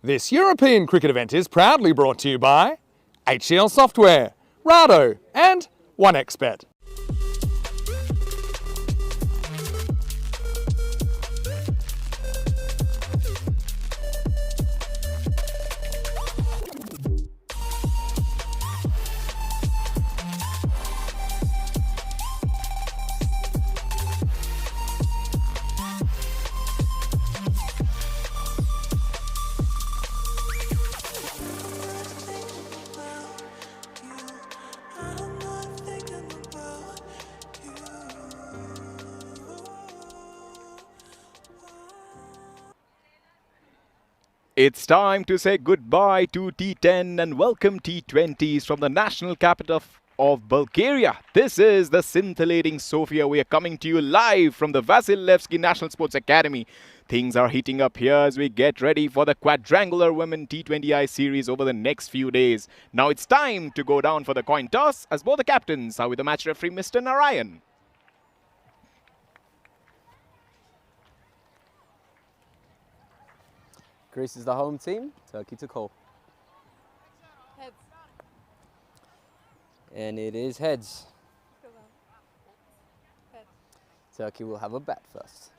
This European cricket event is proudly brought to you by HCL Software, Rado and 1xBet. It's time to say goodbye to T10 and welcome T20s from the national capital of Bulgaria. This is the scintillating Sofia. We are coming to you live from the Vasilevsky National Sports Academy. Things are heating up here as we get ready for the quadrangular Women T20I series over the next few days. Now it's time to go down for the coin toss as both the captains are with the match referee Mr. Narayan. Greece is the home team, Turkey to call. Heads. And it is heads. Heads. Turkey will have a bat first.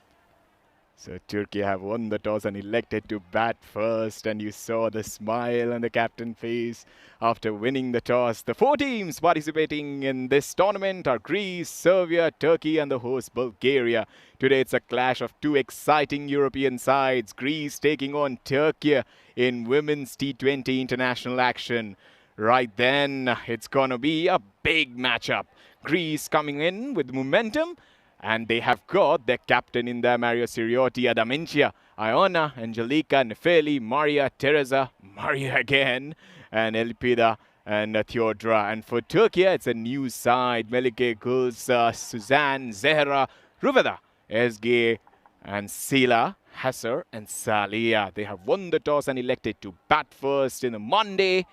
So Turkey have won the toss and elected to bat first, and you saw the smile on the captain's face after winning the toss. The four teams participating in this tournament are Greece, Serbia, Turkey and the host Bulgaria. Today it's a clash of two exciting European sides, Greece taking on Turkey in women's T20 international action. Right then, it's gonna be a big matchup. Greece coming in with momentum, and they have got their captain in there, Mario Siriotti, Adamentia, Iona, Angelica, Nefeli, Maria, Teresa, Maria again, and Elpida and Theodora. And for Turkey, it's a new side. Melike Gulz, Suzanne, Zehra, Ruveda, Ezgi, and Sila, Hasser, and Salia. They have won the toss and elected to bat first in the Monday.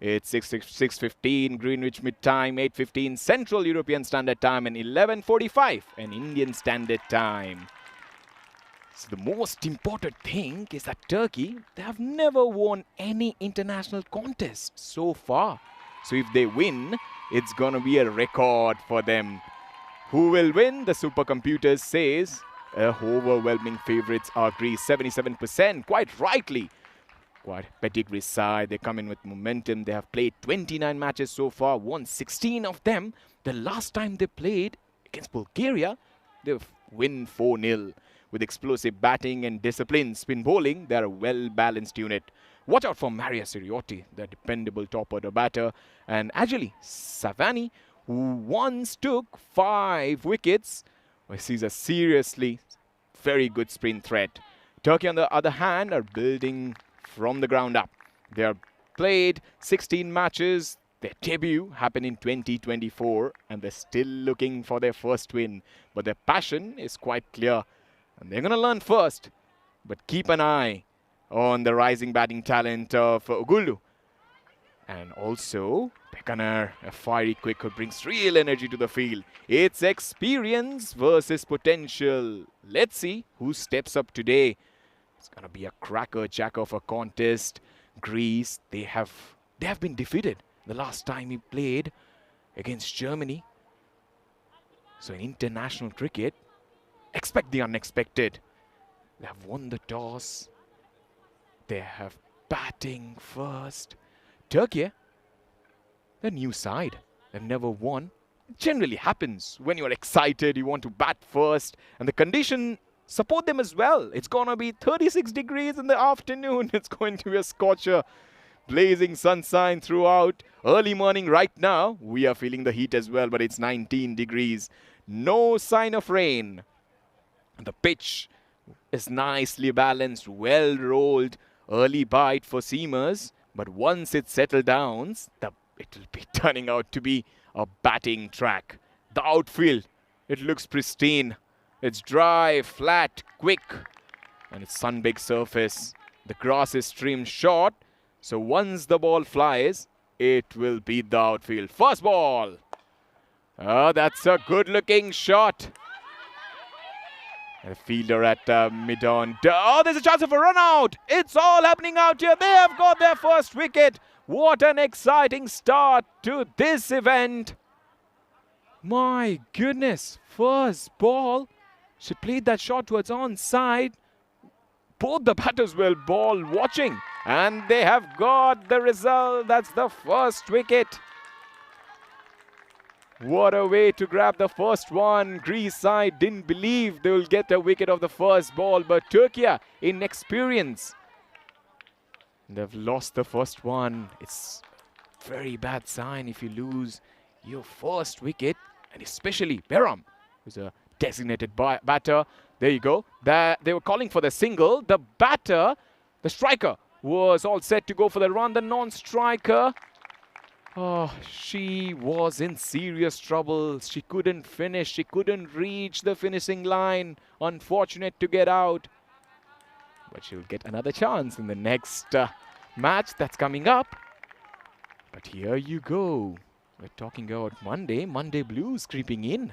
It's 6:15 Greenwich Mid Time, 8:15 Central European Standard Time, and 11:45 an Indian Standard Time. So the most important thing is that Turkey, they have never won any international contest so far. So if they win, it's gonna be a record for them. Who will win? The supercomputer says overwhelming favorites are Greece, 77%, quite rightly. Quite pedigree side. They come in with momentum. They have played 29 matches so far, won 16 of them. The last time they played against Bulgaria, they win 4-0. With explosive batting and disciplined spin bowling, they're a well-balanced unit. Watch out for Maria Siriotti, the dependable top-order batter, and Ajali Savani, who once took 5 wickets. She's a seriously very good sprint threat. Turkey, on the other hand, are building from the ground up. They have played 16 matches. Their debut happened in 2024 and they're still looking for their first win. But their passion is quite clear and they're going to learn first. But keep an eye on the rising batting talent of Ugulu. And also, Pekaner, a fiery quick who brings real energy to the field. It's experience versus potential. Let's see who steps up today. It's going to be a cracker-jack of a contest. Greece, they have been defeated the last time he played against Germany. So in international cricket, expect the unexpected. They have won the toss. They have batting first. Turkey, the new side. They've never won. It generally happens when you're excited, you want to bat first, and the condition support them as well. It's going to be 36 degrees in the afternoon. It's going to be a scorcher. Blazing sunshine throughout. Early morning right now. We are feeling the heat as well, but it's 19 degrees. No sign of rain. The pitch is nicely balanced, well rolled. Early bite for seamers. But once it settles down, it will be turning out to be a batting track. The outfield, it looks pristine. It's dry, flat, quick, and it's sun-baked surface. The grass is trimmed short, so once the ball flies, it will beat the outfield. First ball. Oh, that's a good-looking shot. A fielder at mid-on. Oh, there's a chance of a run out. It's all happening out here. They have got their first wicket. What an exciting start to this event. My goodness. First ball. She played that shot towards onside. Both the batters were ball watching. And they have got the result. That's the first wicket. What a way to grab the first one. Greece side didn't believe they will get a wicket of the first ball, but Turkey, inexperience, they've lost the first one. It's very bad sign if you lose your first wicket, and especially Behram, who's a designated batter. There you go. They were calling for the single. The batter, the striker, was all set to go for the run. The non-striker, oh, she was in serious trouble. She couldn't finish. She couldn't reach the finishing line. Unfortunate to get out. But she'll get another chance in the next match that's coming up. But here you go. We're talking about Monday blues creeping in.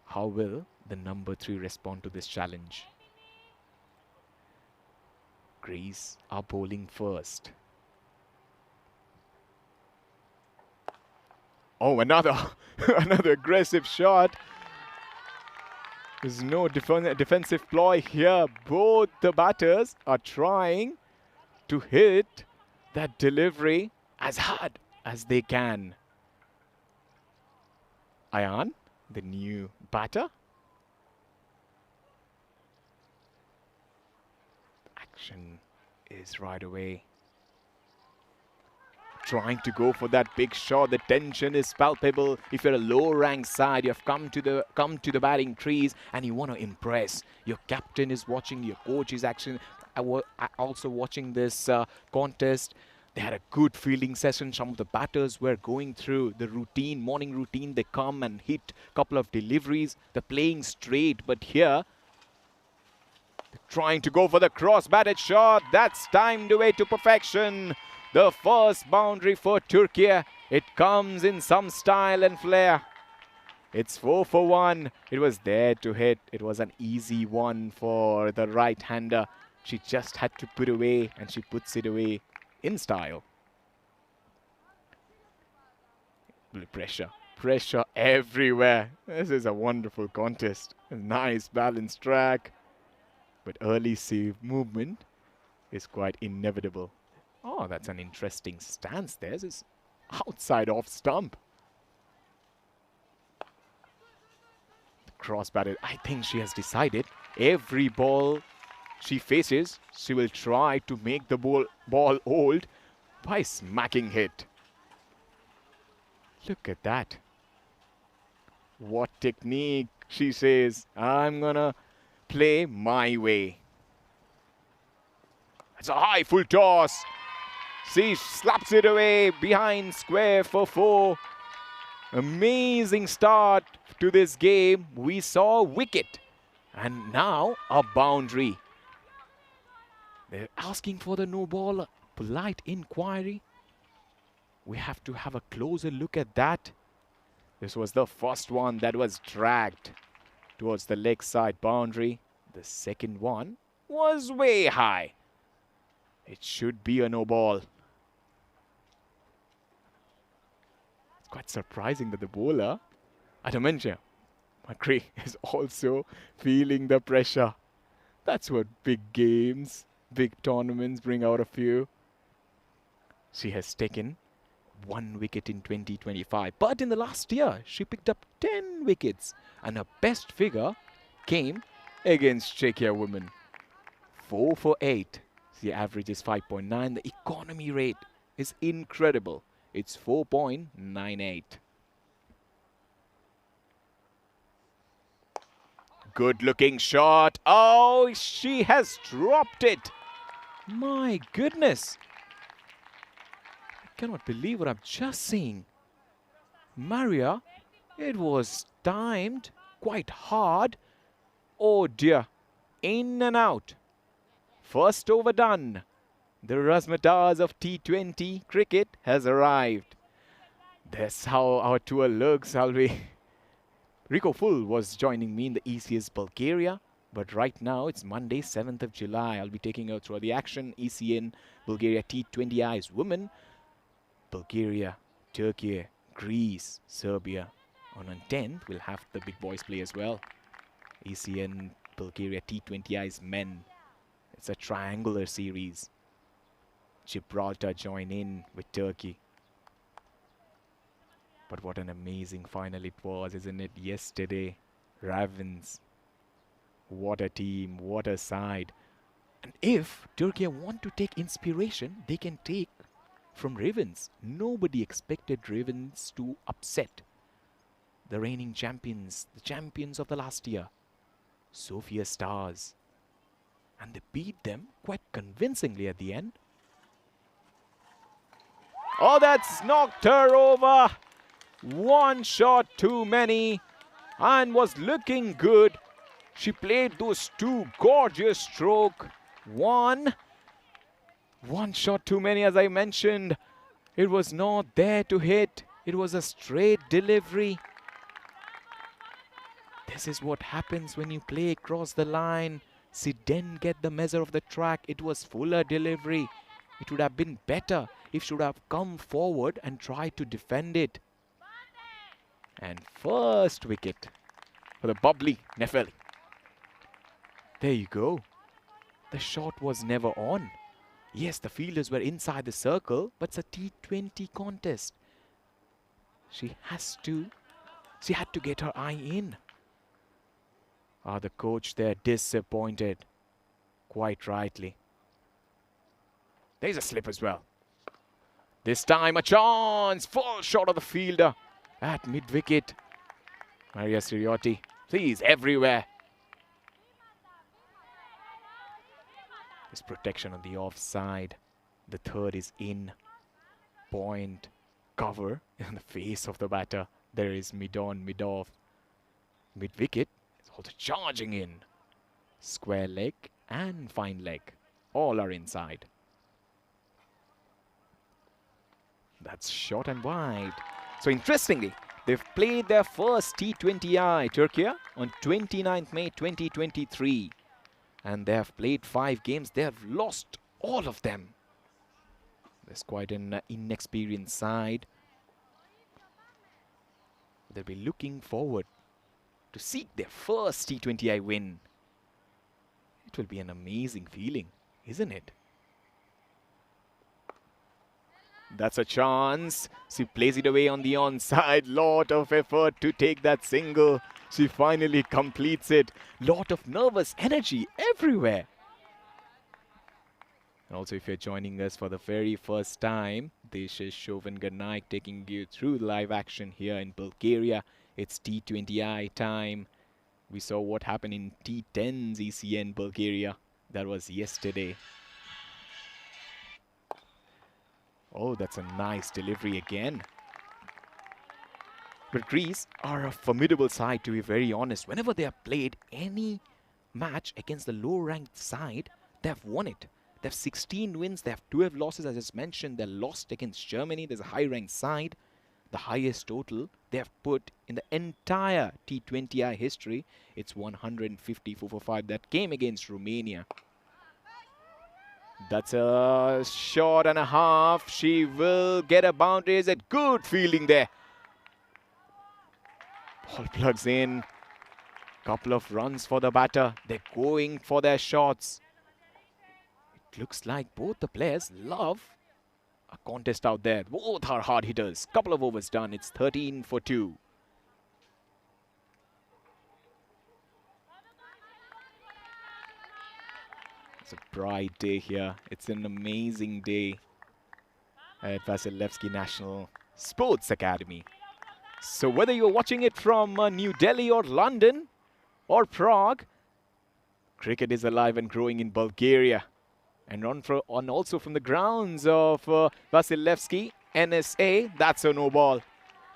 How will the number 3 respond to this challenge? Greece are bowling first. Oh, another aggressive shot. There's no defensive ploy here. Both the batters are trying to hit that delivery as hard as they can. Ayan, the new batter. Action is right away. Trying to go for that big shot. The tension is palpable. If you're a low-ranked side, you've come to the batting crease and you want to impress. Your captain is watching. Your coach is also watching this contest. They had a good fielding session. Some of the batters were going through the routine, morning routine. They come and hit a couple of deliveries. They're playing straight, but here they're trying to go for the cross-batted shot. That's timed away to perfection. The first boundary for Turkey. It comes in some style and flair. It's 4 for 1. It was there to hit. It was an easy one for the right-hander. She just had to put away, and she puts it away in style. Pressure everywhere. This is a wonderful contest. A nice balanced track. But early save movement is quite inevitable. Oh, that's an interesting stance there. This is outside off stump. Cross-batted. I think she has decided every ball she faces, she will try to make the ball old by smacking it. Look at that. What technique. She says, I'm gonna play my way. It's a high full toss. She slaps it away behind square for 4. Amazing start to this game. We saw a wicket and now a boundary. They're asking for the no ball. Polite inquiry. We have to have a closer look at that. This was the first one that was dragged towards the leg side boundary. The second one was way high. It should be a no ball. It's quite surprising that the bowler, Adamantia McCree, is also feeling the pressure. That's what big games, big tournaments bring out of you. She has taken 1 wicket in 2025. But in the last year, she picked up 10 wickets. And her best figure came against Czechia women. 4 for 8. The average is 5.9. The economy rate is incredible. It's 4.98. Good looking shot. Oh, she has dropped it. My goodness. I cannot believe what I'm just seeing. Maria, it was timed quite hard. Oh dear. In and out. First over done. The razzmatazz of T20 cricket has arrived. That's how our tour looks. I'll be Rico Full was joining me in the ECS Bulgaria. But right now, it's Monday, 7th of July. I'll be taking you through the action. ECN, Bulgaria T20I's women. Bulgaria, Turkey, Greece, Serbia. On 10th, we'll have the big boys play as well. ECN, Bulgaria T20I's men. It's a triangular series. Gibraltar join in with Turkey. But what an amazing final it was, isn't it? Yesterday, Ravens. What a team, what a side. And if Turkey want to take inspiration, they can take from Ravens. Nobody expected Ravens to upset the reigning champions, the champions of the last year, Sofia Stars. And they beat them quite convincingly at the end. Oh, that's knocked her over. One shot too many and was looking good. She played those two gorgeous strokes. One shot too many, as I mentioned. It was not there to hit. It was a straight delivery. This is what happens when you play across the line. She didn't get the measure of the track. It was fuller delivery. It would have been better if she would have come forward and tried to defend it. And first wicket for the bubbly Nefeli. There you go. The shot was never on. Yes, the fielders were inside the circle, but it's a T20 contest. She had to get her eye in. The coach there disappointed. Quite rightly. There's a slip as well. This time a chance. Full shot of the fielder at mid-wicket. Maria Siriotti. She's everywhere. There's protection on the offside. The third is in. Point. Cover in the face of the batter. There is mid-on, mid-off. Mid-wicket is also charging in. Square leg and fine leg. All are inside. That's short and wide. So interestingly, they've played their first T20I, Turkey, on 29th May 2023. And they have played 5 games. They have lost all of them. There's quite an inexperienced side. They'll be looking forward to seek their first T20I win. It will be an amazing feeling, isn't it? That's a chance. She plays it away on the onside. Lot of effort to take that single. She finally completes it. Lot of nervous energy everywhere. And also, if you're joining us for the very first time, this is Shovan Garnaik taking you through live action here in Bulgaria. It's T20I time. We saw what happened in T10's ECN Bulgaria. That was yesterday. Oh, that's a nice delivery again. But Greece are a formidable side, to be very honest. Whenever they have played any match against the low-ranked side, they have won it. They have 16 wins, they have 12 losses, as I just mentioned. They lost against Germany. There's a high-ranked side. The highest total they have put in the entire T20I history. It's 154 for 5. That came against Romania. That's a shot and a half. She will get a boundary. Is it good fielding there? Ball plugs in. Couple of runs for the batter. They're going for their shots. It looks like both the players love a contest out there. Both are hard hitters. Couple of overs done. It's 13 for 2. It's a bright day here. It's an amazing day at Vasilevsky National Sports Academy. So whether you're watching it from New Delhi or London or Prague, cricket is alive and growing in Bulgaria. And also from the grounds of Vasilevsky, NSA, that's a no ball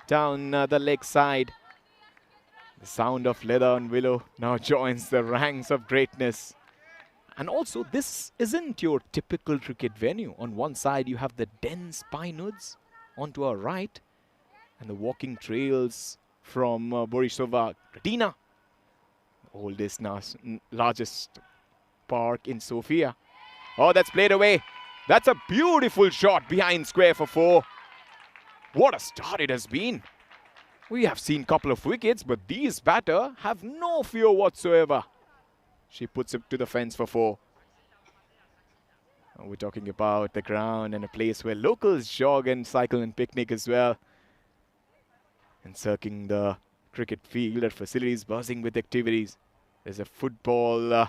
down the leg side. The sound of leather and willow now joins the ranks of greatness. And also, this isn't your typical cricket venue. On one side, you have the dense pine woods onto our right, and the walking trails from Borisova Radina, oldest, largest park in Sofia. Oh, that's played away. That's a beautiful shot behind square for 4. What a start it has been. We have seen a couple of wickets, but these batter have no fear whatsoever. She puts it to the fence for 4. We're talking about the ground and a place where locals jog and cycle and picnic as well. Encircling the cricket field and facilities buzzing with activities. There's a football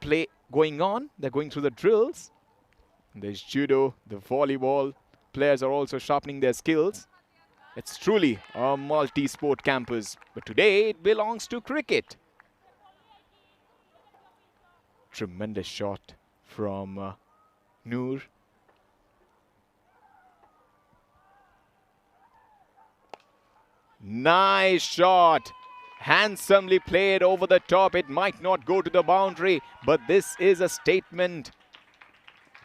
play going on. They're going through the drills. There's judo, the volleyball. Players are also sharpening their skills. It's truly a multi-sport campus, but today it belongs to cricket. Tremendous shot from Noor. Nice shot. Handsomely played over the top. It might not go to the boundary, but this is a statement.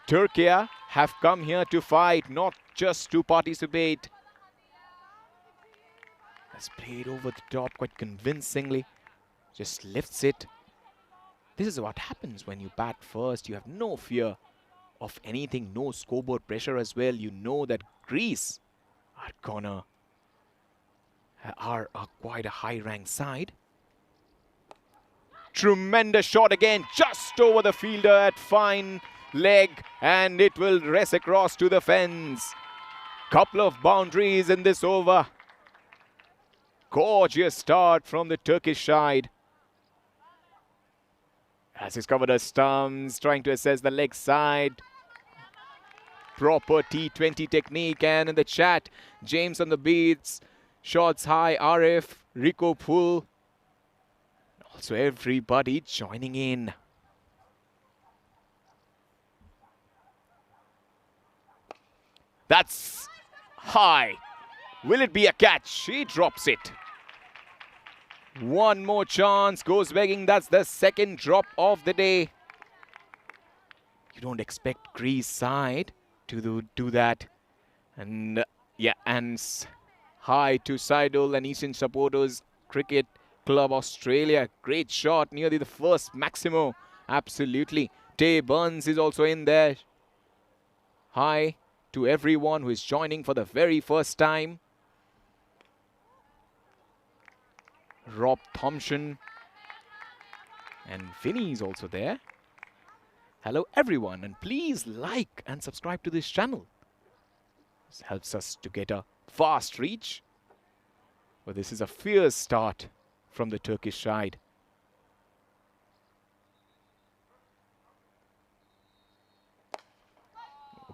Turkey have come here to fight, not just to participate. Has played over the top quite convincingly. Just lifts it. This is what happens when you bat first. You have no fear of anything, no scoreboard pressure as well. You know that Greece are quite a high-ranked side. Tremendous shot again, just over the fielder at fine leg, and it will race across to the fence. Couple of boundaries in this over. Gorgeous start from the Turkish side. As he's covered her stumps, trying to assess the leg side. Proper T20 technique, and in the chat, James on the beats. Shots high, Arif, Rico Pool. Also everybody joining in. That's high. Will it be a catch? She drops it. One more chance goes begging. That's the second drop of the day. You don't expect Greece side to do that. And yeah, and hi to Saidul and Eastern Supporters Cricket Club Australia. Great shot, nearly the first Maximo. Absolutely. Tay Burns is also in there. Hi to everyone who is joining for the very first time. Rob Thompson and Vinny is also there. Hello everyone, and please like and subscribe to this channel. This helps us to get a fast reach. But this is a fierce start from the Turkish side.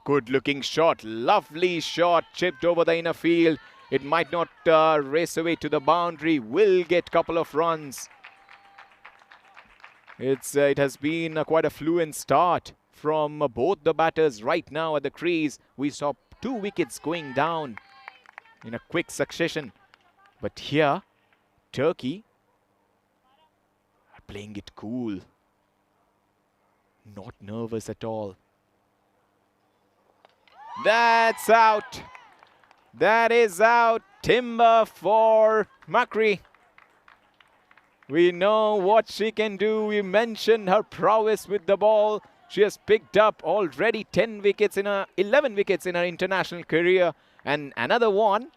Good looking shot, lovely shot, chipped over the inner field. It might not race away to the boundary, will get couple of runs. It has been quite a fluent start from both the batters right now at the crease. We saw 2 wickets going down in a quick succession. But here, Turkey are playing it cool. Not nervous at all. That's out. That is out. Timber for Makri. We know what she can do. We mentioned her prowess with the ball. She has picked up already 11 wickets in her international career. And another one,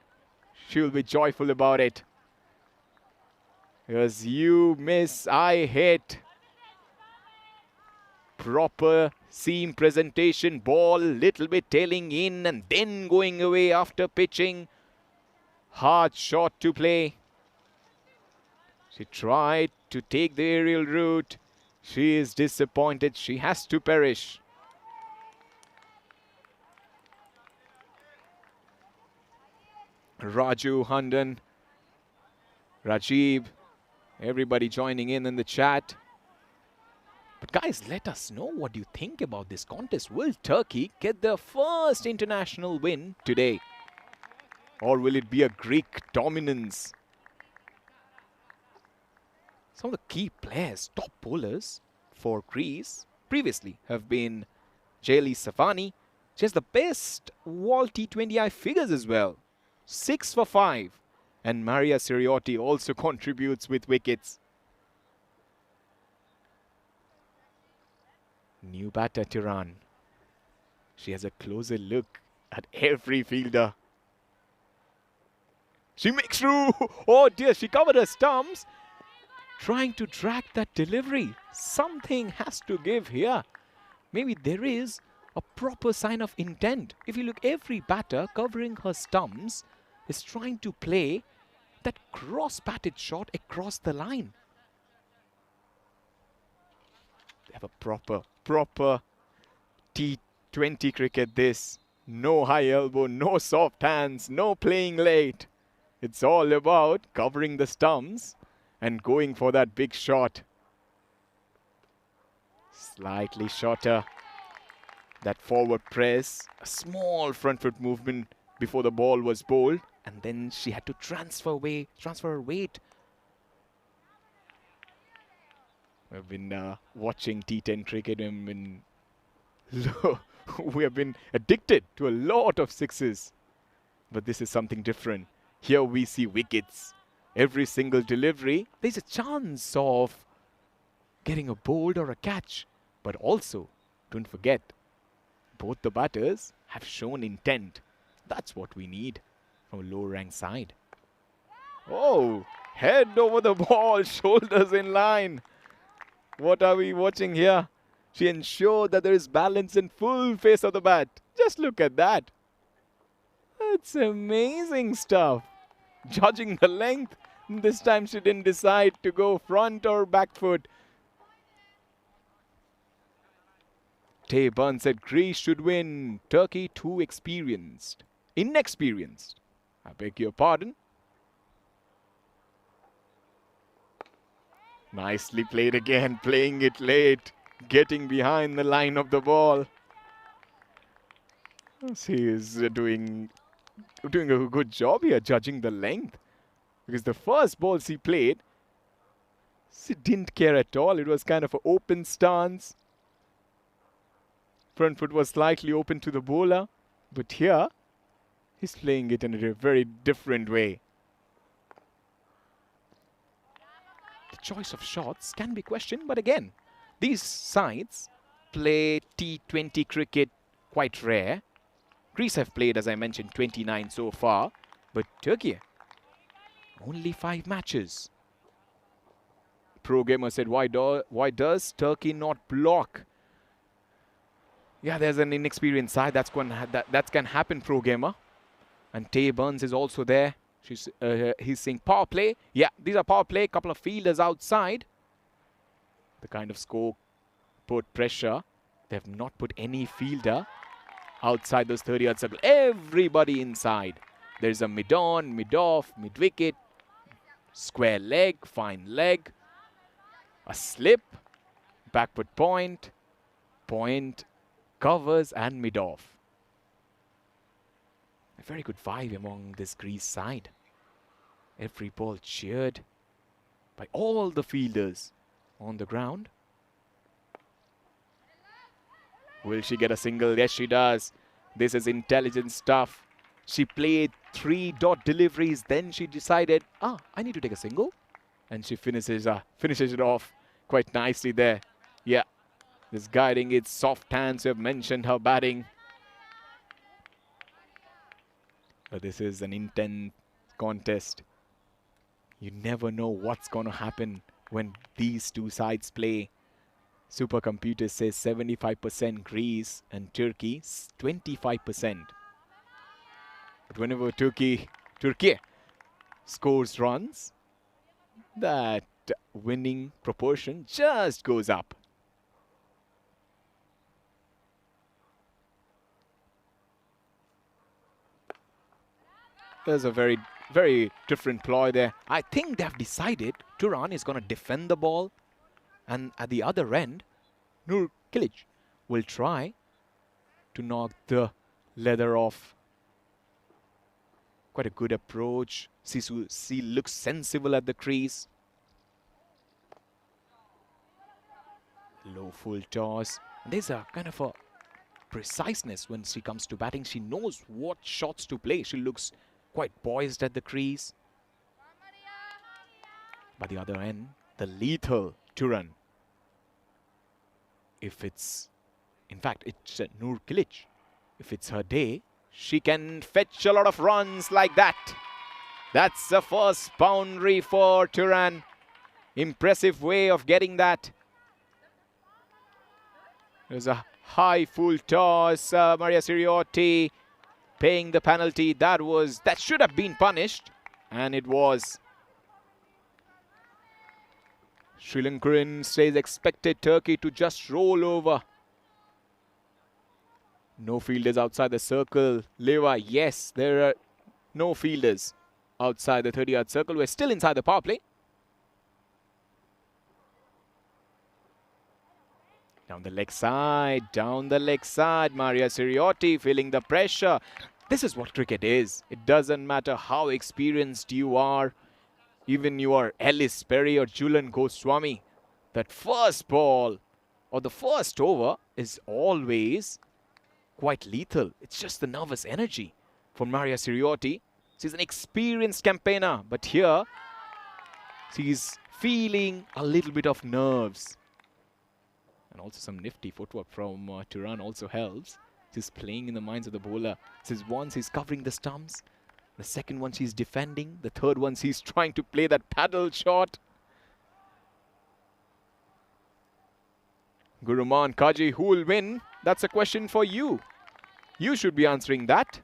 she will be joyful about it. Because you miss, I hit. Proper seam presentation, ball little bit tailing in and then going away after pitching. Hard shot to play. She tried to take the aerial route. She is disappointed. She has to perish. Raju, Handan, Rajiv, everybody joining in the chat. But guys, let us know what you think about this contest. Will Turkey get their first international win today? Or will it be a Greek dominance? Some of the key players, top bowlers for Greece previously have been Jaylee Safani. She has the best World T20I figures as well. 6 for 5. And Maria Siriotti also contributes with wickets. New batter Turan. She has a closer look at every fielder. She makes through. Oh dear, she covered her stumps. Trying to drag that delivery. Something has to give here. Maybe there is a proper sign of intent. If you look, every batter covering her stumps is trying to play that cross-batted shot across the line. They have a proper T20 cricket this. No high elbow, no soft hands, no playing late. It's all about covering the stumps and going for that big shot. Slightly shorter. That forward press, a small front foot movement before the ball was bowled, and then she had to transfer her weight. We've been watching T10 cricket and we have been addicted to a lot of sixes. But this is something different. Here we see wickets. Every single delivery, there's a chance of getting a bowled or a catch. But also, don't forget, both the batters have shown intent. That's what we need from a low-ranked side. Oh, head over the ball, shoulders in line. What are we watching here? She ensured that there is balance in full face of the bat. Just look at that. It's amazing stuff. Judging the length, this time she didn't decide to go front or back foot. Tay Burns said Greece should win. Turkey too experienced. Inexperienced. I beg your pardon. Nicely played again, playing it late, getting behind the line of the ball. She is doing a good job here, judging the length. Because the first ball she played, she didn't care at all. It was kind of an open stance. Front foot was slightly open to the bowler. But here, he's playing it in a very different way. The choice of shots can be questioned, but again, these sides play T20 cricket quite rare. Greece have played, as I mentioned, 29 so far, but Turkey, only 5 matches. Pro Gamer said, why does Turkey not block? Yeah, there's an inexperienced side. That can happen, Pro Gamer. And Tay Burns is also there. He's saying power play. Yeah, these are power play. Couple of fielders outside. The kind of score put pressure. They have not put any fielder outside those 30-yard circle. Everybody inside. There's a mid-on, mid-off, mid-wicket, square leg, fine leg, a slip, backward point, point, covers, and mid-off. A very good vibe among this Greece side. Every ball cheered by all the fielders on the ground. Will she get a single? Yes, she does. This is intelligent stuff. She played 3 dot deliveries. Then she decided, I need to take a single. And she finishes it off quite nicely there. Yeah, just guiding its soft hands. We have mentioned her batting. But this is an intense contest. You never know what's going to happen when these two sides play. Supercomputer says 75% Greece and Turkey 25%. But whenever Turkey scores runs, that winning proportion just goes up. There's a very, very different ploy there. I think they've decided Turan is going to defend the ball. And at the other end, Nur Kilic will try to knock the leather off. Quite a good approach. Sisu looks sensible at the crease. Low full toss. And there's a kind of a preciseness when she comes to batting. She knows what shots to play. She looks quite poised at the crease. By the other end, the lethal Turan. If it's, in fact, it's Nur Kilic. If it's her day, she can fetch a lot of runs like that. That's the first boundary for Turan. Impressive way of getting that. There's a high full toss. Maria Siriotti paying the penalty. That should have been punished, and it was. Sri Lankan says expected Turkey to just roll over. No fielders outside the circle. Leva, yes, there are no fielders outside the 30-yard circle. We're still inside the power play. Down the leg side, Maria Siriotti feeling the pressure. This is what cricket is. It doesn't matter how experienced you are. Even you are Ellis Perry or Julian Goswami. That first ball or the first over is always quite lethal. It's just the nervous energy for Maria Siriotti. She's an experienced campaigner, but here she's feeling a little bit of nerves. And also some nifty footwork from Turan also helps. She's playing in the minds of the bowler. Since once he's covering the stumps. The second one she's defending. The third one she's trying to play that paddle shot. Guruman Kaji, who will win? That's a question for you. You should be answering that.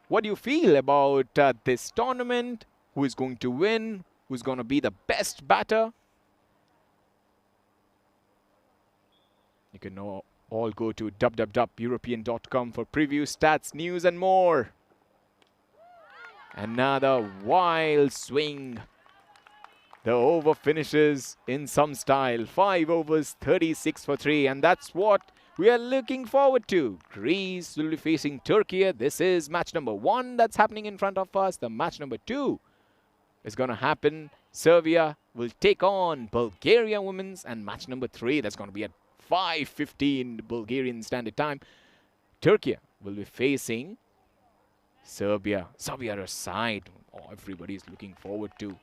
What do you feel about this tournament? Who is going to win? Who's going to be the best batter? You can all go to www.european.com for preview, stats, news and more. Another wild swing. The over finishes in some style. 5 overs, 36 for 3. And that's what we are looking forward to. Greece will be facing Turkey. This is match number 1 that's happening in front of us. The match number 2 is going to happen. Serbia will take on Bulgaria women's. And match number 3, that's going to be at 5:15 Bulgarian Standard Time. Turkey will be facing Serbia. Serbia aside, everybody is looking forward to.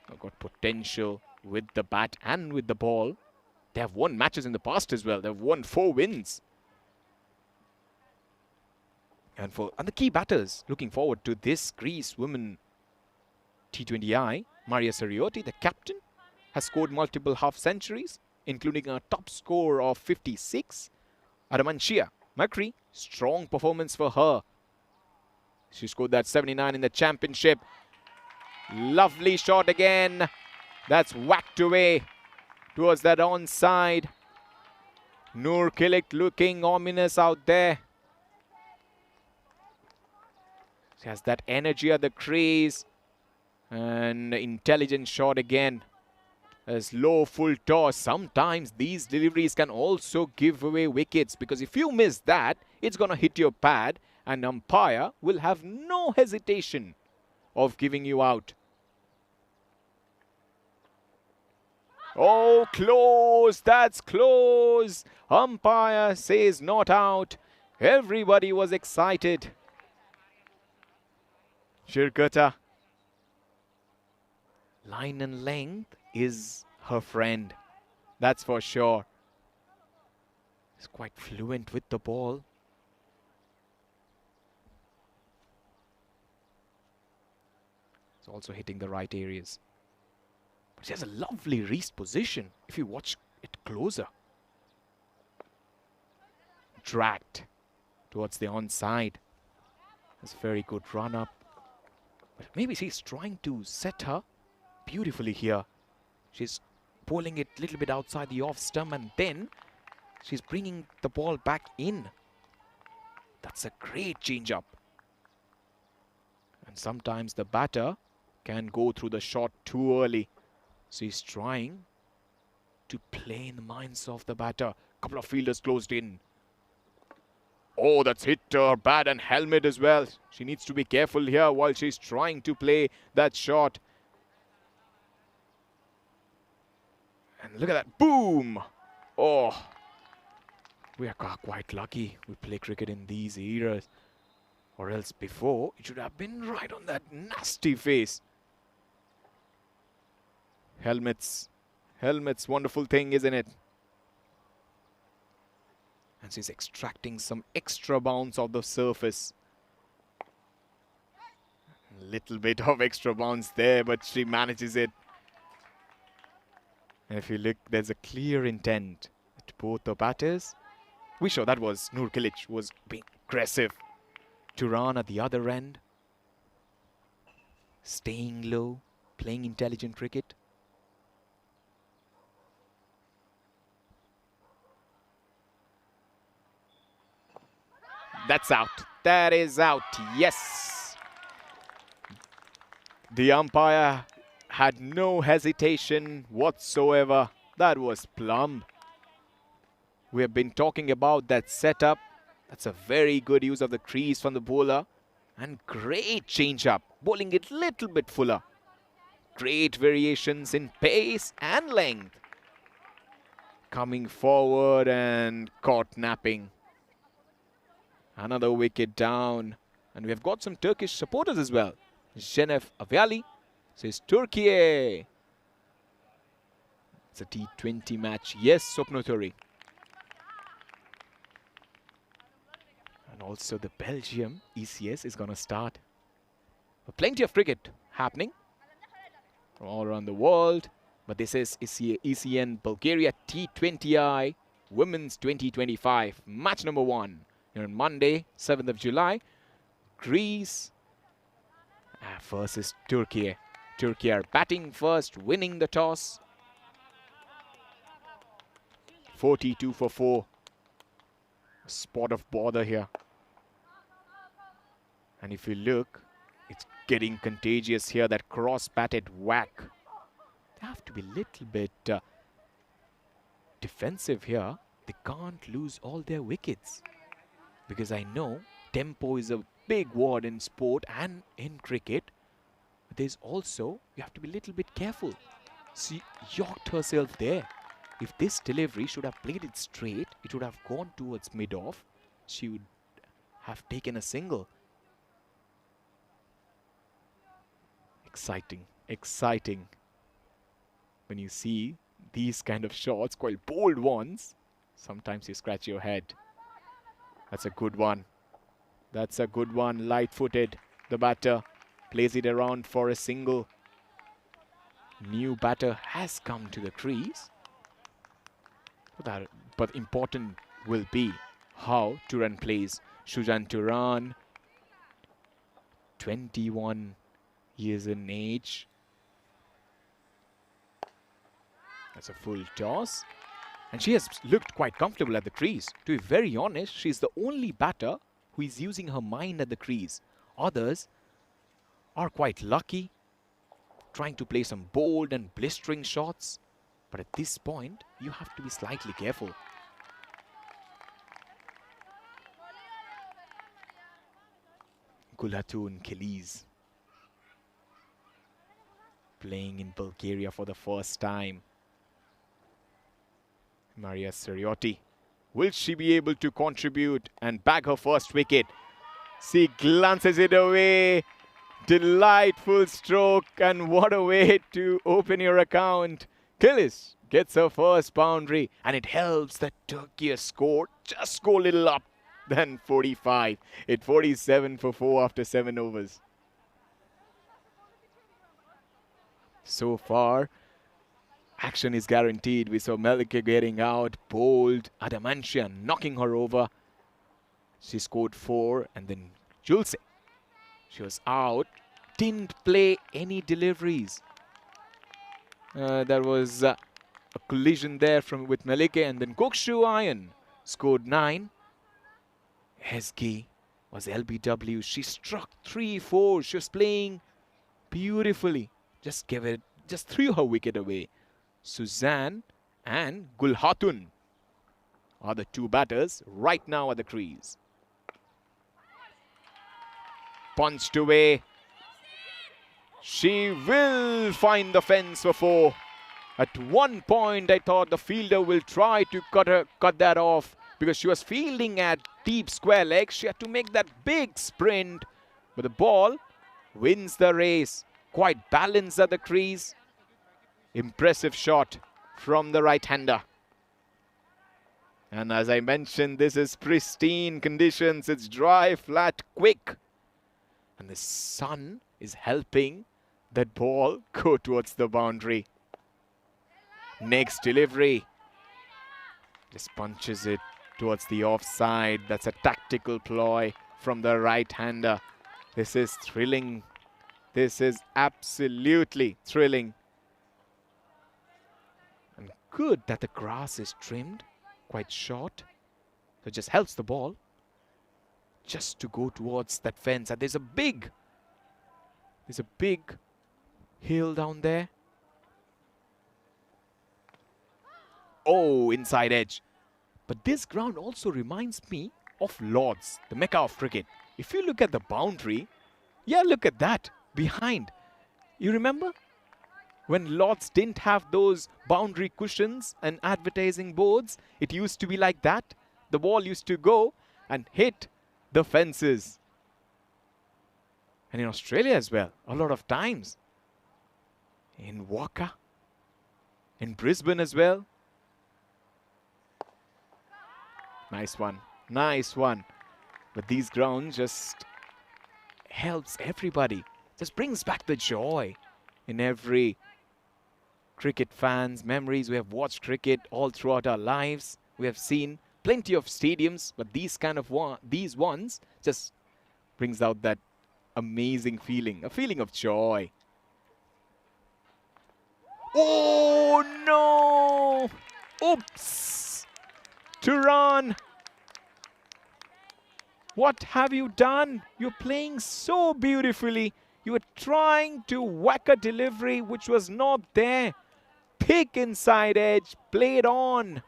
They've got potential with the bat and with the ball. They have won matches in the past as well. They've won 4 wins. And the key batters looking forward to this Greece women T20I, Maria Siriotti, the captain, has scored multiple half centuries, including a top score of 56. Adamantia Makri, strong performance for her. She scored that 79 in the championship. Lovely shot again. That's whacked away towards that onside. Nur Kilic looking ominous out there. She has that energy at the crease. An intelligent shot again. A slow full toss. Sometimes these deliveries can also give away wickets, because if you miss that, it's going to hit your pad and umpire will have no hesitation of giving you out. Oh, close. That's close. Umpire says not out. Everybody was excited. Shirkata. Line and length is her friend. That's for sure. She's quite fluent with the ball. It's also hitting the right areas. But she has a lovely wrist position if you watch it closer. Dragged towards the onside. That's a very good run up. But maybe she's trying to set her beautifully here. She's pulling it a little bit outside the off stump and then she's bringing the ball back in. That's a great change up. And sometimes the batter can go through the shot too early. So he's trying to play in the minds of the batter. Couple of fielders closed in. Oh, that's hit her bat and helmet as well. She needs to be careful here while she's trying to play that shot. And look at that. Boom! Oh, we are quite lucky we play cricket in these eras. Or else before, it should have been right on that nasty face. Helmets. Helmets, wonderful thing, isn't it? And she's extracting some extra bounce off the surface. Little bit of extra bounce there, but she manages it. And if you look, there's a clear intent at both the batters. We saw that was Nur Kilic was being aggressive. Turan at the other end, staying low, playing intelligent cricket. That's out. That is out. Yes. The umpire had no hesitation whatsoever. That was plumb. We have been talking about that setup. That's a very good use of the crease from the bowler. And great change-up. Bowling it little bit fuller. Great variations in pace and length. Coming forward and caught napping. Another wicket down. And we have got some Turkish supporters as well. Jenef Avyali says Turkey. It's a T20 match. Yes, Sopnotori. And also the Belgium ECS is going to start. Plenty of cricket happening from all around the world. But this is ECN Bulgaria T20I Women's 2025 match number 1. Here on Monday, 7th of July. Greece versus Turkey. Turkey are batting first, winning the toss. 42 for 4. A spot of bother here. And if you look, it's getting contagious here, that cross-batted whack. They have to be a little bit defensive here. They can't lose all their wickets. Because I know tempo is a big word in sport and in cricket. But there's also, you have to be a little bit careful. She yorked herself there. If this delivery should have played it straight, it would have gone towards mid-off. She would have taken a single. Exciting, exciting. When you see these kind of shots, quite bold ones, sometimes you scratch your head. That's a good one. That's a good one. Light-footed. The batter plays it around for a single. New batter has come to the crease. But important will be how Turan plays. Shujan Turan, 21 years in age. That's a full toss. And she has looked quite comfortable at the crease. To be very honest, she's the only batter who is using her mind at the crease. Others are quite lucky, trying to play some bold and blistering shots. But at this point, you have to be slightly careful. Gulhatun Kiliz playing in Bulgaria for the first time. Maria Seriotti. Will she be able to contribute and bag her first wicket? She glances it away. Delightful stroke, and what a way to open your account. Kilic gets her first boundary, and it helps that Turkey has scored. Just go a little up than 45. It's 47 for 4 after 7 overs. So far, action is guaranteed. We saw Melike getting out, bowled, Adamantia knocking her over. She scored 4, and then Julse. She was out, didn't play any deliveries. There was a collision there with Melike, and then Kokshu Ayan scored 9. Hesgi was LBW. She struck 3-4. She was playing beautifully. Just threw her wicket away. Suzanne and Gulhatun are the two batters right now at the crease. Punched away. She will find the fence for 4. At one point, I thought the fielder will try to cut that off because she was fielding at deep square legs. She had to make that big sprint, but the ball wins the race. Quite balanced at the crease. Impressive shot from the right-hander. And as I mentioned, this is pristine conditions. It's dry, flat, quick. And the sun is helping that ball go towards the boundary. Next delivery. Just punches it towards the offside. That's a tactical ploy from the right-hander. This is thrilling. This is absolutely thrilling. And good that the grass is trimmed quite short. So it just helps the ball just to go towards that fence. And there's a big hill down there. Oh, inside edge. But this ground also reminds me of Lord's, the Mecca of cricket. If you look at the boundary, yeah, look at that behind. You remember when Lord's didn't have those boundary cushions and advertising boards? It used to be like that. The ball used to go and hit the fences. And in Australia as well, a lot of times. In Waka, in Brisbane as well. Nice one, nice one. But these grounds just helps everybody. Just brings back the joy in every cricket fan's memories. We have watched cricket all throughout our lives. We have seen plenty of stadiums, but these ones just brings out that amazing feeling, a feeling of joy. Oh no! Oops! Turan! What have you done? You're playing so beautifully. You were trying to whack a delivery which was not there. Pick inside edge, played on.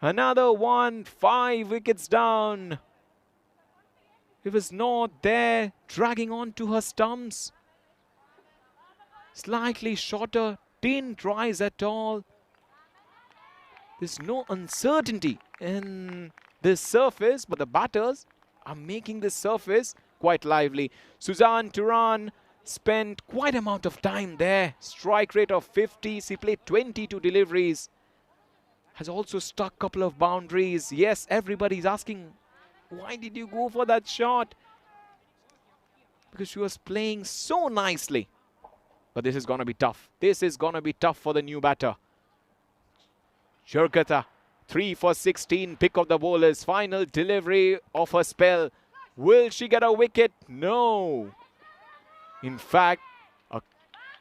Another one, 5 wickets down. It was not there, dragging on to her stumps. Slightly shorter, didn't rise at all. There's no uncertainty in this surface, but the batters are making this surface quite lively. Suzanne Turan spent quite amount of time there. Strike rate of 50. She played 22 deliveries. Has also stuck a couple of boundaries. Yes, everybody's asking, why did you go for that shot? Because she was playing so nicely. But this is going to be tough. This is going to be tough for the new batter. Shurkata, 3 for 16, pick of the bowlers. Final delivery of her spell. Will she get a wicket? No. In fact,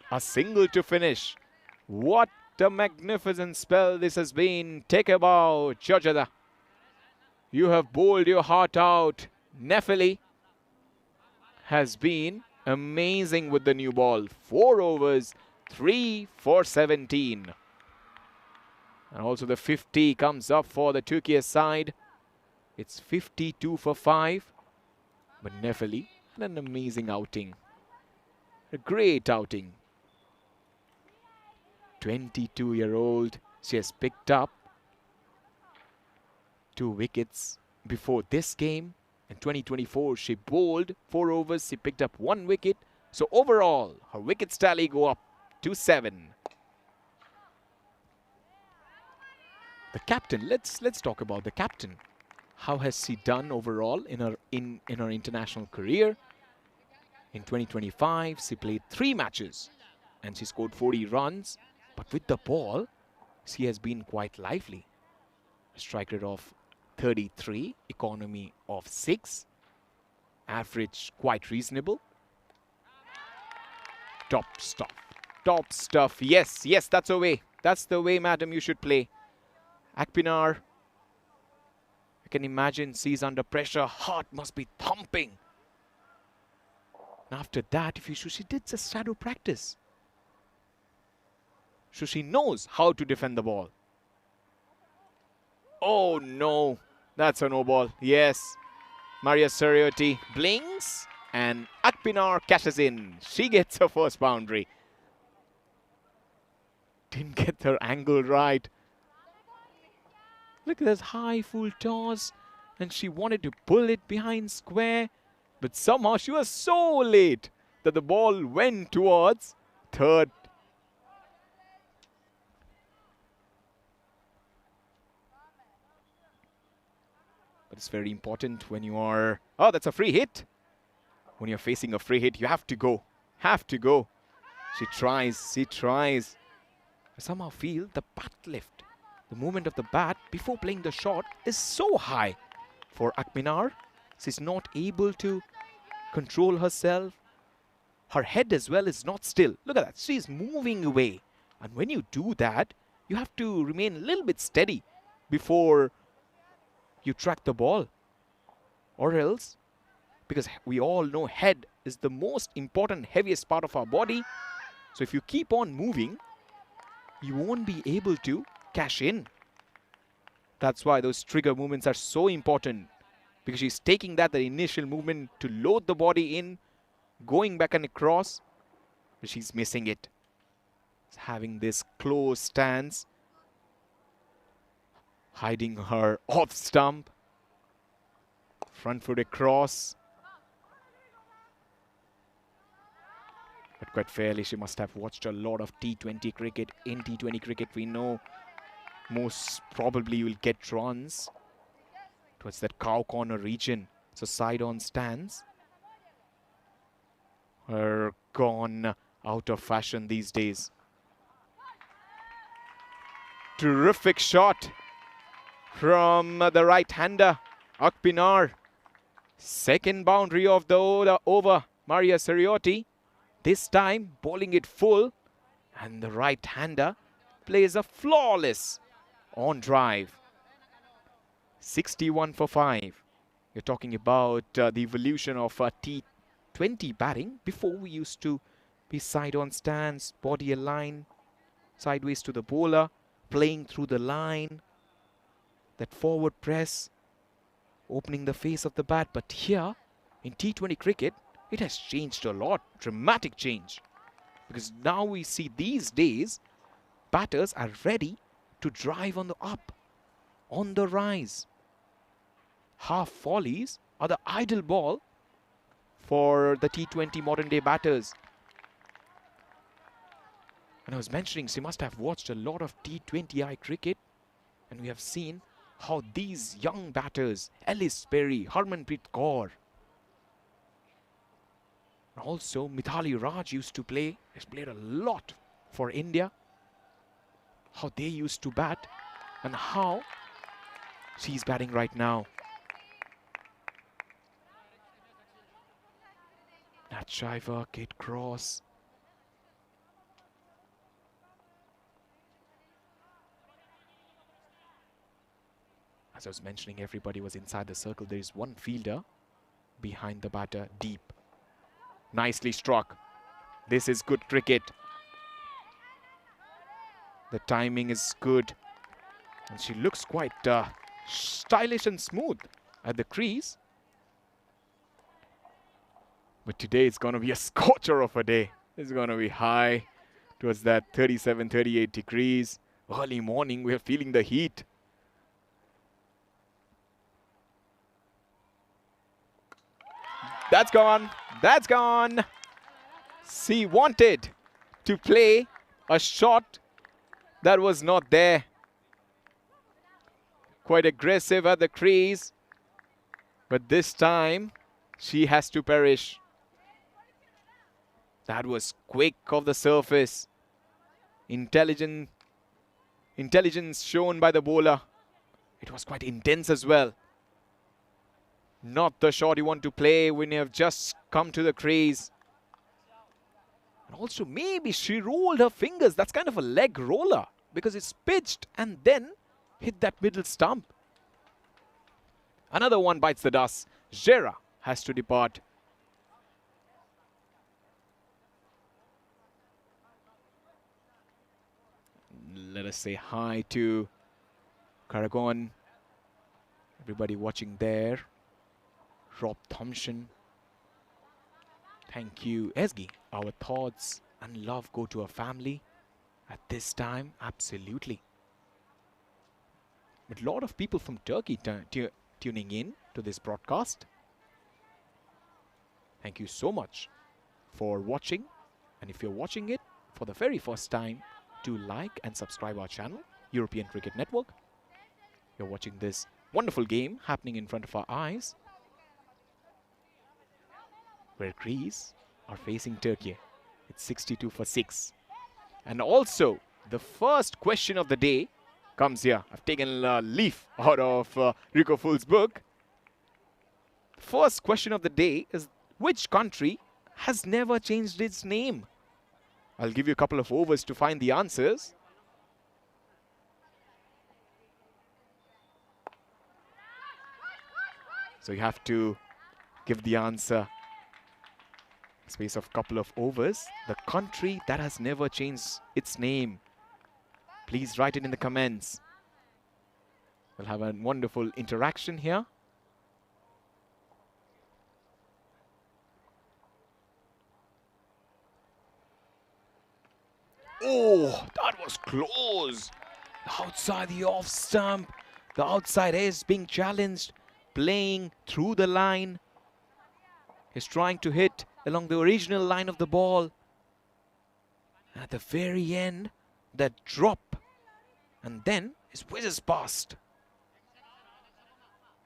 a single to finish. What a magnificent spell this has been. Take a bow, Shurkata. You have bowled your heart out. Nefeli has been amazing with the new ball. 4 overs, 3 for 17. And also the 50 comes up for the Turkey side. It's 52 for 5. But Nefeli had an amazing outing. A great outing. 22-year-old. She has picked up 2 wickets before this game. In 2024, she bowled 4 overs. She picked up 1 wicket. So overall, her wickets tally go up to 7. The captain, let's talk about the captain. How has she done overall in her international career? In 2025, she played 3 matches and she scored 40 runs. But with the ball, she has been quite lively. A strike rate of 33, economy of 6, average quite reasonable. Top stuff. Yes, that's the way. That's the way, madam, you should play. Akpinar, I can imagine she's under pressure. Heart must be thumping. And after that, she did just shadow practice. So she knows how to defend the ball. Oh no, that's a no ball. Yes, Maria Sariotti blinks and Akpinar cashes in. She gets her first boundary. Didn't get her angle right. Look at this high full toss, and she wanted to pull it behind square, but somehow she was so late that the ball went towards third But it's very important when you are... Oh, that's a free hit. When you're facing a free hit, you have to go. Have to go. She tries. She tries. I somehow feel the bat lift. The movement of the bat before playing the shot is so high for Akminar. She's not able to control herself. Her head as well is not still. Look at that. She's moving away. And when you do that, you have to remain a little bit steady before you track the ball. Or else, because we all know head is the most important, heaviest part of our body. So if you keep on moving, you won't be able to cash in. That's why those trigger movements are so important. Because she's taking that, the initial movement to load the body in, going back and across, but she's missing it. Having this close stance, hiding her off stump, front foot across. But quite fairly, she must have watched a lot of T20 cricket. In T20 cricket, we know most probably you will get runs towards that cow corner region. So side-on stance are gone out of fashion these days. Terrific shot from the right-hander, Akpinar. Second boundary of the over, Maria Sariotti. This time, bowling it full. And the right-hander plays a flawless on drive. 61 for 5. You're talking about the evolution of T20 batting. Before we used to be side-on stance, body aligned, sideways to the bowler, playing through the line, that forward press, opening the face of the bat. But here, in T20 cricket, it has changed a lot, dramatic change. Because now we see these days, batters are ready to drive on the up, on the rise. Half volleys are the ideal ball for the T20 modern day batters. And I was mentioning she must have watched a lot of T20I cricket, and we have seen how these young batters, Ellis Perry, Harmanpreet Kaur, and also Mithali Raj used to play, has played a lot for India, how they used to bat and how she's batting right now. Nat Shiva, Kate Cross. As I was mentioning, everybody was inside the circle. There is one fielder behind the batter, deep. Nicely struck. This is good cricket. The timing is good. And she looks quite stylish and smooth at the crease. But today it's going to be a scorcher of a day. It's going to be high towards that 37, 38 degrees. Early morning, we are feeling the heat. That's gone. That's gone. She wanted to play a shot that was not there. Quite aggressive at the crease. But this time, she has to perish. That was quick of the surface. Intelligence shown by the bowler. It was quite intense as well. Not the shot you want to play when you have just come to the crease. And also maybe she rolled her fingers. That's kind of a leg roller because it's pitched and then hit that middle stump. Another one bites the dust. Gera has to depart. Let us say hi to Karagon. Everybody watching there. Rob Thompson. Thank you, Esgi. Our thoughts and love go to our family at this time. Absolutely. But a lot of people from Turkey tuning in to this broadcast. Thank you so much for watching. And if you're watching it for the very first time, do like and subscribe our channel, European Cricket Network. You're watching this wonderful game happening in front of our eyes, where Greece are facing Turkey. It's 62 for 6. And also, the first question of the day comes here. I've taken a leaf out of Rico Full's book. First question of the day is, which country has never changed its name? I'll give you a couple of overs to find the answers. So you have to give the answer space of couple of overs. The country that has never changed its name. Please write it in the comments. We'll have a wonderful interaction here. Oh, that was close. Outside the off stump. The outside edge being challenged. Playing through the line. He's trying to hit along the original line of the ball. At the very end, that drop. And then it whizzes past.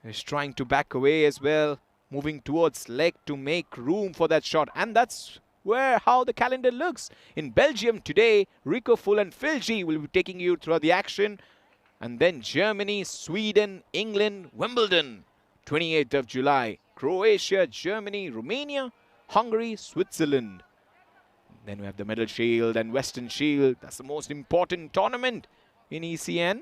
He's trying to back away as well. Moving towards leg to make room for that shot. And that's how the calendar looks. In Belgium today, Rico Full and Phil G will be taking you through the action. And then Germany, Sweden, England, Wimbledon. 28th of July. Croatia, Germany, Romania, Hungary, Switzerland. Then we have the Medal Shield and Western Shield. That's the most important tournament in ECN.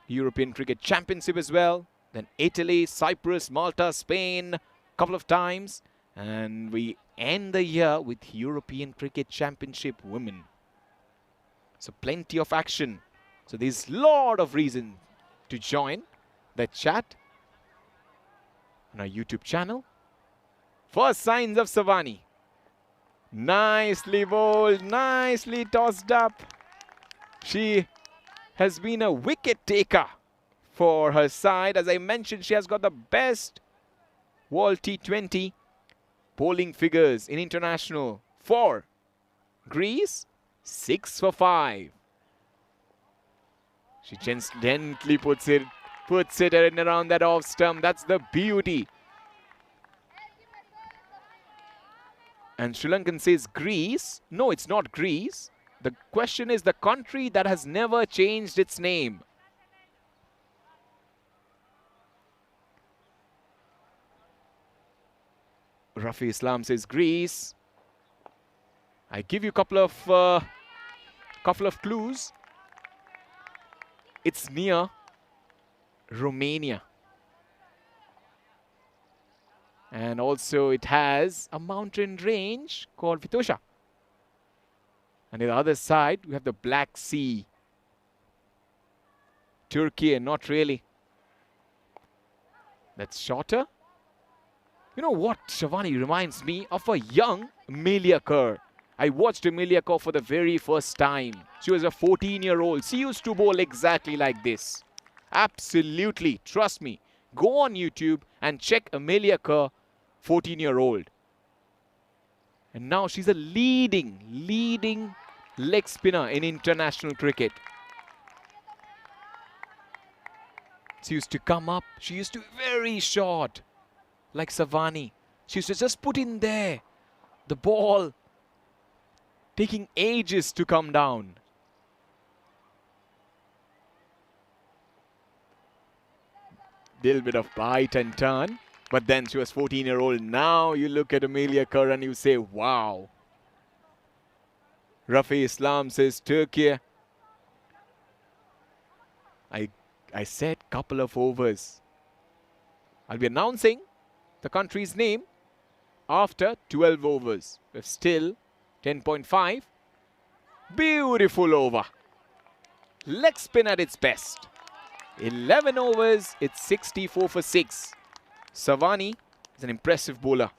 European Cricket Championship as well. Then Italy, Cyprus, Malta, Spain, a couple of times. And we end the year with European Cricket Championship Women. So plenty of action. So there's a lot of reason to join the chat on our YouTube channel. First signs of Savani. Nicely bowled, nicely tossed up. She has been a wicket taker for her side. As I mentioned, she has got the best World T20 bowling figures in international. For Greece, 6 for 5. She gently puts it in around that off stump. That's the beauty. And Sri Lankan says Greece. No, it's not Greece. The question is the country that has never changed its name. Rafi Islam says Greece. I give you a couple of clues. It's near Romania. And also it has a mountain range called Vitosha. And on the other side, we have the Black Sea. Turkey, not really. That's shorter. You know what, Shavani reminds me of a young Amelia Kerr. I watched Amelia Kerr for the very first time. She was a 14-year-old. She used to bowl exactly like this. Absolutely, trust me. Go on YouTube and check Amelia Kerr, 14-year-old. And now she's a leading leg spinner in international cricket. She used to come up. She used to be very short, like Savani. She used to just put in there the ball, taking ages to come down. Little bit of bite and turn. But then she was 14-year-old. Now you look at Amelia Kerr and you say, wow. Rafi Islam says Turkey. I said couple of overs. I'll be announcing the country's name after 12 overs. We're still 10.5. Beautiful over. Leg spin at its best. 11 overs, it's 64 for 6. Savani is an impressive bowler.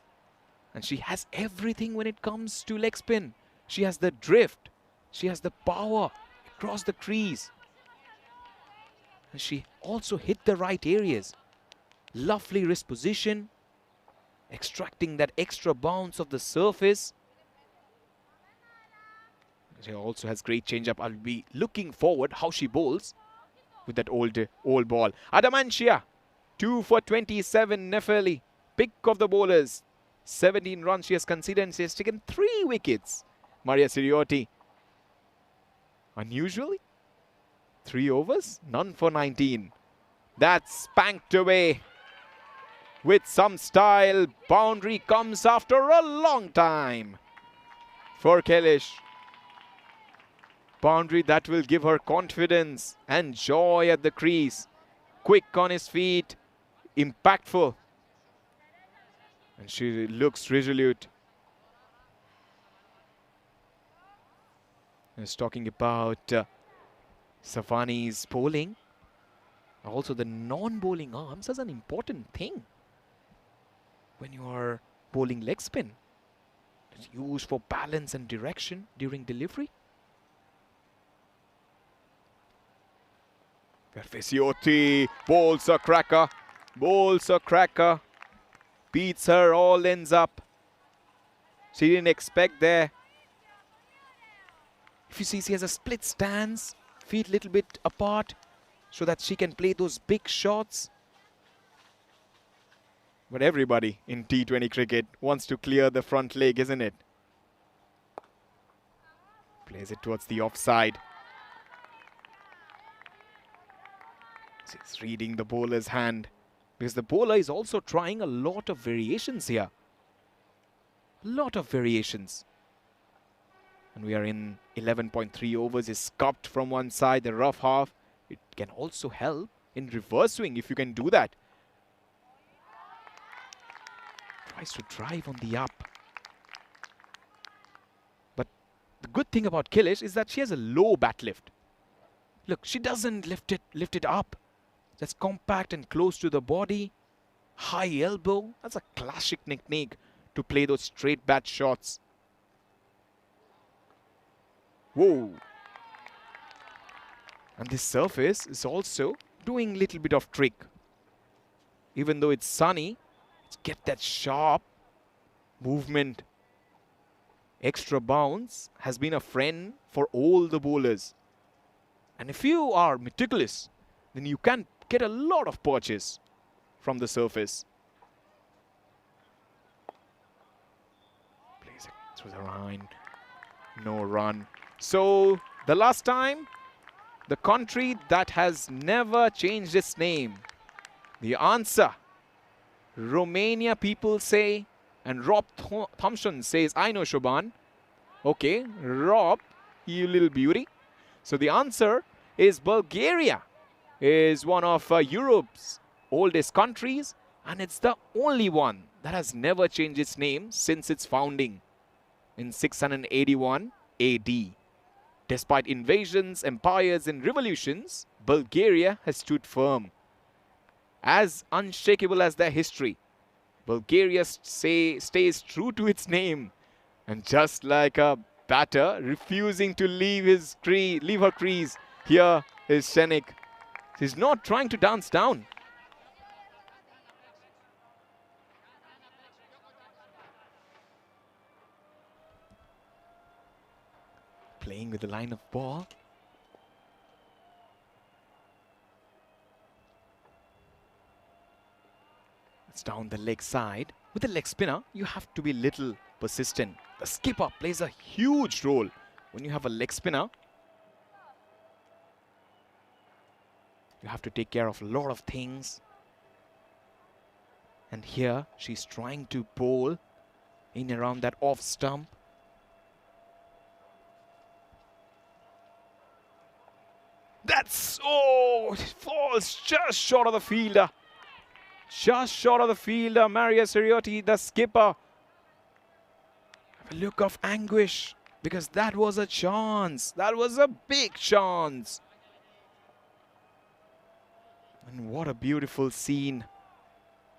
And she has everything when it comes to leg spin. She has the drift. She has the power across the crease. And she also hit the right areas. Lovely wrist position. Extracting that extra bounce of the surface. She also has great change-up. I'll be looking forward how she bowls with that old ball. Adamantia 2 for 27, Nefeli. Pick of the bowlers. 17 runs she has conceded and she has taken 3 wickets. Maria Siriotti. Unusually, 3 overs, none for 19. That's spanked away with some style. Boundary comes after a long time for Kailesh. Boundary that will give her confidence and joy at the crease. Quick on his feet, impactful. And she looks resolute. Is talking about Safani's bowling. Also the non-bowling arms as an important thing when you are bowling leg spin. It's used for balance and direction during delivery. Verfesioti bowls a cracker. Bowls a cracker. Beats her, all ends up. She didn't expect there. If you see, she has a split stance, feet little bit apart, so that she can play those big shots. But everybody in T20 cricket wants to clear the front leg, isn't it? Plays it towards the offside. She's reading the bowler's hand, because the bowler is also trying a lot of variations here. A lot of variations. And we are in 11.3 overs. Is scupped from one side, the rough half. It can also help in reverse swing if you can do that. Tries to drive on the up. But the good thing about Kailesh is that she has a low bat lift. Look, she doesn't lift it up. That's compact and close to the body. High elbow. That's a classic technique to play those straight bat shots. Whoa. And this surface is also doing a little bit of trick. Even though it's sunny, get that sharp movement. Extra bounce has been a friend for all the bowlers. And if you are meticulous, then you can get a lot of purchase from the surface. Plays it through the line. No run. So, the last time, the country that has never changed its name. The answer, Romania people say, and Rob Thompson says, I know Shoban. Okay, Rob, you little beauty. So the answer is Bulgaria is one of Europe's oldest countries, and it's the only one that has never changed its name since its founding in 681 AD. Despite invasions, empires, and revolutions, Bulgaria has stood firm. As unshakable as their history, Bulgaria stays true to its name. And just like a batter refusing to leave her crease, here is Shenik. He's not trying to dance down. Playing with the line of ball. It's down the leg side. With the leg spinner, you have to be little persistent. The skipper plays a huge role when you have a leg spinner. You have to take care of a lot of things. And here she's trying to bowl in around that off stump. That's, oh, it falls just short of the fielder. Just short of the fielder. Maria Siriotti, the skipper. Have a look of anguish, because that was a chance. That was a big chance. And what a beautiful scene.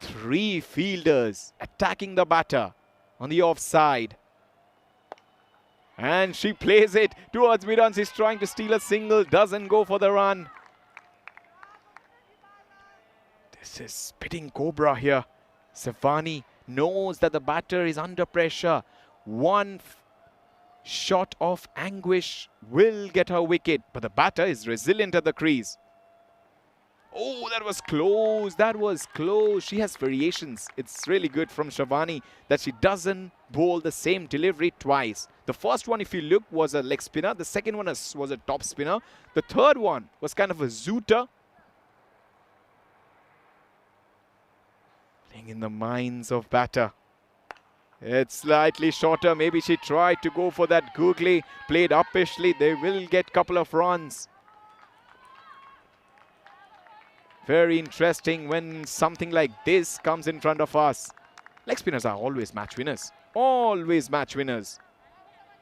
3 fielders attacking the batter on the offside. And she plays it towards mid-on. She's trying to steal a single. Doesn't go for the run. This is spitting cobra here. Safani knows that the batter is under pressure. One shot of anguish will get her wicket. But the batter is resilient at the crease. Oh, that was close. That was close. She has variations. It's really good from Shravani that she doesn't bowl the same delivery twice. The first one, if you look, was a leg spinner. The second one was a top spinner. The third one was kind of a zooter. Playing in the minds of batter. It's slightly shorter. Maybe she tried to go for that googly. Played uppishly. They will get couple of runs. Very interesting when something like this comes in front of us. Leg spinners are always match winners. Always match winners.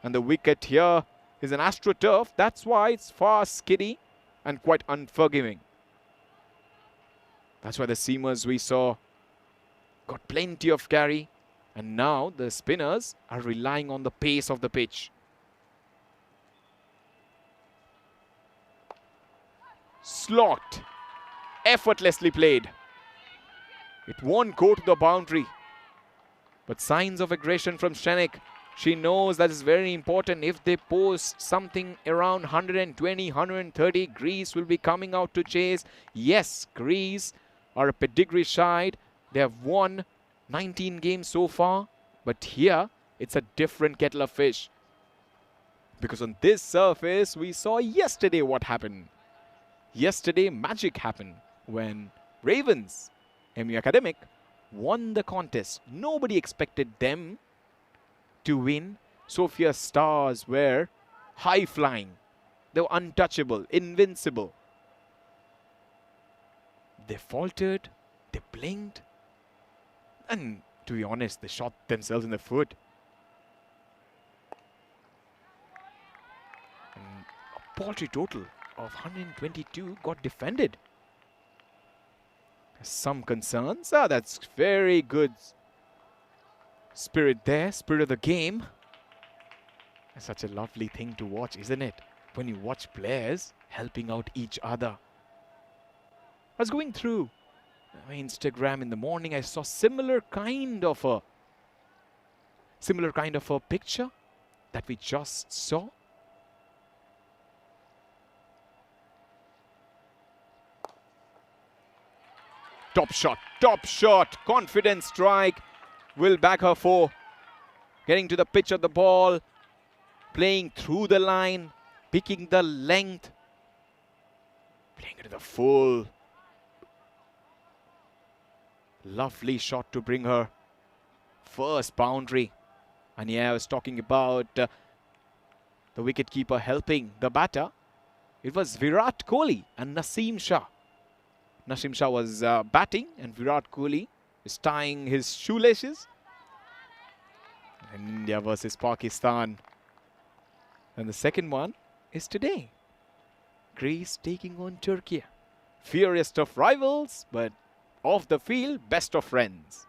And the wicket here is an AstroTurf. That's why it's fast, skiddy and quite unforgiving. That's why the seamers we saw got plenty of carry. And now the spinners are relying on the pace of the pitch. Slogged. Effortlessly played. It won't go to the boundary. But signs of aggression from Shenik. She knows that is very important. If they post something around 120, 130, Greece will be coming out to chase. Yes, Greece are a pedigree side. They have won 19 games so far. But here, it's a different kettle of fish. Because on this surface, we saw yesterday what happened. Yesterday, magic happened when Ravens, MU Academic, won the contest. Nobody expected them to win. Sophia's stars were high-flying. They were untouchable, invincible. They faltered, they blinked, and to be honest, they shot themselves in the foot. And a paltry total of 122 got defended. Some concerns. That's very good spirit there, spirit of the game. It's such a lovely thing to watch, isn't it? When you watch players helping out each other. I was going through my Instagram in the morning. I saw similar kind of a picture that we just saw. Top shot, confident strike, will back her for getting to the pitch of the ball, playing through the line, picking the length, playing it to the full. Lovely shot to bring her first boundary. And yeah, I was talking about the wicketkeeper helping the batter. It was Virat Kohli and Naseem Shah. Naseem Shah was batting and Virat Kohli is tying his shoelaces. India versus Pakistan. And the second one is today. Greece taking on Turkey. Fiercest of rivals, but off the field, best of friends.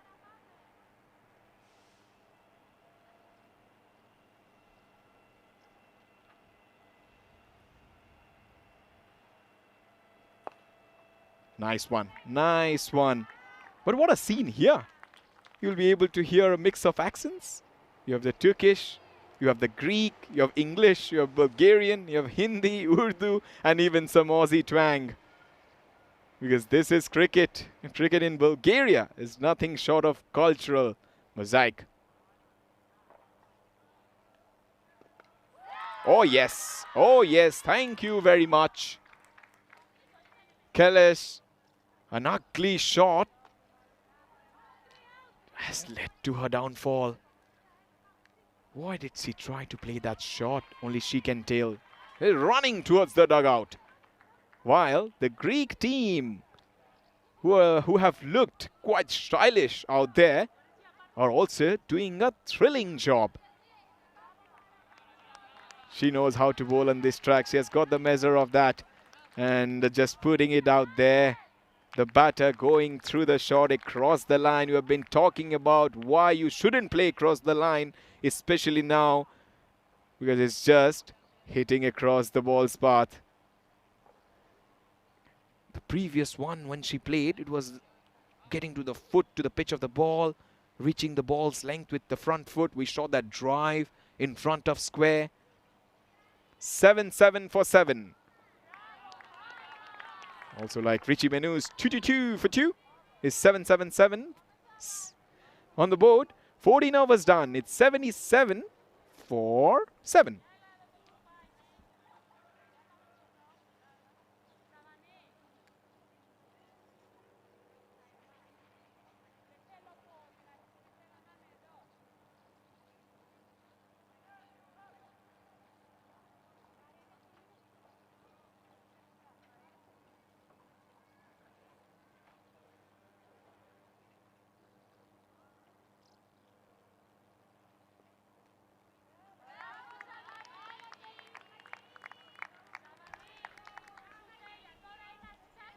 Nice one. Nice one. But what a scene here. You'll be able to hear a mix of accents. You have the Turkish, you have the Greek, you have English, you have Bulgarian, you have Hindi, Urdu, and even some Aussie twang. Because this is cricket. Cricket in Bulgaria is nothing short of cultural mosaic. Oh yes. Oh yes. Thank you very much. Kailash. An ugly shot has led to her downfall. Why did she try to play that shot? Only she can tell. They're running towards the dugout. While the Greek team, who have looked quite stylish out there, are also doing a thrilling job. She knows how to bowl on this track. She has got the measure of that. And just putting it out there. The batter going through the shot across the line. You have been talking about why you shouldn't play across the line, especially now, because it's just hitting across the ball's path. The previous one, when she played, it was getting to the foot, to the pitch of the ball, reaching the ball's length with the front foot. We saw that drive in front of square. 7-7 for 7. Also like Richie Menu's 2-2 for 2 is 7-7-7 on the board. 14 overs done. It's 77 for 7.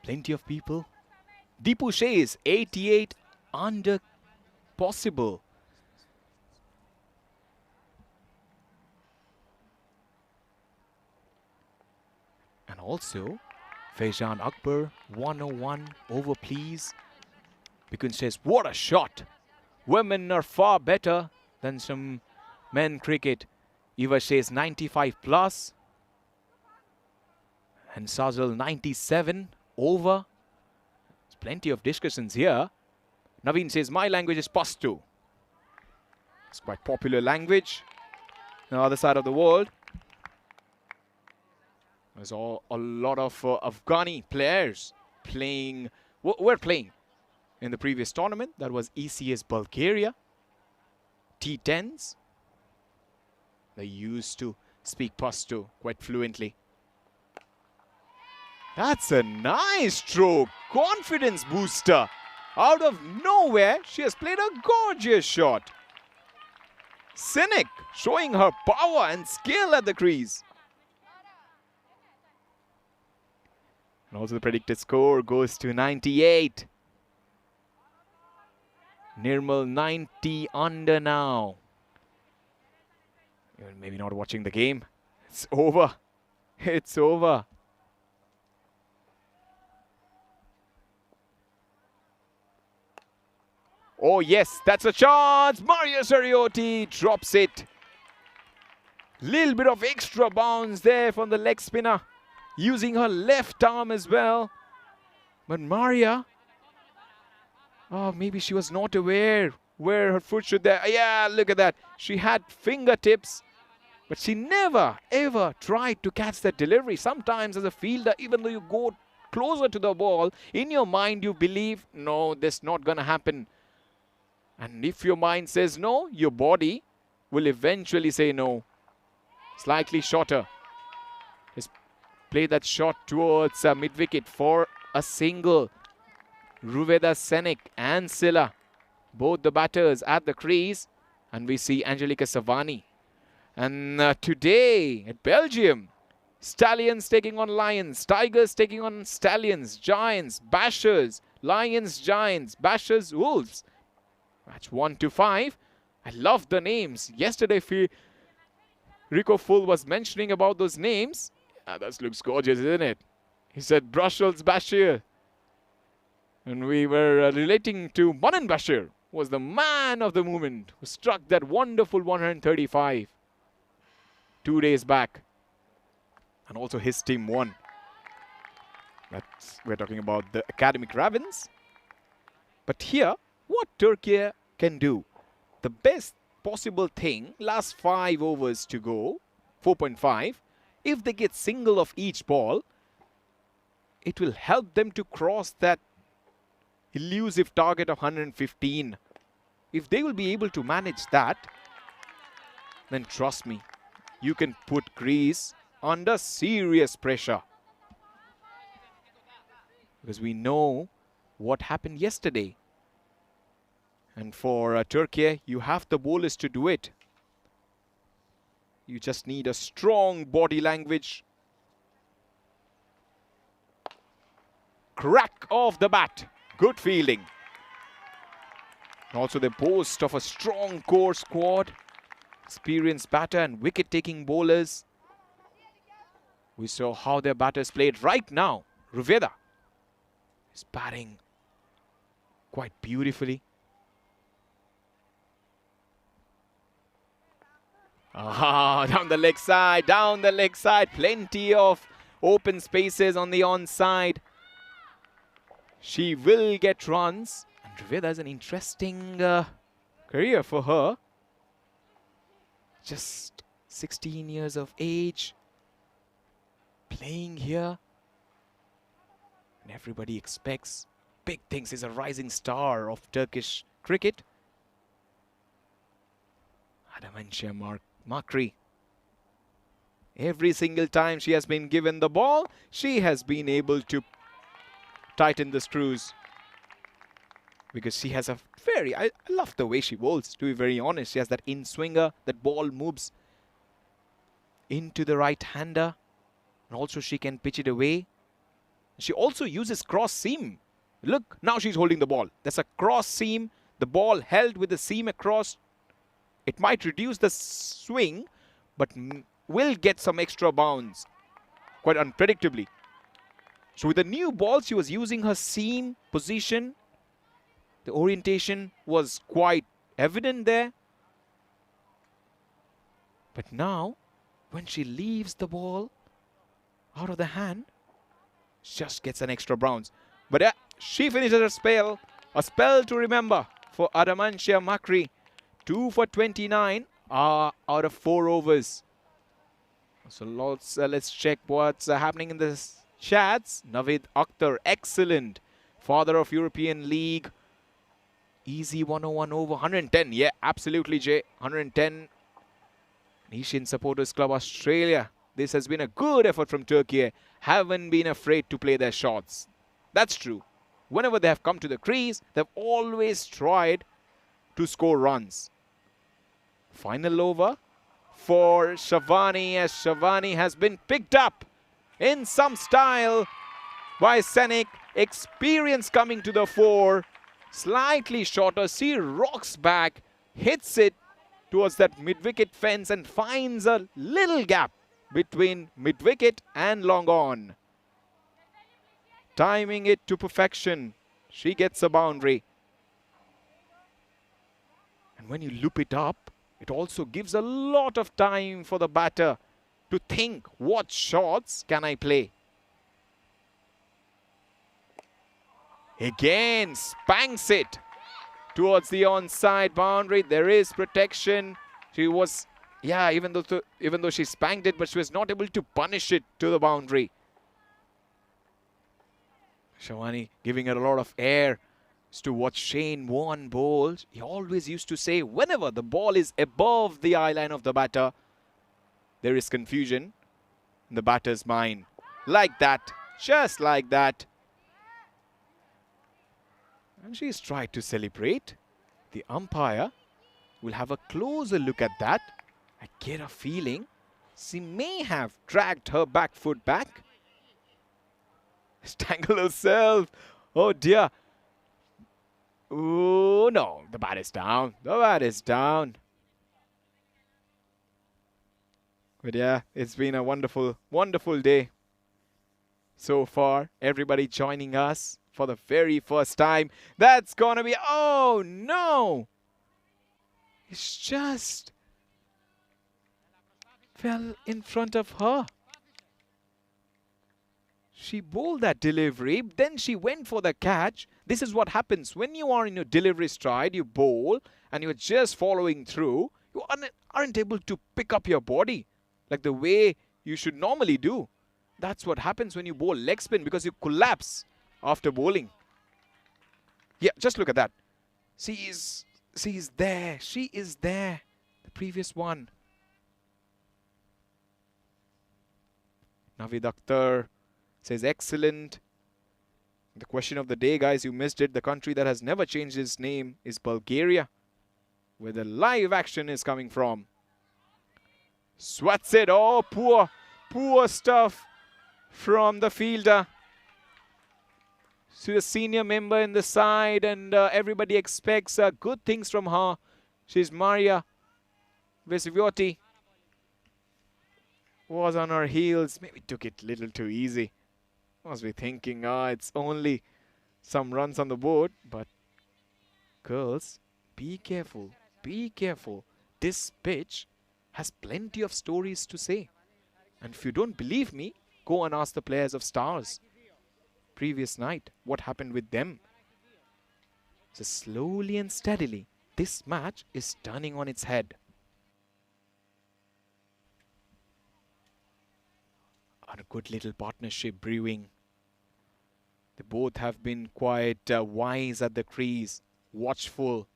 Plenty of people. Deepu says 88 under possible. And also, Faizan Akbar, 101 over please. Bikun says, what a shot. Women are far better than some men cricket. Eva says 95 plus. And Sazal 97 over. There's plenty of discussions here. Naveen says, my language is Pashto. It's quite popular language on the other side of the world. There's a lot of Afghani players playing, were playing in the previous tournament. That was ECS Bulgaria. T10s. They used to speak Pashto quite fluently. That's a nice stroke. Confidence booster. Out of nowhere, she has played a gorgeous shot. Cynic showing her power and skill at the crease. And also the predicted score goes to 98. Nirmal 90 under now. You're maybe not watching the game. It's over. It's over. Oh yes, that's a chance. Maria Sariotti drops it. Little bit of extra bounce there from the leg spinner. Using her left arm as well. But Maria, oh, maybe she was not aware where her foot should there. Yeah, look at that. She had fingertips, but she never, ever tried to catch that delivery. Sometimes as a fielder, even though you go closer to the ball, in your mind you believe, no, that's not going to happen. And if your mind says no, your body will eventually say no. Slightly shorter. Just play that shot towards mid-wicket for a single. Ruveda Senik and Silla, both the batters at the crease. And we see Angelica Savani. And today at Belgium, Stallions taking on Lions, Tigers taking on Stallions, Giants, Bashers, Lions, Giants, Bashers, Wolves. Match 1 to 5. I love the names. Yesterday, Rico Full was mentioning about those names. That looks gorgeous, isn't it? He said Brussels Bashir. And we were relating to Manan Bashir, who was the man of the moment, who struck that wonderful 135 2 days back. And also his team won. We're talking about the Academic Ravens. But here, what Turkey can do. The best possible thing, last 5 overs to go, 4.5. If they get single of each ball, it will help them to cross that elusive target of 115. If they will be able to manage that, then trust me, you can put Greece under serious pressure. Because we know what happened yesterday. And for Turkey, you have the bowlers to do it. You just need a strong body language. Crack of the bat. Good fielding. Also, they boast of a strong core squad. Experienced batter and wicket-taking bowlers. We saw how their batters played right now. Ruveda is batting quite beautifully. Down the leg side, down the leg side. Plenty of open spaces on the onside. She will get runs. And Riveda is an interesting career for her. Just 16 years of age. Playing here. And everybody expects big things. He's a rising star of Turkish cricket. Adamantia Makri. Every single time she has been given the ball, she has been able to tighten the screws. Because she has a very, I love the way she bowls, to be very honest. She has that in-swinger, that ball moves into the right-hander. And also she can pitch it away. She also uses cross seam. Look, now she's holding the ball. There's a cross seam. The ball held with the seam across. It might reduce the swing, but will get some extra bounce quite unpredictably. So with the new ball, she was using her seam position. The orientation was quite evident there. But now, when she leaves the ball out of the hand, just gets an extra bounce. But she finishes her spell. A spell to remember for Adamantia Makri. 2 for 29 out of 4 overs. So let's check what's happening in the chats. Naveed Akhtar, excellent. Father of European League. Easy 101 over 110. Yeah, absolutely, Jay. 110. Asian Supporters Club Australia. This has been a good effort from Turkey. Haven't been afraid to play their shots. That's true. Whenever they have come to the crease, they've always tried to score runs. Final over for Shavani, as Shavani has been picked up in some style by Senik. Experience coming to the fore. Slightly shorter. She rocks back, hits it towards that mid-wicket fence and finds a little gap between mid-wicket and long on. Timing it to perfection. She gets a boundary. And when you loop it up, it also gives a lot of time for the batter to think, what shots can I play? Again, spanks it towards the onside boundary. There is protection. She was, yeah, even though she spanked it, but she was not able to punish it to the boundary. Shavani giving her a lot of air as to what Shane Warne bowls. He always used to say, whenever the ball is above the eye line of the batter, there is confusion in the batter's mind. Like that, just like that. And she's tried to celebrate. The umpire will have a closer look at that. I get a feeling she may have dragged her back foot back. Strangle herself. Oh dear. Oh no, the bat is down. The bat is down. But yeah, it's been a wonderful, wonderful day so far. Everybody joining us for the very first time. That's gonna be, oh no! It's just fell in front of her. She bowled that delivery, then she went for the catch. This is what happens when you are in your delivery stride, you bowl, and you're just following through. You aren't able to pick up your body like the way you should normally do. That's what happens when you bowl leg spin, because you collapse after bowling. Yeah, just look at that. She is there. She is there. The previous one. Naveed Akhtar says excellent. The question of the day, guys, you missed it. The country that has never changed its name is Bulgaria, where the live action is coming from. Swats it. Oh, poor stuff from the fielder. She's a senior member in the side, and everybody expects good things from her. She's Maria Vesiviotti. Was on her heels. Maybe took it a little too easy. Must be thinking, it's only some runs on the board. But girls, be careful. Be careful. This pitch has plenty of stories to say. And if you don't believe me, go and ask the players of Stars. previous night. What happened with them? So slowly and steadily, this match is turning on its head. And a good little partnership brewing. They both have been quite wise at the crease, watchful.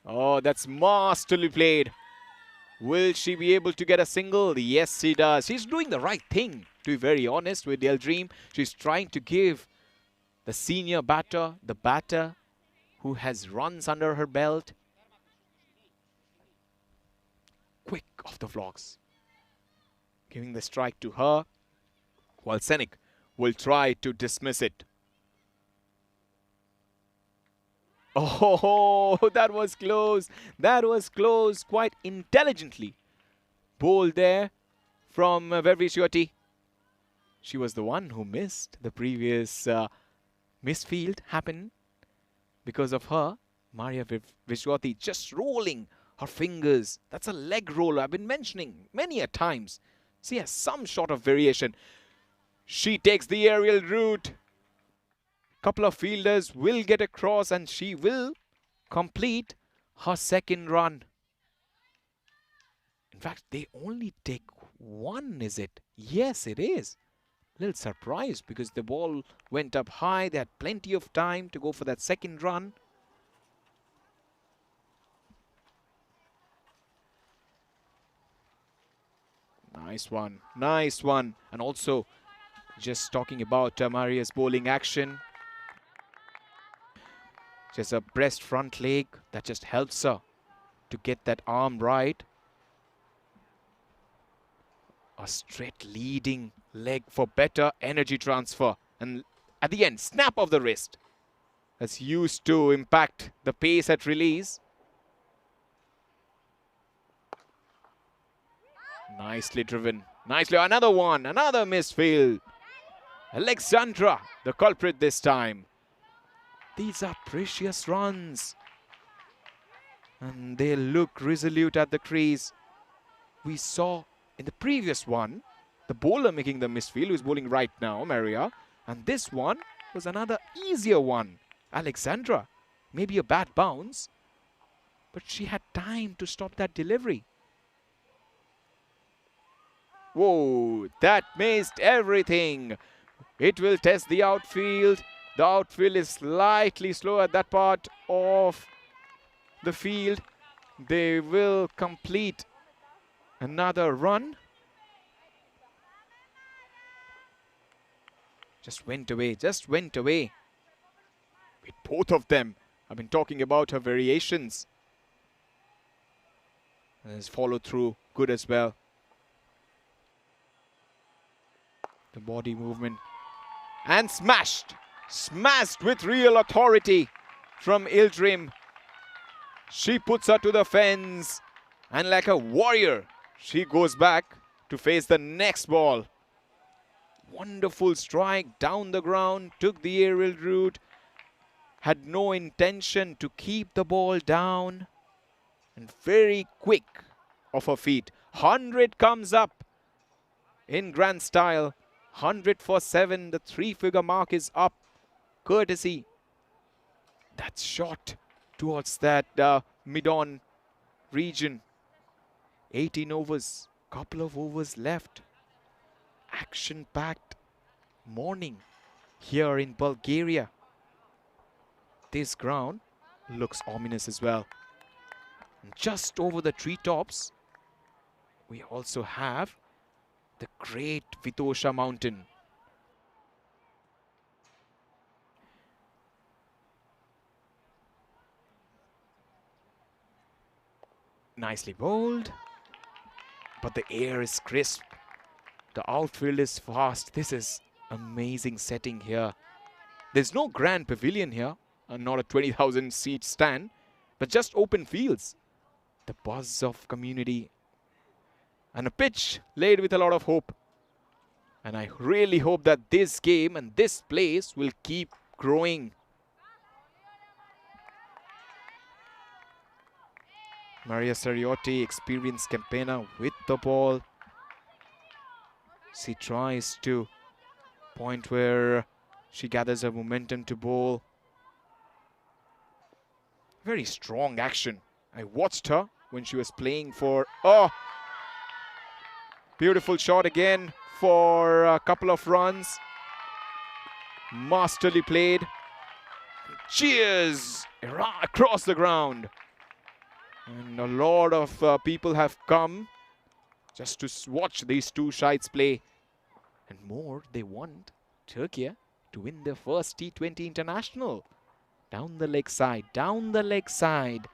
Oh, that's masterly played. Will she be able to get a single? Yes, she does. She's doing the right thing, to be very honest with Del Dream. She's trying to give the senior batter, the batter who has runs under her belt, quick off the vlogs. Giving the strike to her, while Senik will try to dismiss it. Oh, that was close. That was close. Quite intelligently bowled there from Vishwati. She was the one who missed. The previous misfield happened because of her. Maria Vishwati just rolling her fingers. That's a leg roll I've been mentioning many a times. She has some sort of variation. She takes the aerial route. Couple of fielders will get across and she will complete her second run. In fact, they only take one, is it? Yes, it is. Little surprised because the ball went up high. They had plenty of time to go for that second run. Nice one. Nice one. And also, just talking about Maria's bowling action. Just a breast front leg that just helps her to get that arm right. A straight leading leg for better energy transfer. And at the end, snap of the wrist. That's used to impact the pace at release. Nicely driven. Nicely. Another one. Another misfield. Alexandra, the culprit this time. These are precious runs. And they look resolute at the crease. We saw in the previous one, the bowler making the misfield, who's bowling right now, Maria. And this one was another easier one. Alexandra, maybe a bad bounce, but she had time to stop that delivery. Whoa, that missed everything. It will test the outfield. The outfield is slightly slow at that part of the field. They will complete another run. Just went away, just went away. With both of them, I've been talking about her variations. And his follow through, good as well. The body movement. And smashed. Smashed with real authority from Ildrim. She puts her to the fence. And like a warrior, she goes back to face the next ball. Wonderful strike down the ground. Took the aerial route. Had no intention to keep the ball down. And very quick off her feet. 100 comes up in grand style. 100 for 7. The 3-figure mark is up. Courtesy. That's shot towards that mid-on region. 18 overs. Couple of overs left. Action-packed morning here in Bulgaria. This ground looks ominous as well. And just over the treetops, we also have the great Vitosha mountain. Nicely bowled, but the air is crisp. The outfield is fast. This is amazing setting here. There's no grand pavilion here, and not a 20,000 seat stand, but just open fields. The buzz of community and a pitch laid with a lot of hope. And I really hope that this game and this place will keep growing. Maria Sariotti, experienced campaigner with the ball. She tries to point where she gathers her momentum to bowl. Very strong action. I watched her when she was playing for... Oh! Beautiful shot again for a couple of runs. Masterly played. Cheers across the ground. And a lot of people have come just to watch these two sides play. And more, they want Turkey to win their first T20 international. Down the leg side, down the leg side.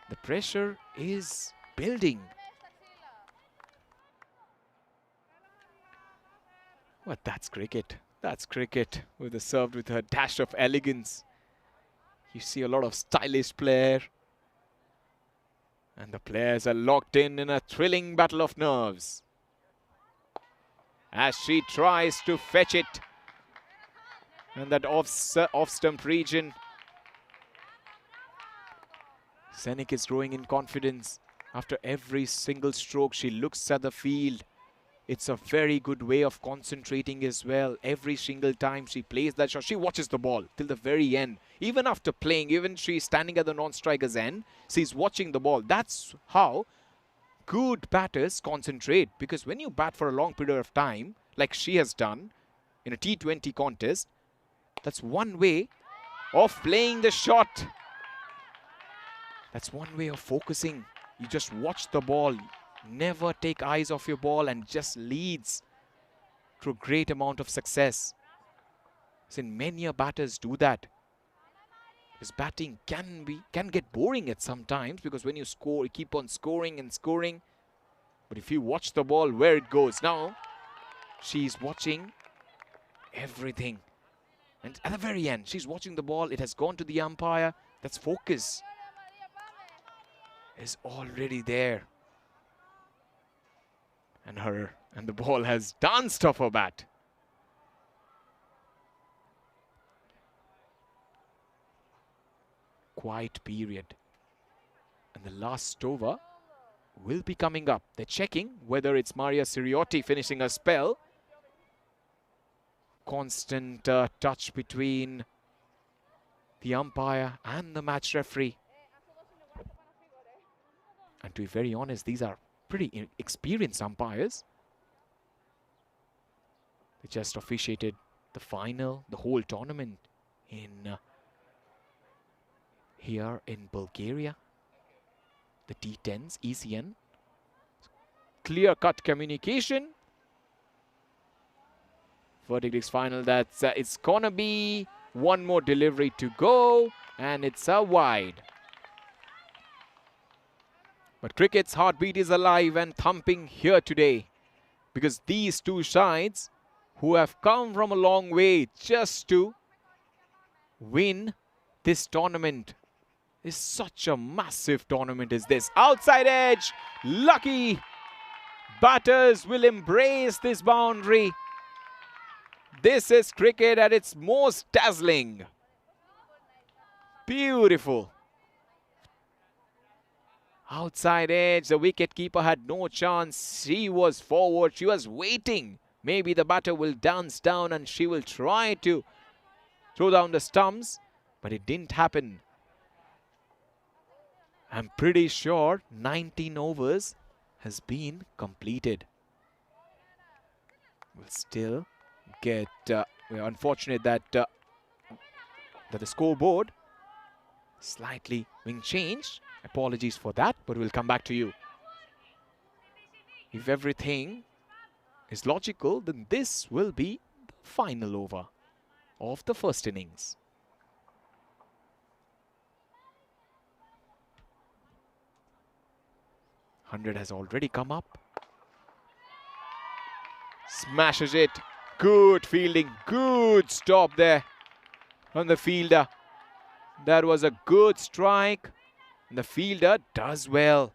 The pressure is building. But that's cricket. That's cricket with a serve with a dash of elegance. You see a lot of stylish player. And the players are locked in a thrilling battle of nerves. As she tries to fetch it. And that off-stump region. Senik is growing in confidence. After every single stroke, she looks at the field. It's a very good way of concentrating as well. Every single time she plays that shot, she watches the ball till the very end. Even after playing, even she's standing at the non-striker's end, she's watching the ball. That's how good batters concentrate. Because when you bat for a long period of time, like she has done in a T20 contest, that's one way of playing the shot. That's one way of focusing. You just watch the ball. Never take eyes off your ball and just leads to a great amount of success. Since many batters do that. Because batting can get boring at some times because when you score, you keep on scoring and scoring. But if you watch the ball where it goes now, she's watching everything. And at the very end, she's watching the ball. It has gone to the umpire. That's focus. Is already there. And the ball has danced off her bat. Quiet period. And the last over will be coming up. They're checking whether it's Maria Siriotti finishing her spell. Constant touch between the umpire and the match referee. And to be very honest, these are pretty experienced umpires. They just officiated the final, the whole tournament in here in Bulgaria. The T10s, ECN. Clear-cut communication. Verdict is final. That's it's gonna be one more delivery to go, and it's a wide. But cricket's heartbeat is alive and thumping here today because these two sides who have come from a long way just to win this tournament. Is such a massive tournament is this. Outside edge, lucky batters will embrace this boundary. This is cricket at its most dazzling. Beautiful. Outside edge, the wicketkeeper had no chance. She was forward, she was waiting. Maybe the batter will dance down and she will try to throw down the stumps, but it didn't happen. I'm pretty sure 19 overs has been completed. We'll still get, we're unfortunate that, that the scoreboard slightly being changed. Apologies for that, but we'll come back to you. If everything is logical, then this will be the final over of the first innings. $100 has already come up. Smashes it. Good fielding. Good stop there on the fielder. That was a good strike. And the fielder does well.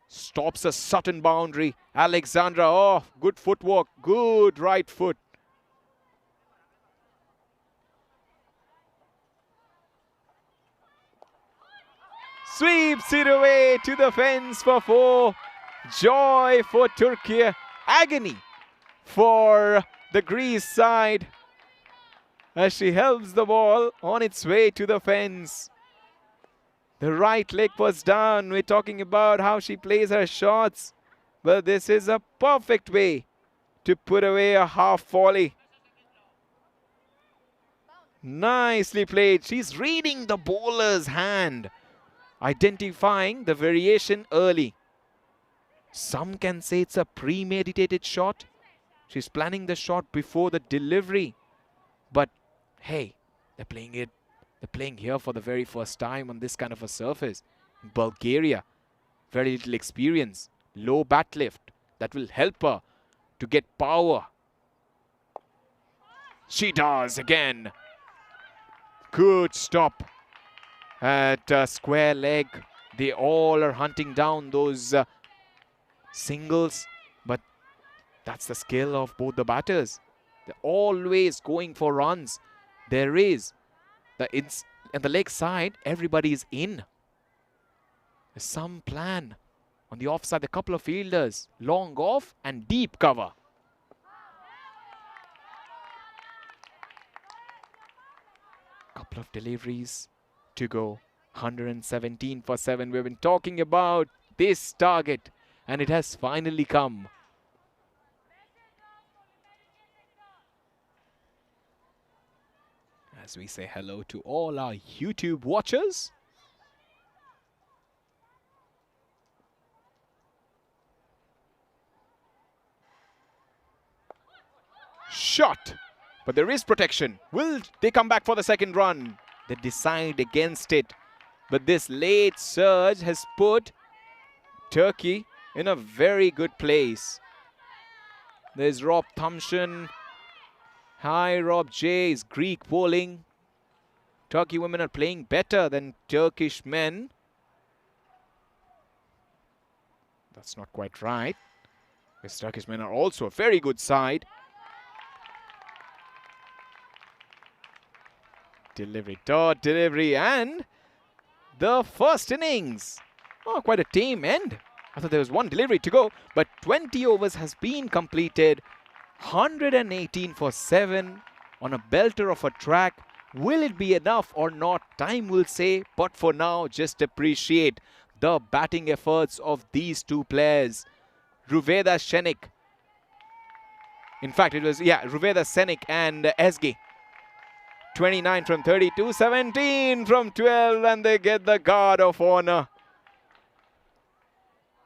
Stops a Sutton boundary. Alexandra, oh, good footwork. Good right foot. Sweeps it away to the fence for 4. Joy for Turkey. Agony for the Greece side as she helps the ball on its way to the fence. The right leg was down. We're talking about how she plays her shots. But this is a perfect way to put away a half volley. Nicely played. She's reading the bowler's hand, identifying the variation early. Some can say it's a premeditated shot. She's planning the shot before the delivery. But hey, they're playing here for the very first time on this kind of a surface. In Bulgaria, very little experience, low bat lift. That will help her to get power. She does again. Good stop at square leg. They all are hunting down those singles, but that's the skill of both the batters. They're always going for runs. There is at the leg side, everybody is in. There's some plan. On the offside, a couple of fielders, long off and deep cover. Couple of deliveries to go. 117 for 7. We've been talking about this target, and it has finally come. As we say hello to all our YouTube watchers. Shot, but there is protection. Will they come back for the second run? They decide against it, but this late surge has put Turkey in a very good place. There's Rob Thompson. Hi, Rob J. is Greek bowling. Turkey women are playing better than Turkish men. That's not quite right. Because Turkish men are also a very good side. Delivery, dot delivery, and the first innings. Oh, quite a tame end. I thought there was one delivery to go, but 20 overs has been completed. 118 for 7 on a belter of a track. Will it be enough or not? Time will say, but for now, just appreciate the batting efforts of these two players. Ruveda Shenik. In fact, it was, Ruveda Senik and Ezgi. 29 from 32, 17 from 12, and they get the guard of honor.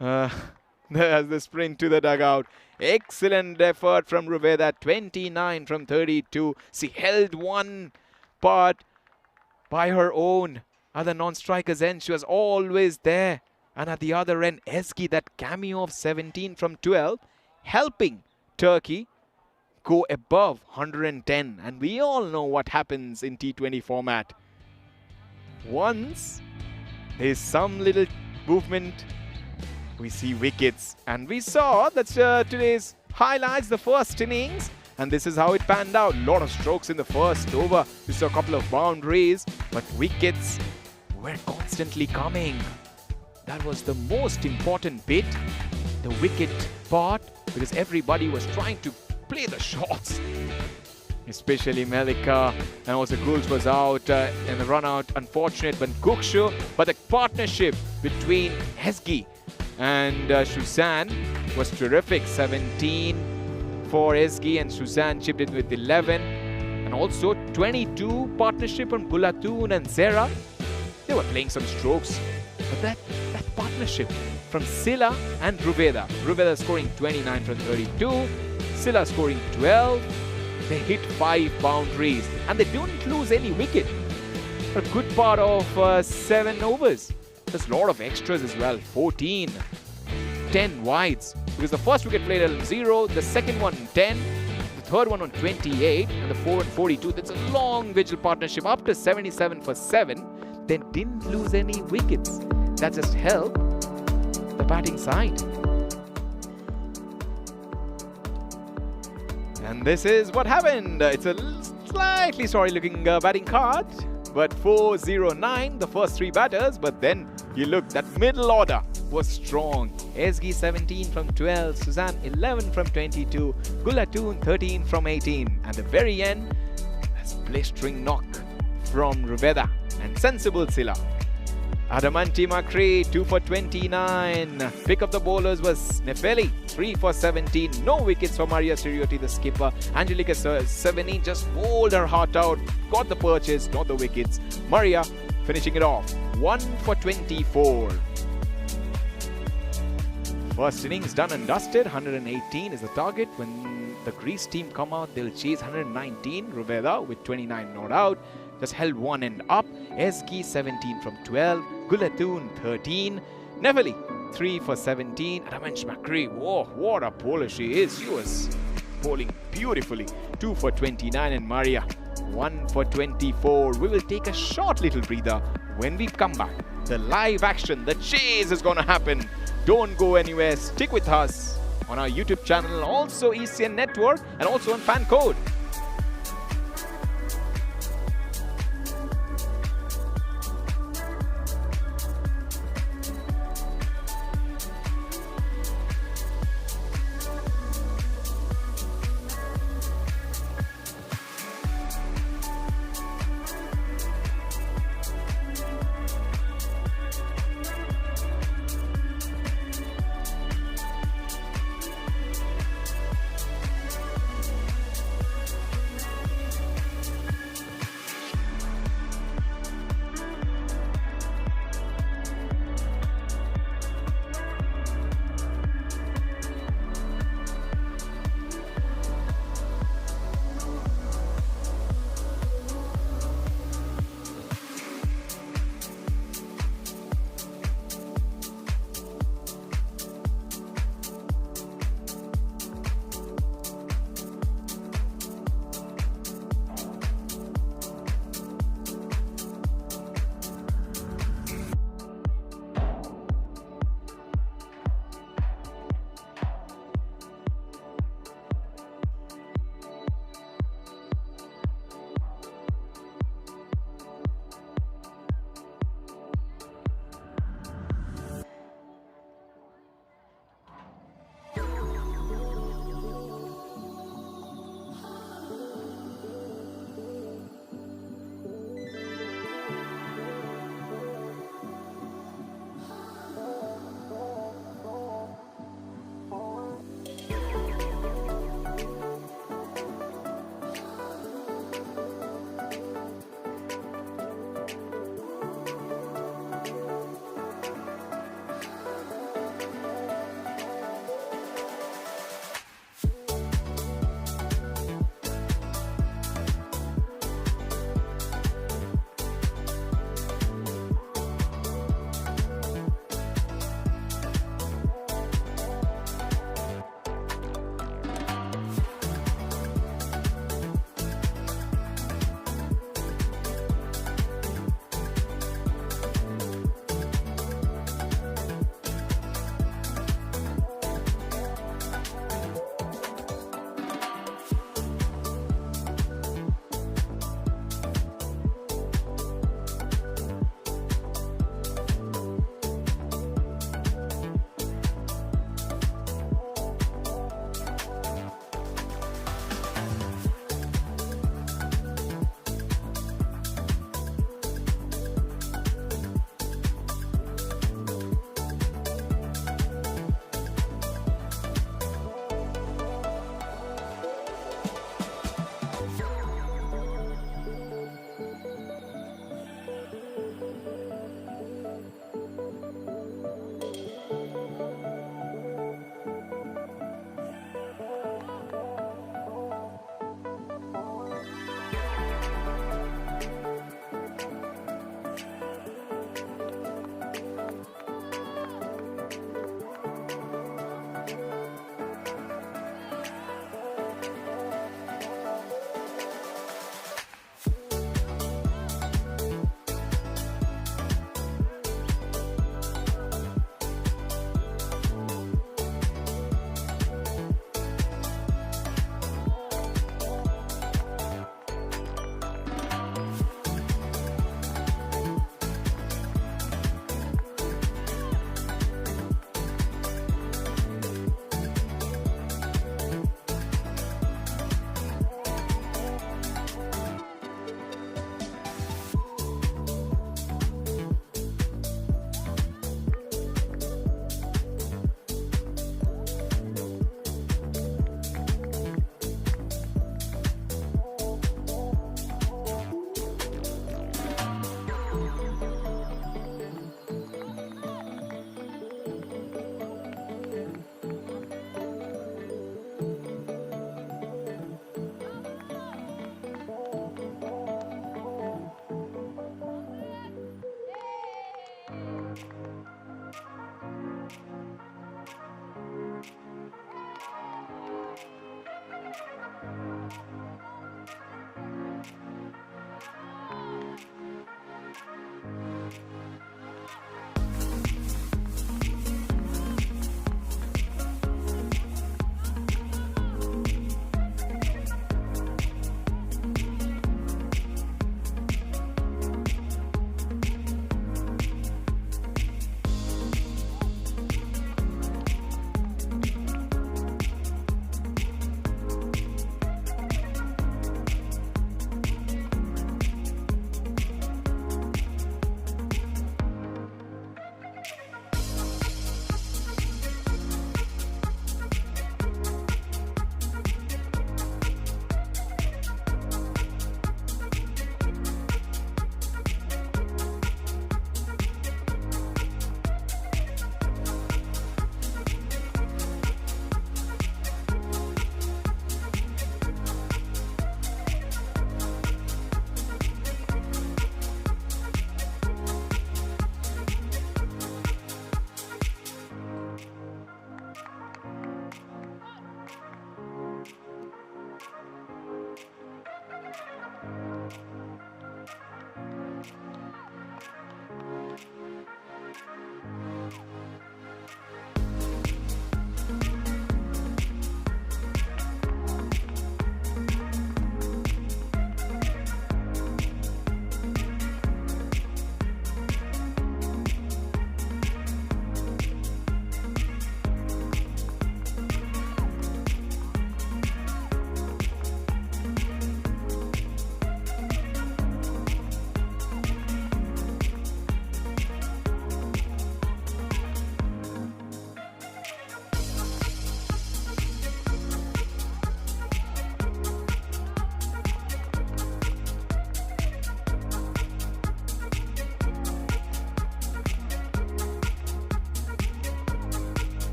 There's the sprint to the dugout. Excellent effort from Ruveda, 29 from 32. She held one part by her own. At the non-striker's end, she was always there. And at the other end, Ezgi, that cameo of 17 from 12, helping Turkey go above 110. And we all know what happens in T20 format. Once there's some little movement, we see wickets. And we saw that's today's highlights, the first innings. And this is how it panned out. A lot of strokes in the first over. We saw a couple of boundaries, but wickets were constantly coming. That was the most important bit, the wicket part, because everybody was trying to play the shots. Especially Melika, and also Gulz was out in the run out. Unfortunate, but Gukshu. But the partnership between Ezgi and Suzanne was terrific. 17 for Ezgi, and Suzanne chipped in with 11. And also 22 partnership on Bulatun and Zera. They were playing some strokes. But that partnership from Silla and Ruveda. Ruveda scoring 29 from 32. Silla scoring 12. They hit 5 boundaries. And they don't lose any wicket. A good part of 7 overs. There's a lot of extras as well. 14. 10 wides. Because the first wicket played at 0. The second one 10. The third one on 28. And the 4 and 42. That's a long vigil partnership. Up to 77 for 7. Then didn't lose any wickets. That just helped the batting side. And this is what happened. It's a slightly sorry looking batting card. But 4-0-9, the first 3 batters. But then you look, that middle order was strong. Esgi 17 from 12, Suzanne 11 from 22, Gulatun 13 from 18. At the very end, a blistering knock from Ruveda and sensible Silla. Adamanti Makri 2 for 29. Pick up the bowlers was Nefeli 3 for 17. No wickets for Maria Sirioti, the skipper. Angelica 17 just bowled her heart out. Got the purchase, not the wickets. Maria finishing it off 1 for 24. First innings done and dusted. 118 is the target. When the Greece team come out, they'll chase 119. Ruveda with 29 not out. Just held one end up. Esgi 17 from 12. Gulatun 13. Neveli 3 for 17. Ramesh Makri, whoa, what a bowler she is. She was bowling beautifully. 2 for 29. And Maria 1 for 24. We will take a short little breather. When we come back, the live action, the chase is going to happen. Don't go anywhere. Stick with us on our YouTube channel, also ECN Network, and also on Fan Code.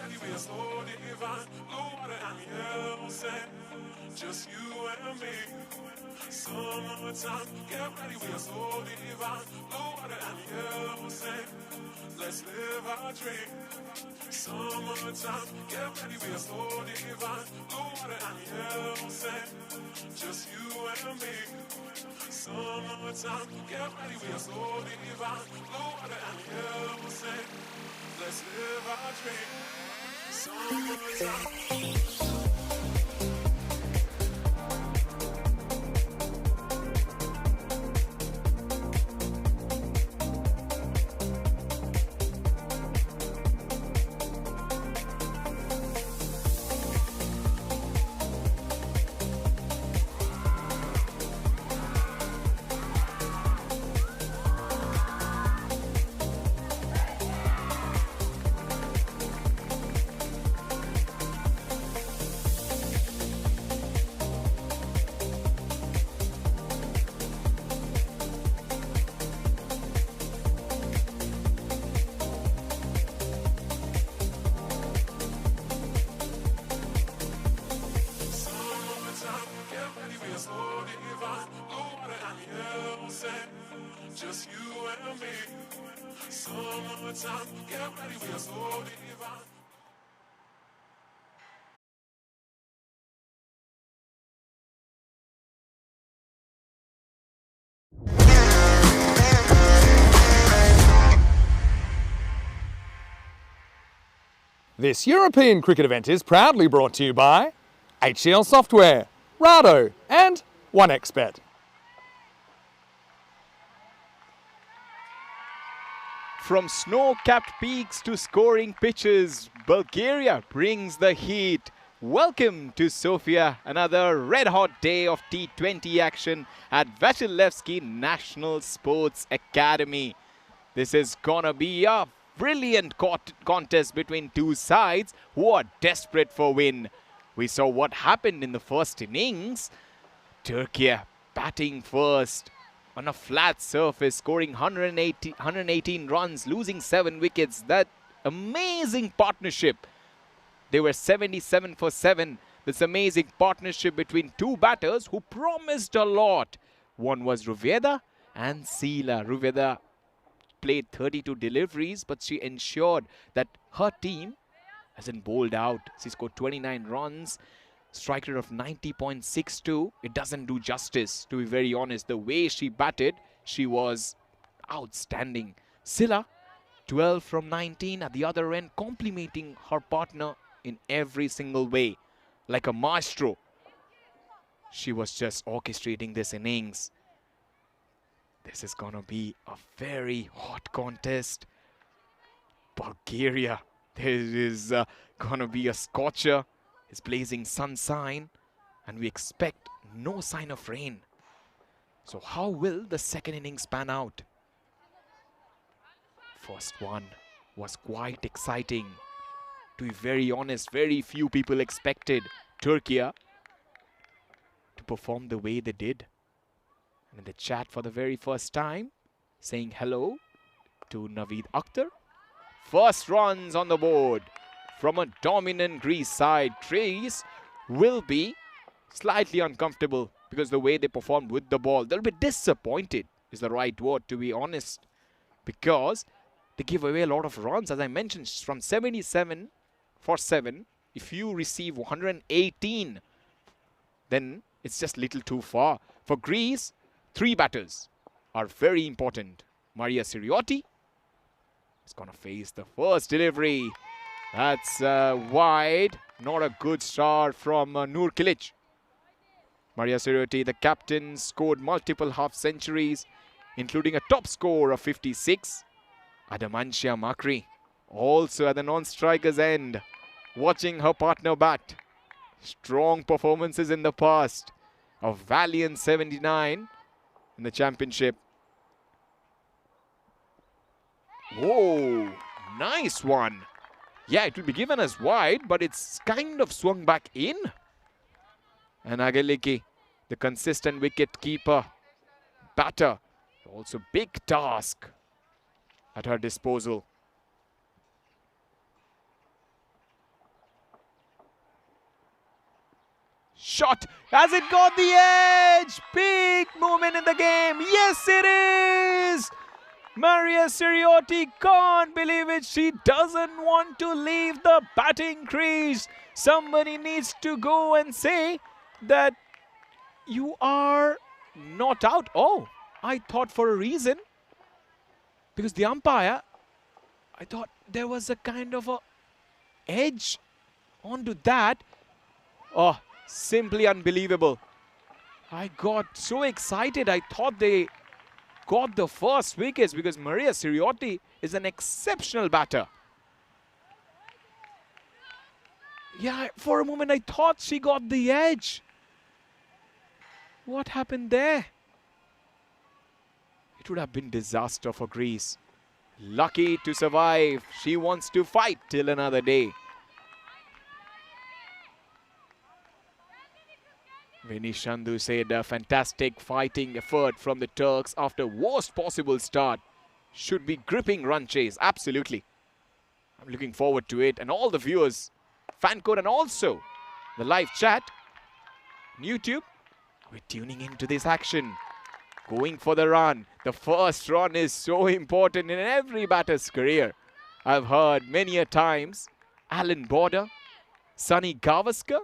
ready, we are so divine. Blue water and yellow sand, just you and me. Summertime, get ready, we are so divine. Blue water and yellow sand, let's live our dream. Summertime, get ready, we are so divine. Blue water and yellow sand, just you and me. Summertime, get ready, we are so divine. Blue water and yellow sand, let's live our dream. Summertime. Just you and me. Summertime, get ready, we are so divine. This European cricket event is proudly brought to you by HCL Software, Rado and 1xBet. From snow-capped peaks to scoring pitches, Bulgaria brings the heat. Welcome to Sofia, another red-hot day of T20 action at Vasilevsky National Sports Academy. This is gonna be a brilliant contest between two sides who are desperate for win. We saw what happened in the first innings. Turkey batting first on a flat surface, scoring 118 runs, losing 7 wickets. That amazing partnership. They were 77 for 7. This amazing partnership between two batters who promised a lot. One was Ruveda and Sila. Ruveda played 32 deliveries, but she ensured that her team hasn't bowled out. She scored 29 runs, strike rate of 90.62. It doesn't do justice, to be very honest. The way she batted, she was outstanding. Sila, 12 from 19 at the other end, complimenting her partner in every single way. Like a maestro, she was just orchestrating this innings. This is gonna be a very hot contest. Bulgaria, there is gonna be a scorcher. It's blazing sun sign, and we expect no sign of rain. So how will the second innings pan out? First one was quite exciting. To be very honest, very few people expected Turkey to perform the way they did. And in the chat for the very first time, saying hello to Naveed Akhtar. First runs on the board from a dominant Greece side. Greece will be slightly uncomfortable because the way they performed with the ball. They'll be disappointed is the right word, to be honest, because they give away a lot of runs. As I mentioned, from 77 for 7, if you receive 118, then it's just little too far. For Greece, 3 batters are very important. Maria Siriotti is going to face the first delivery. That's wide. Not a good start from Nur Kilic. Maria Siriotti, the captain, scored multiple half centuries, including a top score of 56. Adamantia Makri, also at the non-striker's end, watching her partner bat. Strong performances in the past. A valiant 79 in the championship. Whoa, nice one. Yeah, it will be given as wide, but it's kind of swung back in. And Ageliki, the consistent wicket keeper, batter, also big task at her disposal. Shot. Has it got the edge? Big moment in the game. Yes, it is. Maria Siriotti can't believe it. She doesn't want to leave the batting crease. Somebody needs to go and say that you are not out. Oh, I thought for a reason, because the umpire, I thought there was a kind of a edge onto that. Oh, simply unbelievable. I got so excited. I thought they got the first wickets because Maria Siriotti is an exceptional batter. Yeah, for a moment I thought she got the edge. What happened there? It would have been disaster for Greece. Lucky to survive. She wants to fight till another day. Vinny Shandhu said a fantastic fighting effort from the Turks after worst possible start. Should be gripping run chase. Absolutely. I'm looking forward to it. And all the viewers, fan code and also the live chat on YouTube, we're tuning into this action. Going for the run. The first run is so important in every batter's career. I've heard many a times Alan Border, Sunny Gavaskar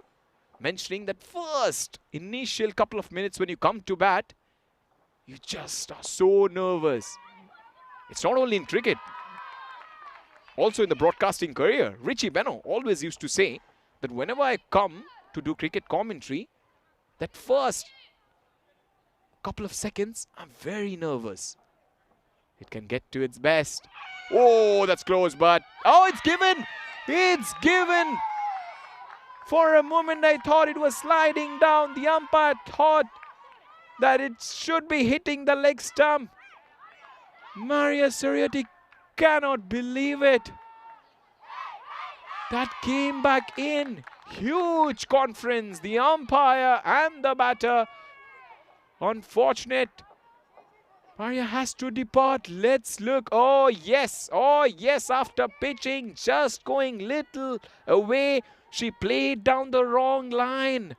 mentioning that first initial couple of minutes when you come to bat, you just are so nervous. It's not only in cricket, also in the broadcasting career. Richie Beno always used to say that whenever I come to do cricket commentary, that first couple of seconds, I'm very nervous. It can get to its best. Oh, that's close, but oh, it's given. It's given. For a moment, I thought it was sliding down. The umpire thought that it should be hitting the leg stump. Maria Siriotti cannot believe it. That came back in. Huge conference. The umpire and the batter. Unfortunate. Maria has to depart. Let's look. Oh, yes. Oh, yes. After pitching, just going little away, she played down the wrong line.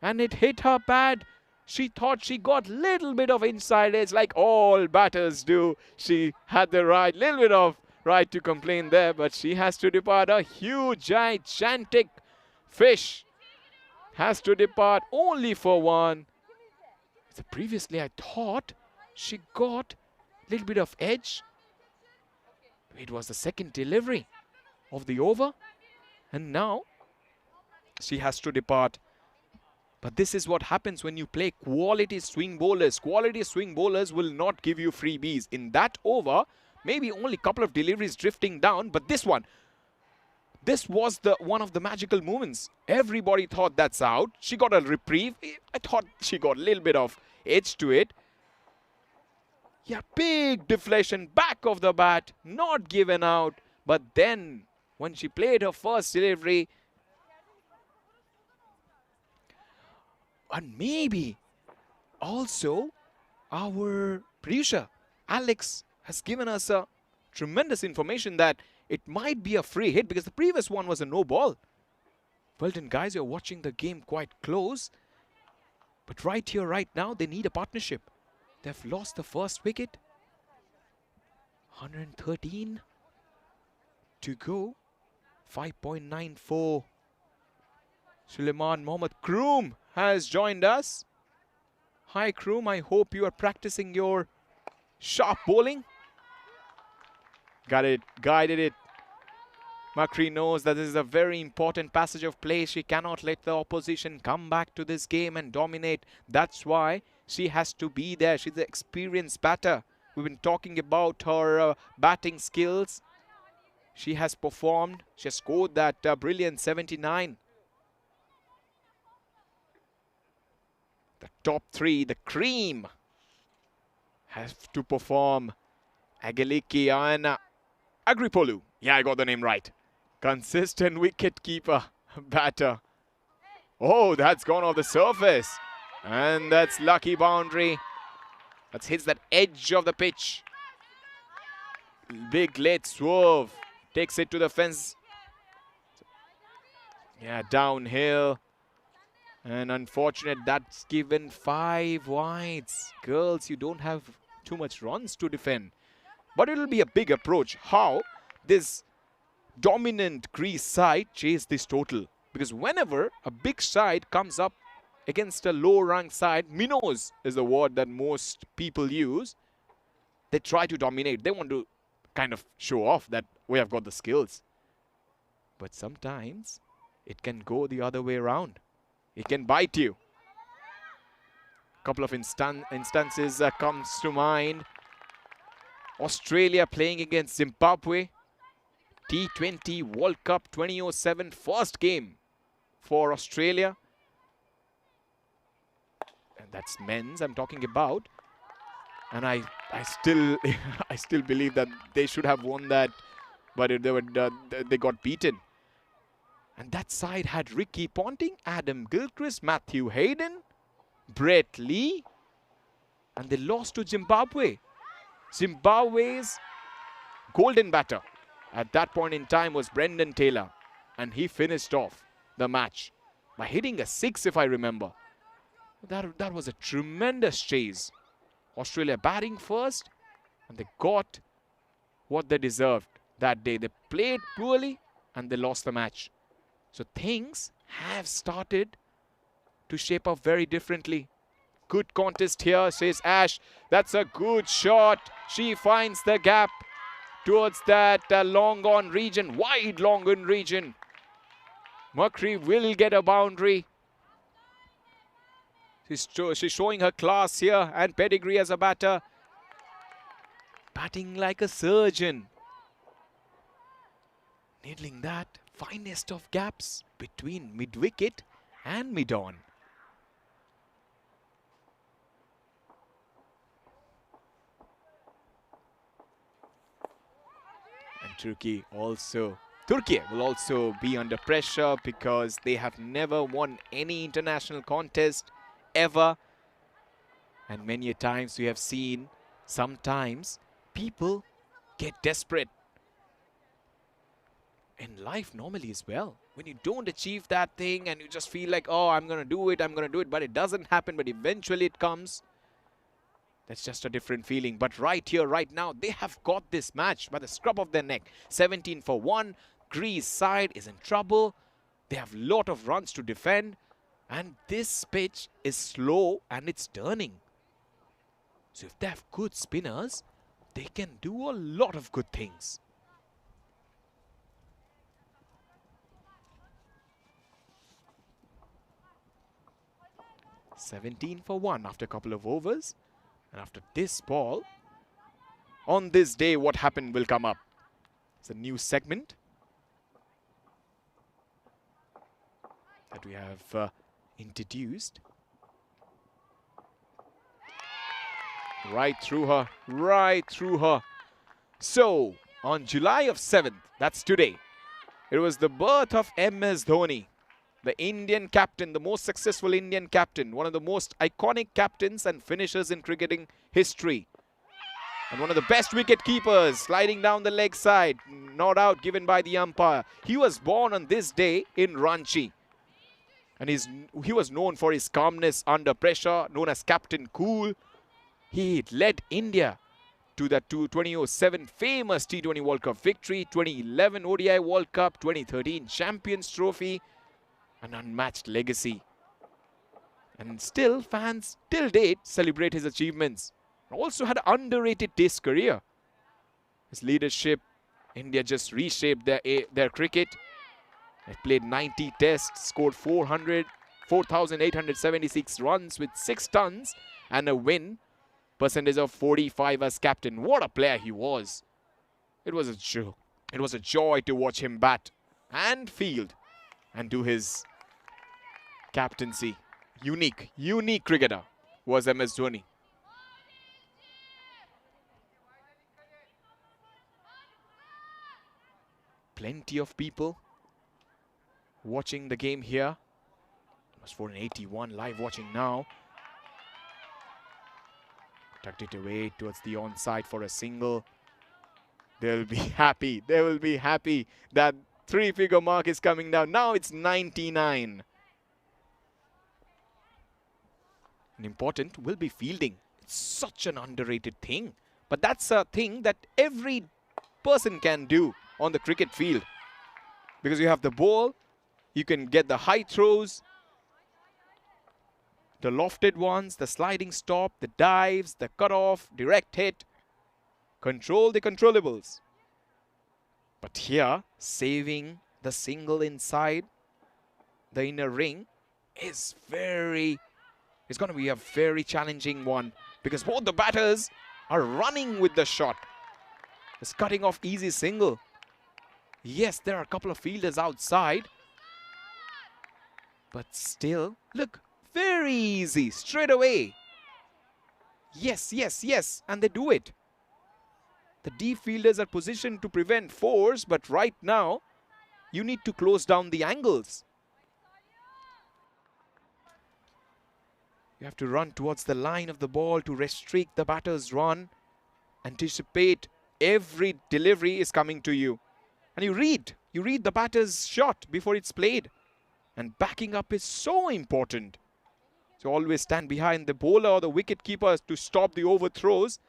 And it hit her pad. She thought she got little bit of inside edge like all batters do. She had the little bit of right to complain there, but she has to depart. A huge, gigantic fish has to depart only for one. So previously, I thought she got a little bit of edge. It was the second delivery of the over. And now, she has to depart. But this is what happens when you play quality swing bowlers. Quality swing bowlers will not give you freebies. In that over, maybe only a couple of deliveries drifting down. But this one, this was one of the magical moments. Everybody thought that's out. She got a reprieve. I thought she got a little bit of edge to it. Yeah, big deflection, back of the bat, not given out. But then, when she played her first delivery, and maybe also our producer, Alex, has given us a tremendous information that it might be a free hit because the previous one was a no ball. Well then, guys, you're watching the game quite close. But right here, right now, they need a partnership. They've lost the first wicket. 113 to go. 5.94. Suleiman Mohammad Kroom has joined us. Hi, Kroom. I hope you are practicing your sharp bowling. Got it. Guided it. Makri knows that this is a very important passage of play. She cannot let the opposition come back to this game and dominate. That's why she has to be there. She's an experienced batter. We've been talking about her batting skills. She has performed. She has scored that brilliant 79. The top three, the cream, have to perform. Ageliki and Agripolu. Yeah, I got the name right. Consistent wicket keeper batter. Oh, that's gone off the surface. And that's lucky boundary. That hits that edge of the pitch. Big late swerve. Takes it to the fence. Yeah, downhill. And unfortunate, that's given 5 wides. Girls, you don't have too much runs to defend. But it'll be a big approach. How this dominant Greece side chase this total. Because whenever a big side comes up against a low-ranked side, minnows is the word that most people use, they try to dominate. They want to kind of show off that we have got the skills. But sometimes it can go the other way around. It can bite you. A couple of instances comes to mind. Australia playing against Zimbabwe. T20 World Cup 2007 first game for Australia. And that's men's I'm talking about. And I still I still believe that they should have won that, but they got beaten. And that side had Ricky Ponting, Adam Gilchrist, Matthew Hayden, Brett Lee, and they lost to Zimbabwe. Zimbabwe's golden batter at that point in time was Brendan Taylor, and he finished off the match by hitting a 6, if I remember. That was a tremendous chase. Australia batting first, and they got what they deserved that day. They played poorly, and they lost the match. So things have started to shape up very differently. Good contest here, says Ash. That's a good shot. She finds the gap towards that long on region, wide long on region. Mercury will get a boundary. She's showing her class here and pedigree as a batter. Batting like a surgeon. Needling that finest of gaps between mid-wicket and mid-on. And Turkey will also be under pressure because they have never won any international contest ever. And many a times we have seen sometimes people get desperate. In life normally as well. When you don't achieve that thing and you just feel like, oh, I'm going to do it, but it doesn't happen, but eventually it comes. That's just a different feeling. But right here, right now, they have got this match by the scruff of their neck. 17 for 1. Greece side is in trouble. They have a lot of runs to defend. And this pitch is slow and it's turning. So if they have good spinners, they can do a lot of good things. $17 for 1 after a couple of overs. And after this ball, on this day, what happened will come up. It's a new segment that we have introduced. Right through her, right through her. So, on July of 7th, that's today, it was the birth of MS Dhoni. The Indian captain, the most successful Indian captain, one of the most iconic captains and finishers in cricketing history. And one of the best wicket keepers, sliding down the leg side, not out given by the umpire. He was born on this day in Ranchi. And he was known for his calmness under pressure, known as Captain Cool. He led India to the 2007 famous T20 World Cup victory, 2011 ODI World Cup, 2013 Champions Trophy. An unmatched legacy. And still, fans till date celebrate his achievements. Also had an underrated test career. His leadership, India just reshaped their cricket. They played 90 tests, scored 4,876 runs with 6 tons and a win percentage of 45 as captain. What a player he was. It was a joy. It was a joy to watch him bat and field and do his captaincy. Unique cricketer was MS Dhoni. Plenty of people watching the game here. It was 481 live watching now. Tucked it away towards the onside for a single. They'll be happy. They will be happy that 3-figure mark is coming down. Now it's 99. And important will be fielding. It's such an underrated thing. But that's a thing that every person can do on the cricket field. Because you have the ball, you can get the high throws, the lofted ones, the sliding stop, the dives, the cutoff, direct hit. Control the controllables. But here, saving the single inside the inner ring is it's going to be a very challenging one, because both the batters are running with the shot. It's cutting off easy single. Yes, there are a couple of fielders outside, but still, look, very easy, straight away. Yes, yes, yes, and they do it. The deep fielders are positioned to prevent fours, but right now, you need to close down the angles. You have to run towards the line of the ball to restrict the batter's run. Anticipate every delivery is coming to you. And you read the batter's shot before it's played. And backing up is so important. So always stand behind the bowler or the wicket keeper to stop the overthrows.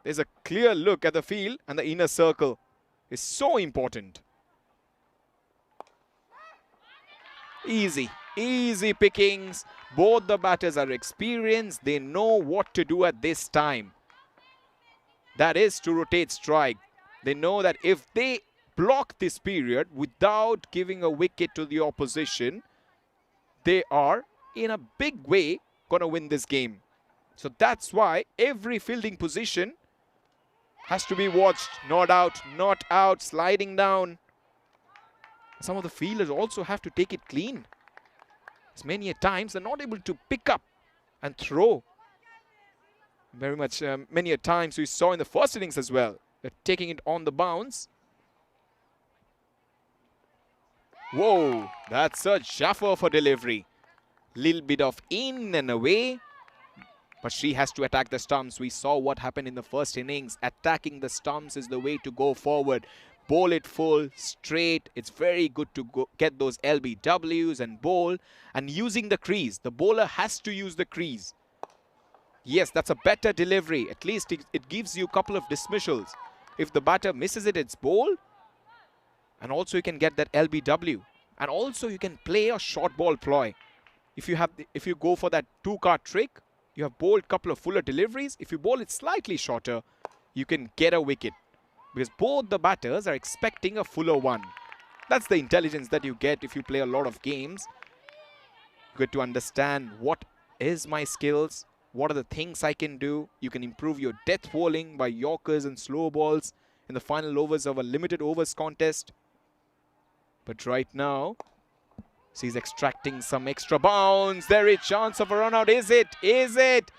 There's a clear look at the field, and the inner circle is so important. Easy, easy pickings. Both the batters are experienced. They know what to do at this time. That is to rotate strike. They know that if they block this period without giving a wicket to the opposition, they are in a big way going to win this game. So that's why every fielding position has to be watched. Not out, not out, sliding down. Some of the fielders also have to take it clean. As many a times they're not able to pick up and throw. Very much, many a times we saw in the first innings as well. They're taking it on the bounce. Whoa, that's a jaffer for delivery. Little bit of in and away. But she has to attack the stumps. We saw what happened in the first innings. Attacking the stumps is the way to go forward. Bowl it full, straight. It's very good to get those LBWs and bowl. And using the crease. The bowler has to use the crease. Yes, that's a better delivery. At least it gives you a couple of dismissals. If the batter misses it, it's bowl. And also you can get that LBW. And also you can play a short ball ploy. If you go for that two-card trick, you have bowled a couple of fuller deliveries. If you bowl it slightly shorter, you can get a wicket. Because both the batters are expecting a fuller one. That's the intelligence that you get if you play a lot of games. Good to understand what is my skills, what are the things I can do. You can improve your death bowling by Yorkers and slow balls in the final overs of a limited overs contest. But right now, she's extracting some extra bounce. There is chance of a run out. Is it? Is it?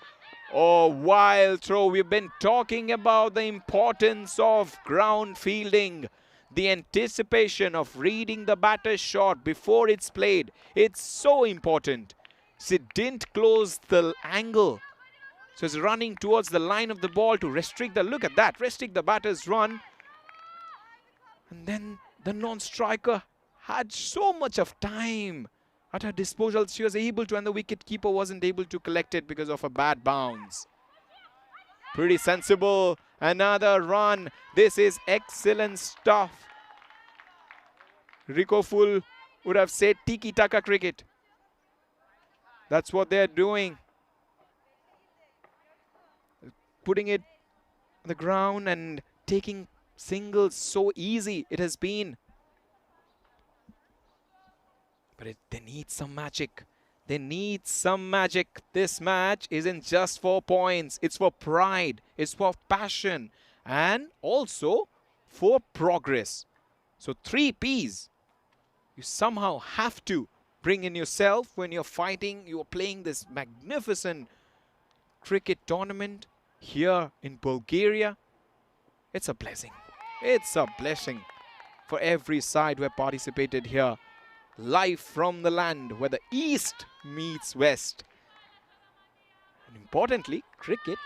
Oh, wild throw. We've been talking about the importance of ground fielding. The anticipation of reading the batter's shot before it's played. It's so important. She didn't close the angle. So it's running towards the line of the ball to restrict the, look at that, restrict the batter's run. And then the non-striker had so much of time at her disposal. She was able to, and the wicket keeper wasn't able to collect it because of a bad bounce. Pretty sensible. Another run. This is excellent stuff. Rico Full would have said tiki-taka cricket. That's what they're doing. Putting it on the ground and taking singles so easy it has been. But they need some magic. They need some magic. This match isn't just for points. It's for pride. It's for passion. And also for progress. So 3 Ps. You somehow have to bring in yourself when you're fighting. You're playing this magnificent cricket tournament here in Bulgaria. It's a blessing. It's a blessing for every side who have participated here. Live from the land where the East meets West. And importantly, cricket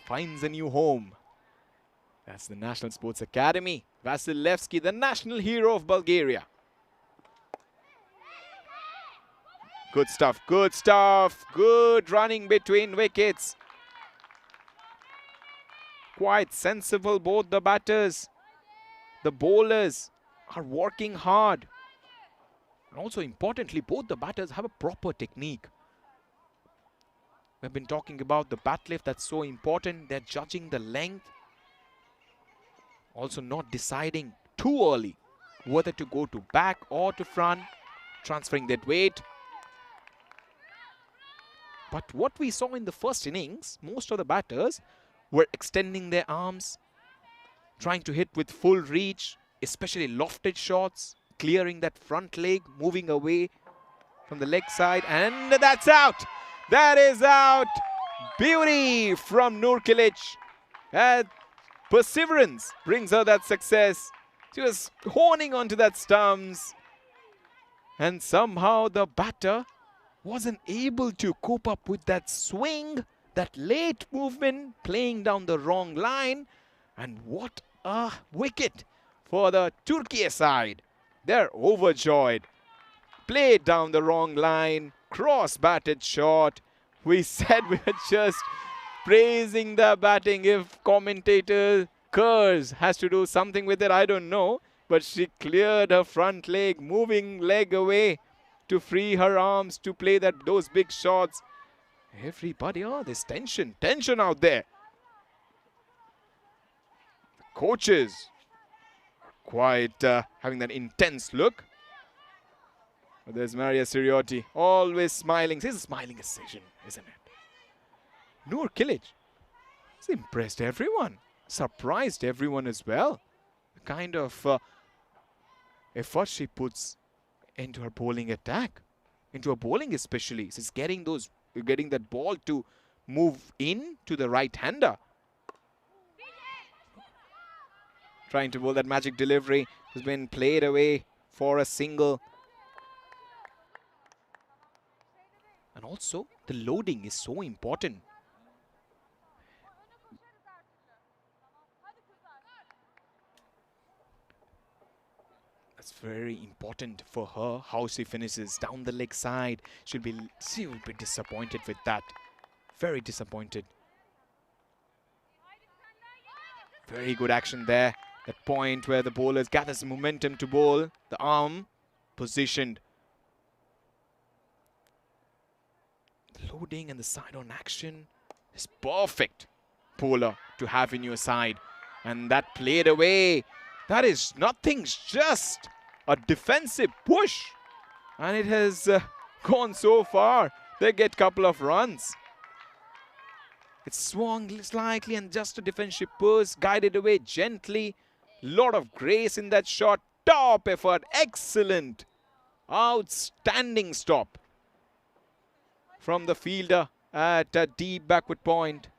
finds a new home. That's the National Sports Academy. Vasilevsky, the national hero of Bulgaria. Good stuff, good stuff. Good running between wickets. Quite sensible, both the batters. The bowlers are working hard. And also importantly, both the batters have a proper technique. We've been talking about the bat lift, that's so important. They're judging the length. Also not deciding too early whether to go to back or to front, transferring that weight. But what we saw in the first innings, most of the batters were extending their arms, trying to hit with full reach, especially lofted shots, clearing that front leg, moving away from the leg side, and that's out. That is out. Beauty from Noor Kilic. And perseverance brings her that success. She was honing onto that stumps, and somehow the batter wasn't able to cope up with that swing, that late movement, playing down the wrong line. And what a wicket for the Turkey side. They're overjoyed. Played down the wrong line, cross-batted shot. We said we were just praising the batting. If commentator Kurz has to do something with it, I don't know. But she cleared her front leg, moving leg away to free her arms to play those big shots. Everybody, oh, there's tension out there. The coaches are quite having that intense look. But there's Maria Siriotti, always smiling. This is a smiling decision, isn't it? Noor Kilic has impressed everyone, surprised everyone as well. The kind of effort she puts into her bowling attack, into her bowling especially. She's getting that ball to move in to the right-hander. Trying to bowl that magic delivery has been played away for a single. And also, the loading is so important. That's very important for her, how she finishes down the leg side. She will be disappointed with that. Very disappointed. Very good action there. That point where the bowlers gathers momentum to bowl. The arm positioned. The loading and the side-on action is perfect bowler to have in your side. And that played away. That is nothing, just a defensive push. And it has gone so far. They get a couple of runs. It swung slightly and just a defensive push, guided away gently. Lot of grace in that shot. Top effort. Excellent. Outstanding stop from the fielder at a deep backward point.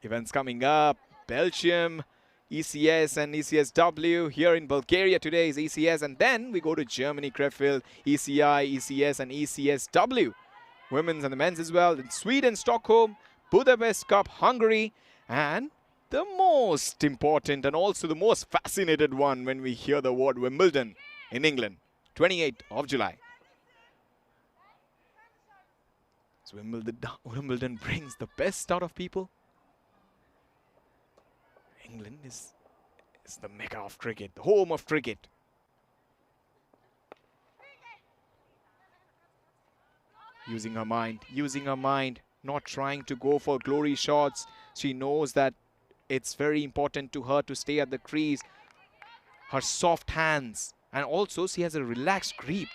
Events coming up. Belgium, ECS and ECSW. Here in Bulgaria today is ECS. And then we go to Germany, Krefeld, ECI, ECS and ECSW. Women's and the men's as well. In Sweden, Stockholm, Budapest Cup, Hungary. And the most important and also the most fascinated one when we hear the word Wimbledon in England. 28th of July. So Wimbledon brings the best out of people. England is the mecca of cricket, the home of cricket. Using her mind, not trying to go for glory shots. She knows that it's very important to her to stay at the crease. Her soft hands, and also she has a relaxed grip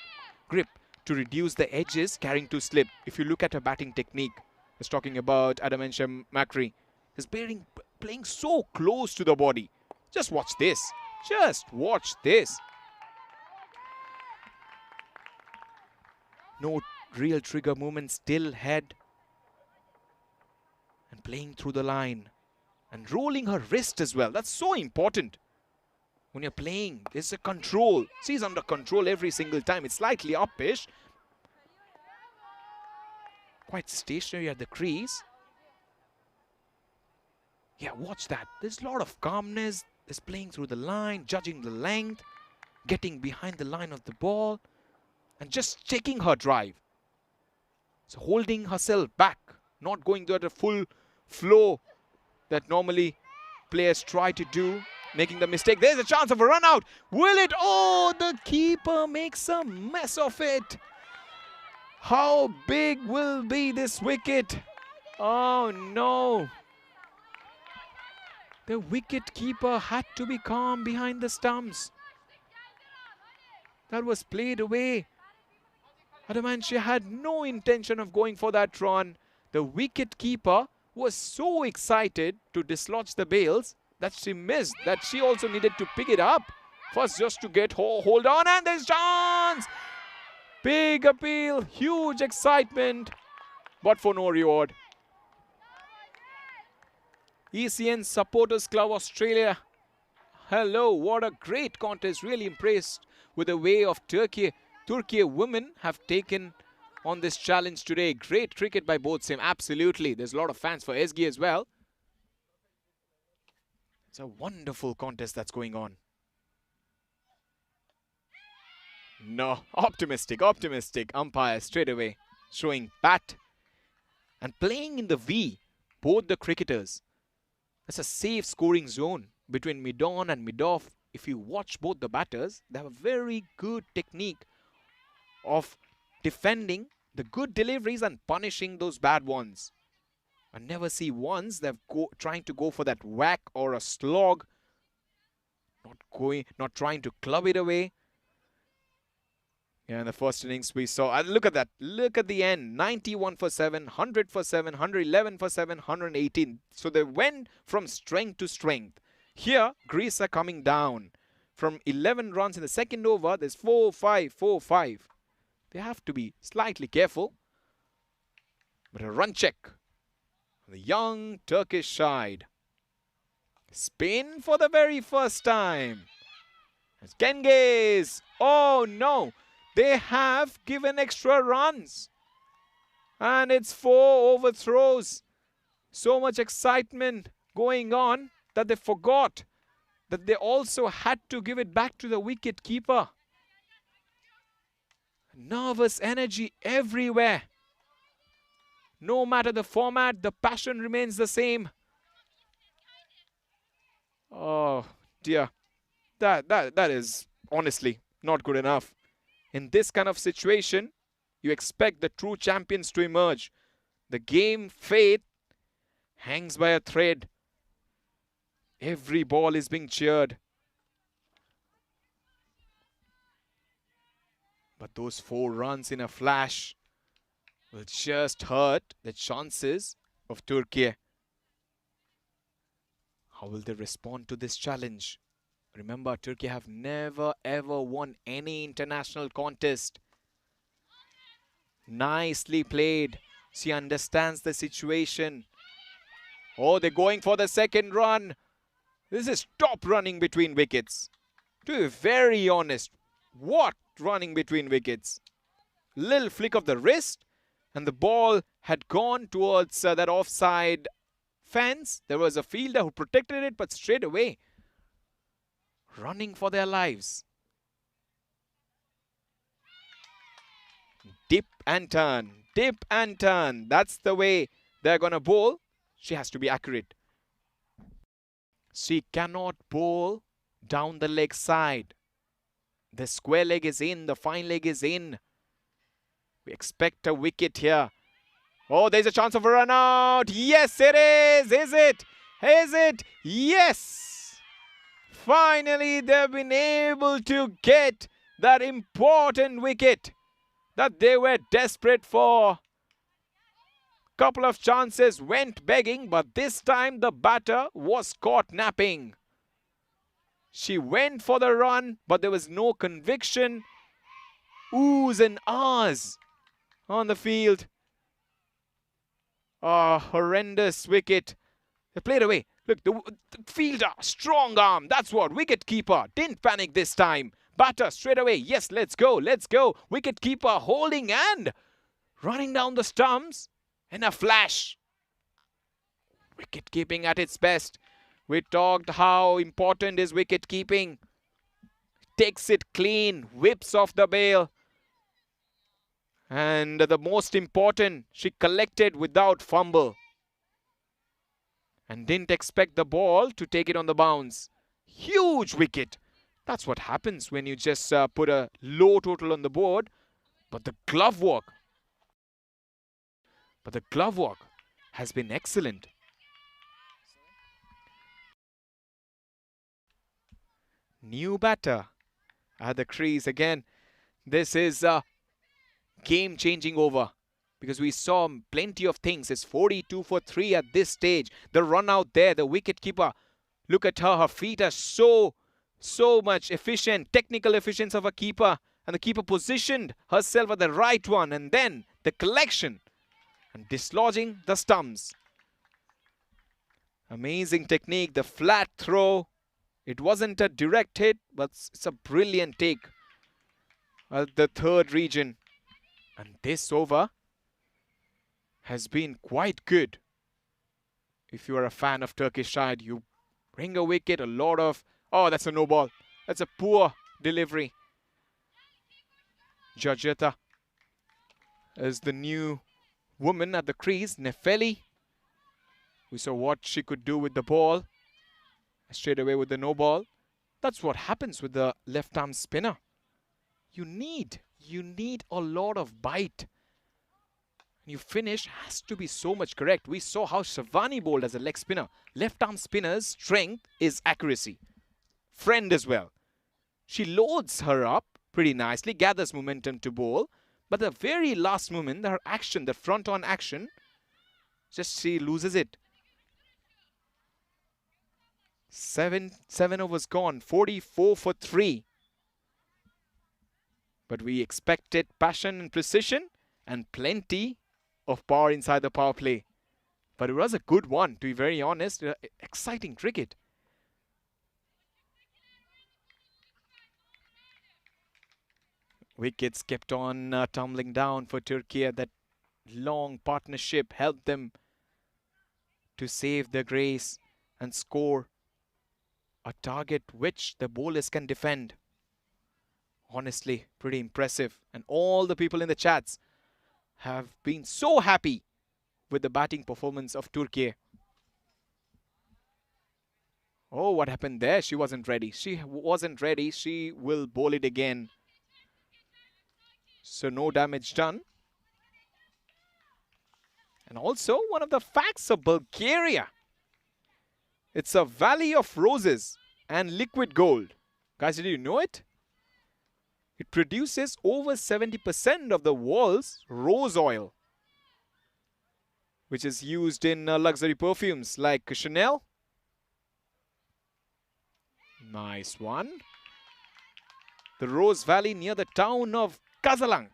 to reduce the edges carrying to slip. If you look at her batting technique, I was talking about Adamantia Macri, is playing so close to the body. Just watch this. Just watch this. No real trigger movement, still head. And playing through the line. And rolling her wrist as well. That's so important. When you're playing, there's a control. She's under control every single time. It's slightly uppish. Quite stationary at the crease. Yeah, watch that. There's a lot of calmness. There's playing through the line, judging the length. getting behind the line of the ball and just checking her drive. So holding herself back, not going to the full flow that normally players try to do, making the mistake. There's a chance of a run out. Will it? Oh, the keeper makes a mess of it. How big will be this wicket? Oh no. The wicket keeper had to be calm behind the stumps. That was played away. Adamantia had no intention of going for that run. The wicket keeper was so excited to dislodge the bails that she missed, that she also needed to pick it up. First just to get hold on, and there's chance! Big appeal, huge excitement, but for no reward. ECN Supporters Club Australia. Hello, what a great contest. Really impressed with the way of Turkey women have taken on this challenge today. Great cricket by both teams. Absolutely. There's a lot of fans for SG as well. It's a wonderful contest that's going on. No, optimistic umpire straight away showing bat and playing in the V, both the cricketers. That's a safe scoring zone between mid-on and mid-off. If you watch both the batters, they have a very good technique of defending the good deliveries and punishing those bad ones. I never see ones they're trying to go for that whack or a slog, not trying to club it away. Yeah, in the first innings we saw, look at that, look at the end, 91 for 7, 100 for 7, 111 for 7, 118. So they went from strength to strength. Here, Greece are coming down. From 11 runs in the second over, there's 4-5, 4-5. They have to be slightly careful. But a run check. The young Turkish side. Spin for the very first time. It's Genghis. Oh no. They have given extra runs. And it's 4 overthrows. So much excitement going on that they forgot that they also had to give it back to the wicket keeper. Nervous energy everywhere. No matter the format, the passion remains the same. Oh dear. That is honestly not good enough. In this kind of situation, you expect the true champions to emerge. The game fate hangs by a thread. Every ball is being cheered. But those 4 runs in a flash will just hurt the chances of Turkey. How will they respond to this challenge? Remember, Turkey have never ever won any international contest. Nicely played. She understands the situation. Oh, they're going for the second run. This is top running between wickets. To be very honest, what running between wickets? Little flick of the wrist and the ball had gone towards that offside fence. There was a fielder who protected it, but straight away running for their lives. Dip and turn, dip and turn. That's the way they're going to bowl. She has to be accurate. She cannot bowl down the leg side. The square leg is in, the fine leg is in. We expect a wicket here. Oh, there's a chance of a run out. Yes, it is. Is it? Is it? Yes. Finally, they've been able to get that important wicket that they were desperate for. Couple of chances went begging, but this time the batter was caught napping. She went for the run, but there was no conviction. Oohs and ahs on the field. Ah, horrendous wicket. They played away. Look, the fielder, strong arm. That's what. Wicket keeper didn't panic this time. Batter straight away. Yes, let's go. Let's go. Wicket keeper holding and running down the stumps in a flash. Wicket keeping at its best. We talked how important is wicket keeping. takes it clean, whips off the bail. And the most important, she collected without fumble. And didn't expect the ball to take it on the bounce. Huge wicket. That's what happens when you just put a low total on the board. But the glove work has been excellent. New batter at the crease again. This is a game-changing over because we saw plenty of things. It's 42 for 3 at this stage. The run out there, the wicket-keeper. Look at her. Her feet are so much efficient. Technical efficiency of a keeper. And the keeper positioned herself at the right one. And then the collection and dislodging the stumps. Amazing technique. The flat throw. It wasn't a direct hit, but it's a brilliant take at the third region. And this over has been quite good. If you are a fan of Turkish side, you bring a wicket, a lot of... Oh, that's a no ball. That's a poor delivery. Georgetta is the new woman at the crease. Nefeli. We saw what she could do with the ball. Straight away with the no ball. That's what happens with the left arm spinner. You need a lot of bite. Your finish has to be so much correct. We saw how Shivani bowled as a leg spinner. Left arm spinner's strength is accuracy. Friend as well. She loads her up pretty nicely, gathers momentum to bowl. But the very last moment, her action, the front on action, just she loses it. Seven overs gone, 44 for 3. But we expected passion and precision and plenty of power inside the power play. But it was a good one, to be very honest. Exciting cricket. Wickets kept on tumbling down for Turkey. That long partnership helped them to save their grace and score a target which the bowlers can defend. Honestly, pretty impressive. And all the people in the chats have been so happy with the batting performance of Turkey. Oh, what happened there? She wasn't ready. She wasn't ready. She will bowl it again. So no damage done. And also one of the facts of Bulgaria. It's a valley of roses and liquid gold. Guys, did you know it? It produces over 70% of the world's rose oil, which is used in luxury perfumes like Chanel. Nice one. The Rose Valley near the town of Kazalank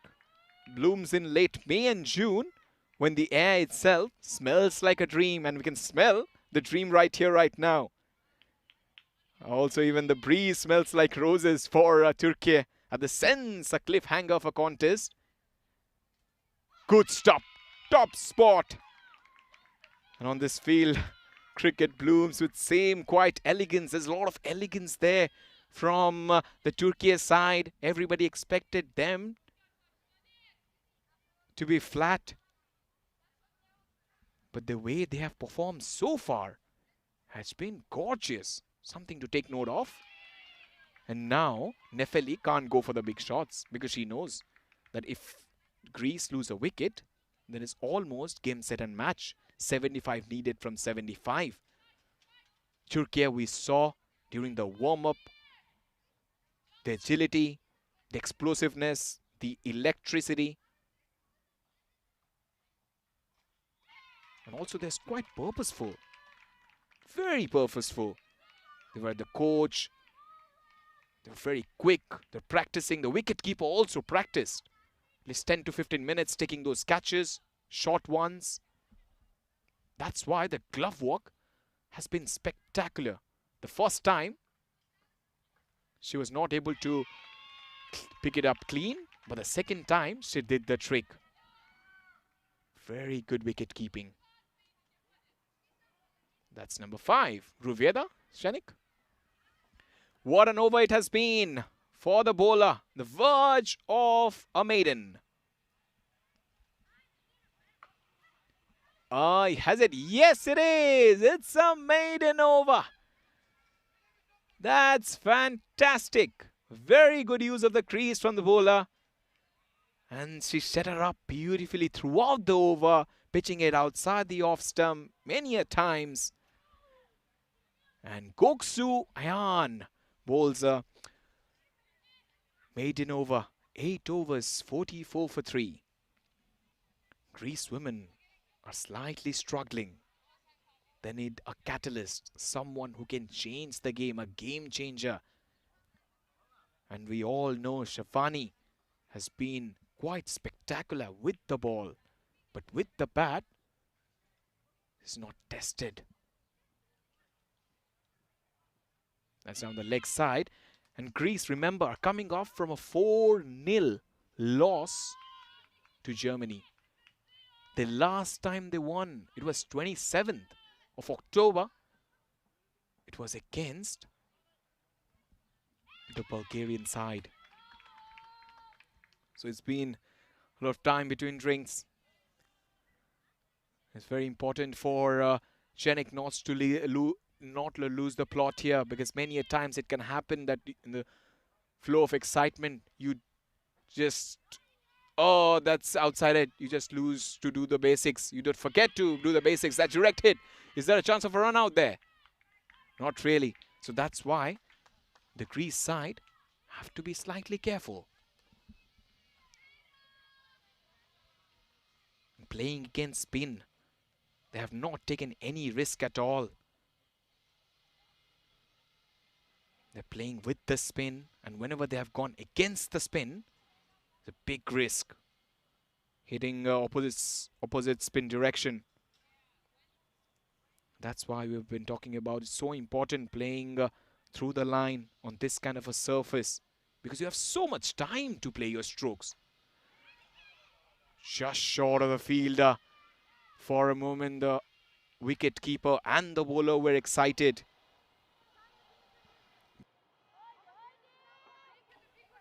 blooms in late May and June when the air itself smells like a dream, and we can smell the dream right here, right now. Also, even the breeze smells like roses for Turkey. At the sense, a cliffhanger of a contest. Good stop. Top spot. And on this field, cricket blooms with same quiet elegance. There's a lot of elegance there from the Turkey side. Everybody expected them to be flat. But the way they have performed so far has been gorgeous. Something to take note of. And now, Nefeli can't go for the big shots because she knows that if Greece lose a wicket, then it's almost game, set and match. 75 needed from 75. Turkey, we saw during the warm-up, the agility, the explosiveness, the electricity. And also they're quite purposeful. Very purposeful. They were the coach. They're very quick. They're practicing. The wicketkeeper also practiced. At least 10 to 15 minutes taking those catches, short ones. That's why the glove work has been spectacular. The first time, she was not able to pick it up clean. But the second time, she did the trick. Very good wicket keeping. That's number 5. Ruveda, Shanik. What an over it has been for the bowler. The verge of a maiden. Has it? Yes, it is. It's a maiden over. That's fantastic. Very good use of the crease from the bowler. And she set her up beautifully throughout the over, pitching it outside the off stump many a times. And Goksu Ayan bowls a maiden over. 8 overs, 44 for 3. Greece women are slightly struggling. They need a catalyst, someone who can change the game, a game changer. And we all know Shafani has been quite spectacular with the ball, but with the bat, is not tested. That's on the leg side. And Greece, remember, are coming off from a 4-0 loss to Germany. The last time they won, it was 27th of October. It was against the Bulgarian side. So it's been a lot of time between drinks. It's very important for Chenik not to lose the plot here, because many a times it can happen that in the flow of excitement, you just, oh, that's outside it. You just lose to do the basics. You don't forget to do the basics. That direct hit. Is there a chance of a run out there? Not really. So that's why the Greece side have to be slightly careful. Playing against spin, they have not taken any risk at all. They're playing with the spin, and whenever they have gone against the spin, it's a big risk. Hitting opposite spin direction. That's why we've been talking about it's so important playing through the line on this kind of a surface, because you have so much time to play your strokes. Just short of the fielder. For a moment, the wicket keeper and the bowler were excited.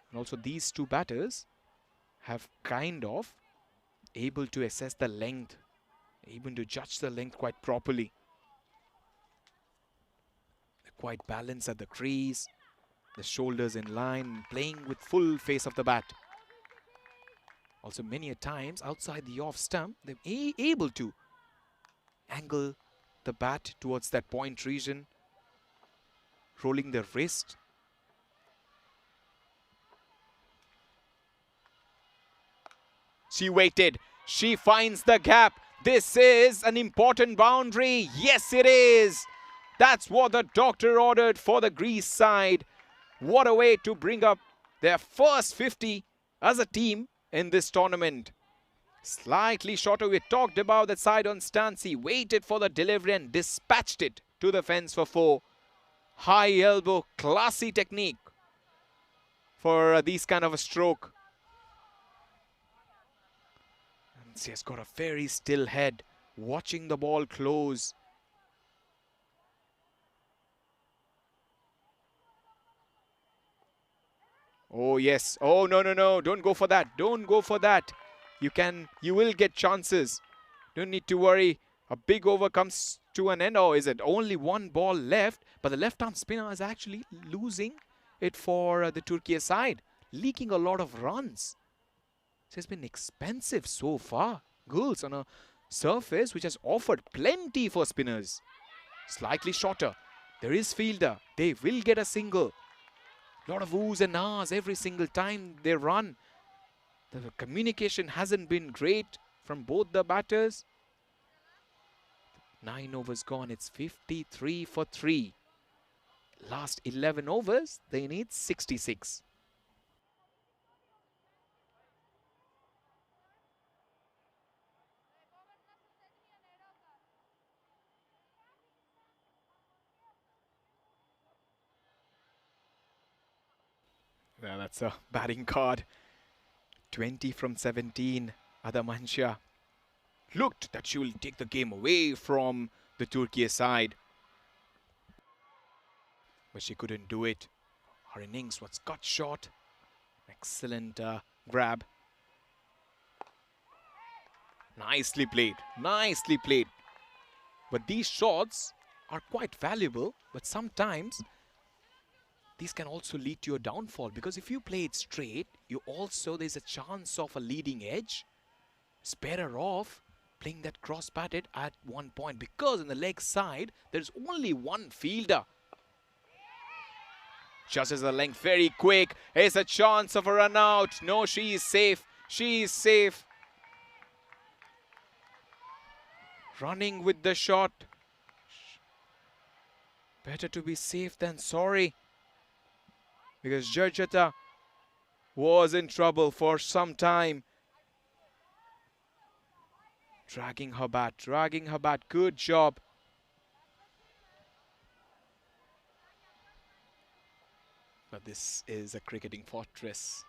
And also these two batters have kind of able to assess the length, able to judge the length quite properly. They're quite balanced at the crease, the shoulders in line, playing with full face of the bat. Also, many a times outside the off stump, they're able to angle the bat towards that point region, rolling their wrist. She waited. She finds the gap. This is an important boundary. Yes, it is. That's what the doctor ordered for the Greece side. What a way to bring up their first 50 as a team in this tournament. Slightly shorter. We talked about that side on stance. He waited for the delivery and dispatched it to the fence for 4. High elbow, classy technique for these kind of a stroke. And she has got a very still head, watching the ball close. Oh yes. Oh no, no, no. Don't go for that. Don't go for that. You will get chances. Don't need to worry. A big over comes to an end. Or is it only one ball left? But the left-arm spinner is actually losing it for the Turkey side, leaking a lot of runs. So it's been expensive so far. Girls on a surface which has offered plenty for spinners. Slightly shorter. There is fielder. They will get a single. Lot of oohs and ahs every single time they run. The communication hasn't been great from both the batters. 9 overs gone. It's 53 for 3. Last 11 overs, they need 66. Well, that's a batting card. 20 from 17. Adamansha looked that she will take the game away from the Turkey side, but she couldn't do it. Her innings was cut short. Excellent grab. Nicely played. Nicely played. But these shots are quite valuable. But sometimes these can also lead to your downfall. Because if you play it straight, there's a chance of a leading edge. It's better off playing that cross-batted at one point. Because in the leg side, there's only one fielder. Just as the length very quick. Here's a chance of a run out. No, she is safe. She is safe. Running with the shot. Better to be safe than sorry. Because Georgetta was in trouble for some time. Dragging her bat. Dragging her bat. Good job. But this is a cricketing fortress.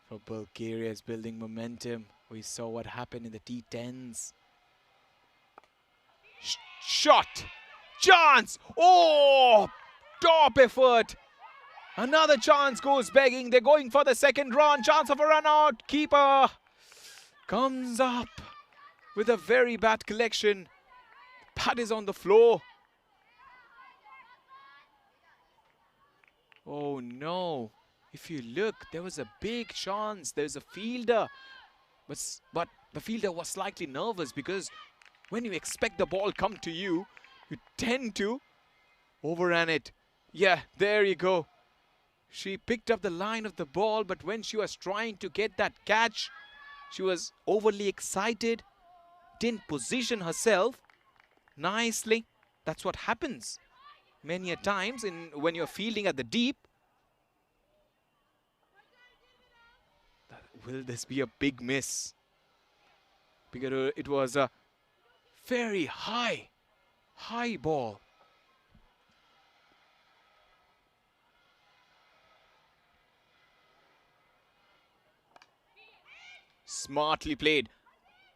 For Bulgaria is building momentum. We saw what happened in the T10s. Shot! Chance! Oh! Top effort! Another chance goes begging. They're going for the second run. Chance of a run out. Keeper comes up with a very bad collection. Bat is on the floor. Oh no. If you look, there was a big chance. There's a fielder. But the fielder was slightly nervous because when you expect the ball come to you, you tend to overrun it. Yeah, there you go. She picked up the line of the ball, but when she was trying to get that catch, she was overly excited, didn't position herself nicely. That's what happens many a times when you're fielding at the deep. Will this be a big miss? Because it was a very high ball. Smartly played.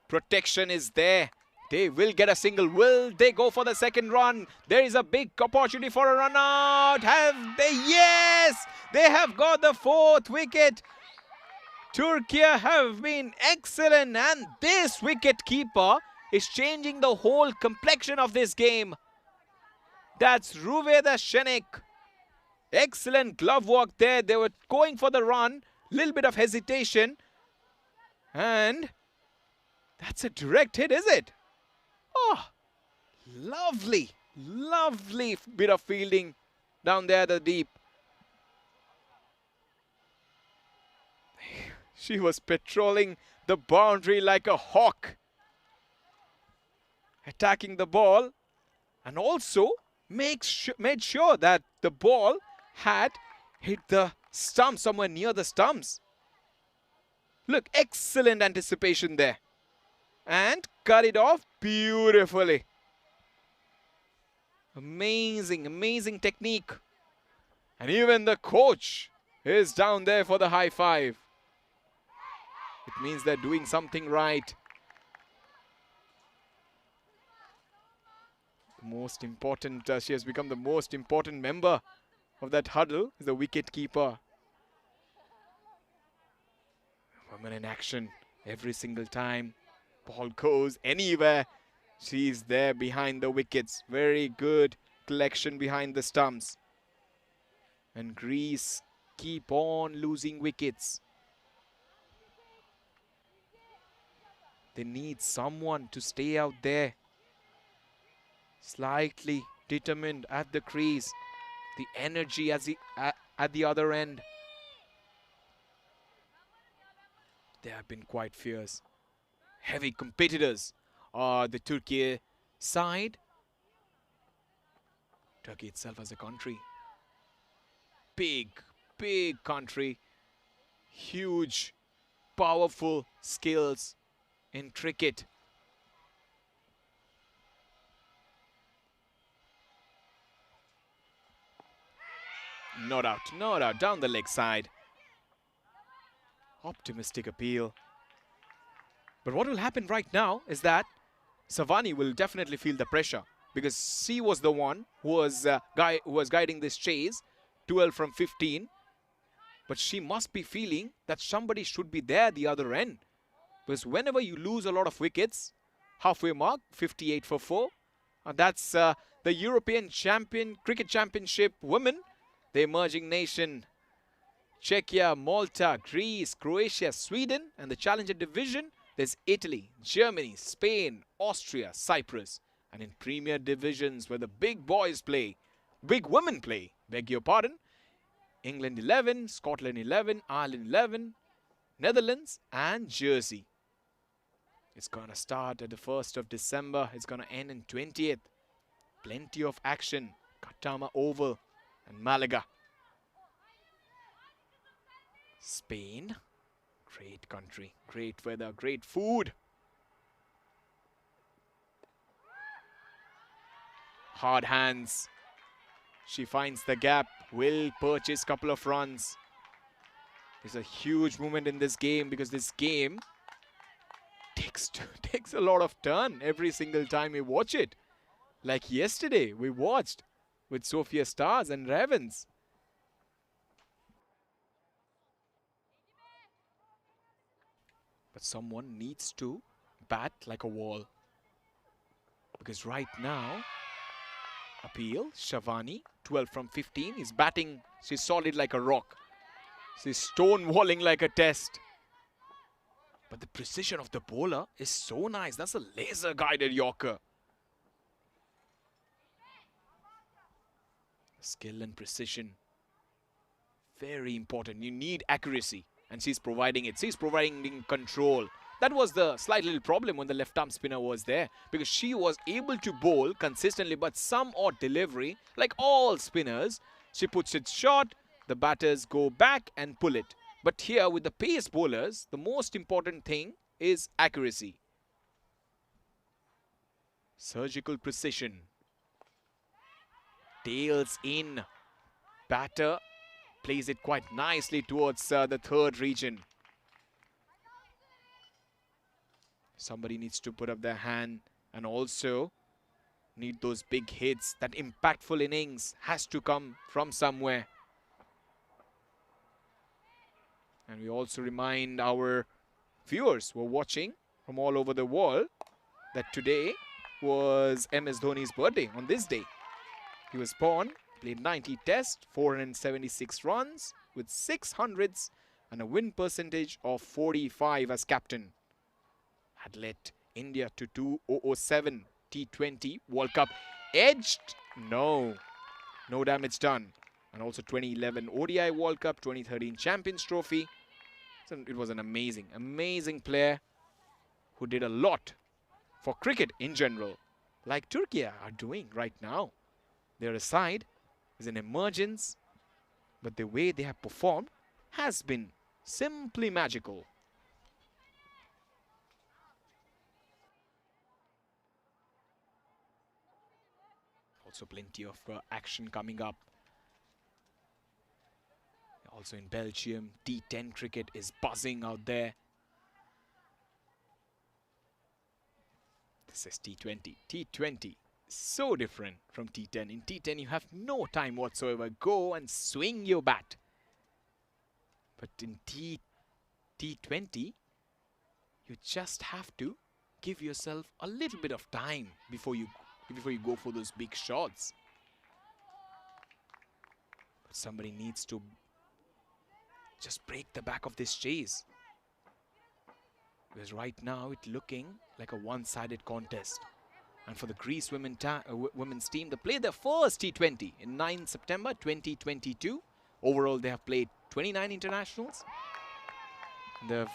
Protection is there. They will get a single. Will they go for the second run? There is a big opportunity for a run out. Have they? Yes! They have got the fourth wicket. Turkey have been excellent, and this wicket keeper is changing the whole complexion of this game. That's Ruveda Shenik. Excellent glove work there. They were going for the run. Little bit of hesitation. And that's a direct hit, is it? Oh, lovely, lovely bit of fielding down there at the deep. She was patrolling the boundary like a hawk, attacking the ball, and also made sure that the ball had hit the stump, somewhere near the stumps. Look, excellent anticipation there. And cut it off beautifully. Amazing, amazing technique. And even the coach is down there for the high five. It means they're doing something right. The most important, she has become the most important member of that huddle, is the wicket keeper. Woman in action every single time. Ball goes anywhere. She's there behind the wickets. Very good collection behind the stumps. And Greece keep on losing wickets. They need someone to stay out there. Slightly determined at the crease. The energy at the other end. They have been quite fierce. Heavy competitors are the Turkey side. Turkey itself as a country. Big, big country. Huge, powerful skills in cricket. Not out, down the leg side. Optimistic appeal. But what will happen right now is that Savani will definitely feel the pressure, because she was the one who was guiding this chase. 12 from 15. But she must be feeling that somebody should be there the other end. Because whenever you lose a lot of wickets, halfway mark, 58 for 4. And that's the European Cricket Championship women. The emerging nation, Czechia, Malta, Greece, Croatia, Sweden. And the Challenger division, there's Italy, Germany, Spain, Austria, Cyprus. And in Premier divisions where the big boys play, big women play, beg your pardon, England 11, Scotland 11, Ireland 11, Netherlands and Jersey. It's going to start at the 1st of December. It's going to end in 20th. Plenty of action. Katama Oval and Malaga. Spain. Great country. Great weather. Great food. Hard hands. She finds the gap. Will purchase couple of runs. There's a huge moment in this game because this game takes a lot of turn every single time we watch it. Like yesterday we watched with Sophia Stars and Ravens. But someone needs to bat like a wall. Because right now, appeal, Shavani, 12 from 15, is batting. She's solid like a rock. She's stonewalling like a test. But the precision of the bowler is so nice. That's a laser-guided Yorker. Skill and precision. Very important. You need accuracy. And she's providing it. She's providing control. That was the slight little problem when the left-arm spinner was there. Because she was able to bowl consistently, but some odd delivery. Like all spinners, she puts it short. The batters go back and pull it. But here with the pace bowlers, the most important thing is accuracy. Surgical precision. Tails in. Batter plays it quite nicely towards the third region. Somebody needs to put up their hand and also need those big hits. That impactful innings has to come from somewhere. And we also remind our viewers who are watching from all over the world that today was MS Dhoni's birthday on this day. He was born, played 90 tests, 476 runs with 600s and a win percentage of 45 as captain. Had led India to 2007 T20 World Cup. Edged? No. No damage done. And also 2011 ODI World Cup, 2013 Champions Trophy. So it was an amazing player who did a lot for cricket in general, like Turkey are doing right now. Their side is an emergence, but the way they have performed has been simply magical. Also plenty of action coming up. Also in Belgium, T10 cricket is buzzing out there. This is T20. T20 is so different from T10. In T10, you have no time whatsoever. Go and swing your bat. But in T20, you just have to give yourself a little bit of time before you go for those big shots. But somebody needs to just break the back of this chase. Because right now it's looking like a one-sided contest. And for the Greece women's team, they played their first T20 in 9 September 2022. Overall, they have played 29 internationals. They've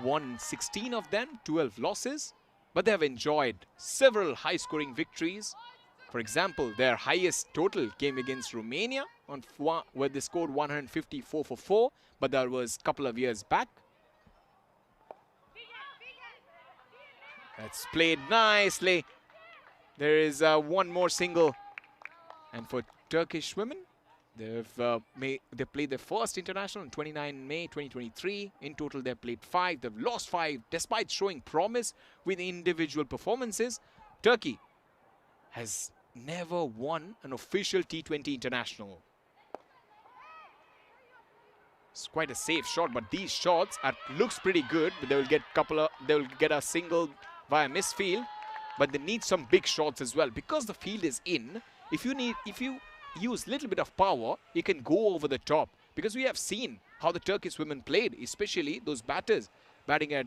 won 16 of them, 12 losses. But they have enjoyed several high-scoring victories. For example, their highest total came against Romania, where they scored 154 for 4. But that was a couple of years back. That's played nicely. There is one more single. And for Turkish women, they played their first international on 29 May 2023. In total, they've played 5. They've lost 5 despite showing promise with individual performances. Turkey has never won an official T20 international. It's quite a safe shot, but these shots looks pretty good. But they will get a single via misfield, but they need some big shots as well because the field is in. If you use little bit of power, you can go over the top, because we have seen how the Turkish women played, especially those batters batting at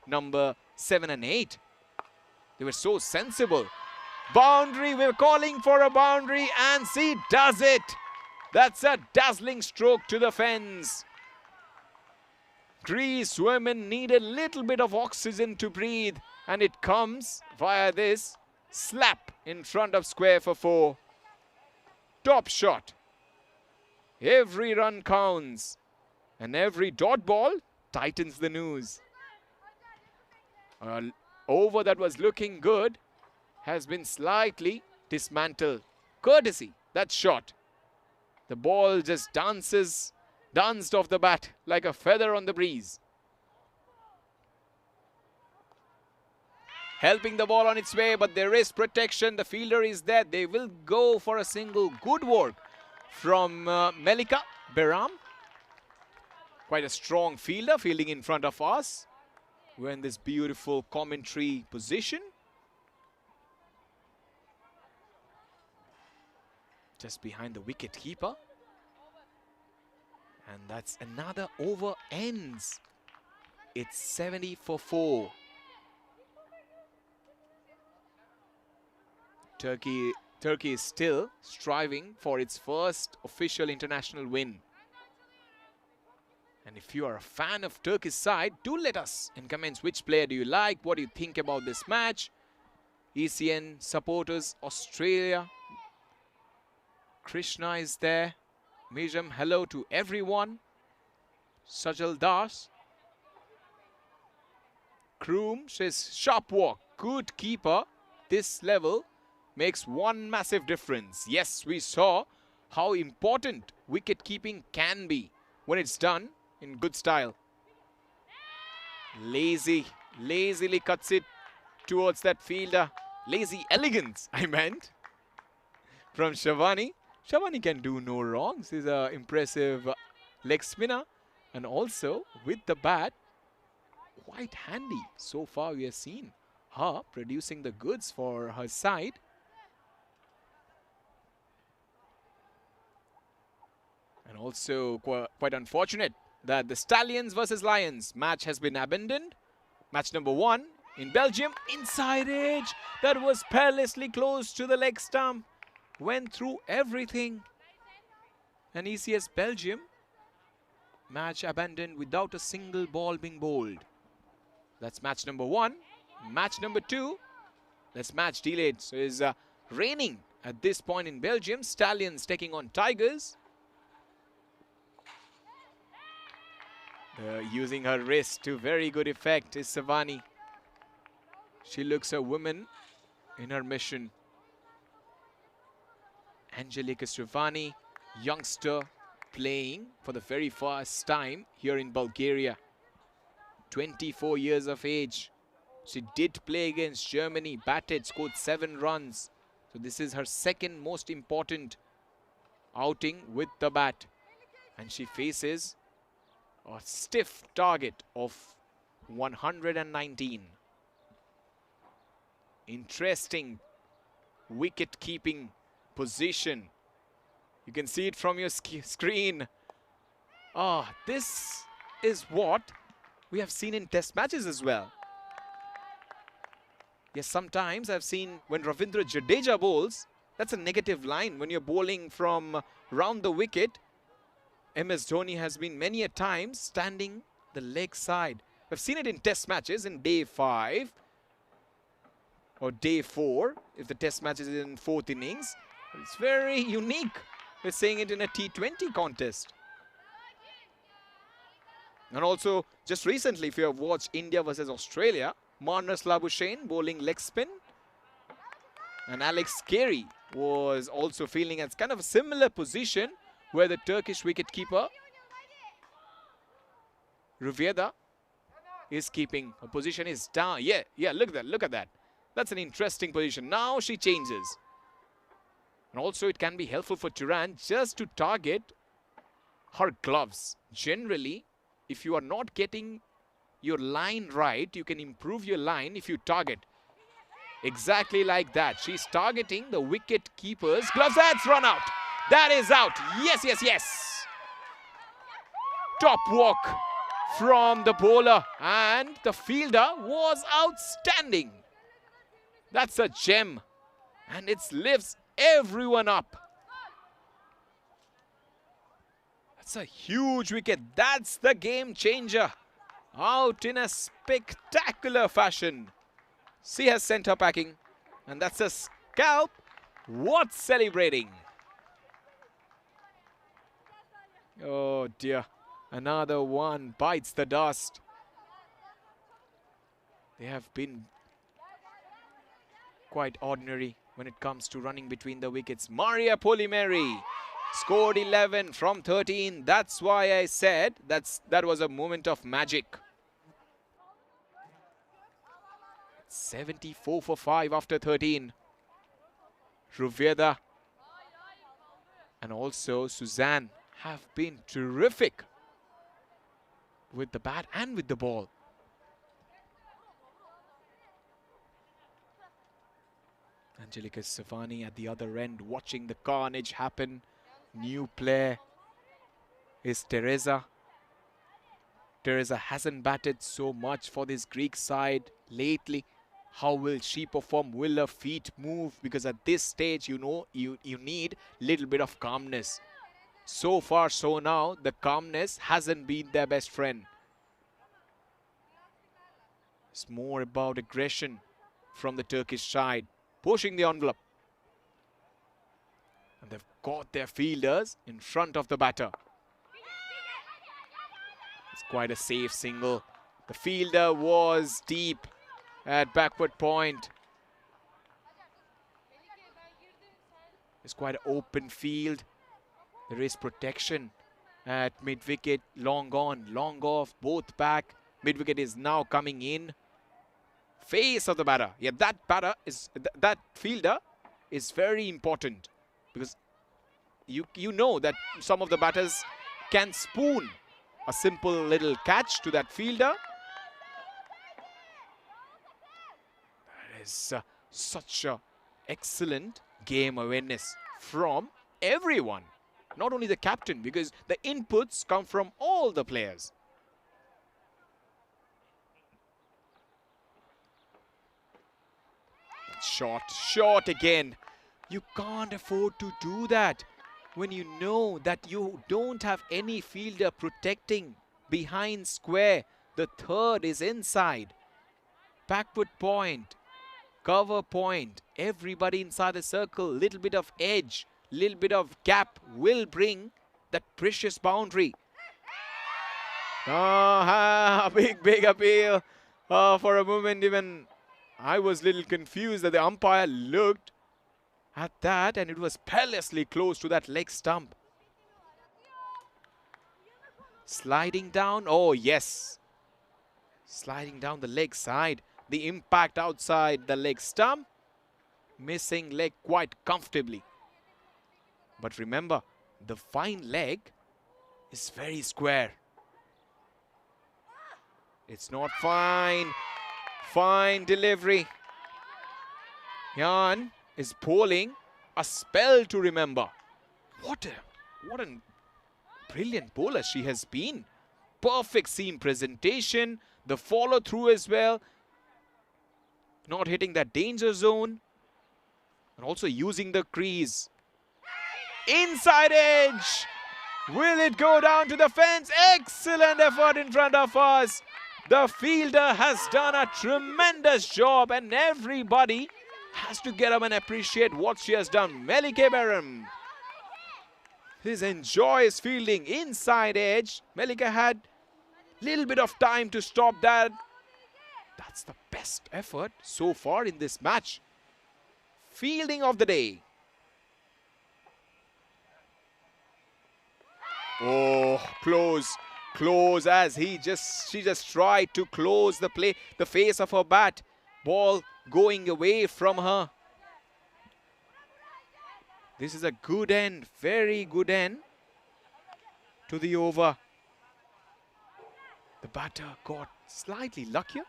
number 7 and 8. They were so sensible. Boundary, we're calling for a boundary, and she does it. That's a dazzling stroke to the fence. Greece women need a little bit of oxygen to breathe, and it comes via this slap in front of square for 4. Top shot. Every run counts, and every dot ball tightens the noose. An over that was looking good has been slightly dismantled. Courtesy, that shot. The ball just danced off the bat like a feather on the breeze. Helping the ball on its way, but there is protection. The fielder is there. They will go for a single. Good work from Melika Beram. Quite a strong fielder, fielding in front of us. We're in this beautiful commentary position. Just behind the wicket keeper. And that's another over ends. It's 70 for 4. Turkey is still striving for its first official international win. And if you are a fan of Turkey's side, do let us in comments which player do you like, what do you think about this match. ECN supporters, Australia. Krishna is there. Mijam, hello to everyone. Sajal Das. Kroom says, sharp walk, good keeper. This level makes one massive difference. Yes, we saw how important wicket keeping can be when it's done in good style. Lazily cuts it towards that fielder. Lazy elegance, I meant. From Shavani. Shavani can do no wrong. She's an impressive leg spinner. And also, with the bat, quite handy. So far, we have seen her producing the goods for her side. And also, quite unfortunate that the Stallions versus Lions match has been abandoned. Match number 1 in Belgium. Inside edge. That was perilously close to the leg stump. Went through everything. And ECS Belgium match abandoned without a single ball being bowled. That's match number 1. Match number 2. This match delayed. So is raining at this point in Belgium. Stallions taking on Tigers. Using her wrist to very good effect is Savani. She looks a woman in her mission. Angelika Savani, youngster, playing for the very first time here in Bulgaria. 24 years of age. She did play against Germany, batted, scored 7 runs. So this is her second most important outing with the bat. And she faces a stiff target of 119. Interesting wicket-keeping position. You can see it from your screen. This is what we have seen in test matches as well. Yes, sometimes I've seen when Ravindra Jadeja bowls, that's a negative line. When you're bowling from round the wicket, MS Dhoni has been many a times standing the leg side. We've seen it in test matches in day 5 or day 4, if the test match is in 4th innings. It's very unique. We're saying it in a T20 contest. And also, just recently, if you have watched India versus Australia, Marnus Labuschagne bowling leg spin. And Alex Carey was also feeling as kind of a similar position where the Turkish wicketkeeper Ruvieda is keeping. Her position is down. Yeah, look at that. That's an interesting position. Now she changes. And also it can be helpful for Turan just to target her gloves. Generally, if you are not getting your line right, you can improve your line if you target. Exactly like that. She's targeting the wicket keeper's gloves. That's run out. That is out. Yes, yes, yes. Top walk from the bowler, and the fielder was outstanding. That's a gem, and it lifts everyone up. That's a huge wicket. That's the game changer. Out in a spectacular fashion. She has sent her packing, and that's a scalp worth celebrating. Oh dear, another one bites the dust. They have been quite ordinary when it comes to running between the wickets. Maria Polimeri scored 11 from 13. That's why I said that was a moment of magic. 74 for 5 after 13. Ruveda and also Suzanne have been terrific with the bat and with the ball. Angelika Savani at the other end watching the carnage happen. New player is Teresa. Teresa hasn't batted so much for this Greek side lately. How will she perform? Will her feet move? Because at this stage, you know, you need a little bit of calmness. So far, so now, the calmness hasn't been their best friend. It's more about aggression from the Turkish side, pushing the envelope. And they've got their fielders in front of the batter. It's quite a safe single. The fielder was deep at backward point. It's quite an open field. There is protection at mid-wicket. Long on, long off, both back. Mid-wicket is now coming in. Face of the batter. Yeah, that fielder is very important, because you know that some of the batters can spoon a simple little catch to that fielder. That is such a excellent game awareness from everyone. Not only the captain, because the inputs come from all the players. Short again. You can't afford to do that when you know that you don't have any fielder protecting behind square. The third is inside. Backward point, cover point, everybody inside the circle, little bit of edge, little bit of gap will bring that precious boundary. Big appeal. For a moment even I was a little confused that the umpire looked at that and it was perilously close to that leg stump. Sliding down, oh yes. Sliding down the leg side. The impact outside the leg stump. Missing leg quite comfortably. But remember, the fine leg is very square. It's not fine. Fine delivery. Jan is bowling a spell to remember. What a brilliant bowler she has been. Perfect seam presentation. The follow through as well. Not hitting that danger zone. And also using the crease. Inside edge. Will it go down to the fence? Excellent effort in front of us. The fielder has done a tremendous job and everybody has to get up and appreciate what she has done. Melike Beram. His enjoys fielding inside edge. Melike had little bit of time to stop that. That's the best effort so far in this match. Fielding of the day. Oh, close as she just tried to close the face of her bat. Ball going away from her. This is a good end, very good end to the over. The batter got slightly luckier.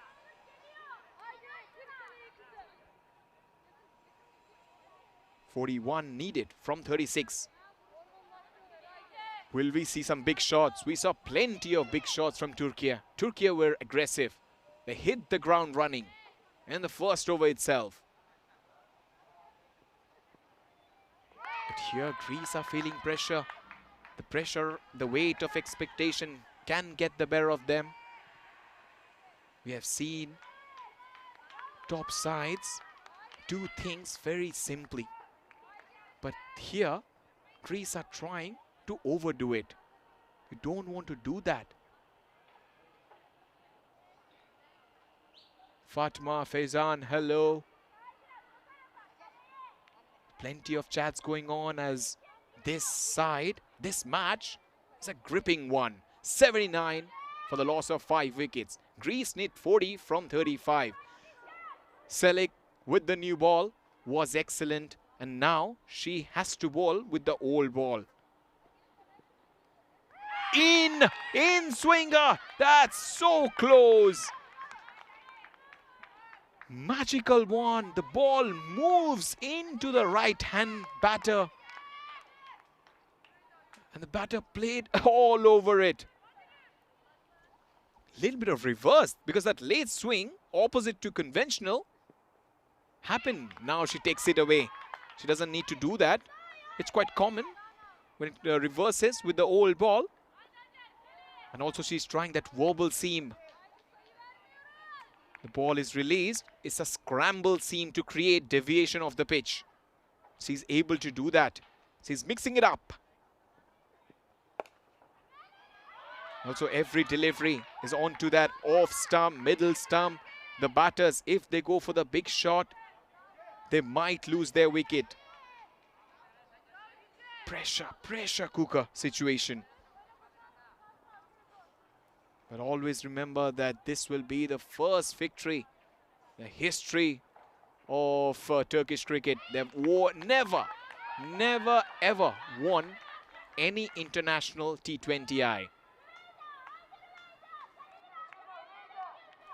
.41 needed from 36. Will we see some big shots? We saw plenty of big shots from Turkey. Turkey were aggressive. They hit the ground running in the first over itself. But here Greece are feeling pressure. The pressure, the weight of expectation can get the better of them. We have seen top sides do things very simply. But here, Greece are trying to overdo it. You don't want to do that. Fatma, Faizan, hello. Plenty of chats going on as this side, this match is a gripping one. 79 for the loss of 5 wickets. Greece need 40 from 35. Selic with the new ball was excellent, and now she has to bowl with the old ball. In swinger, that's so close. Magical one, the ball moves into the right hand batter. And the batter played all over it. Little bit of reverse because that late swing opposite to conventional happened. Now she takes it away. She doesn't need to do that. It's quite common when it reverses with the old ball. And also she's trying that wobble seam. The ball is released. It's a scramble seam to create deviation of the pitch. She's able to do that. She's mixing it up. Also, every delivery is onto that off stump, middle stump. The batters, if they go for the big shot, they might lose their wicket. Pressure cooker situation. But always remember that this will be the first victory, the history of Turkish cricket. They've never ever won any international T20I.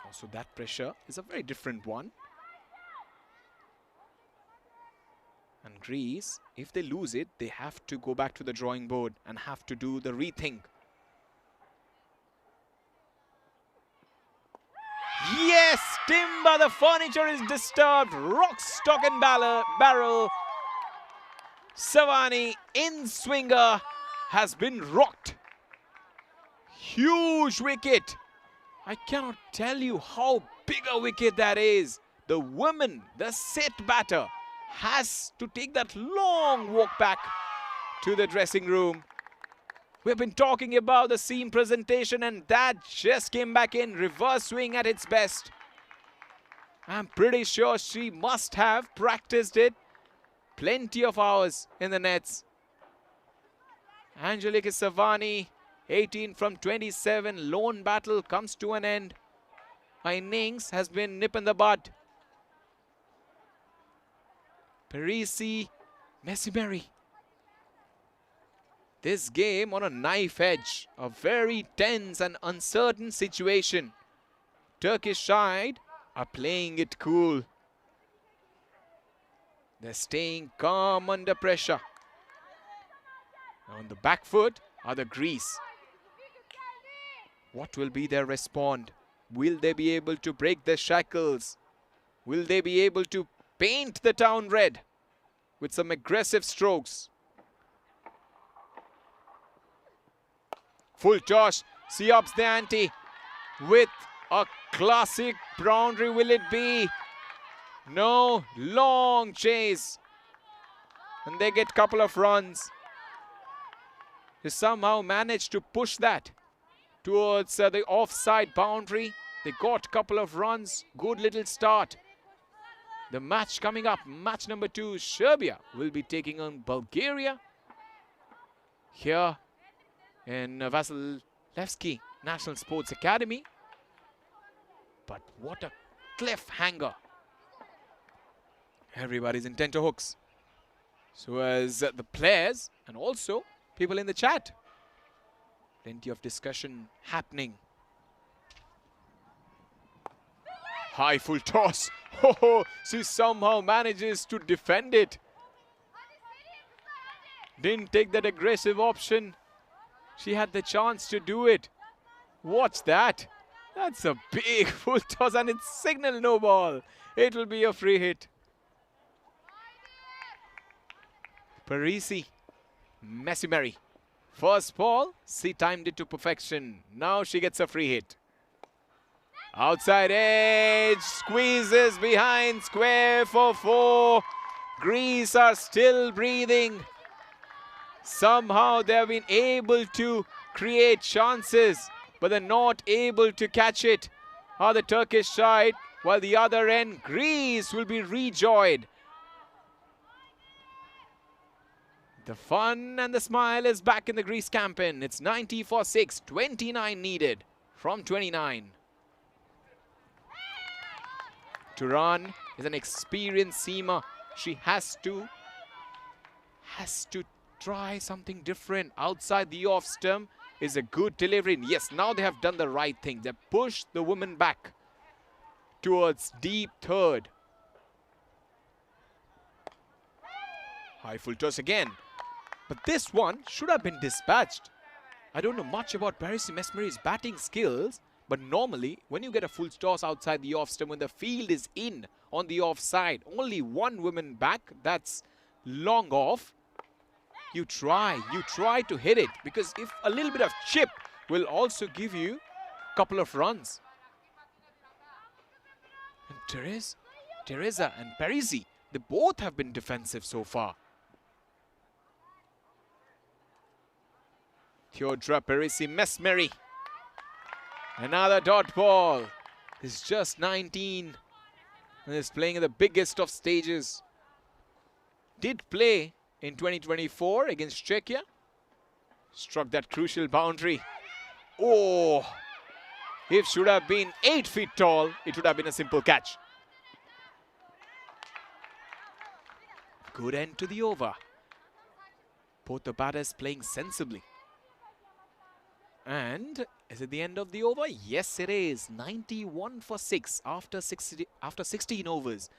Also, that pressure is a very different one. And Greece, if they lose it, they have to go back to the drawing board and have to do the rethink. Yes, Timber, the furniture is disturbed. Rock, stock and barrel. Savani in swinger has been rocked. Huge wicket. I cannot tell you how big a wicket that is. The woman, the set batter, has to take that long walk back to the dressing room. We've been talking about the seam presentation, and that just came back in. Reverse swing at its best. I'm pretty sure she must have practiced it plenty of hours in the nets. Angelique Savani, 18 from 27. Lone battle comes to an end. Her innings has been nip in the bud. Parisi, Messi. This game on a knife edge, a very tense and uncertain situation. Turkish side are playing it cool. They're staying calm under pressure. On the back foot are the Greece. What will be their response? Will they be able to break the shackles? Will they be able to paint the town red with some aggressive strokes? Full toss, she ups the ante with a classic boundary. Will it be? No, long chase. And they get a couple of runs. They somehow managed to push that towards the offside boundary. They got a couple of runs. Good little start. The match coming up, match number 2, Serbia will be taking on Bulgaria. Here in Vasilevsky National Sports Academy. But what a cliffhanger. Everybody's in tenterhooks. So as the players and also people in the chat. Plenty of discussion happening. High full toss. Oh, she somehow manages to defend it. Didn't take that aggressive option. She had the chance to do it. Watch that. That's a big full toss and it's signal no ball. It will be a free hit. Parisi, Messi. First ball, she timed it to perfection. Now she gets a free hit. Outside edge, squeezes behind square for 4. Greece are still breathing. Somehow they have been able to create chances, but they're not able to catch it on the Turkish side, while the other end, Greece will be rejoined. The fun and the smile is back in the Greece campaign. It's 90 for 6, 29 needed from 29. Turan is an experienced seamer. She has to try something different. Outside the off stump is a good delivery. Yes, now they have done the right thing. They pushed the woman back towards deep third. High full toss again. But this one should have been dispatched. I don't know much about Parisi Mesmeri's batting skills, but normally when you get a full toss outside the off stump, when the field is in on the offside, only one woman back, that's long off. You try to hit it, because if a little bit of chip will also give you a couple of runs. And Teresa and Parisi, they both have been defensive so far. Theodora Parisi Mesmeri. Another dot ball. He's just 19 and is playing at the biggest of stages. Did play in 2024 against Czechia. Struck that crucial boundary. Oh, if should have been 8 feet tall, it would have been a simple catch. Good end to the over. Both the batters playing sensibly. And is it the end of the over? Yes, it is. 91 for 6 after 16 overs.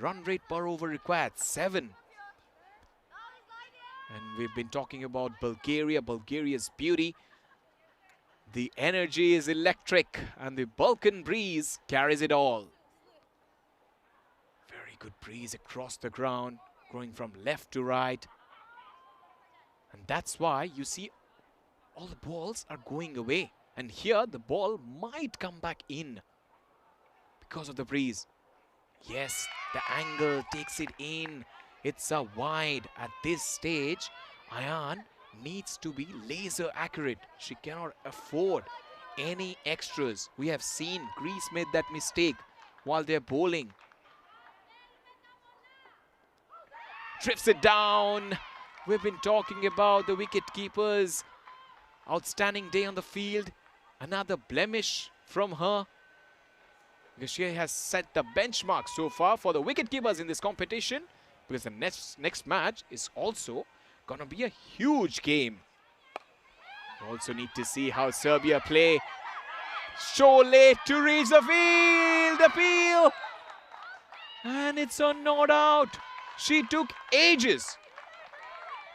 Run rate per over required 7. And we've been talking about Bulgaria, Bulgaria's beauty. The energy is electric and the Balkan breeze carries it all. Very good breeze across the ground, going from left to right. And that's why you see all the balls are going away. And here the ball might come back in because of the breeze. Yes, the angle takes it in. It's a wide. At this stage, Ayan needs to be laser accurate. She cannot afford any extras. We have seen Greece made that mistake while they're bowling. Drifts it down. We've been talking about the wicket keepers. Outstanding day on the field. Another blemish from her, because she has set the benchmark so far for the wicket keepers in this competition, because the next match is also going to be a huge game. We also need to see how Serbia play. So late to reach the field. Appeal. And it's a not out. She took ages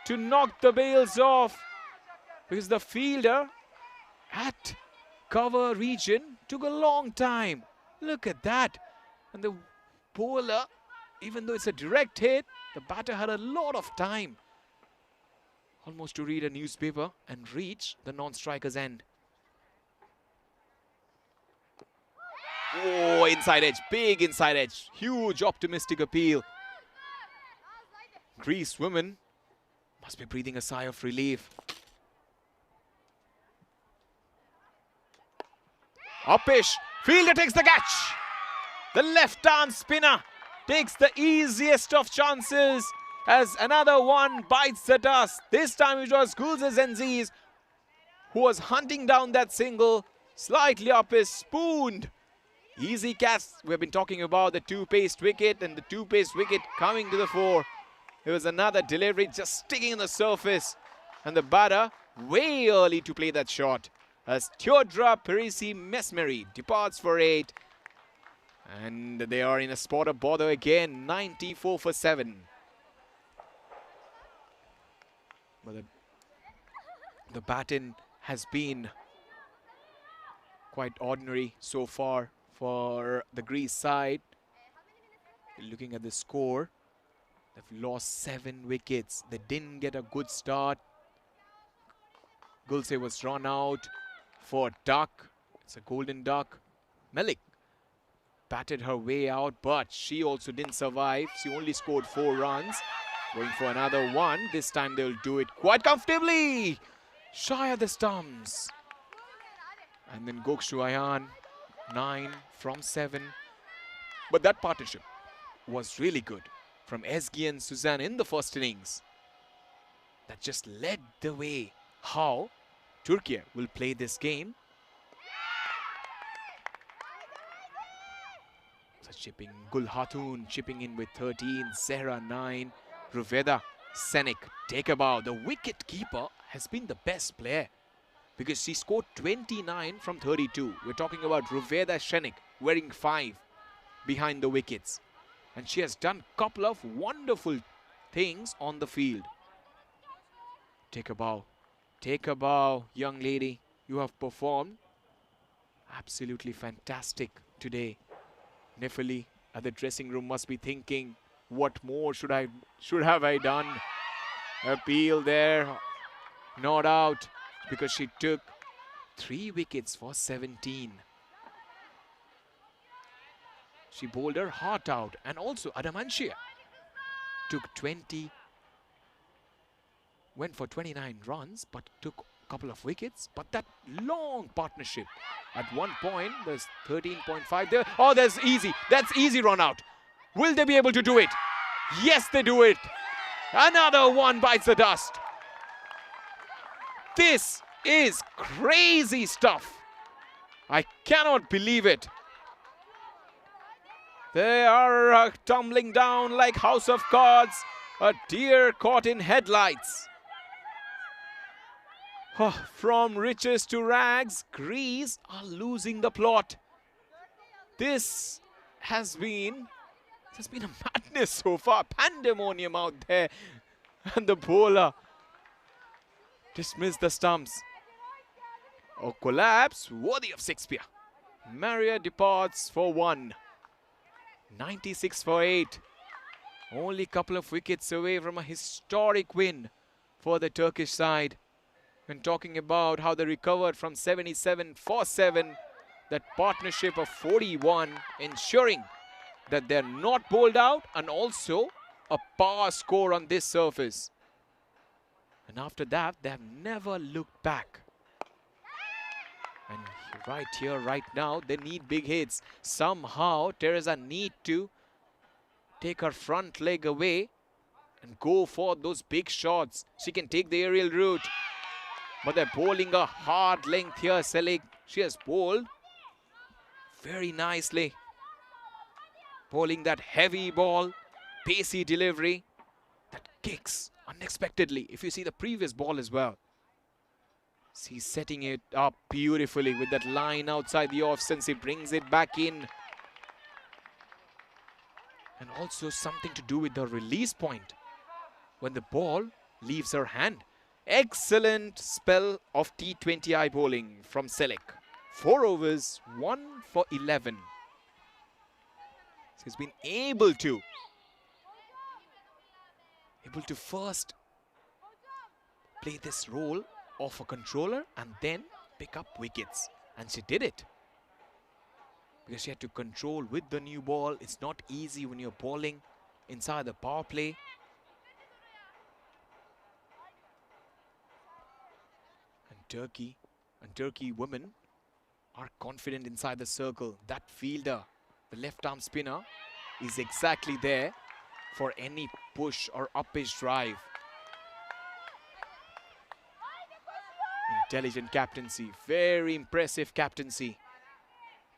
to knock the bails off, because the fielder at cover region took a long time. Look at that. And the bowler, even though it's a direct hit, the batter had a lot of time almost to read a newspaper and reach the non-striker's end. Oh, inside edge, big inside edge, huge optimistic appeal. Greece women must be breathing a sigh of relief. Upish, fielder takes the catch. The left-arm spinner takes the easiest of chances as another one bites the dust. This time it was Gulzes Zenziz who was hunting down that single. Slightly Upish, spooned. Easy catch. We've been talking about the two-paced wicket, and the two-paced wicket coming to the fore. It was another delivery just sticking in the surface, and the batter way early to play that shot. As Theodora Parisi Mesmeri departs for 8. And they are in a spot of bother again, 94 for 7. But the baton has been quite ordinary so far for the Greece side. Looking at the score, they've lost 7 wickets. They didn't get a good start. Gulse was run out for duck. It's a golden duck. Melik batted her way out, but she also didn't survive. She only scored 4 runs. Going for another one. This time they'll do it quite comfortably. Shy of the stumps. And then Gokshu Ayan, 9 from 7. But that partnership was really good from Ezgi and Suzanne in the first innings. That just led the way how Turkey will play this game. So chipping, Gul Hatun chipping in with 13, Zehra 9, Ruveda Senik take a bow. The wicket keeper has been the best player because she scored 29 from 32. We're talking about Ruveda Senik wearing 5 behind the wickets. And she has done a couple of wonderful things on the field. Take a bow. Take a bow, young lady. You have performed absolutely fantastic today. Nefeli at the dressing room must be thinking, what more should have I done? Appeal there, not out, because she took 3 wickets for 17. She bowled her heart out, and also Adamantia took 20, went for 29 runs, but took a couple of wickets. But that long partnership, at one point, there's 13.5 there. Oh, there's easy. That's easy run out. Will they be able to do it? Yes, they do it. Another one bites the dust. This is crazy stuff. I cannot believe it. They are tumbling down like house of cards. A deer caught in headlights. From riches to rags, Greece are losing the plot. This has been a madness so far. Pandemonium out there. And the bowler dismissed the stumps. A collapse worthy of Shakespeare. Maria departs for 1. 96 for 8. Only a couple of wickets away from a historic win for the Turkish side. When talking about how they recovered from 77 for 7, that partnership of 41, ensuring that they're not bowled out, and also a power score on this surface. And after that, they have never looked back. And right here, right now, they need big hits. Somehow, Teresa need to take her front leg away and go for those big shots. She can take the aerial route. But they're bowling a hard length here, Selig. She has bowled very nicely. Bowling that heavy ball, pacey delivery that kicks unexpectedly. If you see the previous ball as well. She's setting it up beautifully with that line outside the off since he brings it back in. And also something to do with the release point when the ball leaves her hand. Excellent spell of T20I bowling from Selek. 4 overs, 1 for 11. He's been able to first play this role of a controller and then pick up wickets. And she did it. Because she had to control with the new ball. It's not easy when you're bowling inside the power play. And Turkey women are confident inside the circle. That fielder, the left arm spinner, is exactly there for any push or up-pitch drive. Intelligent captaincy, very impressive captaincy.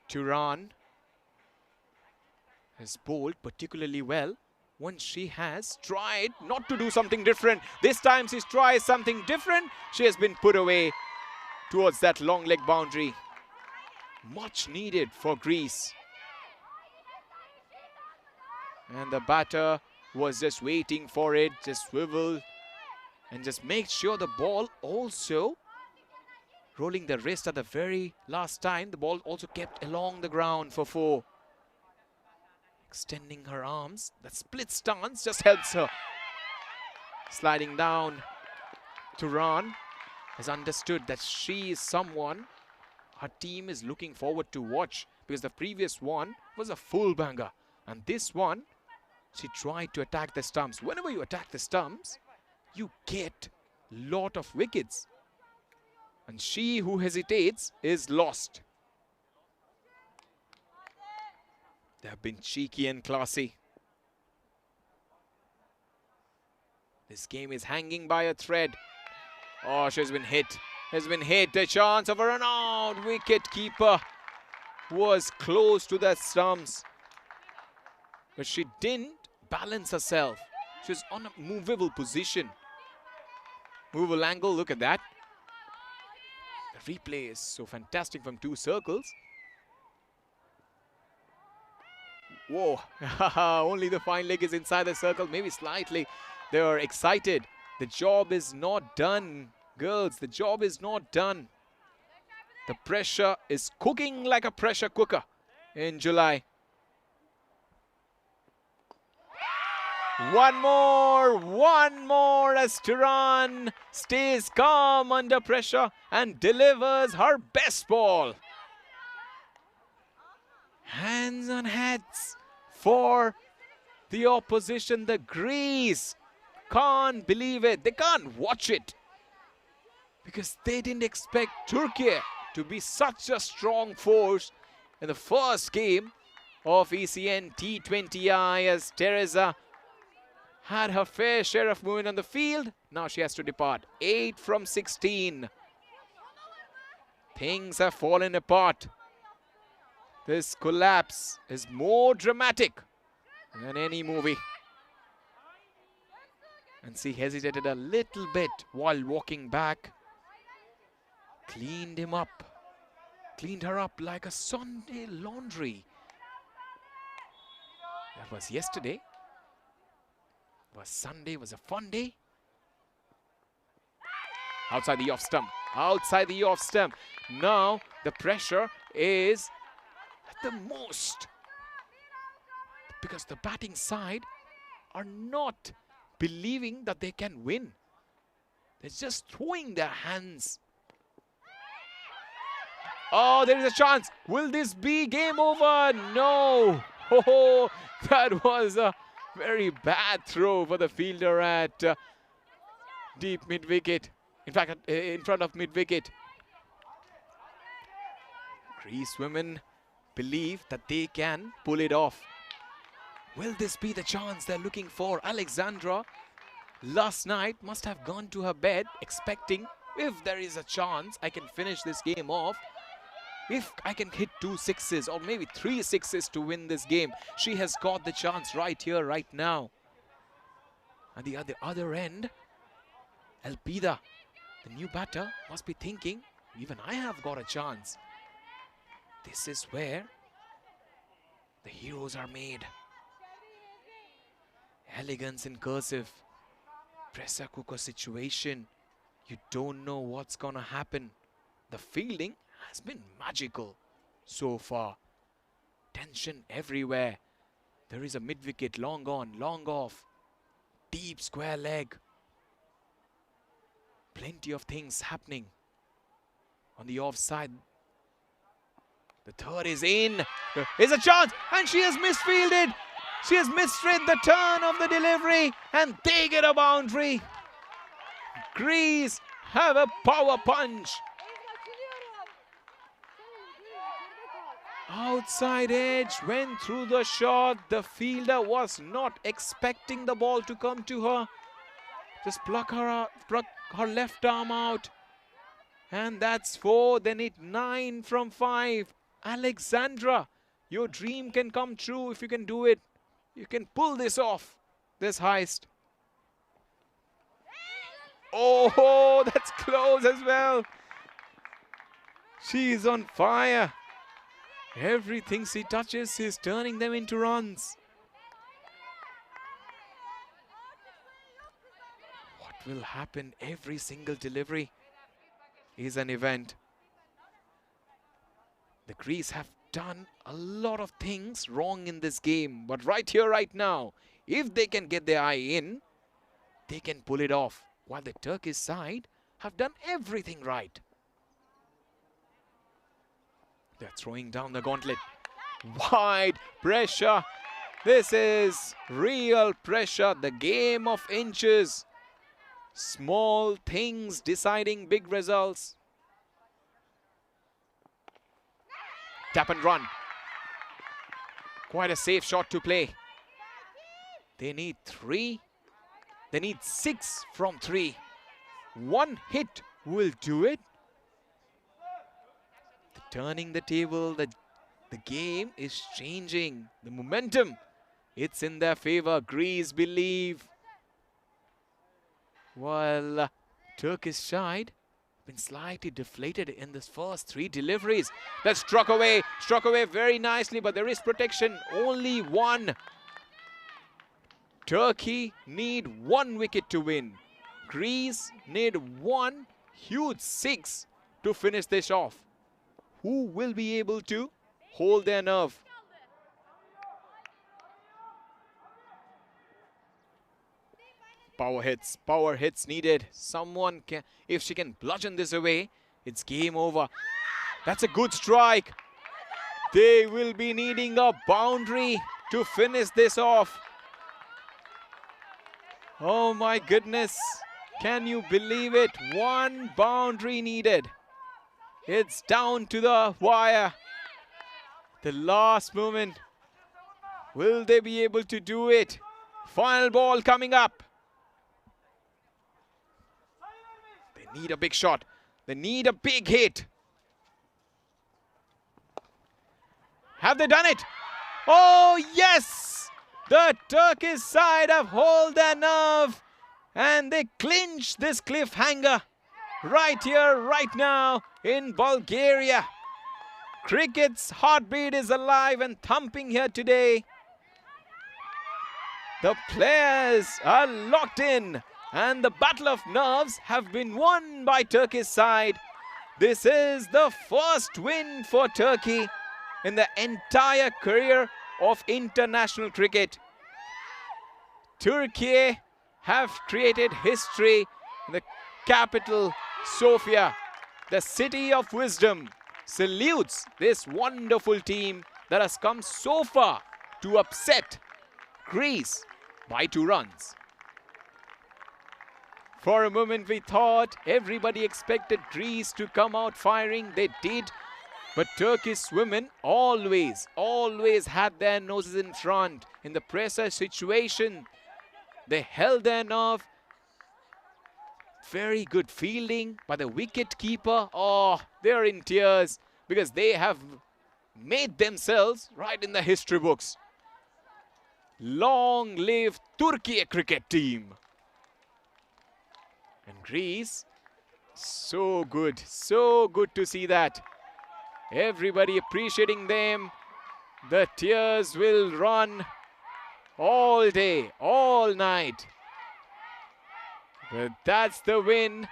Turan has bowled particularly well. once she has tried not to do something different. This time she's tried something different. She has been put away towards that long leg boundary. Much needed for Greece. And the batter was just waiting for it, just swivel and just make sure the ball also rolling the wrist at the very last time. The ball also kept along the ground for 4. Extending her arms. That split stance just helps her. Sliding down. Turan has understood that she is someone her team is looking forward to watch, because the previous one was a full banger. And this one, she tried to attack the stumps. Whenever you attack the stumps, you get lot of wickets. And she who hesitates is lost. They have been cheeky and classy. This game is hanging by a thread. Oh, she's been hit. Has been hit. A chance of a run out. Wicket keeper was close to the stumps, but she didn't balance herself. She's on a movable position. Movable angle. Look at that. The replay is so fantastic from 2 circles. Whoa. Only the fine leg is inside the circle. Maybe slightly. They are excited. The job is not done, girls. The job is not done. The pressure is cooking like a pressure cooker in July. One more as Turan stays calm under pressure and delivers her best ball. Hands on heads for the opposition. The Greece can't believe it. They can't watch it, because they didn't expect Turkey to be such a strong force in the first game of ECN T20I, as Teresa had her fair share of movement on the field. Now she has to depart. 8 from 16. Things have fallen apart. This collapse is more dramatic than any movie. And she hesitated a little bit while walking back. Cleaned him up. Cleaned her up like a Sunday laundry. That was yesterday. Was Sunday was a fun day. Outside the off stump. Outside the off stump. Now the pressure is at the most, because the batting side are not believing that they can win. They're just throwing their hands. Oh, there is a chance. Will this be game over? No. Oh, that was a very bad throw for the fielder at deep mid-wicket. In fact, in front of mid-wicket. Greece women believe that they can pull it off. Will this be the chance they're looking for? Alexandra last night must have gone to her bed expecting, if there is a chance I can finish this game off, if I can hit 2 sixes or maybe 3 sixes to win this game. She has got the chance right here, right now. And the other end, Elpida, the new batter, must be thinking, even I have got a chance. This is where the heroes are made. Elegance in cursive. Pressure cooker situation. You don't know what's gonna happen. The fielding has been magical so far. Tension everywhere. There is a mid-wicket, long on, long off. Deep square leg. Plenty of things happening on the offside. The third is in. Here's a chance, and she has misfielded. She has misread the turn of the delivery, and they get a boundary. Greece have a power punch. Outside edge, went through the shot. The fielder was not expecting the ball to come to her. Just pluck her left arm out. And that's 4. Then it 9 from 5. Alexandra, your dream can come true if you can do it. You can pull this off. this heist. Oh, that's close as well. She's on fire. Everything she touches is turning them into runs. What will happen? Every single delivery is an event. The Greece have done a lot of things wrong in this game, but right here, right now, if they can get their eye in, they can pull it off, while the Turkish side have done everything right. They're throwing down the gauntlet. Wide pressure. This is real pressure. The game of inches. Small things deciding big results. Tap and run. Quite a safe shot to play. They need 3. They need 6 from 3. One hit will do it. Turning the table, the game is changing. The momentum, it's in their favor. Greece believe. While Turkish side been slightly deflated in this first 3 deliveries. That struck away very nicely, but there is protection. Only 1. Turkey need 1 wicket to win. Greece need 1 huge 6 to finish this off. Who will be able to hold their nerve? Power hits needed. Someone can, if she can bludgeon this away, it's game over. That's a good strike. They will be needing a boundary to finish this off. Oh my goodness. Can you believe it? 1 boundary needed. It's down to the wire. The last moment. Will they be able to do it? Final ball coming up. They need a big shot. They need a big hit. Have they done it? Oh, yes! The Turkish side have held their nerve and they clinch this cliffhanger right here, right now in Bulgaria. Cricket's heartbeat is alive and thumping here today. The players are locked in and the battle of nerves have been won by Turkish side. This is the first win for Turkey in the entire career of international cricket. Turkey have created history in the capital, Sofia. The city of wisdom salutes this wonderful team that has come so far to upset Greece by 2 runs. For a moment we thought everybody expected Greece to come out firing. They did. But Turkish women always had their noses in front. In the pressure situation, they held their nerve. Very good fielding by the wicket keeper. Oh, they're in tears because they have made themselves right in the history books. Long live Turkey cricket team. And Greece, so good to see that. Everybody appreciating them. The tears will run all day, all night. But that's the win.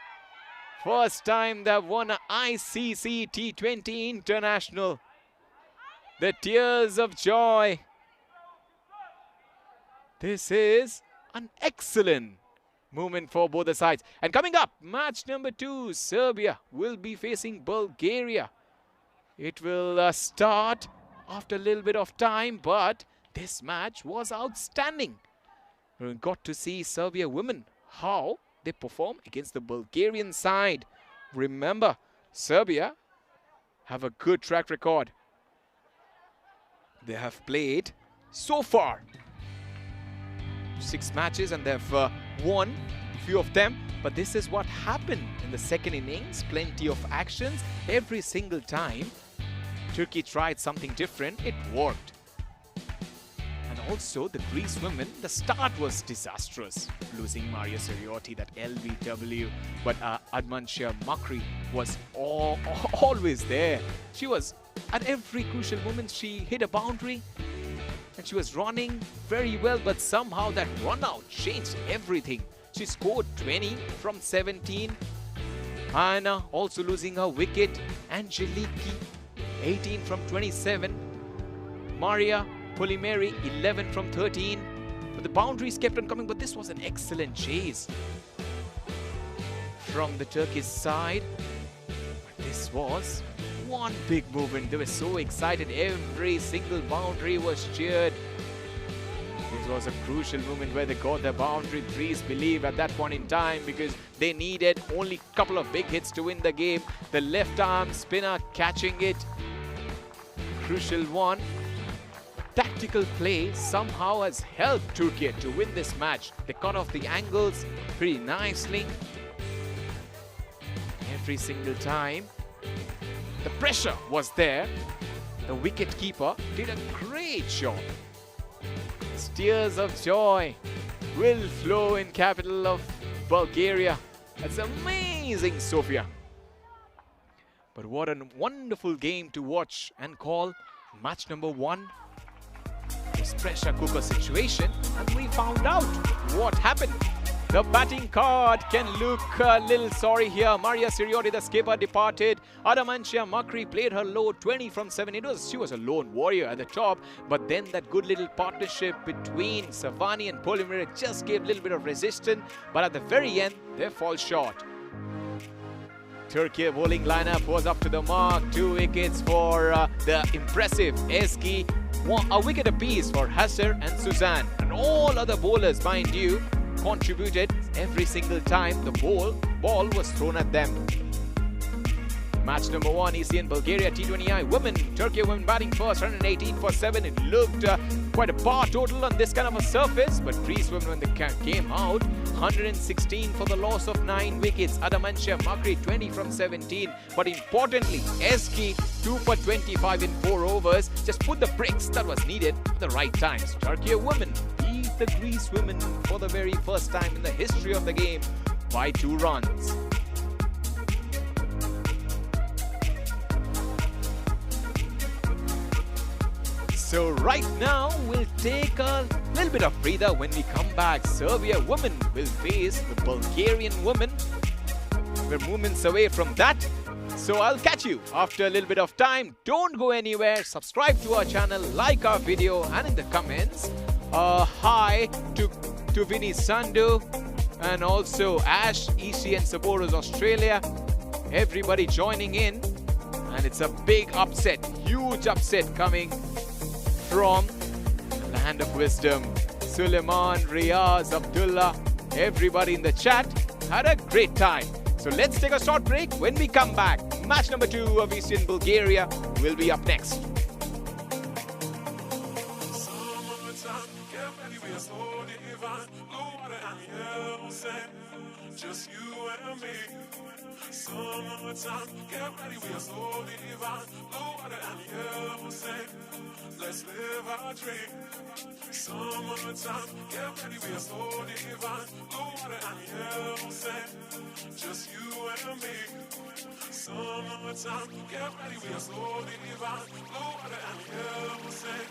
First time they've won an ICC T20 International. The tears of joy. This is an excellent moment for both the sides. And coming up, match number 2, Serbia will be facing Bulgaria. It will start after a little bit of time, but this match was outstanding. We got to see Serbia women, how they perform against the Bulgarian side. Remember, Serbia have a good track record. They have played so far 6 matches and they've won a few of them. But this is what happened in the second innings. Plenty of actions. Every single time Turkey tried something different, it worked. And also the Greece women, the start was disastrous, losing Maria Siriotti, that LBW, but Admansia Makri was always there. She was at every crucial moment. She hit a boundary and she was running very well, but somehow that run out changed everything. She scored 20 from 17 and also losing her wicket. Angeliki 18 from 27. Maria Polimeri 11 from 13. But the boundaries kept on coming, but this was an excellent chase from the Turkish side. But this was one big movement. They were so excited. Every single boundary was cheered. This was a crucial moment where they got the boundary. Greece believe at that point in time, because they needed only a couple of big hits to win the game. The left arm spinner catching it. Crucial one. Tactical play somehow has helped Turkey to win this match. They cut off the angles pretty nicely. Every single time. The pressure was there. The wicket keeper did a great job. Tears of joy will flow in capital of Bulgaria. That's amazing, Sofia. But what a wonderful game to watch and call. Match number 1. This pressure cooker situation, and we found out what happened. The batting card can look a little sorry here. Maria Siriotti, the skipper, departed. Adamantia Makri played her low 20 from 7. She was a lone warrior at the top, but then that good little partnership between Savani and Polimeri just gave a little bit of resistance, but at the very end, they fall short. Turkey bowling lineup was up to the mark. 2 wickets for the impressive Eski. A wicket apiece for Hasser and Suzanne. And all other bowlers, mind you, contributed every single time the ball was thrown at them. Match number 1, ECN Bulgaria T20I women. Turkey women batting first, 118 for 7. It looked quite a bar total on this kind of a surface, but Greece women, when they came out, 116 for the loss of 9 wickets. Adamantia Makri 20 from 17. But importantly, Eski 2 for 25 in 4 overs. Just put the bricks that was needed at the right times. Turkey women beat the Greece women for the very first time in the history of the game by 2 runs. So right now, we'll take a little bit of breather. When we come back, Serbia women will face the Bulgarian women. We're moments away from that. So I'll catch you after a little bit of time. Don't go anywhere. Subscribe to our channel, like our video, and in the comments, hi to Vinny Sandu and also Ash, ECN supporters Australia. Everybody joining in. And it's a big upset, huge upset coming from Land of Wisdom. Suleiman, Riaz, Abdullah, everybody in the chat had a great time. So let's take a short break. When we come back, match number 2 of ECN Bulgaria will be up next. Just you and me. Summertime, get ready, we are so divine. Blue water and yellow sand. Let's live our dream. Summertime, get ready, we are so divine. Blue water and yellow sand. Just you and me. Summertime, get ready, we are so divine. Blue water and yellow sand.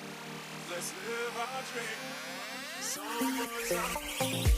Let's live our dream. Summertime.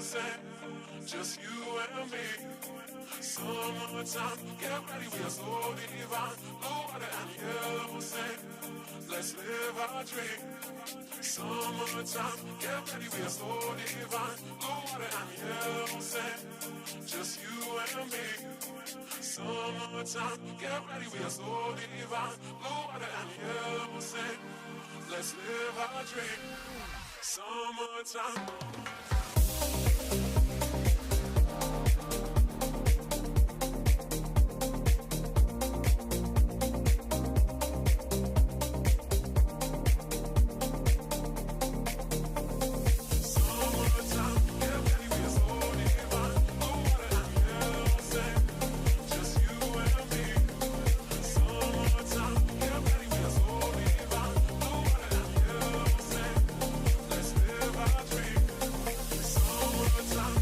sand, just you and me. Summertime, get ready, we are so divine. Blue water and yellow sand, let's live our dream. Summertime, get ready, we are so divine. Blue water and yellow sand, just you and me. Summertime, get ready, we are so divine. Blue water and yellow sand, let's live our dream. Summertime. Time.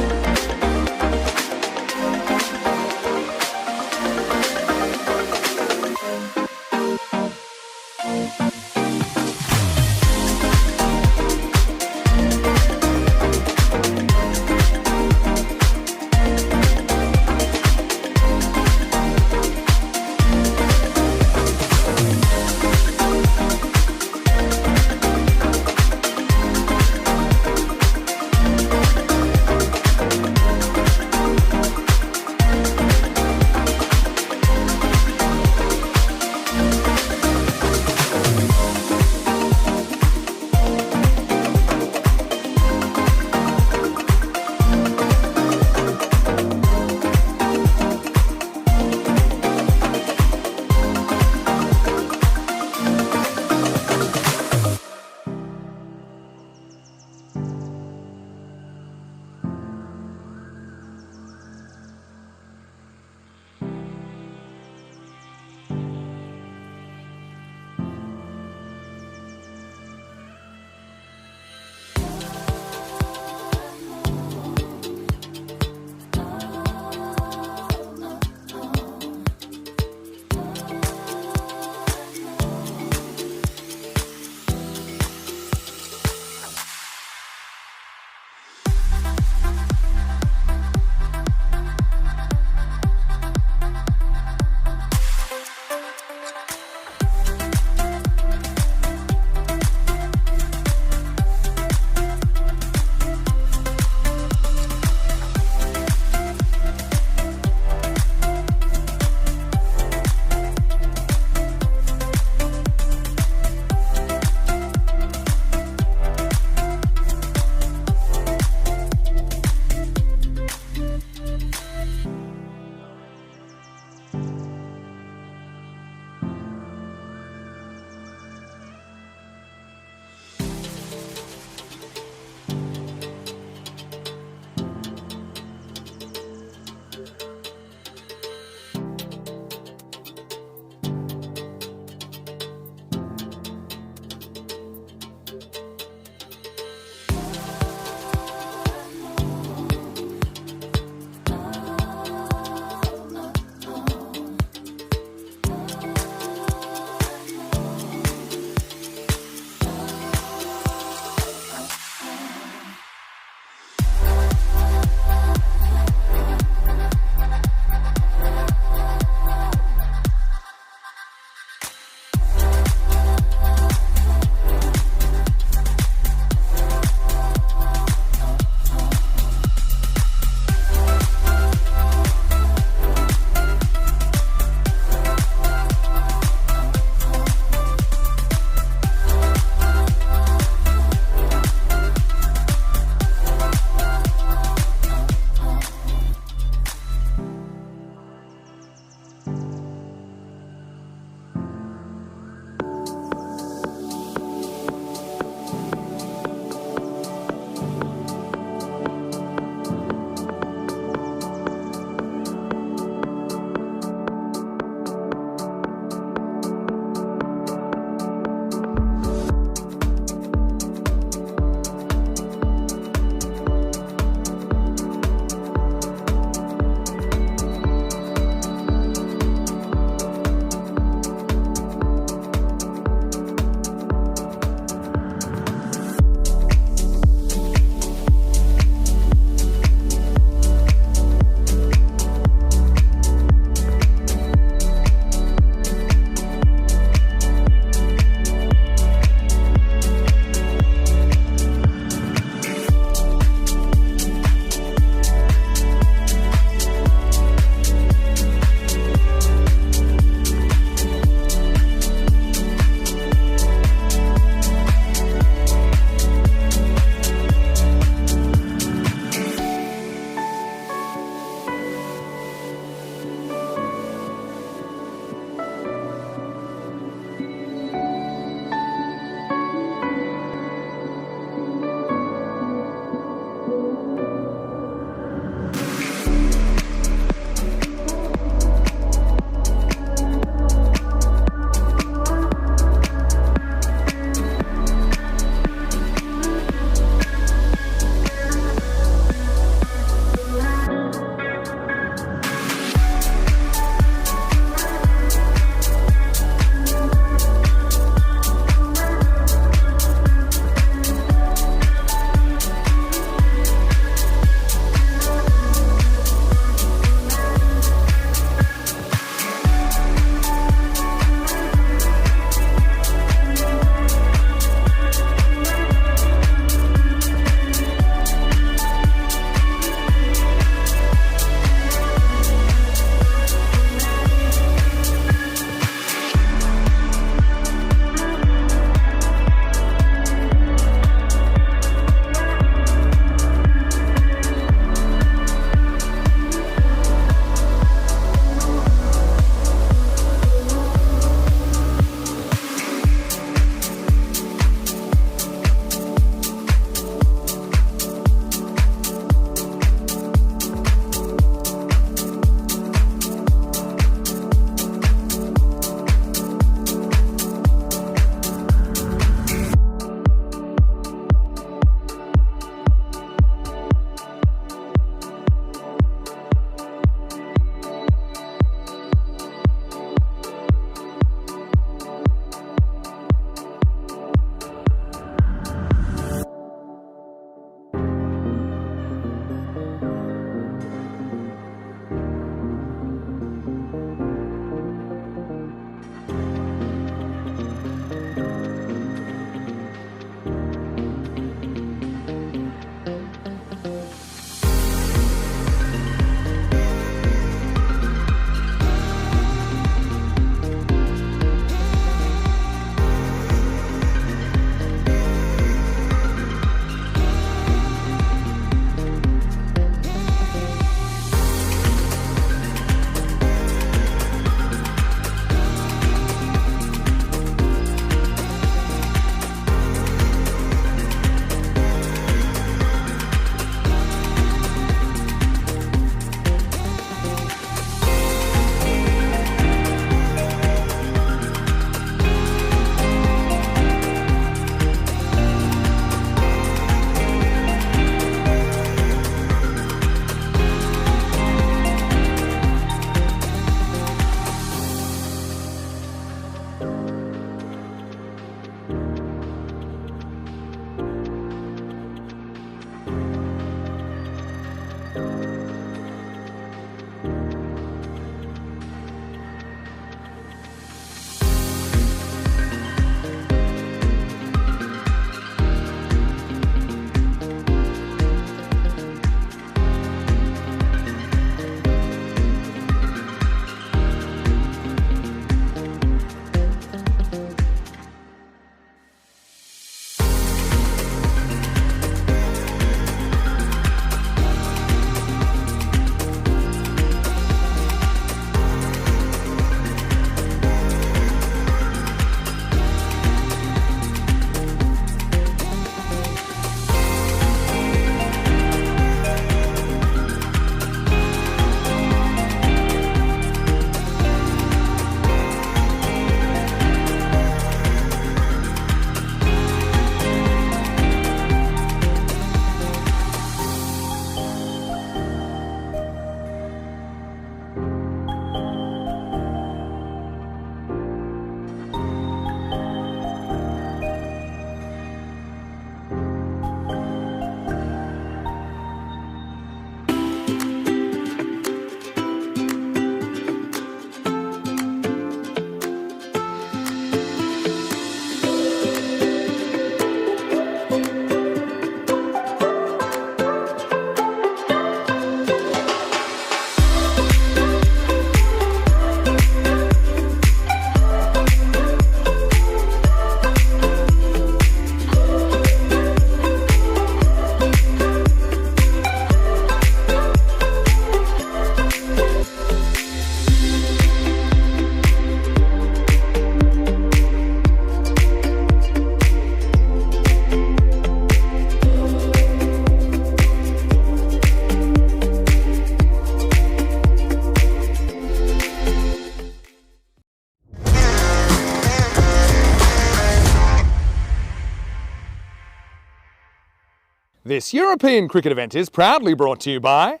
This European cricket event is proudly brought to you by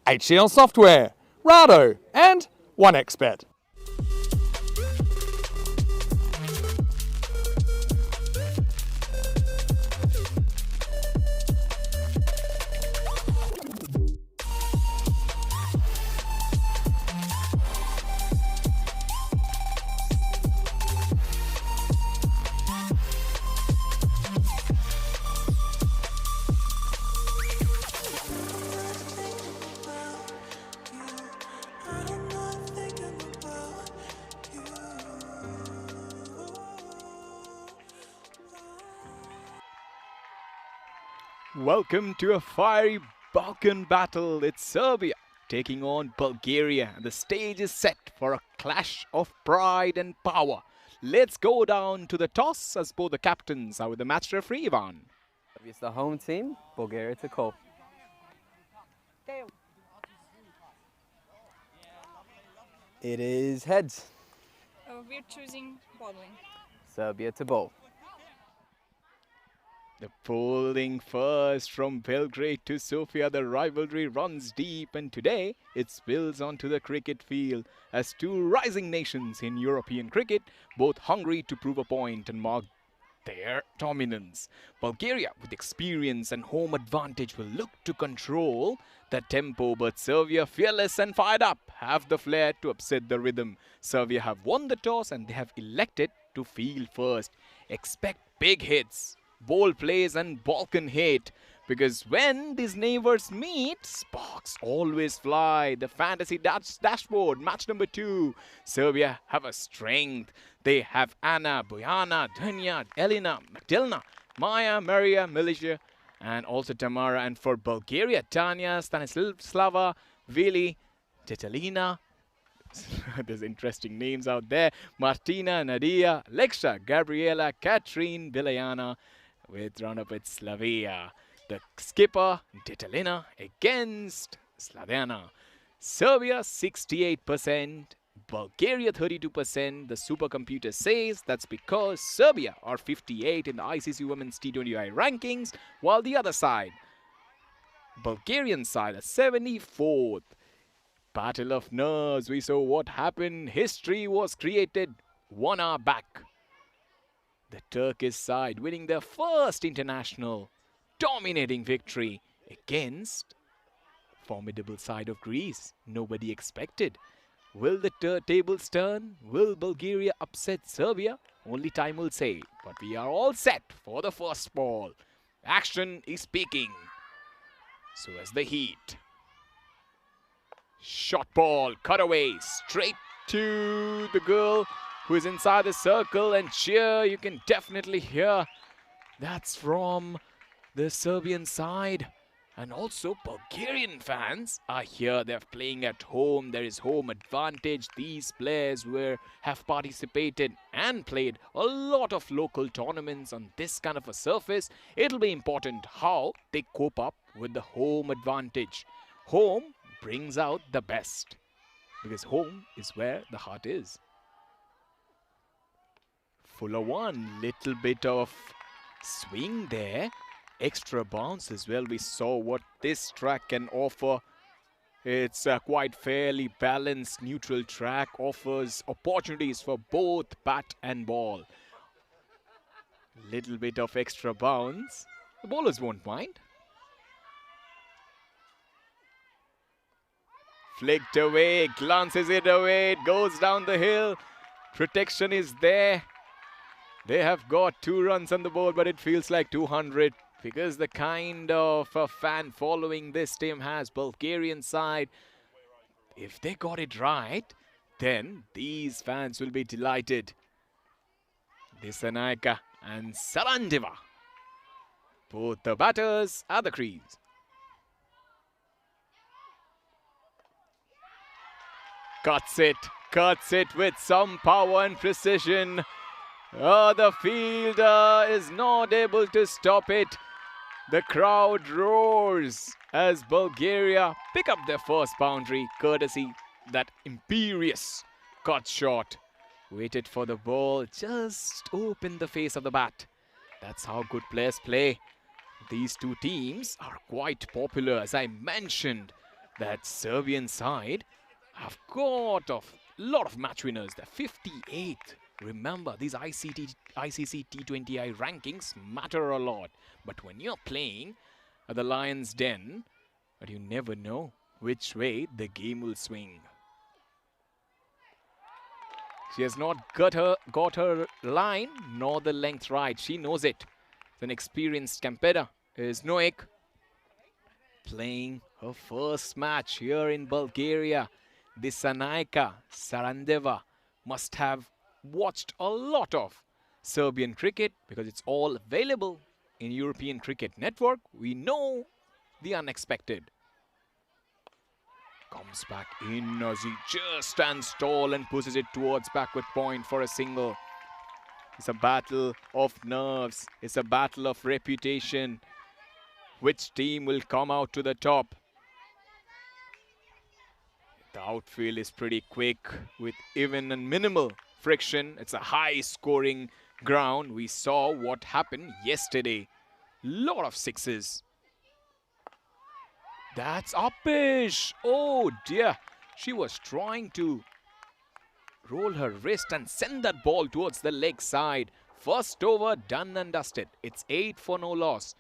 HCL Software, Rado and 1xBet. Welcome to a fiery Balkan battle. It's Serbia taking on Bulgaria, and the stage is set for a clash of pride and power. Let's go down to the toss as both the captains are with the match referee, Ivan. It's the home team, Bulgaria to call. It is heads. We're choosing bowling. Serbia to bowl. The bowling first from Belgrade to Sofia. The rivalry runs deep, and today it spills onto the cricket field as two rising nations in European cricket, both hungry to prove a point and mark their dominance. Bulgaria, with experience and home advantage, will look to control the tempo, but Serbia, fearless and fired up, have the flair to upset the rhythm. Serbia have won the toss and they have elected to field first. Expect big hits, bold plays and Balkan hate, because when these neighbors meet, sparks always fly. The fantasy dashboard, match number 2. Serbia have a strength. They have Anna, Bojana, Danja, Elena, Magdalena, Maya, Maria, Milicia, and also Tamara. And for Bulgaria, Tanya, Stanislava, Vili, Titalina. There's interesting names out there. Martina, Nadia, Leksha, Gabriela, Katrine, Bilayana, with round-up with Slavia. The skipper, Titalina, against Slavena. Serbia, 68%. Bulgaria, 32%. The supercomputer says that's because Serbia are 58 in the ICC Women's T20I rankings, while the other side, Bulgarian side, are 74th. Battle of nerves. We saw what happened. History was created 1 hour back. The Turkish side winning their first international dominating victory against formidable side of Greece. Nobody expected. Will the tables turn? Will Bulgaria upset Serbia? Only time will say. But we are all set for the first ball. Action is speaking. So as the heat. Shot ball, cut away, straight to the girl who is inside the circle, and cheer you can definitely hear. That's from the Serbian side. And also Bulgarian fans are here. They're playing at home. There is home advantage. These players have participated and played a lot of local tournaments on this kind of a surface. It'll be important how they cope up with the home advantage. Home brings out the best, because home is where the heart is. Fuller one, little bit of swing there, extra bounce as well. We saw what this track can offer. It's a quite fairly balanced neutral track, offers opportunities for both bat and ball. Little bit of extra bounce, the bowlers won't mind. Flicked away, glances it away, it goes down the hill. Protection is there. They have got 2 runs on the board, but it feels like 200 because the kind of a fan following this team has Bulgarian side. If they got it right, then these fans will be delighted. Disanaika and Sarandeva, both the batters at the crease. Cuts it with some power and precision. The fielder is not able to stop it. The crowd roars as Bulgaria pick up their first boundary, courtesy that imperious cut shot. Waited for the ball, just opened the face of the bat. That's how good players play. These two teams are quite popular. As I mentioned, that Serbian side have got a lot of match winners. They're 58th. Remember, these ICC T20I rankings matter a lot. But when you're playing at the Lions' Den, you never know which way the game will swing. She has not got her line nor the length right. She knows it. It's an experienced competitor is Noek, playing her first match here in Bulgaria. This Anaika Sarandeva must have watched a lot of Serbian cricket because it's all available in European Cricket Network. We know the unexpected. Comes back in as he just stands tall and pushes it towards backward point for a single. It's a battle of nerves. It's a battle of reputation. Which team will come out to the top? The outfield is pretty quick with even and minimal friction. It's a high-scoring ground. We saw what happened yesterday. Lot of sixes. That's uppish. Oh dear. She was trying to roll her wrist and send that ball towards the leg side. First over, done and dusted. It's 8 for no loss.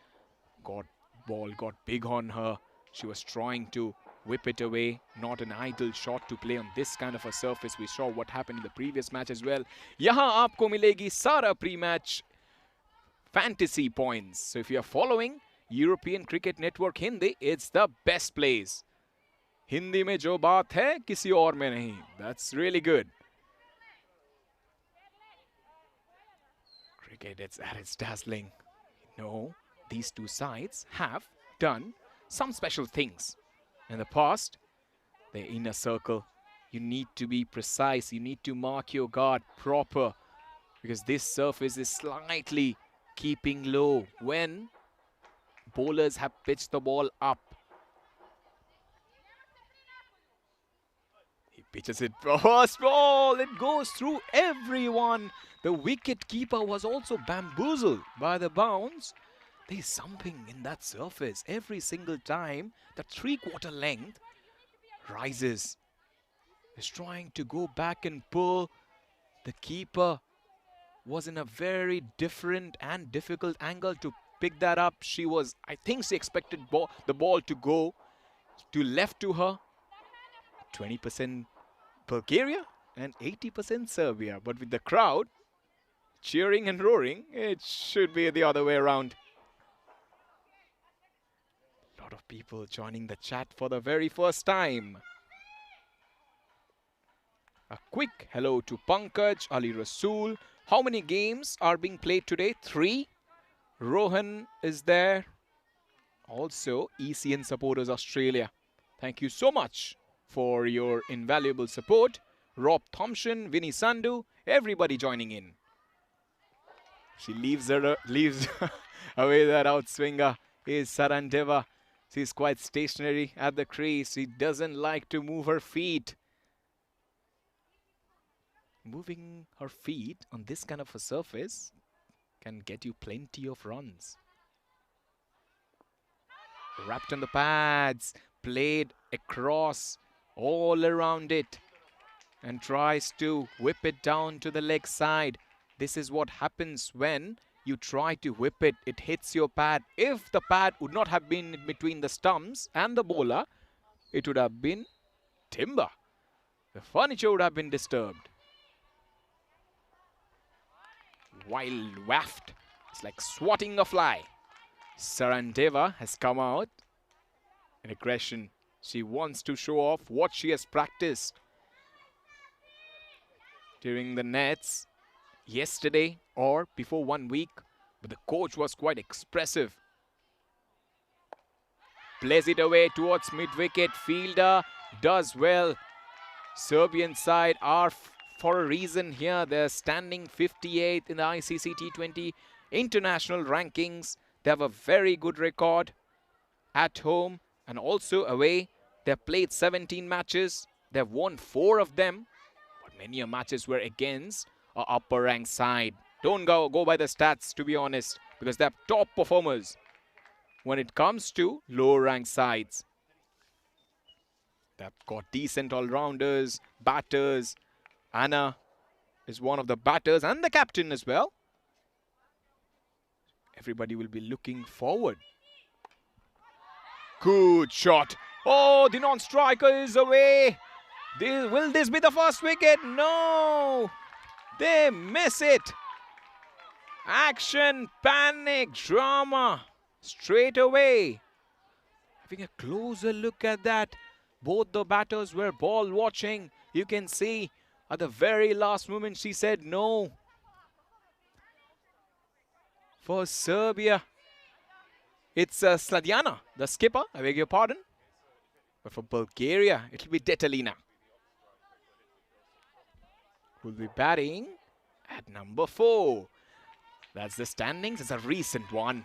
Ball got big on her. She was trying to whip it away. Not an ideal shot to play on this kind of a surface. We saw what happened in the previous match as well. Yahan aapko milegi sara pre-match fantasy points. So if you're following European Cricket Network Hindi, it's the best place. Hindi mein jo baat hai, kisi aur mein nahi. That's really good. Cricket, it's at its dazzling. No, these two sides have done some special things. In the past, the inner circle, you need to be precise. You need to mark your guard proper because this surface is slightly keeping low when bowlers have pitched the ball up. He pitches it first ball. It goes through everyone. The wicket keeper was also bamboozled by the bounce. There's something in that surface. Every single time the three-quarter length rises. He's trying to go back and pull. The keeper was in a very different and difficult angle to pick that up. I think she expected the ball to go to left to her. 20% Bulgaria and 80% Serbia. But with the crowd cheering and roaring, it should be the other way around. A lot of people joining the chat for the very first time. A quick hello to Pankaj, Ali Rasool. How many games are being played today? 3. Rohan is there. Also, ECN Supporters Australia. Thank you so much for your invaluable support. Rob Thompson, Vinny Sandhu, everybody joining in. She leaves away that outswinger is Sarandeva. She's quite stationary at the crease. She doesn't like to move her feet. Moving her feet on this kind of a surface can get you plenty of runs. Wrapped on the pads, played across, all around it, and tries to whip it down to the leg side. This is what happens when you try to whip it. It hits your pad. If the pad would not have been between the stumps and the bowler, it would have been timber. The furniture would have been disturbed. Wild waft. It's like swatting a fly. Sarandeva has come out in aggression. She wants to show off what she has practiced during the nets yesterday or before 1 week. But the coach was quite expressive. Plays it away towards mid-wicket. Fielder does well. Serbian side are for a reason here. They're standing 58th in the ICC T20 international rankings. They have a very good record at home and also away. They've played 17 matches. They've won 4 of them. But many matches were against an upper ranked side. Don't go by the stats, to be honest, because they're top performers. when it comes to lower ranked sides. They've got decent all-rounders, batters. Anna is one of the batters and the captain as well. Everybody will be looking forward. Good shot. Oh, the non-striker is away. Will this be the first wicket? No. They miss it. Action, panic, drama. Straight away. Having a closer look at that. Both the batters were ball watching. You can see at the very last moment she said no. For Serbia, it's Sladiana, the skipper, I beg your pardon. But for Bulgaria, it'll be Detalina, who'll be batting at number 4. That's the standings. It's a recent one.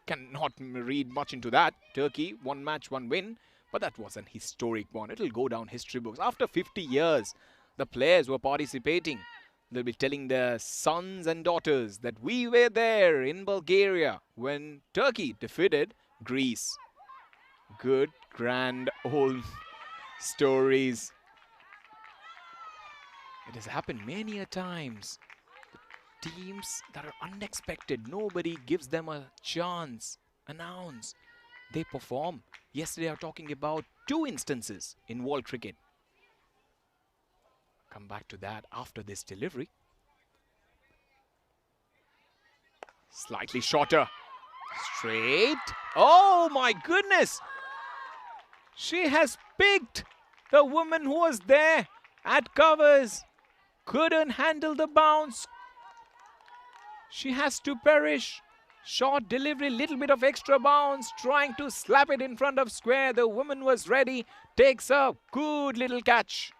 Cannot read much into that. Turkey, 1 match, 1 win. But that was an historic one. It'll go down history books. After 50 years, the players were participating. They'll be telling their sons and daughters that we were there in Bulgaria when Turkey defeated Greece. Good, grand, old stories. It has happened many a times. The teams that are unexpected, nobody gives them a chance, an ounce. They perform. Yesterday, I was talking about 2 instances in world cricket. Come back to that after this delivery. Slightly shorter. Straight. Oh my goodness. She has picked the woman who was there at covers. Couldn't handle the bounce. She has to perish. Short delivery, little bit of extra bounce, trying to slap it in front of square. The woman was ready. Takes a good little catch.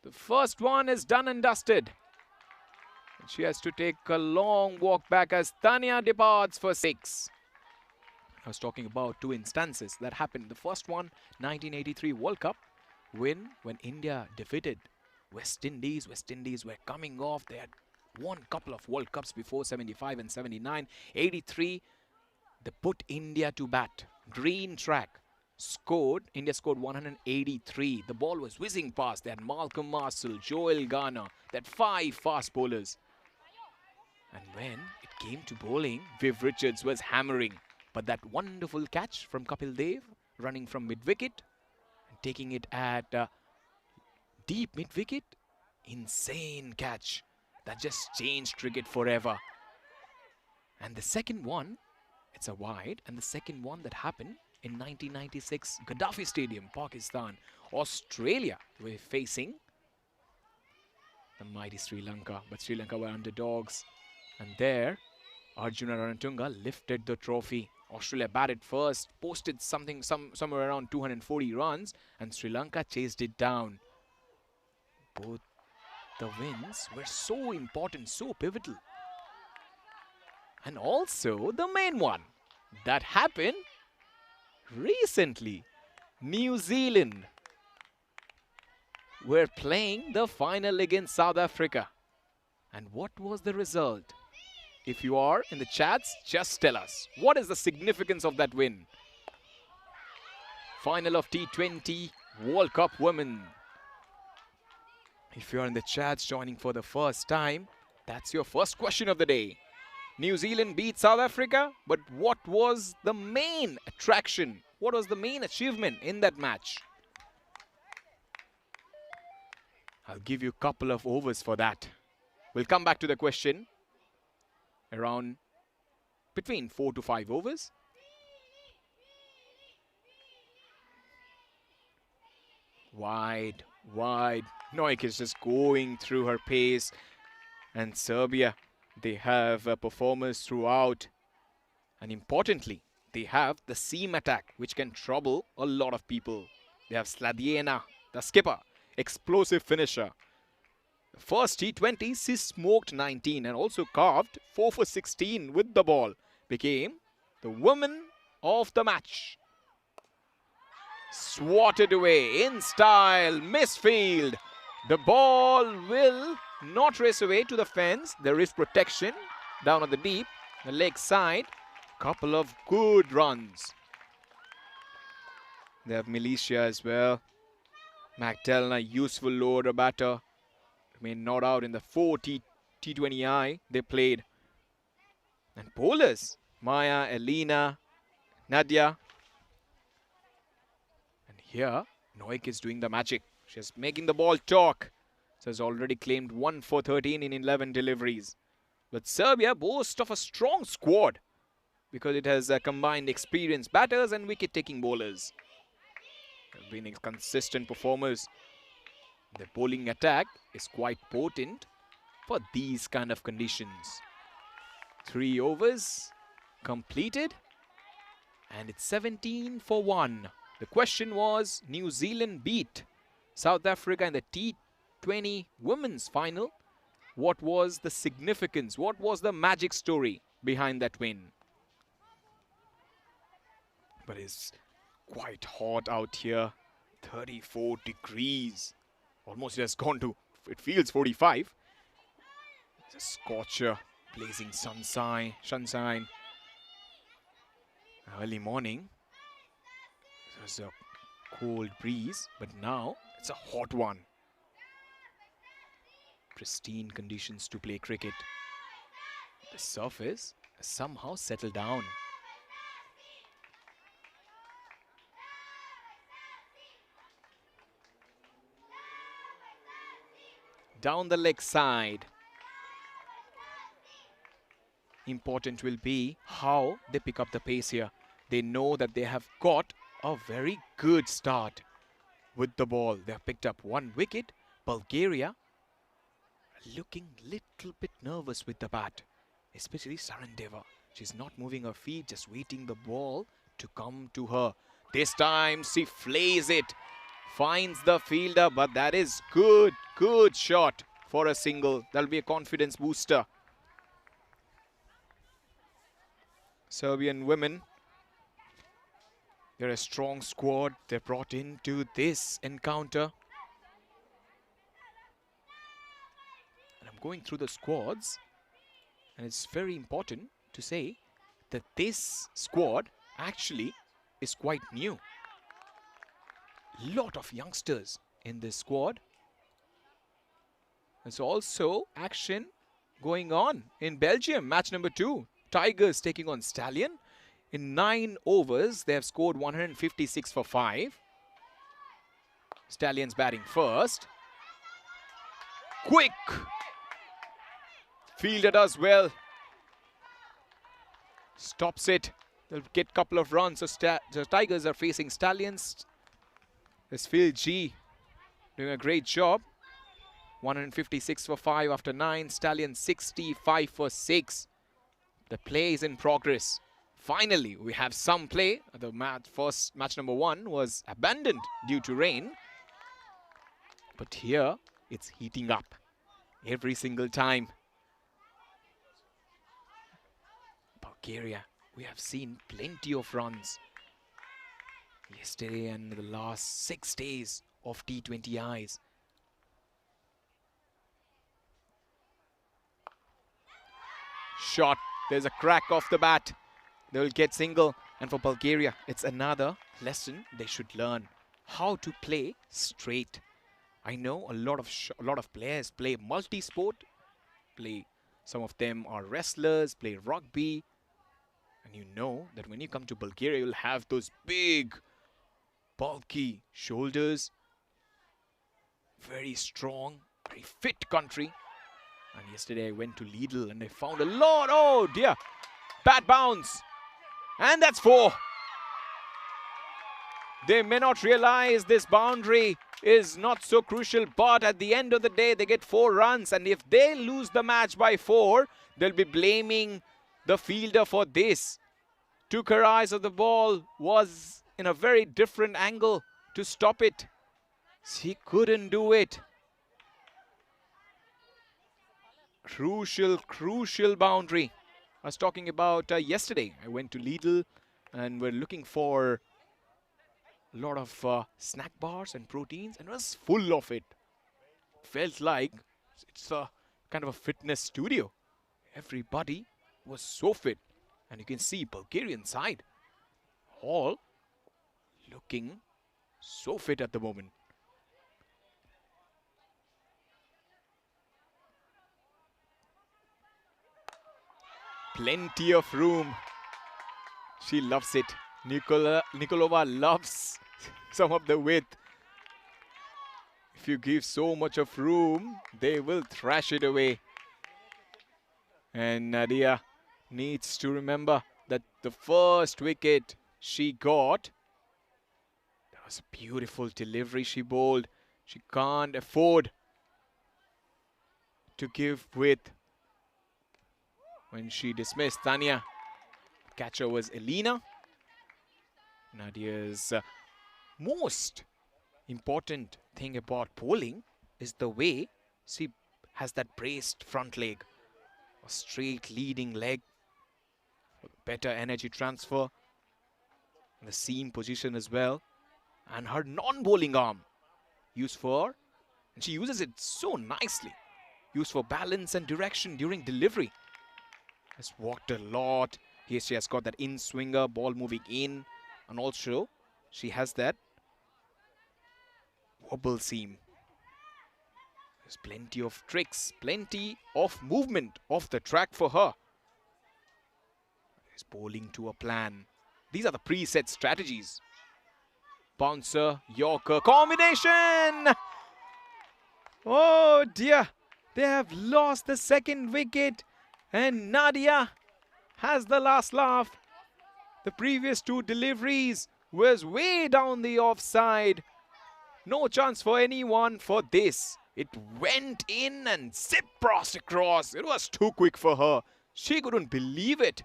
The first one is done and dusted. She has to take a long walk back as Tanya departs for 6. I was talking about 2 instances that happened. The first one, 1983 World Cup win when India defeated West Indies. West Indies were coming off. They had won a couple of World Cups before, 75 and 79. 83, they put India to bat. Green track. India scored 183. The ball was whizzing past. They had Malcolm Marshall, Joel Garner. They had 5 fast bowlers. And when it came to bowling, Viv Richards was hammering. But that wonderful catch from Kapil Dev, running from mid-wicket and taking it at deep mid-wicket. Insane catch. That just changed cricket forever. And the second one, it's a wide. And the second one that happened in 1996, Gaddafi Stadium, Pakistan. Australia were facing the mighty Sri Lanka. But Sri Lanka were underdogs. And there, Arjuna Ranatunga lifted the trophy. Australia batted first, posted somewhere around 240 runs. And Sri Lanka chased it down. Both the wins were so important, so pivotal. And also the main one that happened recently. New Zealand were playing the final against South Africa. And what was the result? If you are in the chats, just tell us. What is the significance of that win? Final of T20 World Cup Women. If you are in the chats joining for the first time, that's your first question of the day. New Zealand beat South Africa, but what was the main attraction? What was the main achievement in that match? I'll give you a couple of overs for that. We'll come back to the question around between 4 to 5 overs. Wide, wide. Noik is just going through her pace. And Serbia, they have performers throughout. And importantly, they have the seam attack, which can trouble a lot of people. They have Sladiena, the skipper, explosive finisher. The first T20, she smoked 19 and also carved 4 for 16 with the ball. Became the woman of the match. Swatted away in style, misfield. The ball will not race away to the fence. There is protection down on the deep. The leg side, couple of good runs. They have Militia as well. Magdalena, useful lower batter. Remain not out in the 4 T20I they played. And bowlers, Maya, Elena, Nadia. And here, Noik is doing the magic. She's making the ball talk. So has already claimed 1 for 13 in 11 deliveries. But Serbia boasts of a strong squad because it has combined experienced batters and wicket-taking bowlers. They've been consistent performers. The bowling attack is quite potent for these kind of conditions. 3 overs completed and it's 17 for 1. The question was, New Zealand beat South Africa in the T20 women's final. What was the significance? What was the magic story behind that win? But it's quite hot out here. 34 degrees. Almost it has gone to, it feels 45. It's a scorcher, blazing sunshine. Early morning, there was a cold breeze, but now it's a hot one. Pristine conditions to play cricket. The surface has somehow settled down. Down the leg side. Important will be how they pick up the pace here. They know that they have got a very good start with the ball. They have picked up 1 wicket. Bulgaria looking little bit nervous with the bat, especially Sarandeva. She's not moving her feet, just waiting the ball to come to her. This time she flays it, finds the fielder, but that is good shot for a single. That'll be a confidence booster. Serbian women, they're a strong squad they brought into this encounter. And I'm going through the squads, and it's very important to say that this squad actually is quite new. Lot of youngsters in this squad. There's also action going on in Belgium, match number 2. Tigers taking on Stallion. In 9 overs, they have scored 156 for 5. Stallions batting first. Quick! Fielder does well. Stops it. They'll get a couple of runs. So the Tigers are facing Stallions. There's Phil G doing a great job. 156 for 5 after 9. Stallions 65 for 6. The play is in progress. Finally, we have some play. The first match number 1 was abandoned due to rain. But here, it's heating up every single time. Bulgaria, we have seen plenty of runs yesterday and the last 6 days of T20Is. Shot. There's a crack off the bat. They will get single. And for Bulgaria, it's another lesson they should learn. How to play straight. I know a lot of players play multi-sport. Some of them are wrestlers, play rugby. And you know that when you come to Bulgaria, you'll have those big, bulky shoulders. Very strong, very fit country. And yesterday I went to Lidl and I found a lot. Oh dear. Bad bounce. And that's 4. They may not realize this boundary is not so crucial, but at the end of the day, they get 4 runs. And if they lose the match by 4, they'll be blaming the fielder for this. Took her eyes of the ball, was in a very different angle to stop it. She couldn't do it. Crucial boundary. I was talking about yesterday. I went to Lidl and we're looking for a lot of snack bars and proteins, and it was full of it. Felt like it's a kind of a fitness studio. Everybody was so fit. And you can see Bulgarian side all looking so fit at the moment. Plenty of room. She loves it. Nikolova loves some of the width. If you give so much of room, they will thrash it away. And Nadia needs to remember that the first wicket she got, that was a beautiful delivery she bowled. She can't afford to give width. When she dismissed Tanya, catcher was Elena. Nadia's most important thing about bowling is the way she has that braced front leg. A straight leading leg for better energy transfer. And the seam position as well. And her non-bowling arm used for, and she uses it so nicely, used for balance and direction during delivery. Has walked a lot. Here she has got that in-swinger, ball moving in. And also, she has that wobble seam. There's plenty of tricks, plenty of movement off the track for her. Is bowling to a plan. These are the preset strategies. Bouncer, Yorker, combination! Oh dear, they have lost the second wicket. And Nadia has the last laugh. The previous two deliveries was way down the offside. No chance for anyone for this. It went in and zip-crossed across. It was too quick for her. She couldn't believe it.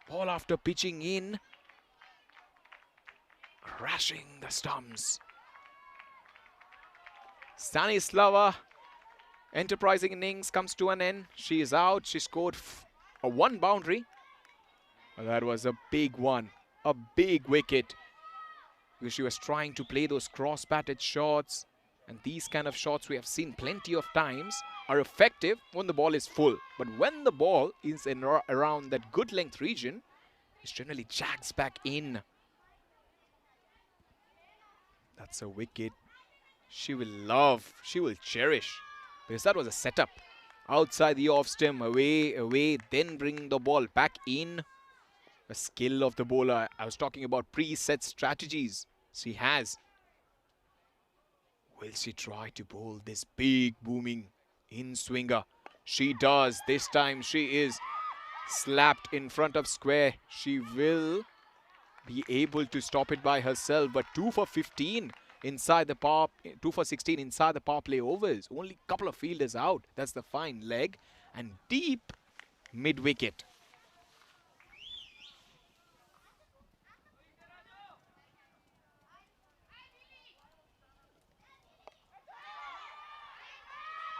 Ball after pitching in, crashing the stumps. Stanislava, enterprising innings comes to an end. She is out. She scored a one boundary. That was a big one. A big wicket. Because she was trying to play those cross-batted shots. And these kind of shots we have seen plenty of times are effective when the ball is full. But when the ball is in around that good length region, it generally jags back in. That's a wicket she will love. She will cherish. Because that was a setup. Outside the off stump, away, then bringing the ball back in. A skill of the bowler. I was talking about preset strategies she has. Will she try to bowl this big booming in-swinger? She does. This time she is slapped in front of square. She will be able to stop it by herself. But 2 for 15 inside the 2 for 16 inside the power play overs. Only a couple of fielders out. That's the fine leg. And deep mid-wicket.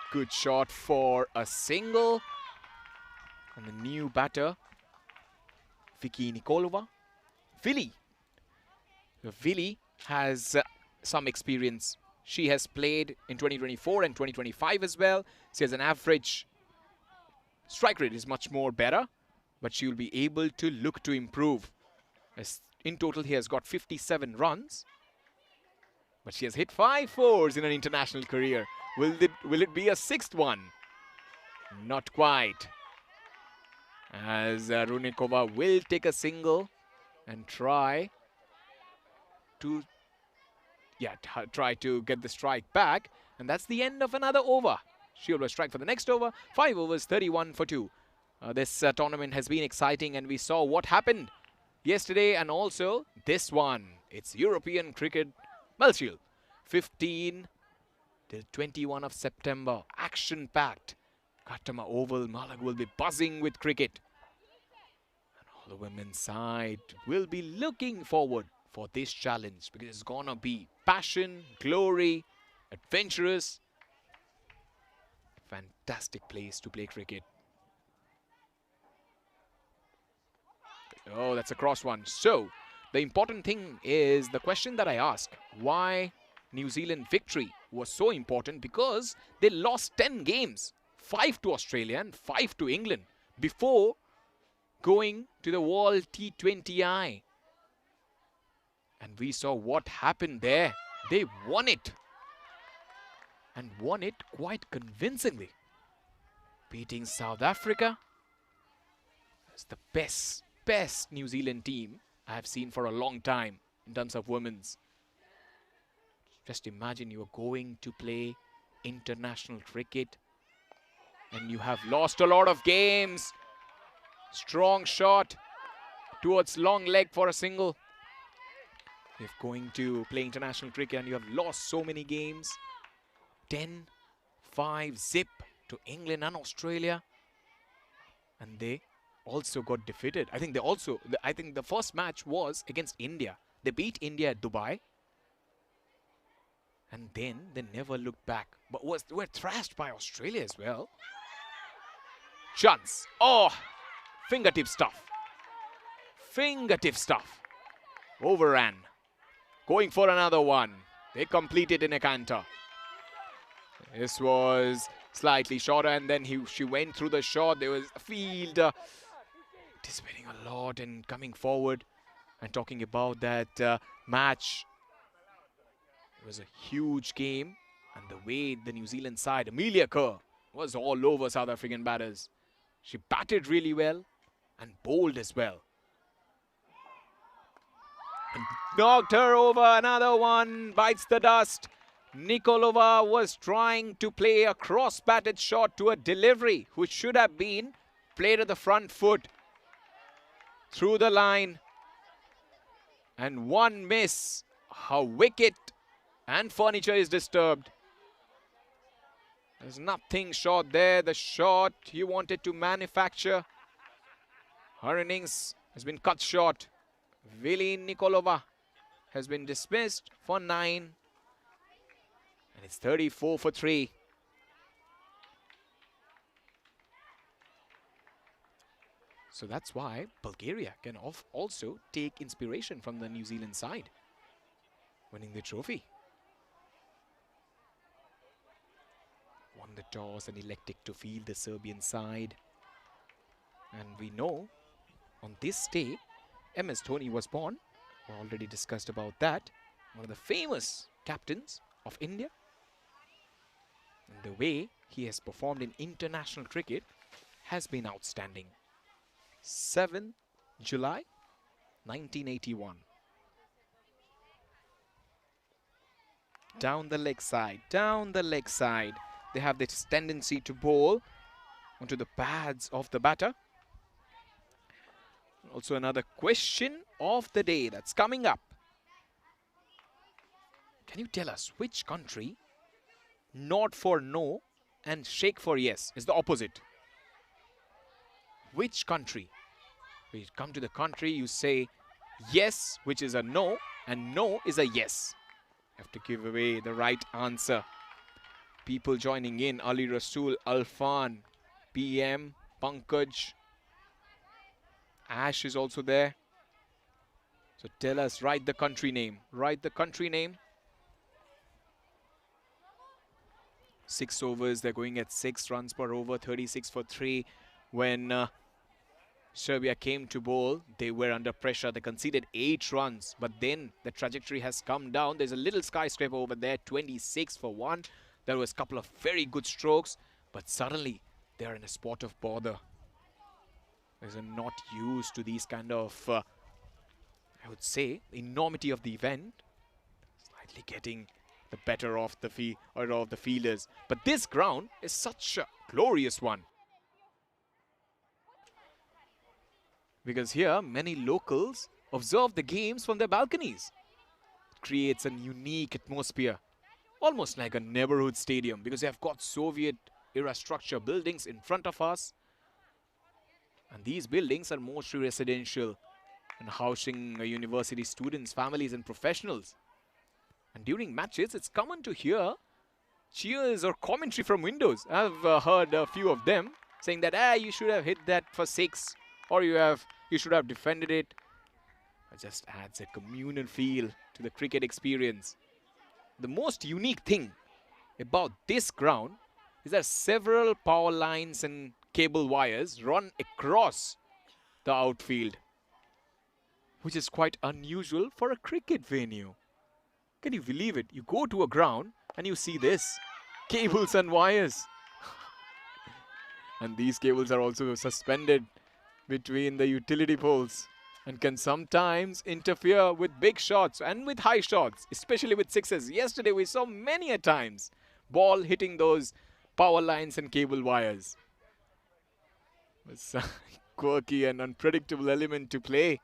Good shot for a single. And the new batter, Vicky Nikolova. Vili has some experience. She has played in 2024 and 2025 as well. She has an average strike rate is much more better, but she will be able to look to improve. As in total, he has got 57 runs, but she has hit 5 fours in an international career. Will it be a 6th one? Not quite. As Runikova will take a single and try to get the strike back. And that's the end of another over. She will strike for the next over. 5 overs, 31 for 2. This tournament has been exciting, and we saw what happened yesterday and also this one. It's European Cricket Shield. 15 till 21 of September. Action-packed. Katama Oval, Malag will be buzzing with cricket. And all the women's side will be looking forward for this challenge because it's gonna be passion, glory, adventurous. Fantastic place to play cricket. Oh, that's a cross one. So, the important thing is the question that I asked. Why New Zealand victory was so important? Because they lost 10 games. 5 to Australia and 5 to England. before going to the World T20I. And we saw what happened there. They won it. And won it quite convincingly. Beating South Africa. It's the best New Zealand team I have seen for a long time in terms of women's. Just imagine you are going to play international cricket and you have lost a lot of games. Strong shot towards long leg for a single. You're going to play international cricket and you have lost so many games. 10-5 zip to England and Australia. And they also got defeated. I think the first match was against India. They beat India at Dubai. And then they never looked back. But were thrashed by Australia as well. Chance. Oh, fingertip stuff. Fingertip stuff. Overran. Going for another one. They completed in a canter. This was slightly shorter and then she went through the shot. There was a fielder anticipating a lot and coming forward and talking about that match. It was a huge game and the way the New Zealand side, Amelia Kerr, was all over South African batters. She batted really well and bowled as well. And knocked her over. Another one bites the dust. Nikolova was trying to play a cross-batted shot to a delivery which should have been played at the front foot. Through the line. And one miss. Her wicket and furniture is disturbed. There's nothing short there. The shot he wanted to manufacture. Her innings has been cut short. Vili Nikolova has been dismissed for 9. And it's 34 for 3. So that's why Bulgaria can also take inspiration from the New Zealand side, winning the trophy. Won the toss and elected to field the Serbian side. And we know on this day, MS Dhoni was born. We already discussed about that. One of the famous captains of India. And the way he has performed in international cricket has been outstanding. 7 July 1981. Down the leg side, down the leg side. They have this tendency to bowl onto the pads of the batter. Also another question of the day that's coming up. Can you tell us which country nod for no and shake for yes is the opposite? Which country? When you come to the country, you say yes, which is a no, and no is a yes. You have to give away the right answer. People joining in: Ali Rasool, Alfan, PM, Pankaj, Ash is also there. So tell us, write the country name. Write the country name. 6 overs, they're going at 6 runs per over, 36 for 3. When Serbia came to bowl, they were under pressure. They conceded 8 runs, but then the trajectory has come down. There's a little skyscraper over there, 26 for 1. There was a couple of very good strokes, but suddenly they're in a spot of bother. They're not used to these kind of, I would say, the enormity of the event. Slightly getting the better of the fielders. But this ground is such a glorious one. Because here, many locals observe the games from their balconies. It creates a unique atmosphere. Almost like a neighborhood stadium, because they have got Soviet-era structure buildings in front of us. And these buildings are mostly residential and housing university students, families and professionals. And during matches, it's common to hear cheers or commentary from windows. I've heard a few of them saying that, you should have hit that for 6, or you should have defended it. It just adds a communal feel to the cricket experience. The most unique thing about this ground is there are several power lines and cable wires run across the outfield, which is quite unusual for a cricket venue. Can you believe it? You go to a ground and you see this, cables and wires. And these cables are also suspended between the utility poles and can sometimes interfere with big shots and with high shots, especially with sixes. Yesterday we saw many a times ball hitting those power lines and cable wires. It's a quirky and unpredictable element to play.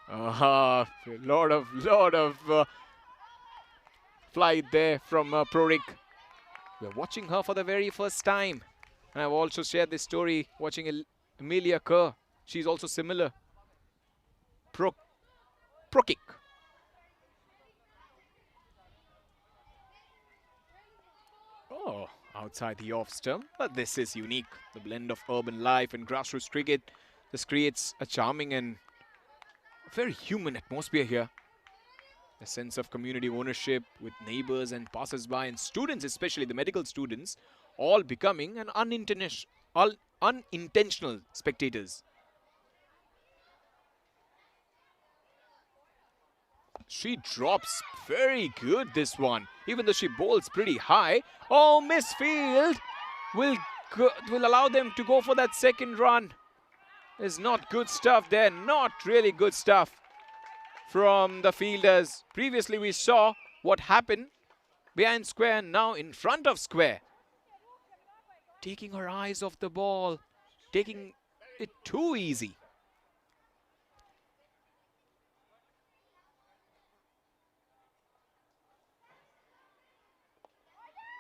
A lot of flight there from Prorik. We're watching her for the very first time. And I've also shared this story watching Amelia Kerr. She's also similar. Prokic. Oh, outside the off stump. But this is unique. The blend of urban life and grassroots cricket. This creates a charming and very human atmosphere here. A sense of community ownership with neighbors and passers-by and students, especially the medical students, all becoming an unintentional spectators. She drops very good this one, even though she bowls pretty high. Oh, misfield will allow them to go for that second run. There's not good stuff there, not really good stuff from the fielders. Previously we saw what happened behind square, now in front of square. Taking her eyes off the ball, taking it too easy.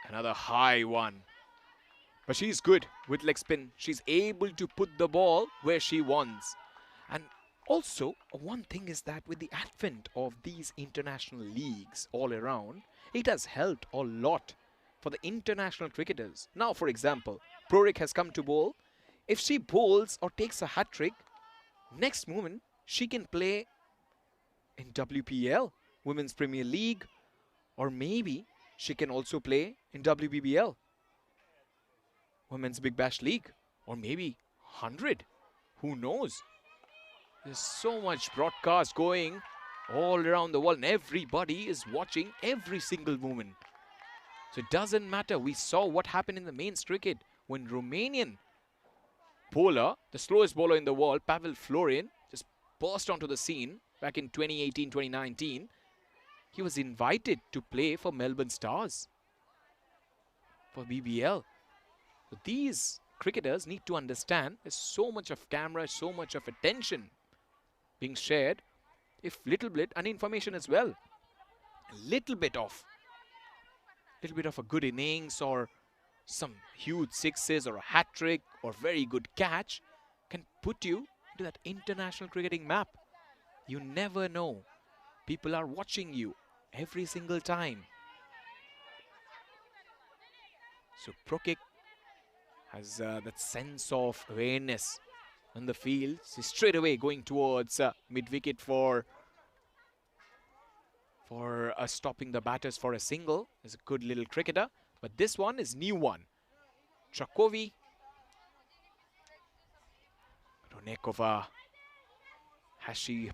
Another high one. But she's good with leg spin. She's able to put the ball where she wants. And also, one thing is that with the advent of these international leagues all around, it has helped a lot for the international cricketers. Now, for example, Prorik has come to bowl. If she bowls or takes a hat-trick, next moment she can play in WPL, Women's Premier League, or maybe she can also play in WBBL, Women's Big Bash League, or maybe 100. Who knows? There's so much broadcast going all around the world and everybody is watching every single movement. So it doesn't matter. We saw what happened in the men's cricket when Romanian bowler, the slowest bowler in the world, Pavel Florin, just burst onto the scene back in 2018-2019. He was invited to play for Melbourne Stars, for BBL. So these cricketers need to understand there's so much of camera, so much of attention being shared, if little bit and information as well. A little bit of a good innings or some huge sixes or a hat-trick or very good catch can put you into that international cricketing map. You never know. People are watching you every single time. So Prokic has that sense of awareness on the field. She's straight away going towards mid-wicket for stopping the batters for a single. Is a good little cricketer. But this one is new one. Trakovi. Ronekova. Has she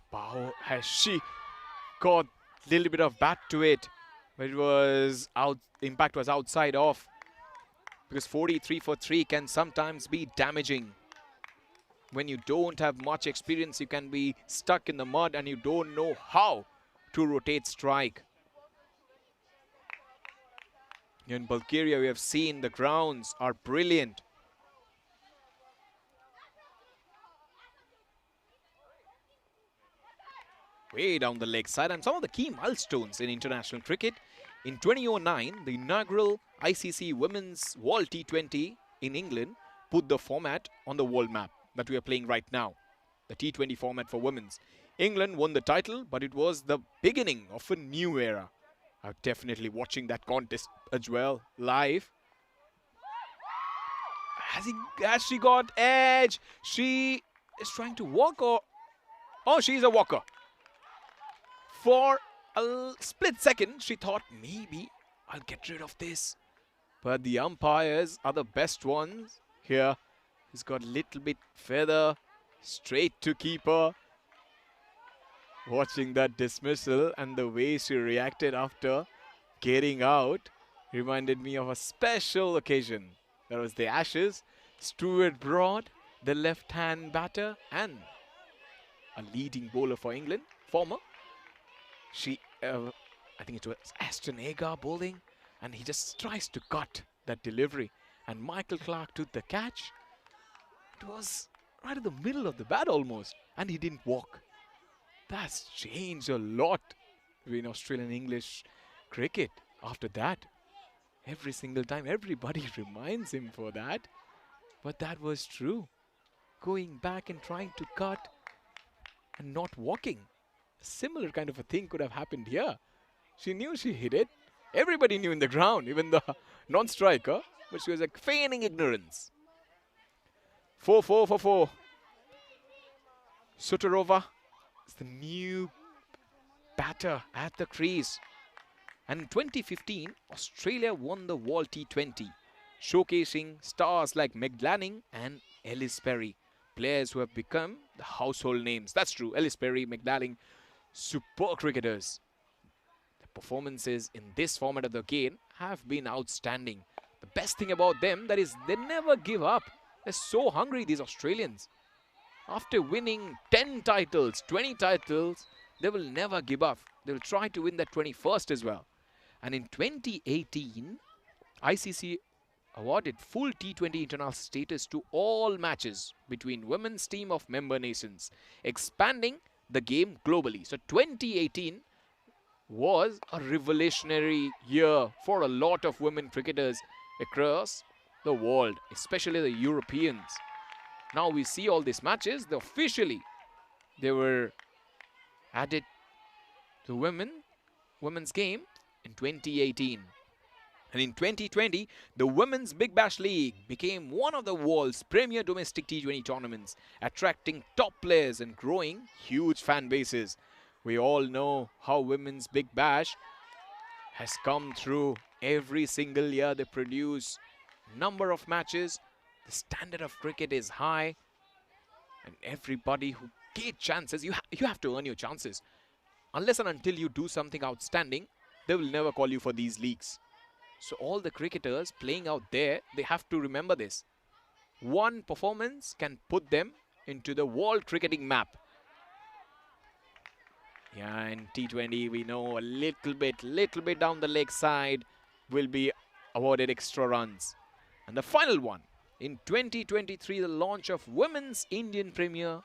got a little bit of bat to it? But it was out. The impact was outside off. Because 43 for 3 can sometimes be damaging. When you don't have much experience, you can be stuck in the mud and you don't know how to rotate strike. In Bulgaria, we have seen the grounds are brilliant. Way down the leg side, and some of the key milestones in international cricket. In 2009, the inaugural ICC Women's World T20 in England put the format on the world map that we are playing right now. The T20 format for women's. England won the title, but it was the beginning of a new era. I'm definitely watching that contest as well, live. Has she got edge? She is trying to walk or... Oh, she's a walker. For a split second, she thought, maybe I'll get rid of this. But the umpires are the best ones here. He's got a little bit feather straight to keeper. Watching that dismissal and the way she reacted after getting out reminded me of a special occasion. That was the Ashes. Stuart Broad, the left-hand batter and a leading bowler for England, former. I think it was Ashton Agar bowling, and he just tries to cut that delivery. And Michael Clarke took the catch. It was right in the middle of the bat almost, and he didn't walk. That's changed a lot in Australian English cricket after that. Every single time, everybody reminds him for that. But that was true. Going back and trying to cut and not walking. A similar kind of a thing could have happened here. She knew she hit it. Everybody knew in the ground, even the non-striker. But she was like feigning ignorance. 4-4 for 4. Sutarova is the new batter at the crease. And in 2015, Australia won the World T20, showcasing stars like Meg Lanning and Ellis Perry, players who have become the household names. That's true. Ellis Perry, Meg Lanning, super cricketers. The performances in this format of the game have been outstanding. The best thing about them, that is, they never give up. They're so hungry, these Australians. After winning 10 titles, 20 titles, they will never give up. They will try to win that 21st as well. And in 2018, ICC awarded full T20 international status to all matches between women's team of member nations, expanding the game globally. So 2018 was a revolutionary year for a lot of women cricketers across the world, especially the Europeans. Now we see all these matches, they were added to women's game in 2018. And in 2020, the Women's Big Bash League became one of the world's premier domestic T20 tournaments, attracting top players and growing huge fan bases. We all know how Women's Big Bash has come through every single year. They produce number of matches. The standard of cricket is high. And everybody who gets chances, you have to earn your chances. Unless and until you do something outstanding, they will never call you for these leagues. So all the cricketers playing out there, they have to remember this. One performance can put them into the world cricketing map. Yeah, in T20, we know a little bit down the leg side will be awarded extra runs. And the final one, in 2023, the launch of Women's Indian Premier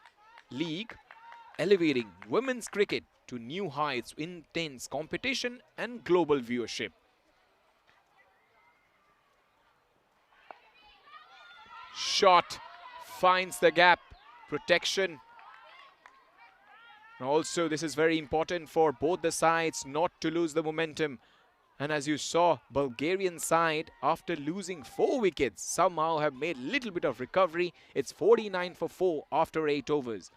League, elevating women's cricket to new heights, intense competition and global viewership. Shot finds the gap, protection. Also, this is very important for both the sides not to lose the momentum. And as you saw, Bulgarian side, after losing 4 wickets, somehow have made a little bit of recovery. It's 49 for 4 after 8 overs.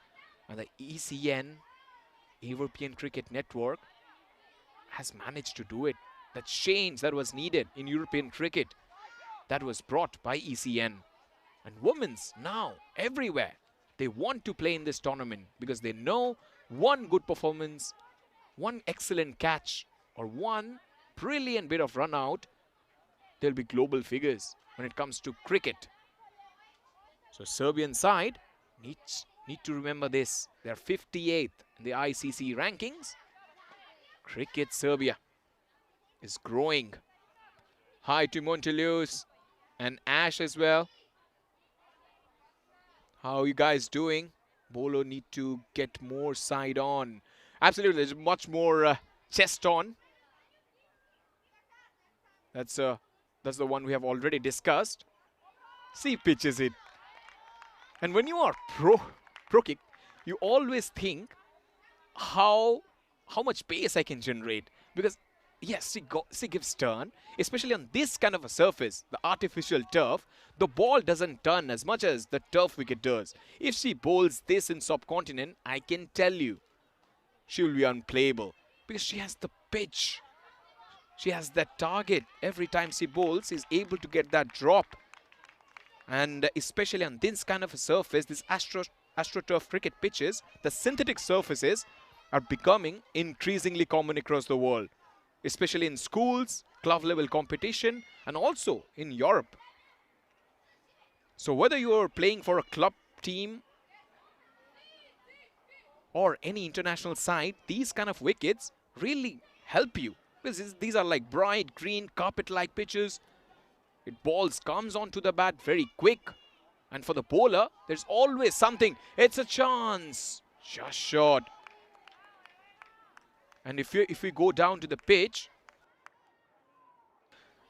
And the ECN, European Cricket Network, has managed to do it. That change that was needed in European cricket, that was brought by ECN. And women's now everywhere, they want to play in this tournament because they know one good performance, one excellent catch, or one brilliant bit of run out, there'll be global figures when it comes to cricket. So Serbian side need to remember this. They're 58th in the ICC rankings. Cricket Serbia is growing. Hi to Montelius and Ash as well. How are you guys doing? Bolo need to get more side on. Absolutely, there's much more chest on. That's the one we have already discussed. See, pitches it. And when you are pro kick, you always think how much pace I can generate. Because yes, she gives turn, especially on this kind of a surface, the artificial turf. The ball doesn't turn as much as the turf wicket does. If she bowls this in subcontinent, I can tell you, she will be unplayable because she has the pitch. She has that target. Every time she bowls, she's able to get that drop. And especially on this kind of a surface, this AstroTurf cricket pitches, the synthetic surfaces are becoming increasingly common across the world, especially in schools, club level competition, and also in Europe. So whether you are playing for a club team or any international side, these kind of wickets really help you, because these are like bright green carpet-like pitches. It balls comes onto the bat very quick, and for the bowler there's always something. It's a chance, just short. And if we go down to the pitch,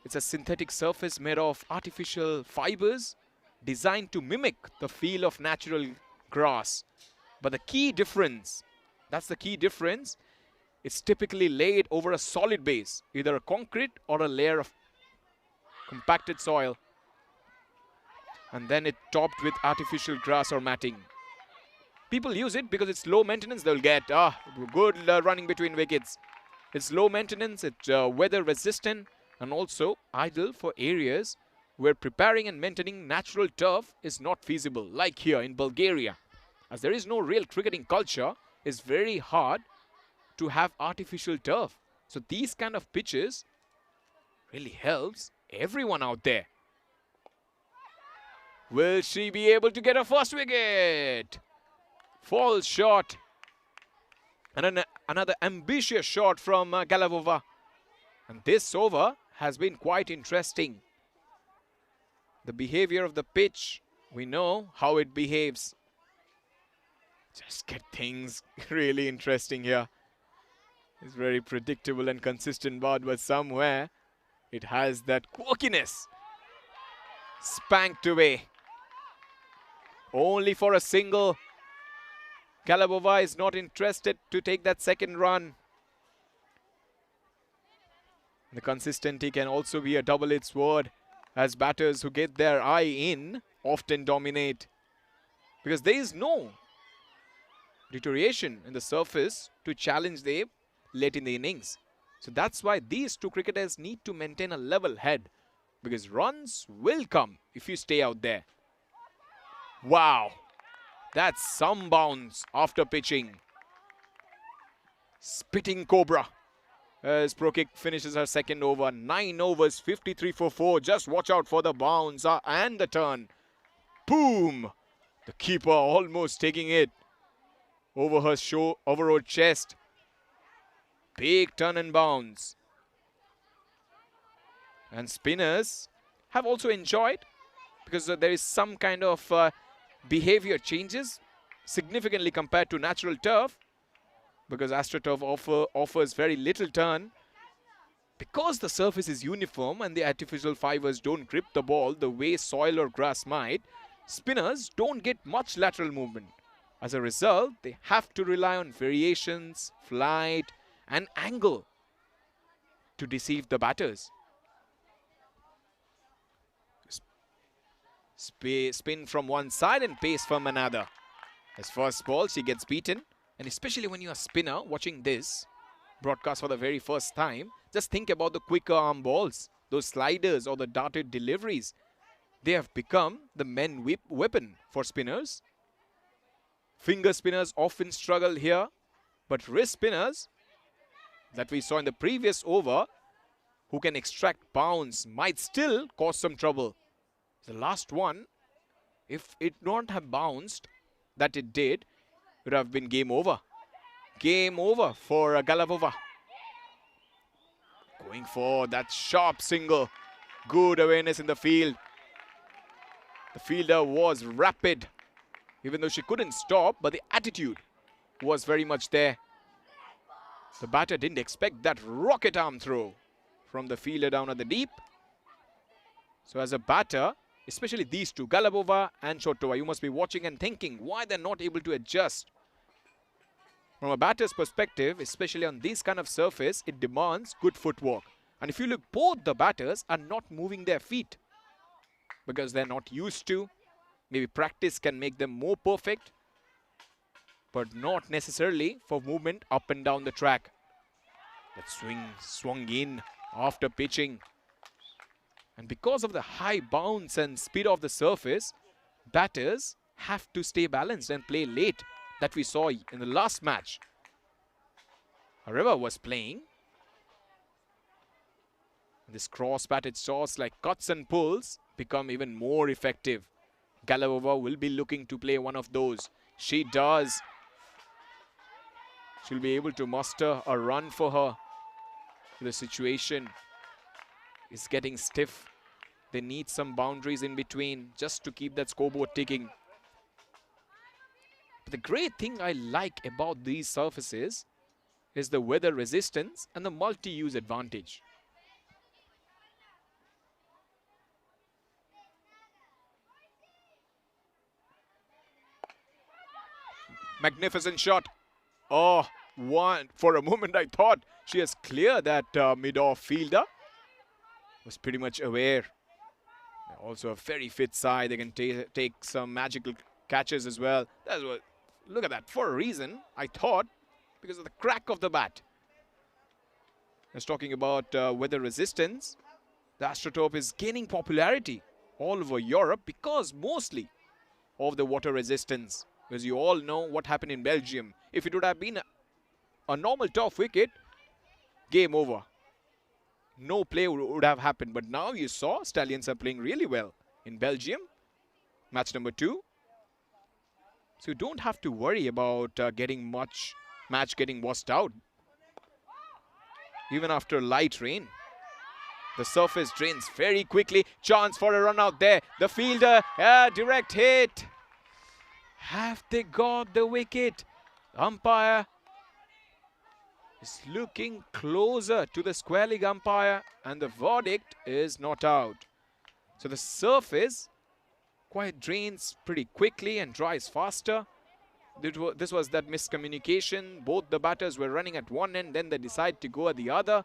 it's a synthetic surface made of artificial fibers designed to mimic the feel of natural grass. But the key difference, that's the key difference, it's typically laid over a solid base, either a concrete or a layer of compacted soil, and then it topped with artificial grass or matting. People use it because it's low maintenance. They'll get good running between wickets. It's low maintenance, it's weather resistant, and also ideal for areas where preparing and maintaining natural turf is not feasible, like here in Bulgaria. As there is no real cricketing culture, it's very hard to have artificial turf. So these kind of pitches really helps everyone out there. Will she be able to get a first wicket? Falls short. And another ambitious shot from Galavova. And this over has been quite interesting. The behavior of the pitch, we know how it behaves. Just get things really interesting here. It's very predictable and consistent ball, but somewhere it has that quirkiness. Spanked away. Only for a single. Galavova is not interested to take that second run. The consistency can also be a double-edged sword, as batters who get their eye in often dominate, because there is no deterioration in the surface to challenge them late in the innings. So that's why these two cricketers need to maintain a level head, because runs will come if you stay out there. Wow, that's some bounce after pitching. Spitting Cobra as Pro Kick finishes her second over. 9 overs, 53 for 4. Just watch out for the bounce and the turn. Boom! The keeper almost taking it over her chest. Big turn and bounce. And spinners have also enjoyed, because there is some kind of behavior changes significantly compared to natural turf, because AstroTurf offers very little turn. Because the surface is uniform and the artificial fibers don't grip the ball the way soil or grass might, spinners don't get much lateral movement. As a result, they have to rely on variations, flight, and angle to deceive the batters. Spin from one side and pace from another. As first ball, she gets beaten. And especially when you're a spinner watching this broadcast for the very first time, just think about the quicker arm balls, those sliders or the darted deliveries. They have become the main weapon for spinners. Finger spinners often struggle here, but wrist spinners that we saw in the previous over, who can extract bounce, might still cause some trouble. The last one, if it not have bounced that it did, it would have been game over. Game over for Galavova. Going for that sharp single. Good awareness in the field. The fielder was rapid, even though she couldn't stop, but the attitude was very much there. The batter didn't expect that rocket arm throw from the fielder down at the deep. So as a batter, especially these two, Galavova and Chotova, you must be watching and thinking why they're not able to adjust. From a batter's perspective, especially on this kind of surface, it demands good footwork. And if you look, both the batters are not moving their feet because they're not used to. Maybe practice can make them more perfect, but not necessarily for movement up and down the track. That swing swung in after pitching. And because of the high bounce and speed of the surface, batters have to stay balanced and play late, that we saw in the last match. River was playing. This cross-batted shots like cuts and pulls become even more effective. Galavova will be looking to play one of those. She does. She'll be able to muster a run for her. The situation is getting stiff. They need some boundaries in between just to keep that scoreboard ticking. But the great thing I like about these surfaces is the weather resistance and the multi-use advantage. Magnificent shot. Oh, one. For a moment I thought she has cleared that mid-off fielder. Was pretty much aware. Also a very fit side. They can take some magical catches as well. That's what. Look at that. For a reason, I thought, because of the crack of the bat. I was talking about weather resistance. The AstroTurf is gaining popularity all over Europe because mostly of the water resistance. Because you all know what happened in Belgium. If it would have been a normal turf wicket, game over. No play would have happened. But now you saw Stallions are playing really well in Belgium. Match number 2. So you don't have to worry about match getting washed out. Even after light rain. The surface drains very quickly. Chance for a run out there. The fielder, direct hit. Have they got the wicket? Umpire is looking closer to the square leg umpire and the verdict is not out. So the surface quite drains pretty quickly and dries faster. This was that miscommunication. Both the batters were running at one end, then they decide to go at the other.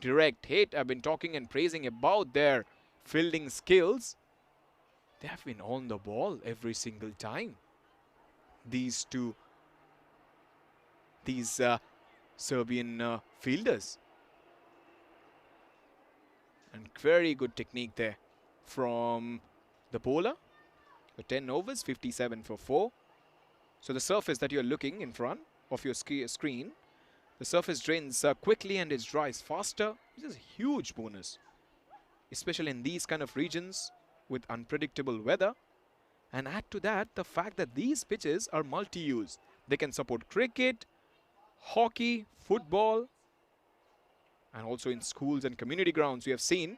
Direct hit. I've been talking and praising about their fielding skills. They have been on the ball every single time. These Serbian fielders. And very good technique there from the bowler. The 10 overs, 57 for 4. So the surface that you're looking in front of your screen, the surface drains quickly and it dries faster, which is a huge bonus. Especially in these kind of regions with unpredictable weather. And add to that the fact that these pitches are multi-use. They can support cricket, hockey, football, and also in schools and community grounds we have seen.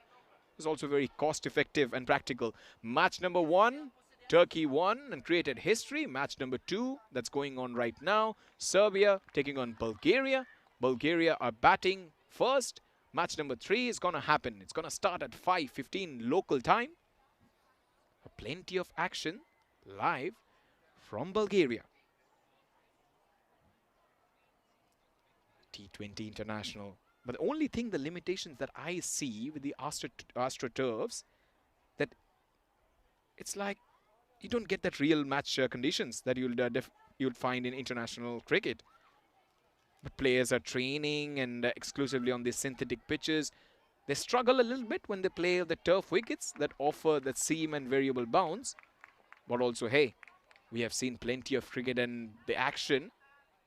It's also very cost-effective and practical. Match number 1, Turkey won and created history. Match number 2, that's going on right now. Serbia taking on Bulgaria. Bulgaria are batting first. Match number 3 is going to happen. It's going to start at 5:15 local time. Plenty of action live from Bulgaria. T20 International. But the only thing, the limitations that I see with the AstroTurfs, that it's like you don't get that real match conditions that you'll find in international cricket. But players are training and exclusively on these synthetic pitches. They struggle a little bit when they play the turf wickets that offer that seam and variable bounce. But also, hey, we have seen plenty of cricket and the action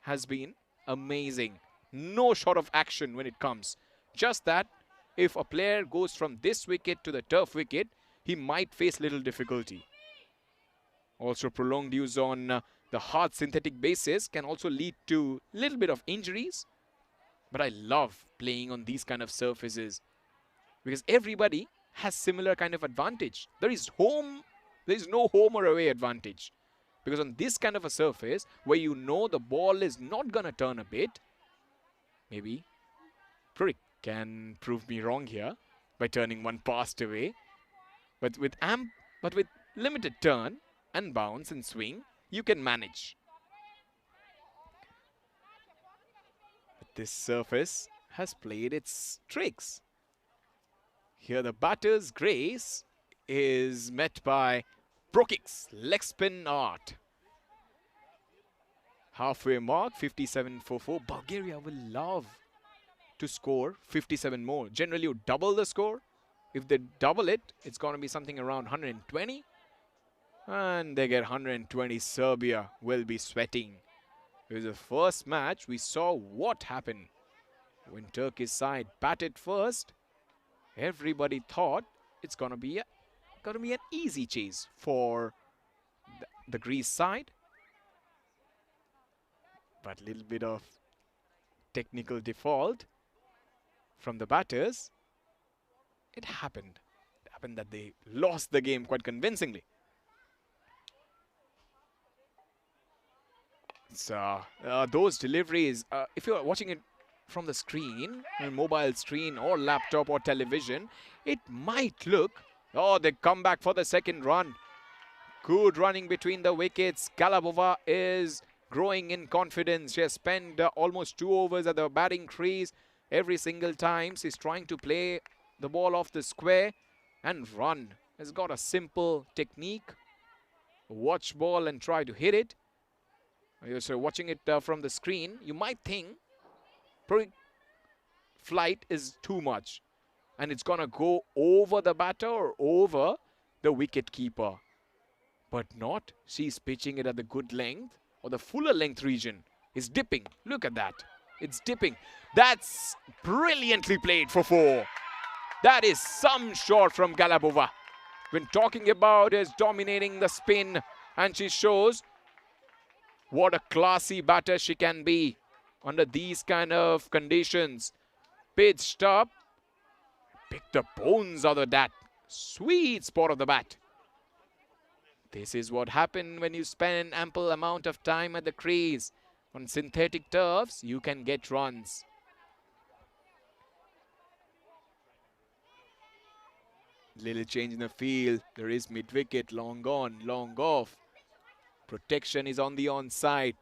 has been amazing. No short of action when it comes. Just that if a player goes from this wicket to the turf wicket, he might face little difficulty. Also, prolonged use on the hard synthetic bases can also lead to a little bit of injuries. But I love playing on these kind of surfaces because everybody has similar kind of advantage. There is no home or away advantage. Because on this kind of a surface where you know the ball is not going to turn a bit, maybe Purik can prove me wrong here by turning one past away. But with limited turn and bounce and swing, you can manage. But this surface has played its tricks. Here the batter's grace is met by Brokic's leg spin art. Halfway mark, 57 for 4. Bulgaria will love to score 57 more. Generally, you double the score. If they double it, it's going to be something around 120. And they get 120. Serbia will be sweating. It was the first match. We saw what happened when Turkey's side batted first. Everybody thought it's going to be an easy chase for the Greece side. But a little bit of technical default from the batters. It happened. It happened that they lost the game quite convincingly. So those deliveries, if you're watching it from the screen, a mobile screen or laptop or television, it might look, oh, they come back for the second run. Good running between the wickets. Galabova is growing in confidence. She has spent almost 2 overs at the batting crease. Every single time she's trying to play the ball off the square and run. Has got a simple technique. Watch ball and try to hit it. So watching it from the screen, you might think flight is too much and it's gonna go over the batter or over the wicket keeper. But not. She's pitching it at the good length or the fuller length region. It's dipping. Look at that. It's dipping. That's brilliantly played for 4. That is some shot from Galabova. When talking about is dominating the spin, and she shows what a classy batter she can be under these kind of conditions. Pitched up. Pick the bones out of that sweet spot of the bat. This is what happens when you spend an ample amount of time at the crease. On synthetic turfs, you can get runs. Little change in the field. There is mid-wicket, long on, long off. Protection is on the onside.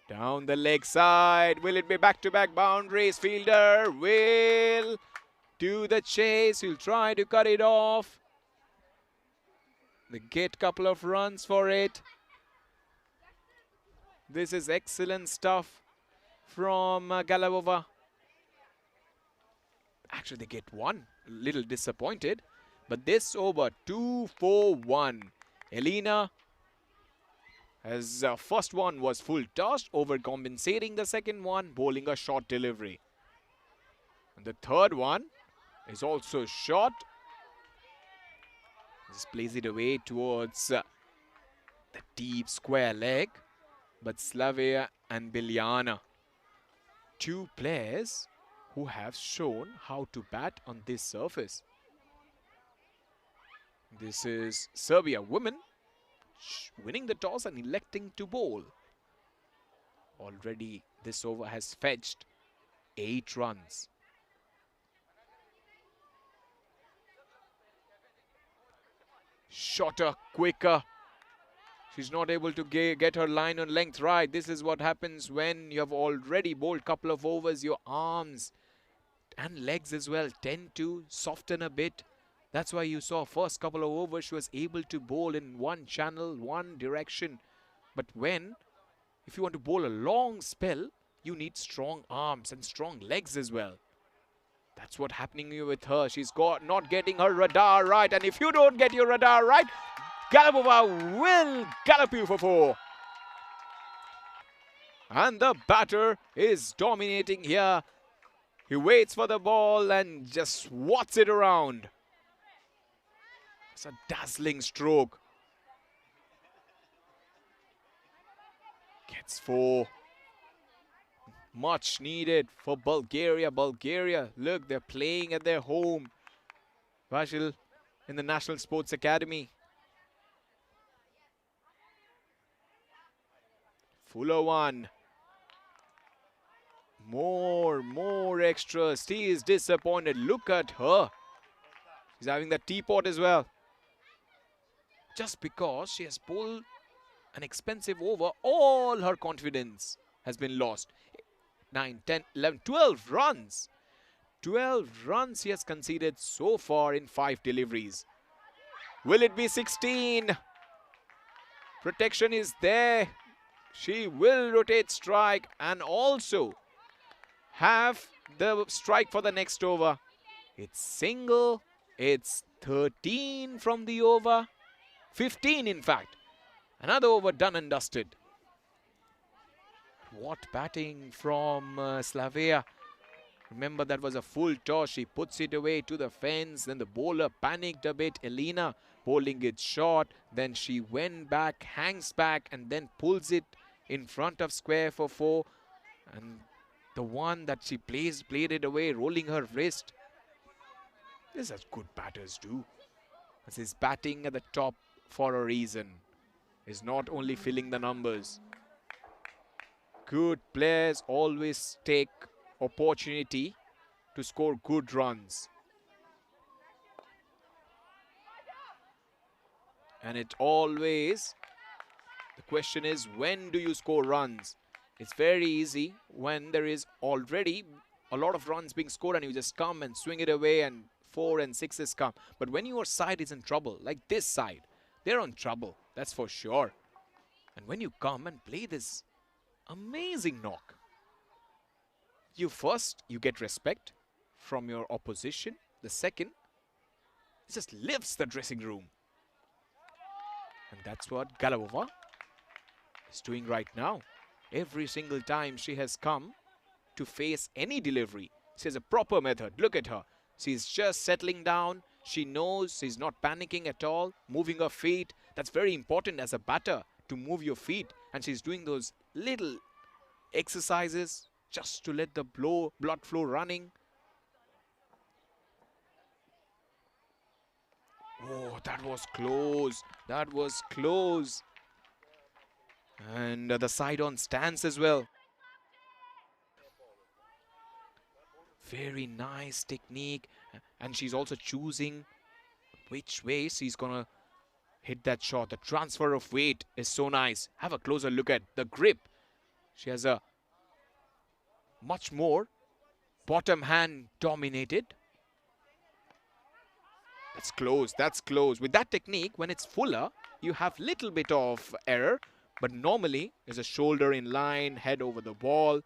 Down the leg side. Will it be back-to-back boundaries? Fielder will do the chase. He'll try to cut it off. They get a couple of runs for it. This is excellent stuff from Galabova. Actually, they get one. A little disappointed. But this over, 2-4-1. Elena, as first one was full toss, overcompensating the second one, bowling a short delivery. And the third one is also short. Just plays it away towards the deep square leg. But Slavia and Biljana, 2 players who have shown how to bat on this surface. This is Serbia women winning the toss and electing to bowl. Already this over has fetched 8 runs. Shorter, quicker. She's not able to get her line on length right. This is what happens when you have already bowled a couple of overs. Your arms and legs as well tend to soften a bit. That's why you saw first couple of overs she was able to bowl in one channel, one direction. But if you want to bowl a long spell, you need strong arms and strong legs as well. That's what's happening with her. She's not getting her radar right. And if you don't get your radar right, Galabova will gallop you for 4. And the batter is dominating here. He waits for the ball and just swats it around. It's a dazzling stroke. Gets 4. Much needed for Bulgaria. Bulgaria, look, they're playing at their home. Vasil in the National Sports Academy. Fuller one. More extras. She is disappointed. Look at her. She's having the teapot as well. Just because she has bowled an expensive over, all her confidence has been lost. 9, 10, 11, 12 runs. 12 runs he has conceded so far in 5 deliveries. Will it be 16? Protection is there. She will rotate strike and also have the strike for the next over. It's single. It's 13 from the over. 15 in fact. Another over done and dusted. What batting from Slavia. Remember, that was a full toss. She puts it away to the fence. Then the bowler panicked a bit. Elena bowling it short. Then she went back, hangs back, and then pulls it in front of square for 4. And the one that she played it away, rolling her wrist. This is what good batters do. This is batting at the top for a reason. Is not only filling the numbers. Good players always take opportunity to score good runs. And it always, the question is, when do you score runs? It's very easy when there is already a lot of runs being scored and you just come and swing it away and 4 and 6s come. But when your side is in trouble, like this side, they're in trouble, that's for sure. And when you come and play this amazing knock, you get respect from your opposition. The second, it just lifts the dressing room. And that's what Galavova is doing right now. Every single time she has come to face any delivery, she has a proper method. Look at her. She's just settling down. She knows she's not panicking at all, moving her feet. That's very important as a batter, to move your feet. And she's doing those little exercises just to let the blood flow running. Oh, that was close. That was close. And the side on stance as well. Very nice technique. And she's also choosing which way she's gonna hit that shot. The transfer of weight is so nice. Have a closer look at the grip. She has a much more bottom hand dominated. That's close. That's close. With that technique, when it's fuller, you have little bit of error. But normally, there's a shoulder in line, head over the ball,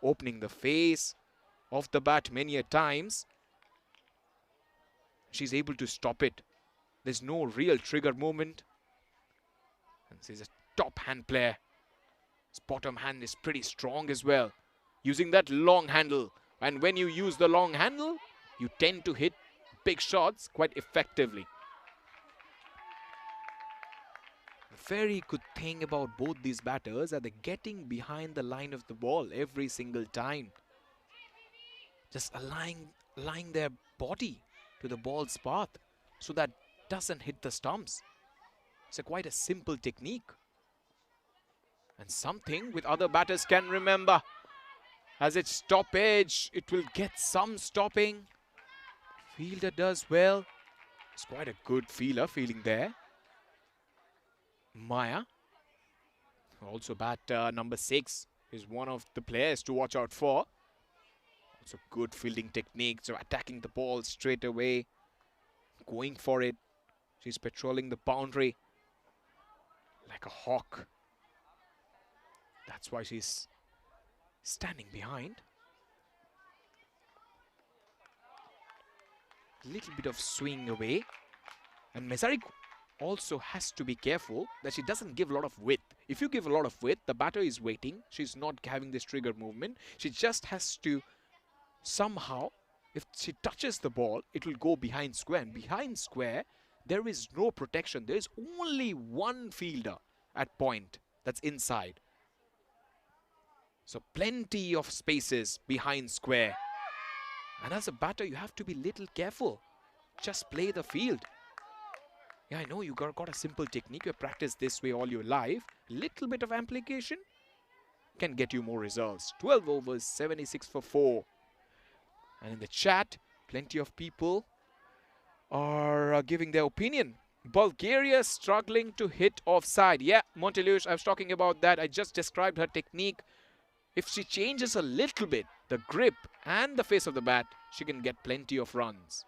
opening the face of the bat many a times. She's able to stop it. There's no real trigger movement. And she's a top hand player. His bottom hand is pretty strong as well. Using that long handle. And when you use the long handle, you tend to hit big shots quite effectively. The very good thing about both these batters are they're getting behind the line of the ball every single time. Just aligning their body to the ball's path so that doesn't hit the stumps. It's quite a simple technique. And something with other batters can remember. As its top edge, it will get some stopping. Fielder does well. It's quite a good feeler feeling there. Maya, also bat number 6, is one of the players to watch out for. Also good fielding technique, so attacking the ball straight away, going for it. She's patrolling the boundary like a hawk. That's why she's standing behind. Little bit of swing away. And Mesarik also has to be careful that she doesn't give a lot of width. If you give a lot of width, the batter is waiting. She's not having this trigger movement. She just has to somehow, if she touches the ball, it will go behind square. And behind square, there is no protection. There is only one fielder at point that's inside. So plenty of spaces behind square. And as a batter, you have to be little careful. Just play the field. Yeah, I know you got a simple technique. You practiced this way all your life. Little bit of application can get you more results. 12 overs, 76 for 4. And in the chat, plenty of people are giving their opinion. Bulgaria struggling to hit offside. Yeah, Montelush, I was talking about that. I just described her technique. If she changes a little bit, the grip and the face of the bat, she can get plenty of runs.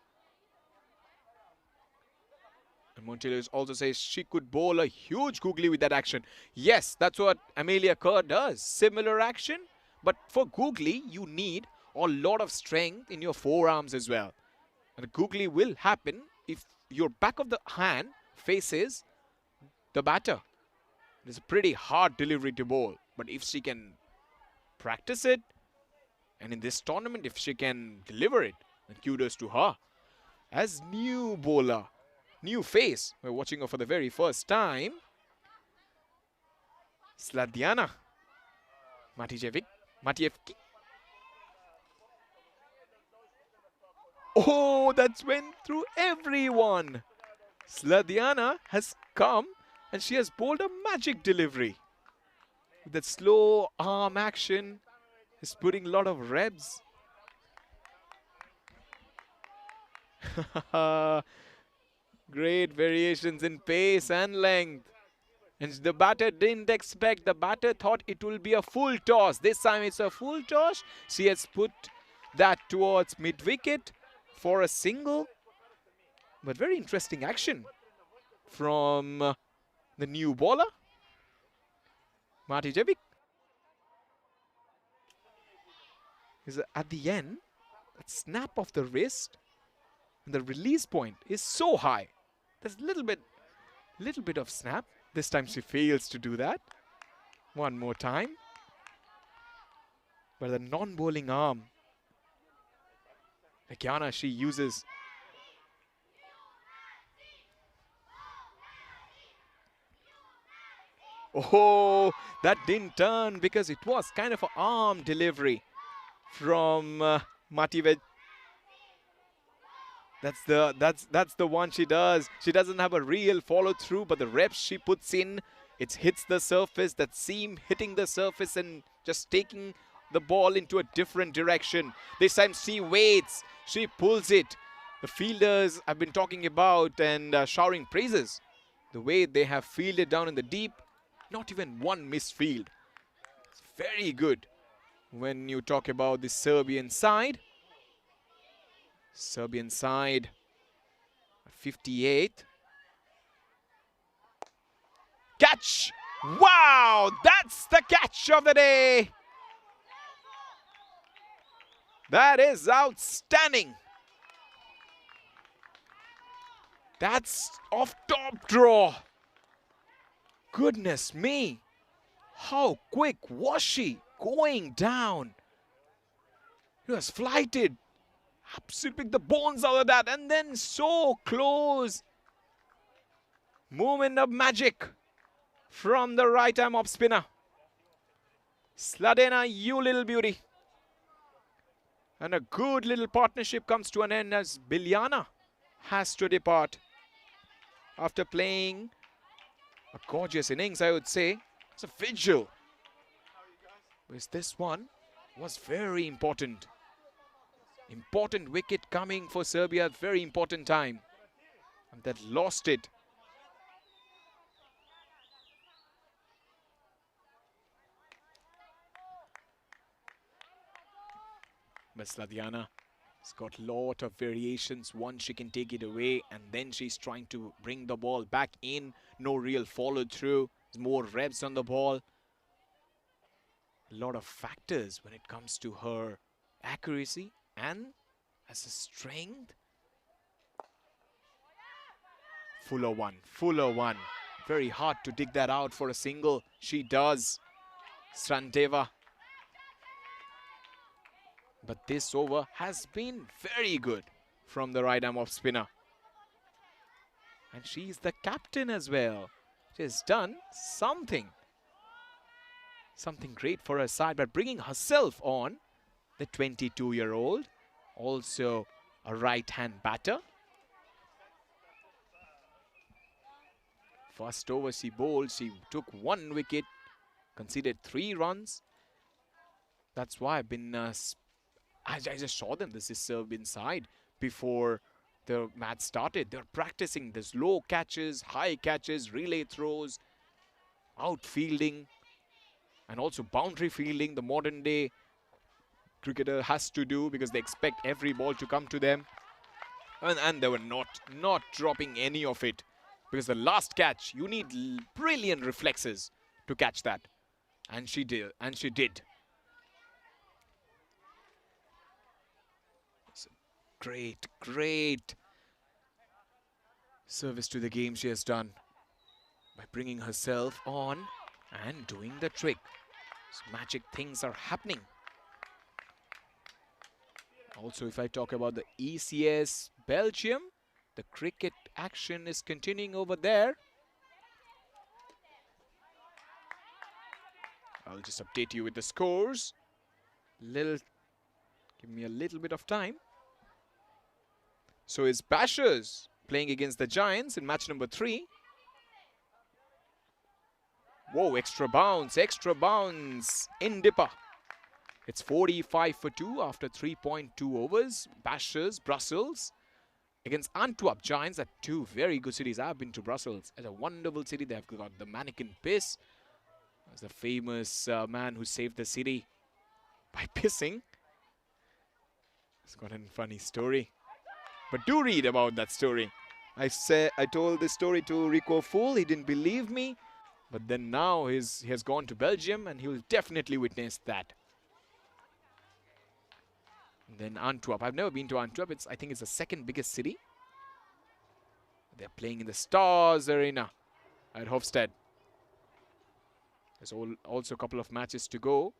And Montelius also says she could bowl a huge googly with that action. Yes, that's what Amelia Kerr does. Similar action. But for googly, you need a lot of strength in your forearms as well. And a googly will happen if your back of the hand faces the batter. It's a pretty hard delivery to bowl. But if she can practice it, and in this tournament, if she can deliver it, then kudos to her. As new bowler, new face, we're watching her for the very first time. Sladiana Matievki. Oh, that's went through everyone. Sladiana has come and she has bowled a magic delivery. That slow arm action is putting a lot of revs. Great variations in pace and length. And the batter didn't expect. The batter thought it will be a full toss. This time it's a full toss. She has put that towards mid-wicket for a single. But very interesting action from the new bowler, Matijevic. Is at the end, that snap of the wrist, and the release point is so high. There's a little bit of snap. This time she fails to do that. One more time. But the non-bowling arm, Akiana, she uses. Oh, that didn't turn because it was kind of an arm delivery from Matijevic. That's the one she does. She doesn't have a real follow through, but the reps she puts in, it hits the surface, that seam hitting the surface and just taking the ball into a different direction. This time she waits, she pulls it. The fielders have been talking about and showering praises. The way they have fielded down in the deep, not even one missed field. It's very good when you talk about the Serbian side. Serbian side, 58. Catch! Wow! That's the catch of the day! That is outstanding. That's off top draw. Goodness me. How quick was she going down? He was flighted. Absolutely picked the bones out of that, and then so close. Movement of magic from the right arm off spinner. Sladena, you little beauty. And a good little partnership comes to an end as Biljana has to depart after playing a gorgeous innings, I would say. It's a vigil. Because this one was very important. Important wicket coming for Serbia at very important time. And that lost it. But Sladiana has got a lot of variations. Once she can take it away and then she's trying to bring the ball back in. No real follow through. There's more revs on the ball. A lot of factors when it comes to her accuracy and as a strength. Fuller one. Very hard to dig that out for a single. She does. Stranteva. But this over has been very good from the right arm off spinner. And she's the captain as well. She's done something great for her side by bringing herself on. The 22-year-old, also a right-hand batter. First over she bowled, she took 1 wicket, conceded 3 runs. That's why I've been, I just saw them, this is Serbian side, before the match started. They're practicing this low catches, high catches, relay throws, outfielding, and also boundary fielding, the modern day cricketer has to do because they expect every ball to come to them. And they were not dropping any of it. Because the last catch, you need brilliant reflexes to catch that. And she did. So great, great service to the game she has done by bringing herself on and doing the trick. So magic things are happening. Also, if I talk about the ECS Belgium, the cricket action is continuing over there. I'll just update you with the scores. Give me a little bit of time. So it's Bashers playing against the Giants in match number 3. Whoa, extra bounce in Dipper. It's 45 for 2 after 3.2 overs. Bashers, Brussels against Antwerp. Giants are two very good cities. I've been to Brussels. It's a wonderful city. They've got the mannequin piss. There's a famous man who saved the city by pissing. It's got a funny story. But do read about that story. I told this story to Rico Fool. He didn't believe me. But then now he has gone to Belgium and he will definitely witness that. And then Antwerp. I've never been to Antwerp. I think it's the second biggest city. They're playing in the Stars Arena at Hofstad. There's also a couple of matches to go.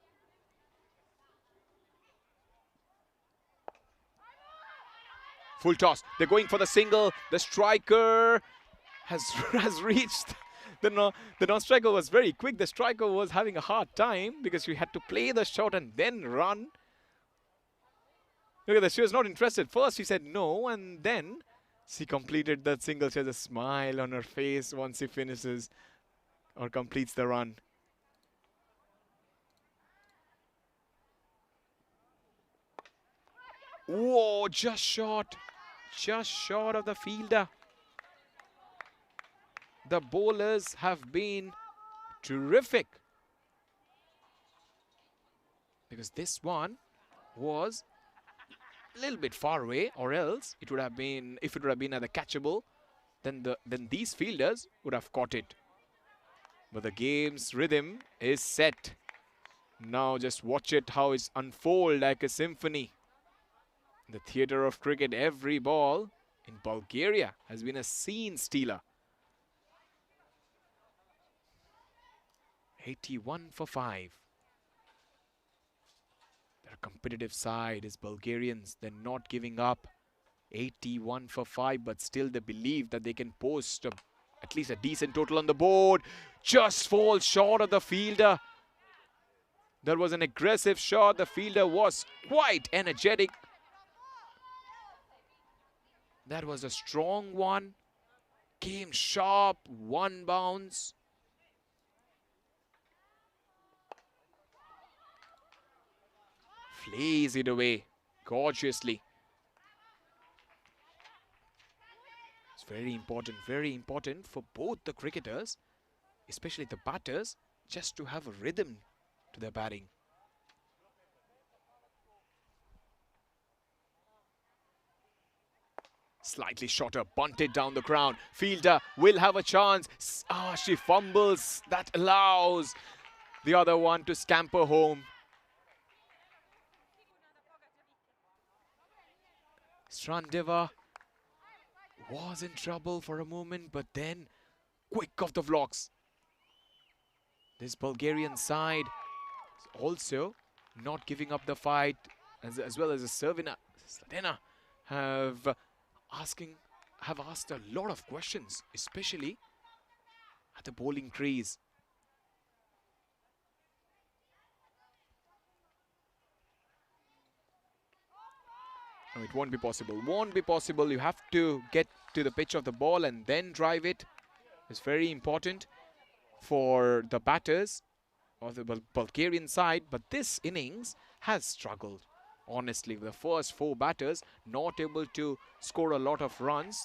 Full toss. They're going for the single. The striker has reached. The non-striker was very quick. The striker was having a hard time because she had to play the shot and then run. Look at that. She was not interested. First she said no, and then she completed that single. She has a smile on her face once she finishes or completes the run. Whoa, just short of the fielder. The bowlers have been terrific. Because this one was a little bit far away, or else it would have been, if it would have been at the catchable, then these fielders would have caught it. But the game's rhythm is set. Now just watch it how it's unfold like a symphony. In the theatre of cricket, every ball in Bulgaria has been a scene stealer. 81 for 5. Their competitive side is Bulgarians. They're not giving up. 81 for 5, but still they believe that they can post at least a decent total on the board. Just falls short of the fielder. That was an aggressive shot. The fielder was quite energetic. That was a strong one. Came sharp, one bounce. Flays it away gorgeously. It's very important for both the cricketers, especially the batters, just to have a rhythm to their batting. Slightly shorter, bunted down the ground. Fielder will have a chance. She fumbles. That allows the other one to scamper home. Strandeva was in trouble for a moment, but then quick off the blocks. This Bulgarian side is also not giving up the fight, as well as the Sladena have asked a lot of questions, especially at the bowling crease. No, it won't be possible. Won't be possible. You have to get to the pitch of the ball and then drive it. It's very important for the batters of the Bulgarian side. But this innings has struggled. Honestly, the first 4 batters not able to score a lot of runs.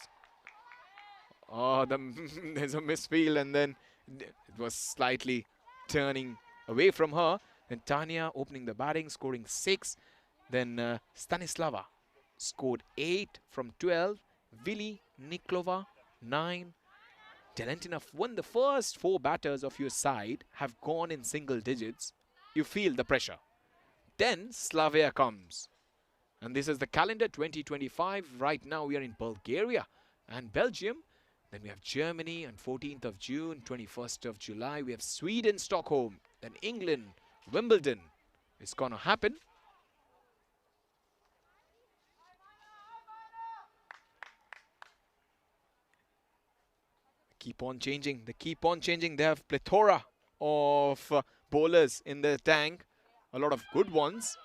There's a misfield, and then it was slightly turning away from her. Then Tanya opening the batting, scoring 6. Then Stanislava scored 8 from 12. Vili Niklova 9. Talentina, when the first 4 batters of your side have gone in single digits, you feel the pressure. Then Slavia comes. And this is the calendar 2025. Right now we are in Bulgaria and Belgium. Then we have Germany on 14th of June, 21st of July. We have Sweden, Stockholm. Then England, Wimbledon. It's going to happen. Keep on changing. They keep on changing. They have plethora of bowlers in the tank. A lot of good ones.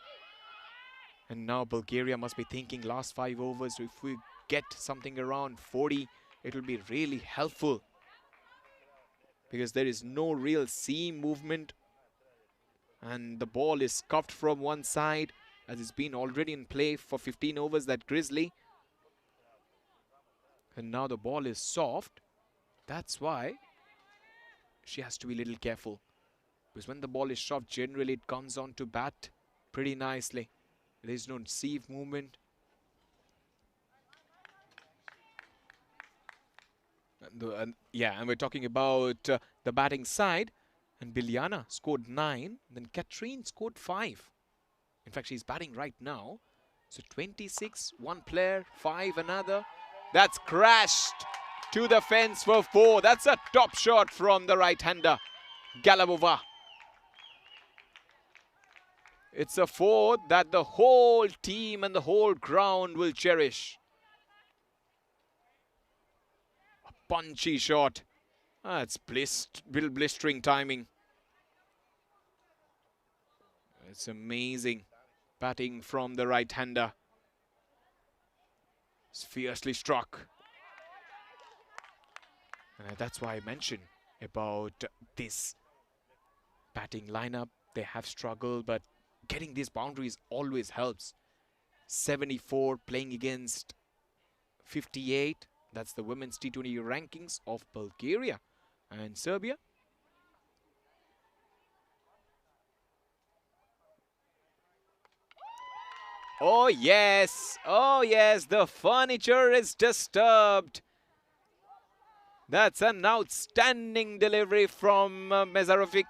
And now Bulgaria must be thinking last 5 overs. So if we get something around 40, it will be really helpful. Because there is no real seam movement. And the ball is cuffed from one side, as it's been already in play for 15 overs, that Grizzly. And now the ball is soft. That's why she has to be a little careful. Because when the ball is soft, generally it comes on to bat pretty nicely. There is no seam movement. And we're talking about the batting side. And Biljana scored 9. Then Katrine scored 5. In fact, she's batting right now. So 26, one player, 5 another. That's crashed to the fence for 4. That's a top shot from the right-hander, Galabova. It's a 4 that the whole team and the whole ground will cherish. A punchy shot. It's blistering timing. It's amazing. Batting from the right-hander. It's fiercely struck. And that's why I mentioned about this batting lineup. They have struggled, but getting these boundaries always helps. 74 playing against 58. That's the women's T20 rankings of Bulgaria and Serbia. Oh yes, the furniture is disturbed. That's an outstanding delivery from Mezarovic.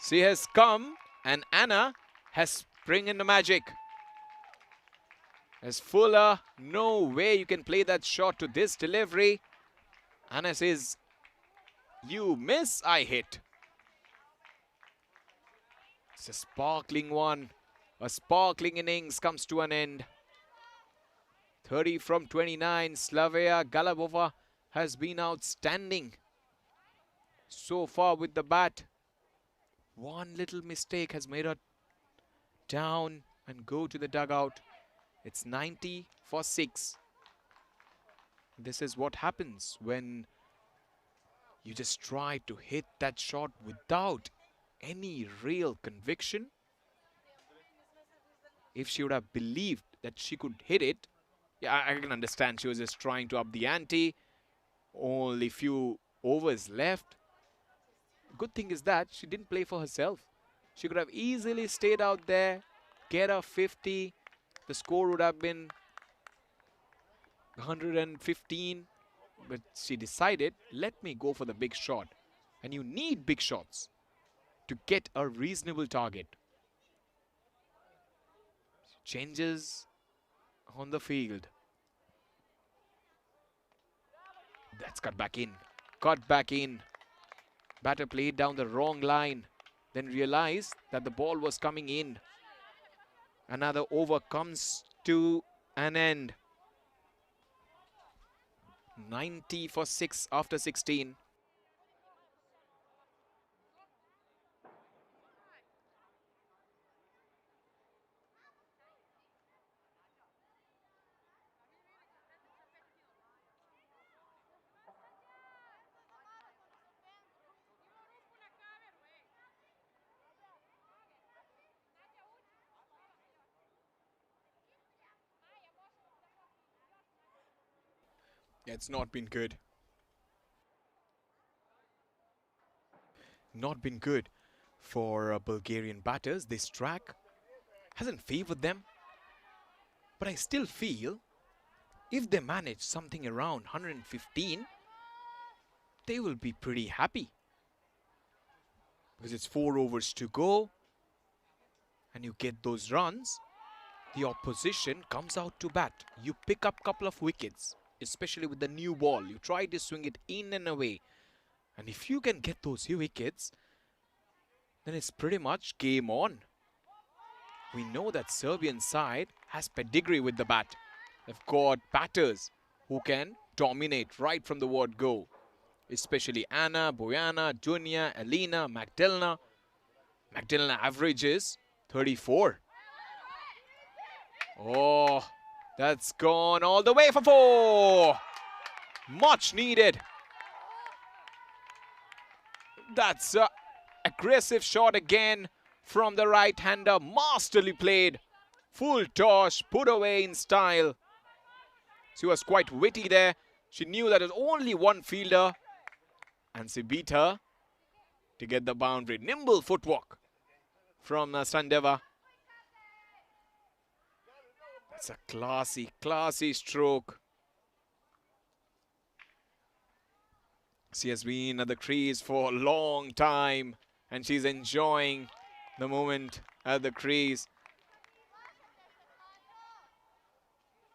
She has come and Anna has bring in the magic. As Fuller, no way you can play that shot to this delivery. Anna says, you miss, I hit. It's a sparkling one. A sparkling innings comes to an end. 30 from 29. Slavia Galabova has been outstanding so far with the bat. One little mistake has made her down and go to the dugout. It's 90 for 6. This is what happens when you just try to hit that shot without any real conviction. If she would have believed that she could hit it, yeah, I can understand she was just trying to up the ante. Only few overs left. Good thing is that she didn't play for herself. She could have easily stayed out there, get a 50. The score would have been 115. But she decided, let me go for the big shot. And you need big shots to get a reasonable target. Changes on the field. That's cut back in. Cut back in. Batter played down the wrong line. Then realized that the ball was coming in. Another over comes to an end. 90 for 6 after 16. It's not been good. Not been good for Bulgarian batters. This track hasn't favored them. But I still feel if they manage something around 115, they will be pretty happy. Because it's 4 overs to go. And you get those runs. The opposition comes out to bat. You pick up a couple of wickets, especially with the new ball. You try to swing it in and away. And if you can get those wickets, then it's pretty much game on. We know that Serbian side has pedigree with the bat. They've got batters who can dominate right from the word go. Especially Anna, Bojana, Dunya, Alina, Magdalena. Magdalena averages 34. Oh, that's gone all the way for 4. Much needed. That's an aggressive shot again from the right-hander. Masterly played. Full toss, put away in style. She was quite witty there. She knew that there was only one fielder. And she beat her to get the boundary. Nimble footwork from Sandeva. That's a classy stroke. She has been at the crease for a long time and she's enjoying the moment at the crease.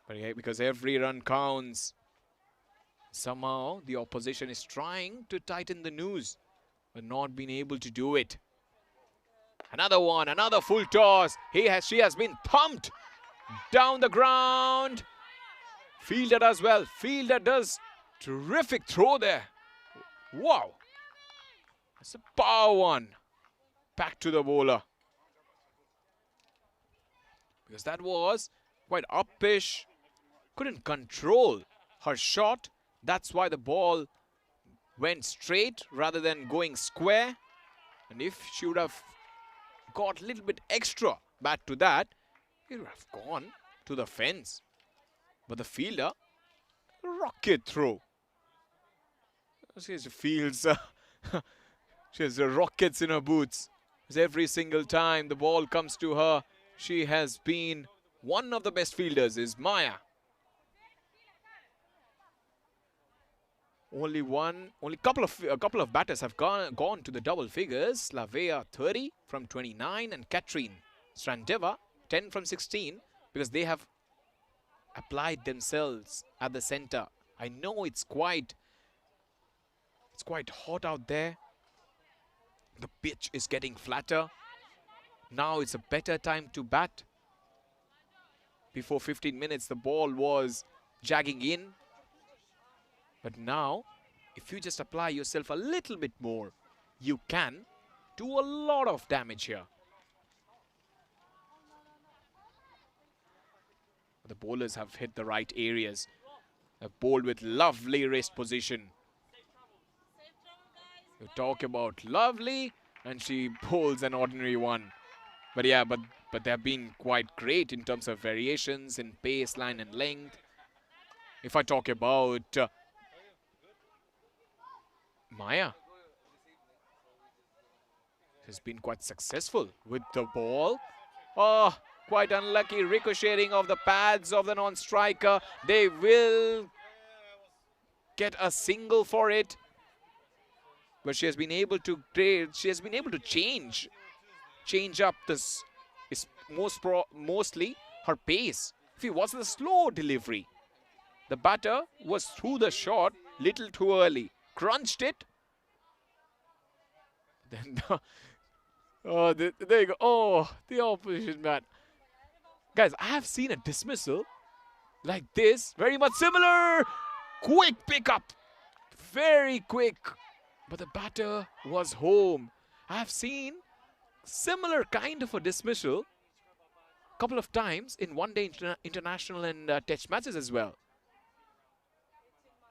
But yeah, because every run counts. Somehow the opposition is trying to tighten the noose, but not being able to do it. Another one, another full toss. She has been pumped down the ground. Fielder as well. Fielder does terrific throw there. Wow. That's a power one. Back to the bowler. Because that was quite uppish. Couldn't control her shot. That's why the ball went straight rather than going square. And if she would have got a little bit extra back to that, it would have gone to the fence. But the fielder, rocket throw. She feels she has rockets in her boots. Because every single time the ball comes to her, she has been one of the best fielders, is Maya. Only a couple of batters have gone to the double figures. Lavea 30 from 29 and Katrin Strandeva 10 from 16, because they have applied themselves at the center. I know it's quite hot out there. The pitch is getting flatter. Now it's a better time to bat. Before 15 minutes, the ball was jagging in. But now, if you just apply yourself a little bit more, you can do a lot of damage here. The bowlers have hit the right areas. They've bowled with lovely wrist position. You talk about lovely, and she bowls an ordinary one. But yeah, but they have been quite great in terms of variations in pace, line and length. If I talk about Maya, has been quite successful with the ball. Oh, quite unlucky ricocheting of the pads of the non-striker. They will get a single for it. But she has been able to change up this, is mostly her pace. If it was the slow delivery, the batter was through the shot little too early, crunched it. Then there you go. Oh, the opposition bat. Guys, I have seen a dismissal like this, very much similar. Quick pickup, very quick. But the batter was home. I have seen similar kind of a dismissal a couple of times in one-day international and test matches as well.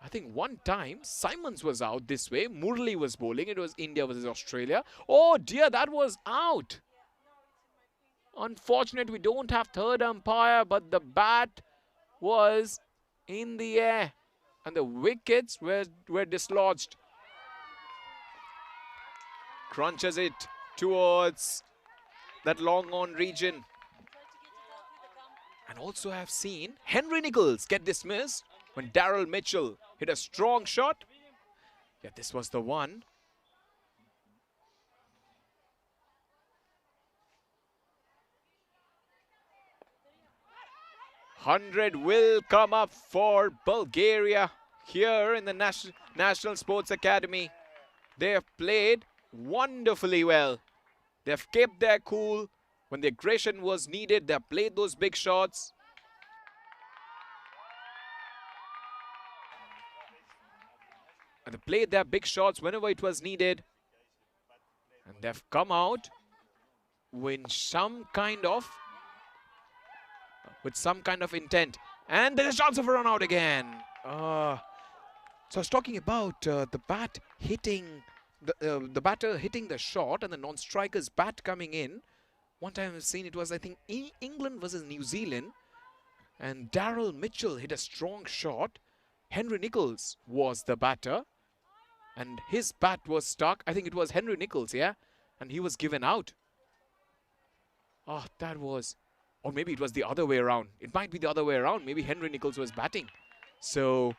I think one time Simons was out this way. Murli was bowling. It was India versus Australia. Oh dear, that was out. Unfortunate we don't have third umpire, but the bat was in the air and the wickets were dislodged. Crunches it towards that long on region. And also I have seen Henry Nichols get dismissed when Daryl Mitchell hit a strong shot Yeah, this was the one. 100 will come up for Bulgaria here in the National Sports Academy. They have played wonderfully well. They have kept their cool. When the aggression was needed, they have played those big shots. And they played their big shots whenever it was needed. And they've come out with some kind of intent. And there's a chance of a run out again. So I was talking about the bat hitting the batter hitting the shot and the non-striker's bat coming in. One time I've seen it was, I think, England versus New Zealand, and Daryl Mitchell hit a strong shot. Henry Nicholls was the batter, and his bat was stuck. I think it was Henry Nicholls, yeah, and he was given out. Oh, that was, or maybe it was the other way around. It might be the other way around. Maybe Henry Nicholls was batting. So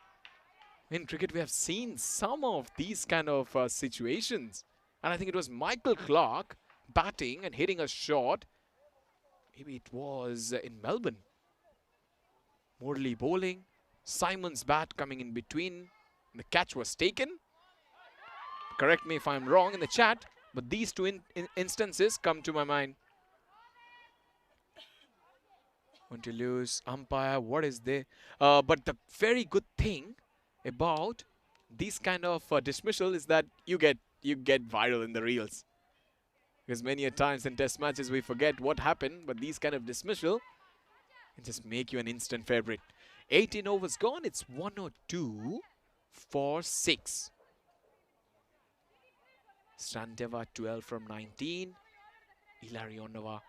in cricket, we have seen some of these kind of situations. And I think it was Michael Clarke batting and hitting a shot. Maybe it was in Melbourne. Morley bowling. Simon's bat coming in between. The catch was taken. Correct me if I'm wrong in the chat, but these two instances come to my mind. Want to lose umpire, what is there? But the very good thing about these kind of dismissal is that you get viral in the reels. Because many a times in test matches we forget what happened, but these kind of dismissal can just make you an instant favorite. 18 overs gone, it's 102 for 6. Strandeva 12 from 19. Ilarionova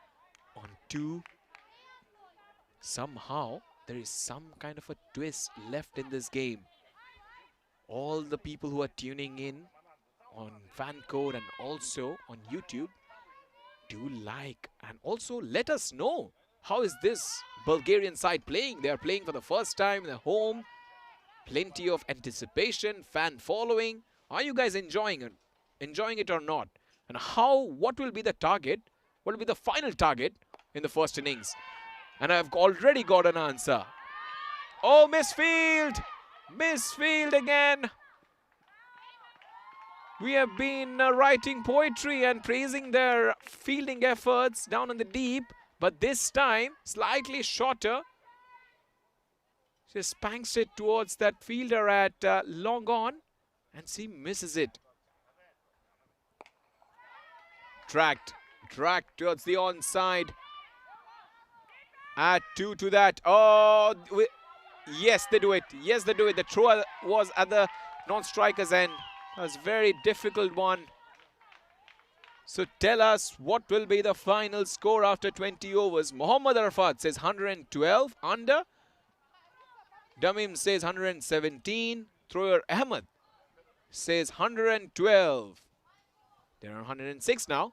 on 2. Somehow there is some kind of a twist left in this game. All the people who are tuning in on Fan Code and also on YouTube, do like and also let us know, how is this Bulgarian side playing? They are playing for the first time in their home. Plenty of anticipation, fan following. Are you guys enjoying it or not? And what will be the target? What will be the final target in the first innings? And I've already got an answer. Oh, misfield! Misfield again. We have been writing poetry and praising their fielding efforts down in the deep, but this time slightly shorter. She spanks it towards that fielder at long on, and she misses it. Tracked towards the onside. Add 2 to that. Oh, yes, they do it. Yes, they do it. The throw was at the non-striker's end. That was a very difficult one. So tell us, what will be the final score after 20 overs? Mohammad Arafat says 112 under. Damim says 117. Thrower Ahmed says 112. They're on 106 now.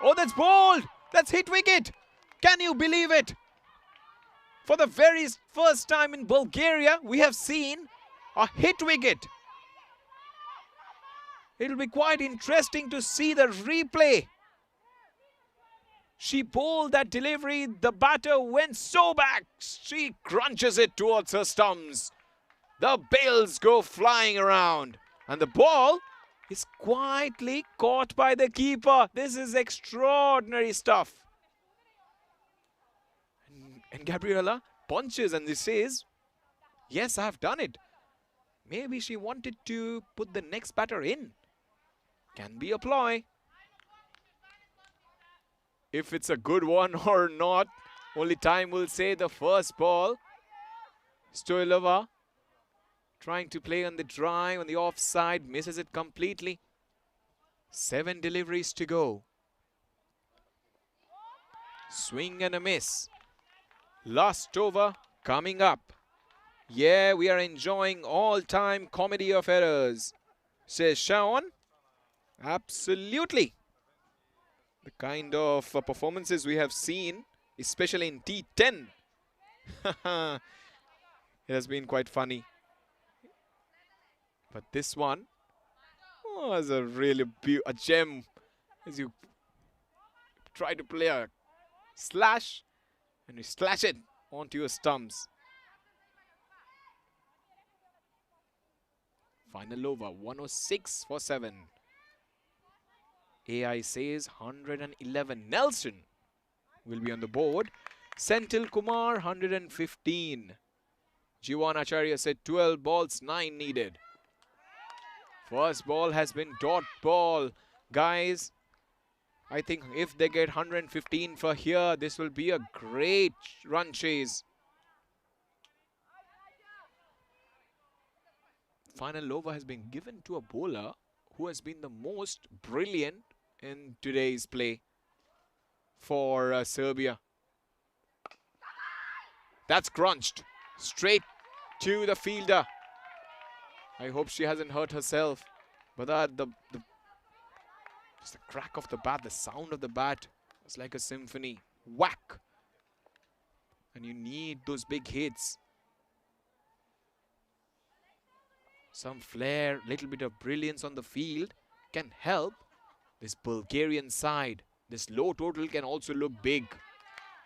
Oh, that's bowled. That's hit wicket. Can you believe it? For the very first time in Bulgaria, we have seen a hit wicket. It'll be quite interesting to see the replay. She bowled that delivery. The batter went so back. She crunches it towards her stumps. The bails go flying around. And the ball is quietly caught by the keeper. This is extraordinary stuff. And Gabriella punches and she says, yes, I've done it. Maybe she wanted to put the next batter in. Can be a ploy. If it's a good one or not, only time will say. The first ball. Stoilova trying to play on the drive, on the offside, misses it completely. 7 deliveries to go. Swing and a miss. Last over coming up. Yeah, we are enjoying all-time comedy of errors, says Shawn. Absolutely. The kind of performances we have seen, especially in T10. It has been quite funny. But this one was a really a gem as you try to play a slash and you slash it onto your stumps. Final over, 106 for 7. AI says 111. Nelson will be on the board. Senthil Kumar, 115. Jiwan Acharya said 12 balls, 9 needed. First ball has been dot ball. Guys, I think if they get 115 for here, this will be a great run chase. Final over has been given to a bowler who has been the most brilliant in today's play for Serbia. That's crunched straight to the fielder. I hope she hasn't hurt herself. But just the crack of the bat, the sound of the bat was like a symphony. Whack! And you need those big hits. Some flair, little bit of brilliance on the field can help this Bulgarian side. This low total can also look big.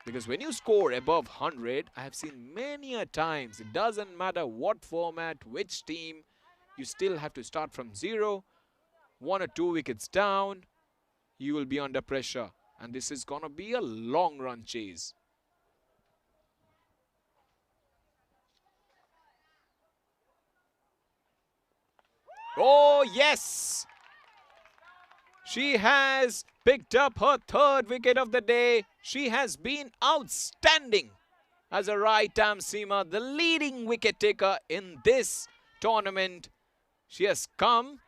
Because when you score above 100, I have seen many a times, it doesn't matter what format, which team, you still have to start from 0. 1 or 2 wickets down, you will be under pressure. And this is going to be a long run chase. Oh, yes! She has picked up her 3rd wicket of the day. She has been outstanding as a right-arm seamer, the leading wicket taker in this tournament. She has come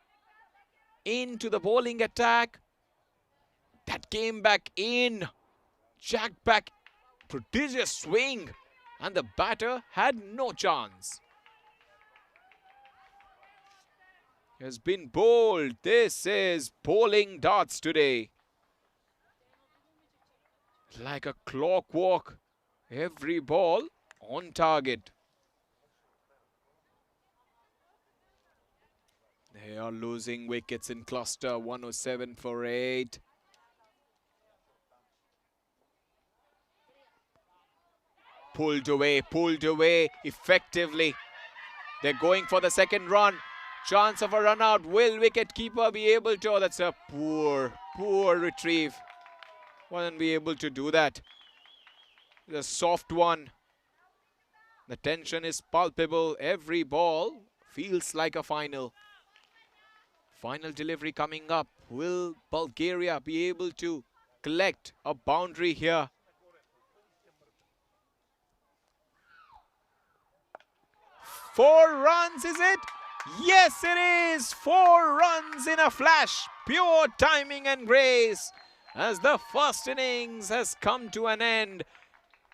into the bowling attack. That came back in, jacked back, prodigious swing, and the batter had no chance. Has been bowled. This is bowling darts today. Like a clockwork. Every ball on target. They are losing wickets in cluster. 107 for 8. Pulled away effectively. They're going for the second run. Chance of a run out. Will wicketkeeper be able to? Oh, that's a poor retrieve. Wasn't be able to do that. The soft one. The tension is palpable. Every ball feels like a final. Final delivery coming up. Will Bulgaria be able to collect a boundary here? Four runs, is it? Yes, it is. 4 runs in a flash. Pure timing and grace. As the first innings has come to an end.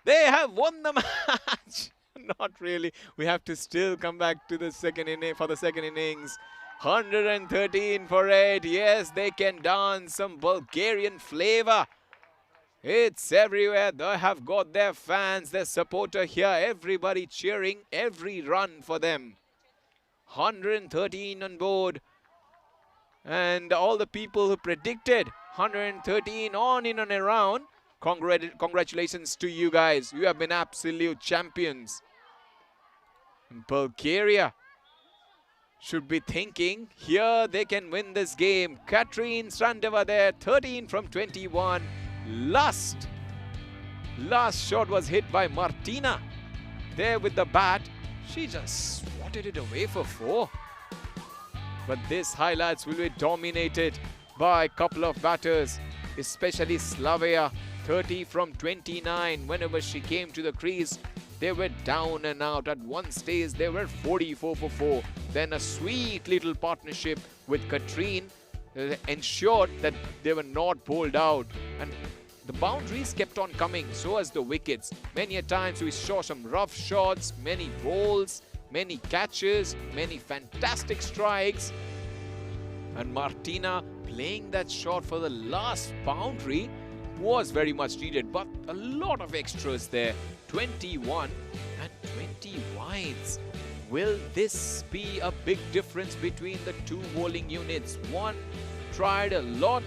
They have won the match. Not really. We have to still come back to the second inning for the second innings. 113 for 8. Yes, they can dance some Bulgarian flavor. It's everywhere. They have got their fans, their supporter here. Everybody cheering every run for them. 113 on board. And all the people who predicted 113 on in and around, congratulations to you guys. You have been absolute champions. Bulgaria should be thinking here they can win this game. Katrine Strandeva there, 13 from 21. Last shot was hit by Martina. There with the bat, she just swatted it away for 4. But this highlights will be dominated by a couple of batters, especially Slavia, 30 from 29. Whenever she came to the crease, they were down and out. At one stage, they were 44 for 4. Then a sweet little partnership with Katrine ensured that they were not bowled out. And the boundaries kept on coming, so as the wickets. Many a times we saw some rough shots, many bowls, many catches, many fantastic strikes. And Martina playing that shot for the last boundary was very much needed, but a lot of extras there. 21 and 20 wides. Will this be a big difference between the two bowling units? One tried a lot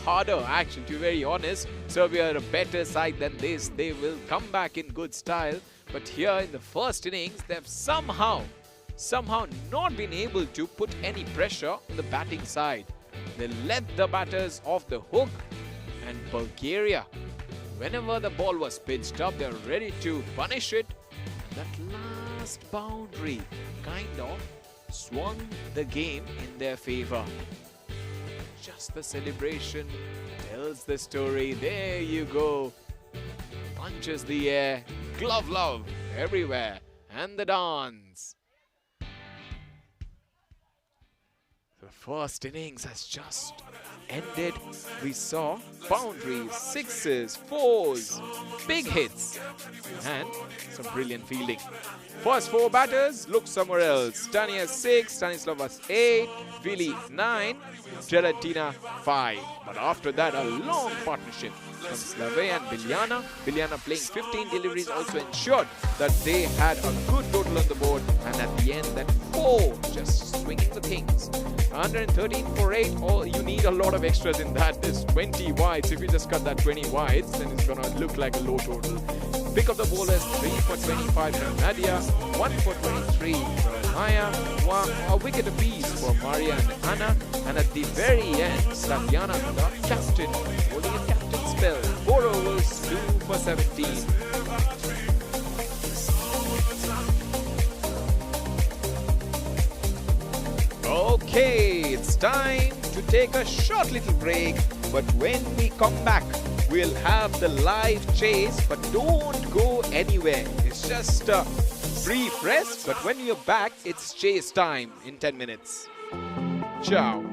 harder, actually, to be very honest. Serbia are a better side than this. They will come back in good style. But here in the first innings, they've somehow not been able to put any pressure on the batting side. They let the batters off the hook, and Bulgaria, whenever the ball was pitched up, they're ready to punish it. That last boundary kind of swung the game in their favor. Just the celebration tells the story. There you go. Punches the air, glove love everywhere, and the dance. The first innings has just ended. We saw boundaries, sixes, fours, big hits, and some brilliant fielding. First four batters look somewhere else. Stania 6, Stanislavas 8, Vili 9, Gelatina 5. But after that, a long partnership from Slave and Biljana. Biljana playing 15 deliveries also ensured that they had a good total on the board. And at the end, that 4 just swinging the things. 113 for 8. Oh, you need a lot of extras in that. There's 20 wides. If you just cut that 20 wides, then it's going to look like a low total. Pick up the bowlers, 3 for 25 from Nadia, 1 for 23 from Maya, a wicket apiece for Maria and Anna, and at the very end, Slaviana, the captain, holding a captain spell, 4 overs, 2 for 17. Okay, it's time to take a short little break, but when we come back, we'll have the live chase, but don't go anywhere. It's just a brief rest, but when you're back, it's chase time in 10 minutes. Ciao.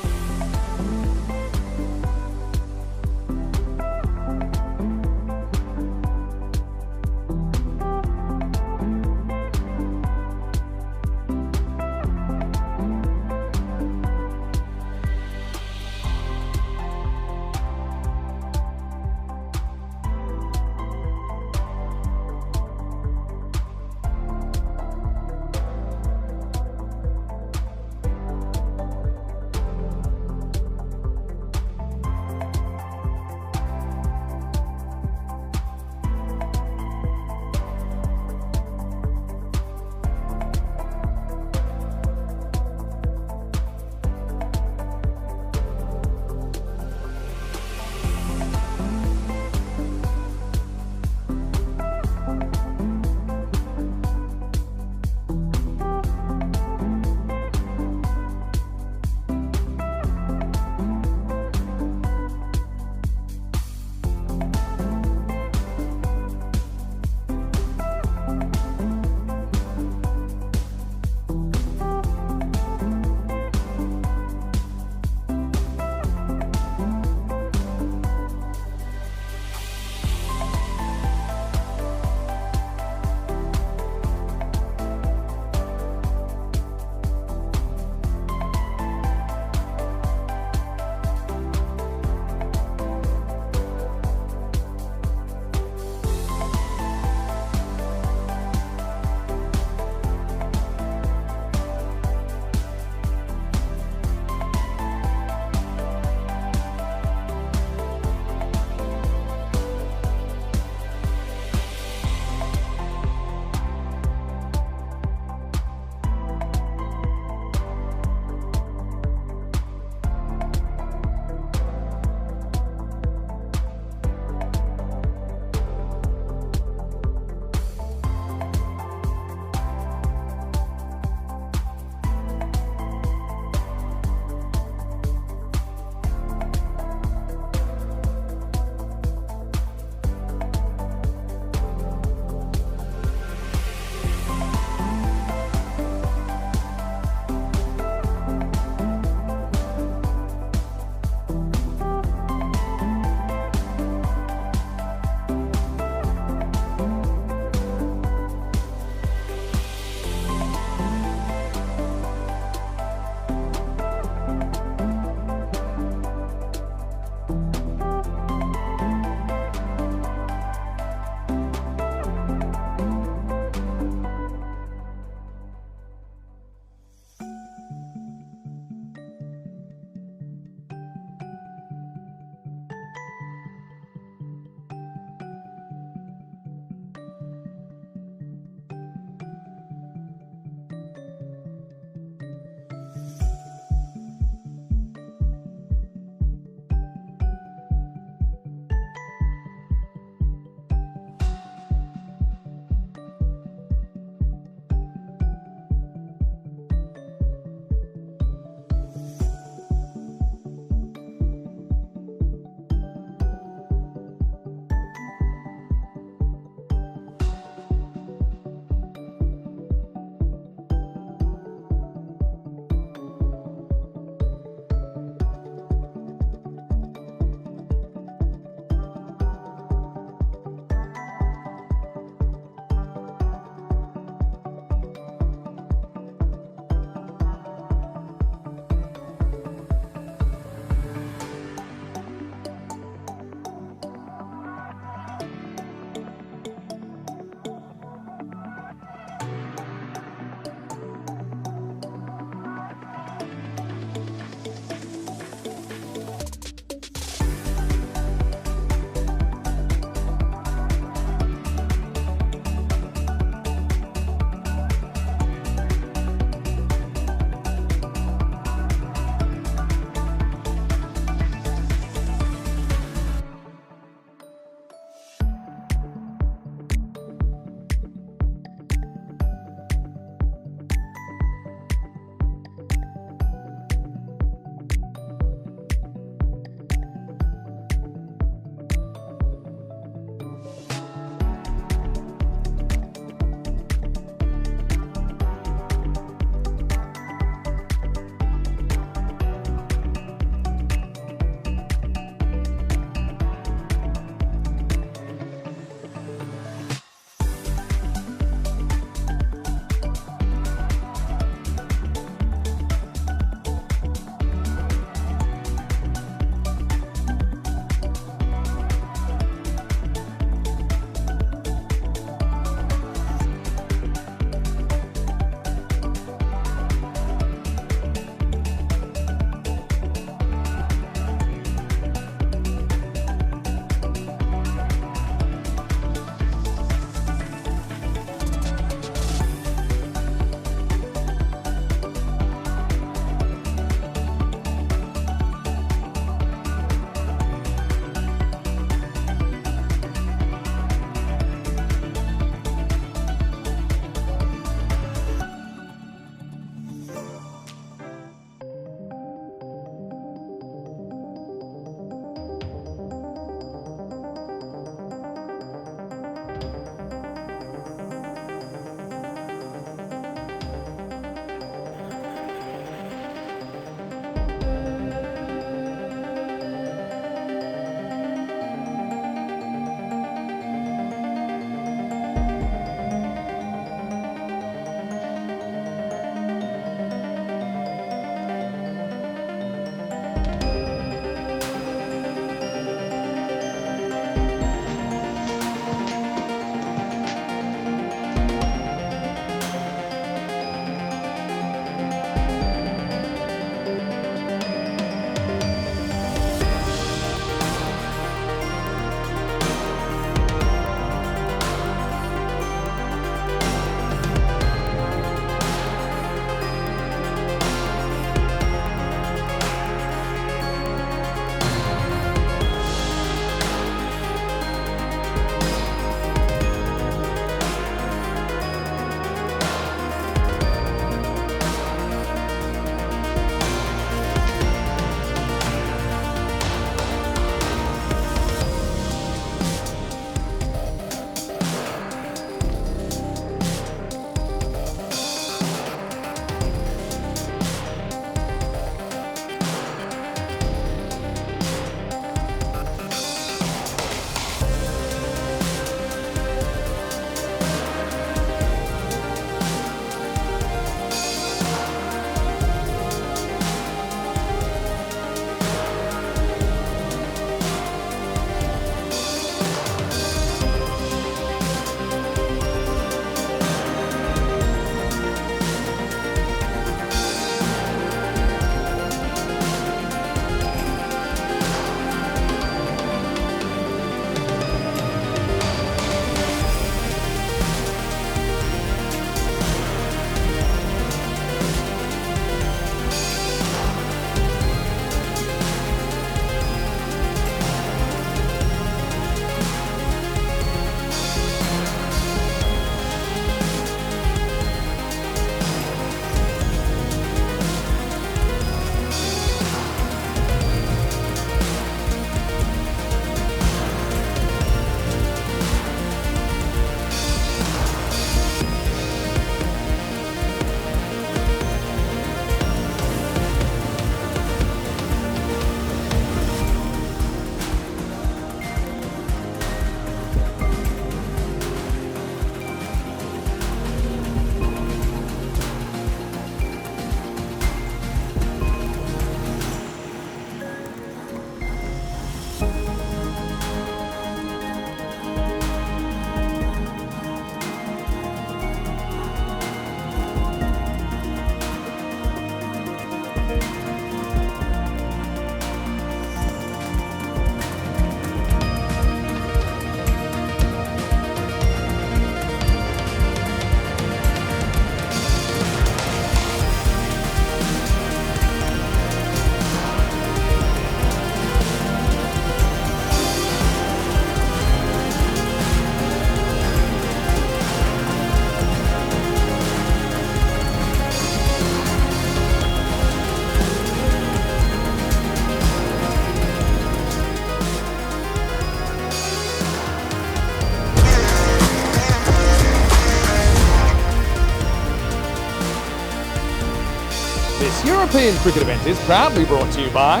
European cricket event is proudly brought to you by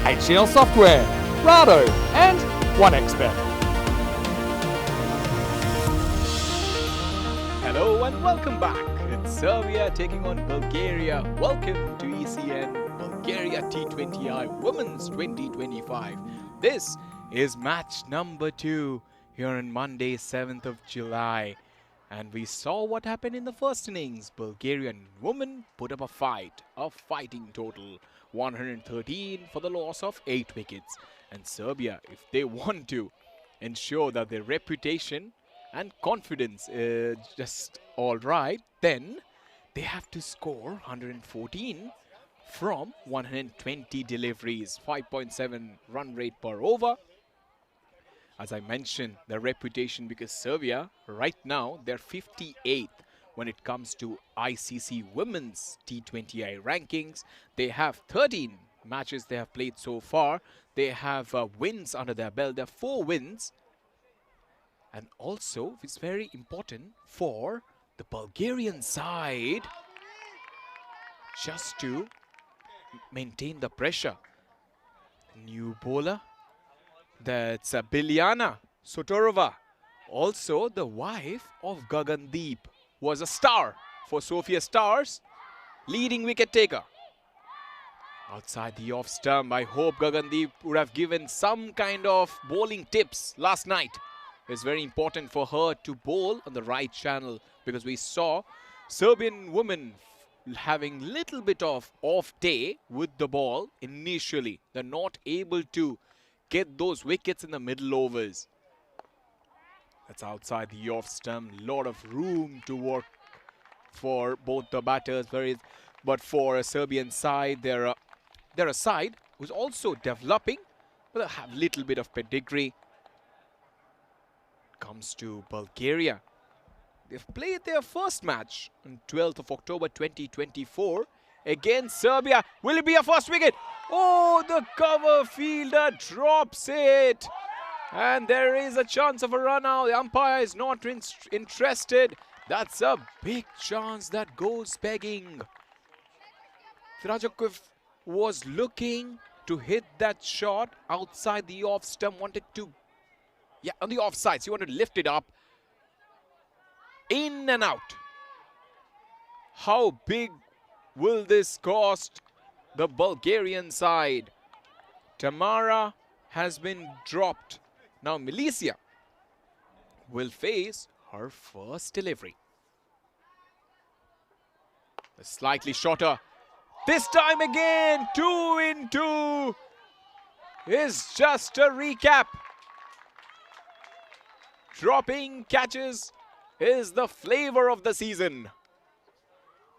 HCL Software, Rado and OneXpert. Hello and welcome back. It's Serbia taking on Bulgaria. Welcome to ECN Bulgaria T20I Women's 2025. This is match number 2 here on Monday, 7th of July. And we saw what happened in the first innings. Bulgarian women put up a fight, a fighting total. 113 for the loss of 8 wickets. And Serbia, if they want to ensure that their reputation and confidence is just all right, then they have to score 114 from 120 deliveries, 5.7 run rate per over. As I mentioned, their reputation, because Serbia, right now, they're 58th when it comes to ICC Women's T20I rankings. They have 13 matches they have played so far. They have wins under their belt. There are 4 wins. And also, it's very important for the Bulgarian side just to maintain the pressure. New bowler. That's Biljana Sotorova, also the wife of Gagandeep, was a star for Sofia Stars, leading wicket taker. Outside the off stump, I hope Gagandeep would have given some kind of bowling tips last night. It's very important for her to bowl on the right channel, because we saw Serbian women having little bit of off day with the ball initially. They're not able to get those wickets in the middle overs. That's outside the off stump. Lot of room to work for both the batters. But for a Serbian side, they're a side who's also developing, but they have little bit of pedigree. Comes to Bulgaria. They've played their first match on 12th of October 2024 against Serbia. Will it be a first wicket? Oh, the cover fielder drops it. And there is a chance of a run out. The umpire is not interested. That's a big chance that goes begging. Sirajakov was looking to hit that shot outside the off stump. Wanted to, on the offsides. He wanted to lift it up. In and out. How big will this cost the Bulgarian side? Tamara has been dropped. Now Milicia will face her first delivery. Slightly shorter. This time again, 2 in 2 is just a recap. Dropping catches is the flavor of the season.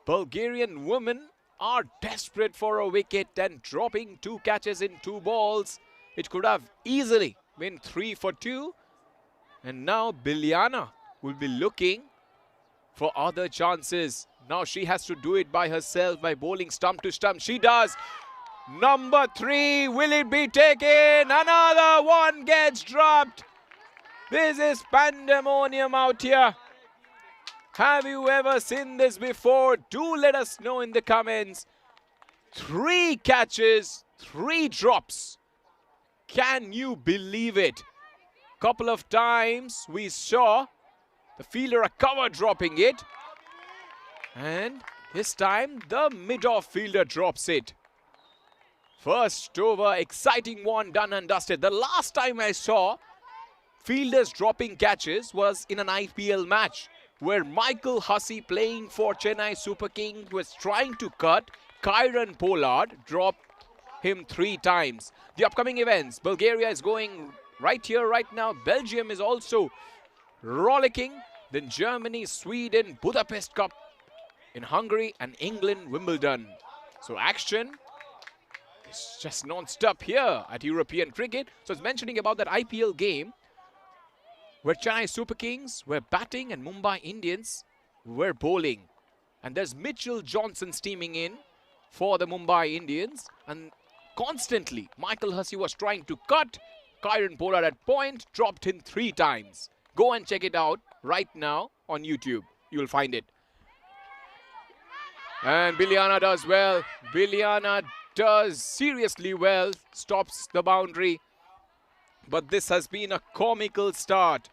Bulgarian women are desperate for a wicket, and dropping 2 catches in 2 balls. It could have easily been 3 for 2. And now Biljana will be looking for other chances. Now she has to do it by herself by bowling stump to stump. She does. Number 3, will it be taken? Another one gets dropped. This is pandemonium out here. Have you ever seen this before? Do let us know in the comments. 3 catches, 3 drops. Can you believe it? Couple of times we saw the fielder a cover dropping it. And this time the mid-off fielder drops it. First over, exciting one, done and dusted. The last time I saw fielders dropping catches was in an IPL match, where Michael Hussey, playing for Chennai Super Kings, was trying to cut. Kyron Pollard dropped him 3 times. The upcoming events, Bulgaria is going right here, right now. Belgium is also rollicking. Then Germany, Sweden, Budapest Cup in Hungary, and England, Wimbledon. So action is just non-stop here at European cricket. So it's mentioning about that IPL game where Chennai Super Kings were batting and Mumbai Indians were bowling. And there's Mitchell Johnson steaming in for the Mumbai Indians. And constantly, Michael Hussey was trying to cut. Kyron Pollard at point, dropped him 3 times. Go and check it out right now on YouTube. You'll find it. And Biliana does well. Biliana does seriously well. Stops the boundary. But this has been a comical start.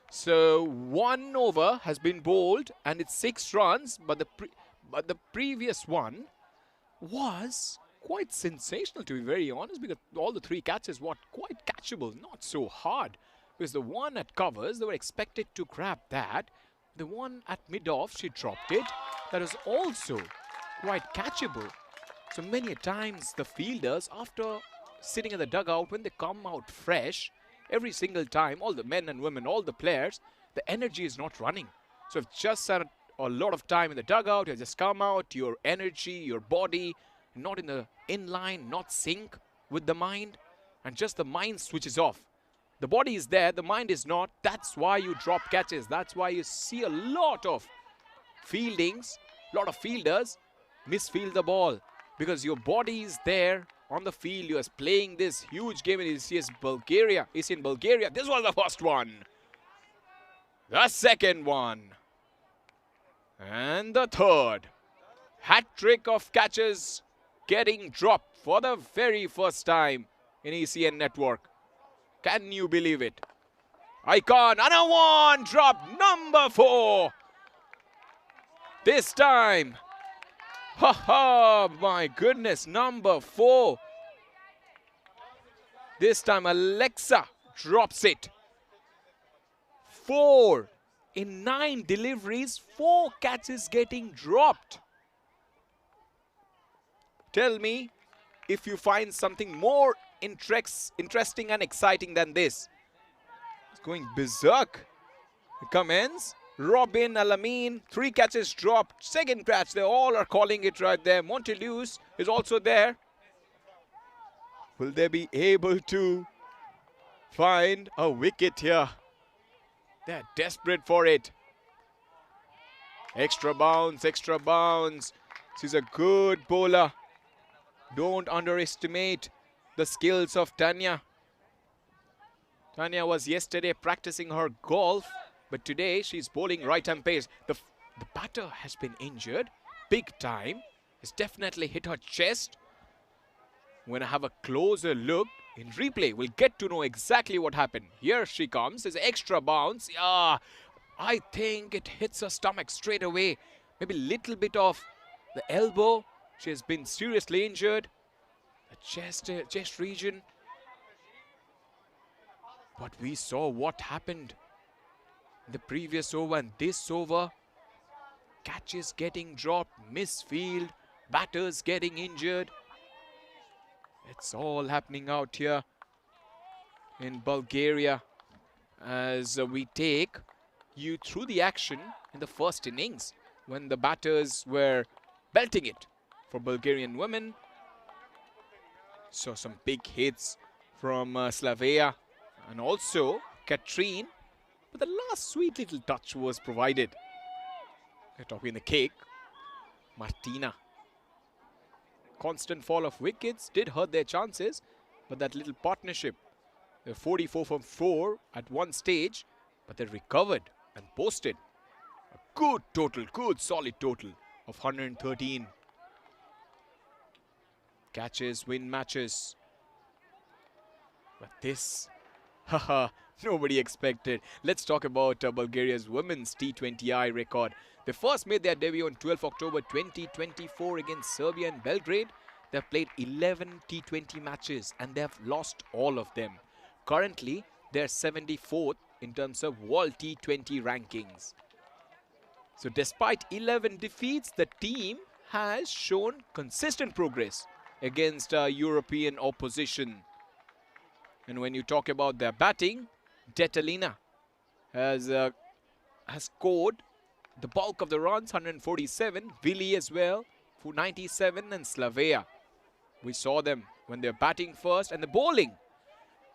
So 1 over has been bowled and it's 6 runs. But the previous one was quite sensational, to be very honest, because all the 3 catches were quite catchable, not so hard. Because the one at covers, they were expected to grab that. The one at mid-off, she dropped it. That was also quite catchable. So many a times the fielders, after sitting in the dugout, when they come out fresh, every single time, all the men and women, all the players, the energy is not running. So if just had a lot of time in the dugout, you just come out, your energy, your body, not in the inline, not sync with the mind, and just the mind switches off. The body is there, the mind is not. That's why you drop catches. That's why you see a lot of fieldings, a lot of fielders misfield the ball. Because your body is there on the field. You are playing this huge game in Bulgaria. ECN Bulgaria. This was the first one. The second one. And the third. Hat-trick of catches getting dropped for the very first time in ECN network. Can you believe it? Icon, another one dropped, number 4. This time, my goodness, number 4. This time Alexa drops it. 4 in 9 deliveries, 4 catches getting dropped. Tell me if you find something more interesting and exciting than this. It's going berserk. It commences. Robin, Alamin, 3 catches dropped. Second catch, they all are calling it right there. Monteluse is also there. Will they be able to find a wicket here? They're desperate for it. Extra bounce, extra bounce. She's a good bowler. Don't underestimate the skills of Tanya. Tanya was yesterday practicing her golf, but today she's bowling right-hand pace. The batter has been injured big time. It's definitely hit her chest. When I have a closer look in replay, we'll get to know exactly what happened. Here she comes. There's an extra bounce. I think it hits her stomach straight away. Maybe a little bit of the elbow. She has been seriously injured. The chest region. But we saw what happened in the previous over and this over. Catches getting dropped, misfield, batters getting injured. It's all happening out here in Bulgaria as we take you through the action in the first innings when the batters were belting it for Bulgarian women. So some big hits from Slavea and also Katrine. But the last sweet little touch was provided. They're talking the cake. Martina. Constant fall of wickets did hurt their chances. But that little partnership. They're 44 from 4 at one stage. But they recovered and posted a good total, good solid total of 113. Catches win matches. But this, nobody expected. Let's talk about Bulgaria's women's T20I record. They first made their debut on 12 October 2024 against Serbia in Belgrade. They've played 11 T20 matches and they have lost all of them. Currently, they're 74th in terms of World T20 rankings. So despite 11 defeats, the team has shown consistent progress against European opposition. And when you talk about their batting, Detalina has scored the bulk of the runs, 147. Vili as well, for 97, and Slavea. We saw them when they're batting first, and the bowling.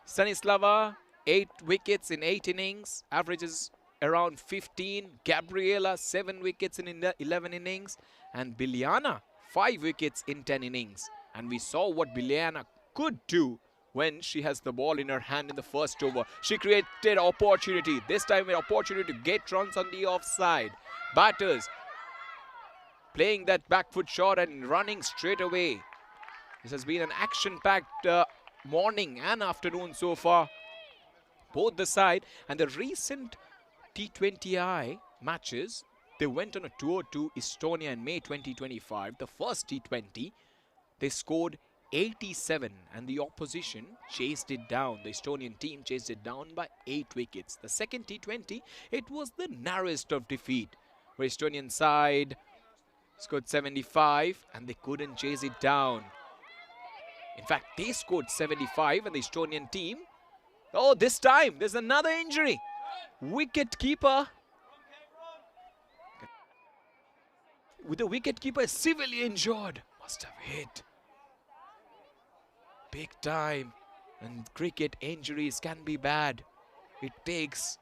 Stanislava, 8 wickets in 8 innings, averages around 15. Gabriela, 7 wickets in 11 innings, and Biliana, 5 wickets in 10 innings. And we saw what Biliana could do when she has the ball in her hand in the first over. She created opportunity. This time an opportunity to get runs on the offside. Batters playing that back foot shot and running straight away. This has been an action-packed morning and afternoon so far. Both the side, and the recent T20I matches, they went on a tour to Estonia in May 2025. The first T20, they scored 87 and the opposition chased it down. The Estonian team chased it down by 8 wickets. The second T20, it was the narrowest of defeat, where Estonian side scored 75 and they couldn't chase it down. In fact, they scored 75 and the Estonian team, oh, this time there's another injury. Wicket keeper, with the wicket keeper severely injured, must have hit big time. And cricket injuries can be bad. It takes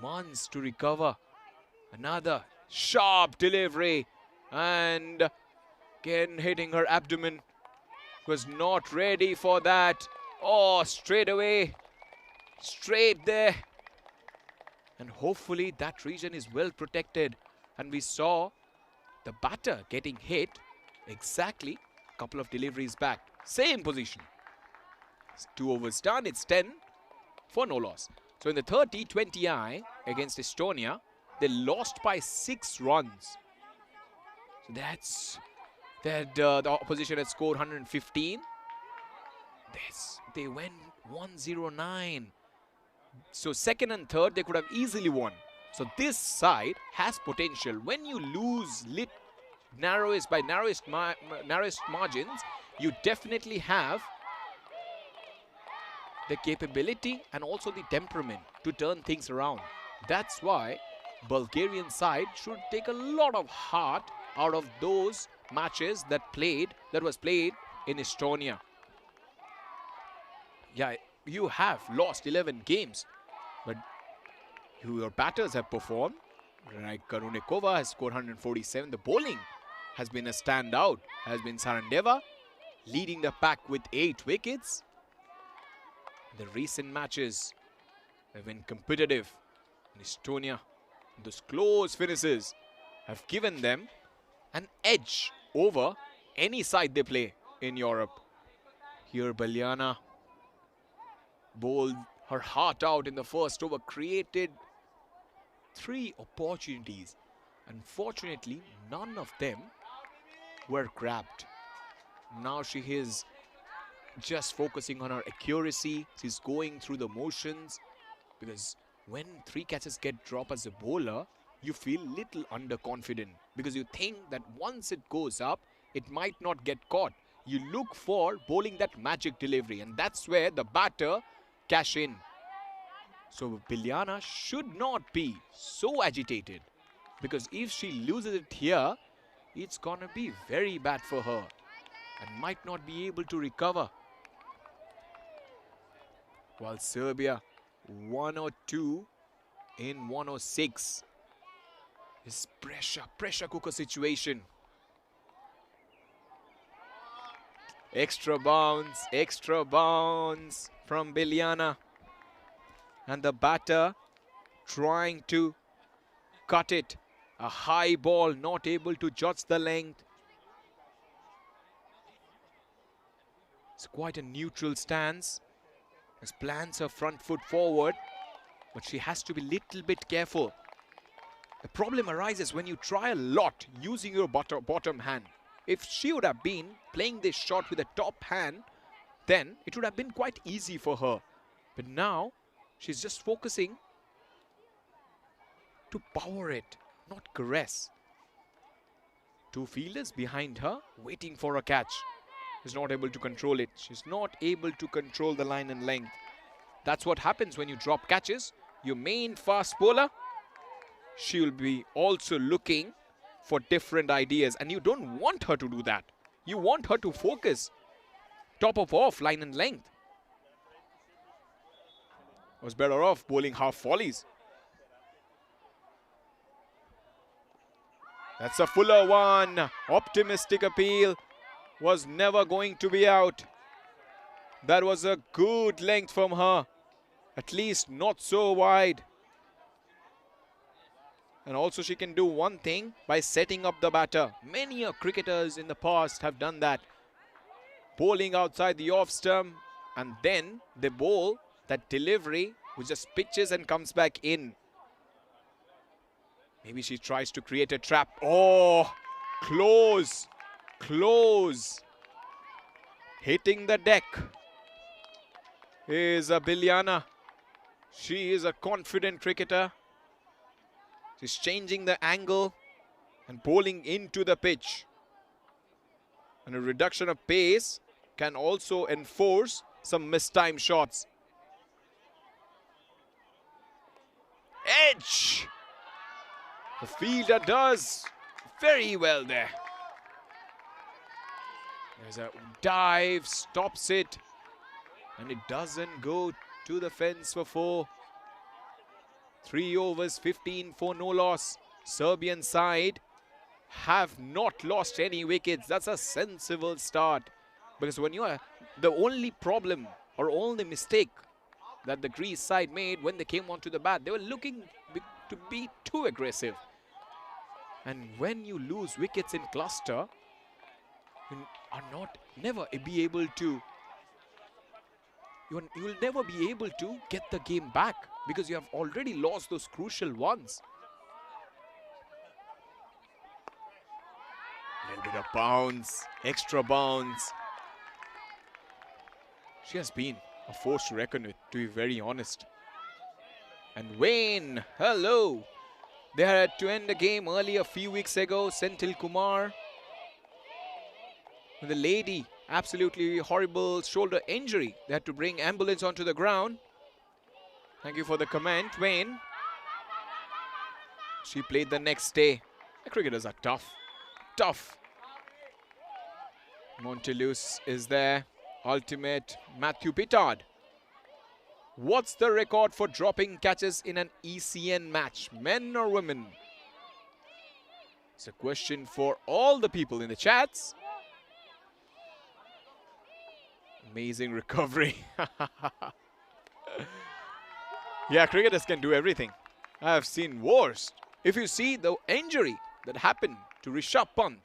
months to recover. Another sharp delivery and again hitting her abdomen. Was not ready for that. Oh, straight away, straight there. And hopefully that region is well protected. And we saw the batter getting hit exactly a couple of deliveries back. Same position. It's 2 overs done. It's 10 for no loss. So in the third T20I against Estonia, they lost by 6 runs. So that's that the opposition had scored 115. They went 109. So second and third, they could have easily won. So this side has potential. When you lose narrowest margins, you definitely have the capability and also the temperament to turn things around. That's why Bulgarian side should take a lot of heart out of those matches that was played in Estonia. Yeah, you have lost 11 games, but your batters have performed. Like Karunikova has scored 147. The bowling has been a standout. Has been Sarandeva leading the pack with 8 wickets. The recent matches have been competitive. In Estonia, those close finishes have given them an edge over any side they play in Europe. Here Biljana bowled her heart out in the first over, created 3 opportunities. Unfortunately, none of them were grabbed. Now she is just focusing on her accuracy. She's going through the motions, because when 3 catches get dropped as a bowler, you feel little underconfident, because you think that once it goes up, it might not get caught. You look for bowling that magic delivery, and that's where the batter cash in. So Biljana should not be so agitated, because if she loses it here, it's gonna be very bad for her and might not be able to recover. While Serbia 102 in 106. This pressure cooker situation. Extra bounce from Biljana. And the batter trying to cut it. A high ball, not able to judge the length. It's quite a neutral stance. As plants her front foot forward, but she has to be little bit careful. The problem arises when you try a lot using your bottom hand. If she would have been playing this shot with a top hand, then it would have been quite easy for her. But now, she's just focusing to power it, not caress. 2 fielders behind her, waiting for a catch. She's not able to control it. She's not able to control the line and length. That's what happens when you drop catches. Your main fast bowler, she will be also looking for different ideas, and you don't want her to do that. You want her to focus top of off line and length. Was better off bowling half volleys. That's a fuller one. Optimistic appeal was never going to be out. That was a good length from her. At least not so wide. And also she can do one thing by setting up the batter. Many cricketers in the past have done that. Bowling outside the off stump and then they bowl that delivery which just pitches and comes back in. Maybe she tries to create a trap. Oh, close, close. Hitting the deck is a Bilyana. She is a confident cricketer. She's changing the angle and bowling into the pitch. And a reduction of pace can also enforce some mistimed shots. Edge! The fielder does very well there. There's a dive, stops it, and it doesn't go to the fence for 4. 3 overs, 15 for no loss. Serbian side have not lost any wickets. That's a sensible start. Because when you are the only problem or only mistake that the Greece side made when they came onto the bat, they were looking to be too aggressive. And when you lose wickets in cluster, you are never be able to. You will never be able to get the game back because you have already lost those crucial ones. A little bit of bounce, extra bounce. She has been a force to reckon with, to be very honest. And Wayne, hello. They had to end the game early a few weeks ago. Senthil Kumar. The lady, absolutely horrible shoulder injury. They had to bring ambulance onto the ground. Thank you for the comment, Wayne. She played the next day. The cricketers are tough. Tough. Montelus is there. Ultimate Matthew Pittard. What's the record for dropping catches in an ECN match? Men or women? It's a question for all the people in the chats. Amazing recovery. Yeah, cricketers can do everything. I have seen worse. If you see the injury that happened to Rishabh Pant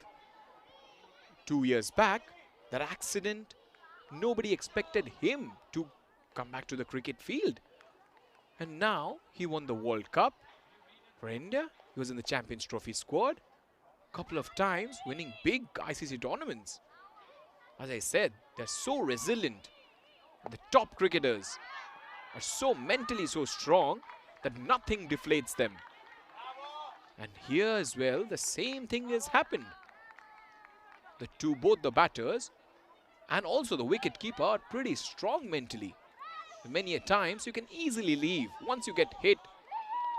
2 years back, that accident, nobody expected him to come back to the cricket field. And now he won the World Cup for India. He was in the Champions Trophy squad. Couple of times winning big ICC tournaments. As I said, they're so resilient. The top cricketers are so mentally so strong that nothing deflates them. And here as well, the same thing has happened. Both the batters and also the wicket keeper are pretty strong mentally. Many a times you can easily leave. Once you get hit,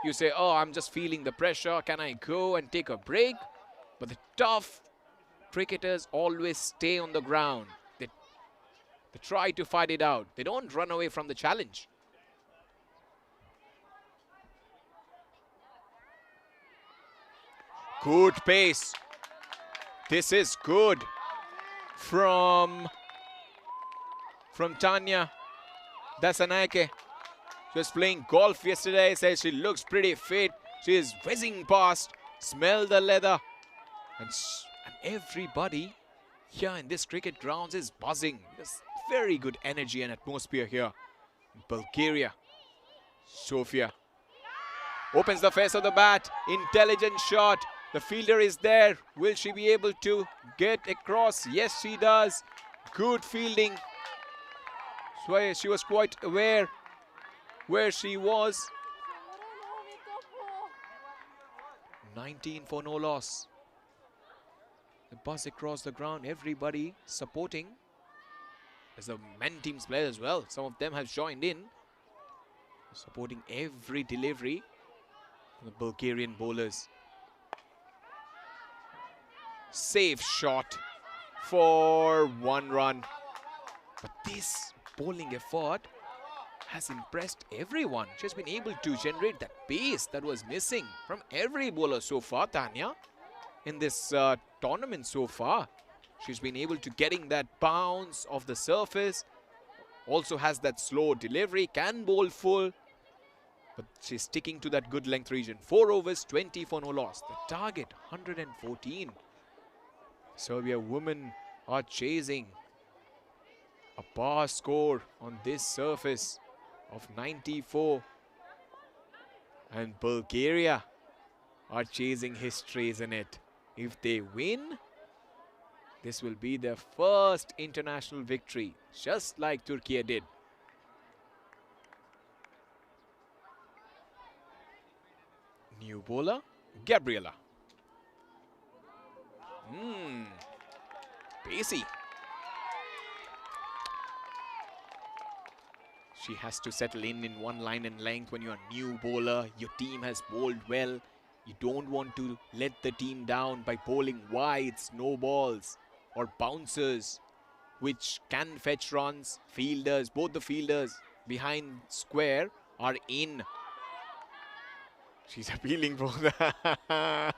you say, oh, I'm just feeling the pressure. Can I go and take a break? But the tough cricketers always stay on the ground. They try to fight it out. They don't run away from the challenge. Good pace. This is good from Tanya Dasanaike. She was playing golf yesterday. Says she looks pretty fit. She is whizzing past. Smell the leather. And everybody here in this cricket grounds is buzzing. There's very good energy and atmosphere here in Bulgaria. Sofia opens the face of the bat. Intelligent shot. The fielder is there. Will she be able to get across? Yes, she does. Good fielding. So she was quite aware where she was. 19 for no loss. The buzz across the ground. Everybody supporting. There's the men teams players as well. Some of them have joined in. Supporting every delivery from the Bulgarian bowlers. Safe shot for 1 run. But this bowling effort has impressed everyone. She's been able to generate that pace that was missing from every bowler so far, Tanya. In this tournament so far, she's been able to getting that bounce off the surface, Also has that slow delivery, can bowl full. But she's sticking to that good length region. 4 overs, 20 for no loss. The target, 114. Serbia women are chasing a par score on this surface of 94. And Bulgaria are chasing history, isn't it? If they win, this will be their first international victory, just like Turkey did. New bowler, Gabriela. Pacey. She has to settle in one line and length. When you're a new bowler, your team has bowled well. You don't want to let the team down by bowling wides, no balls or bouncers, which can fetch runs. Fielders, both the fielders behind square are in. She's appealing for that.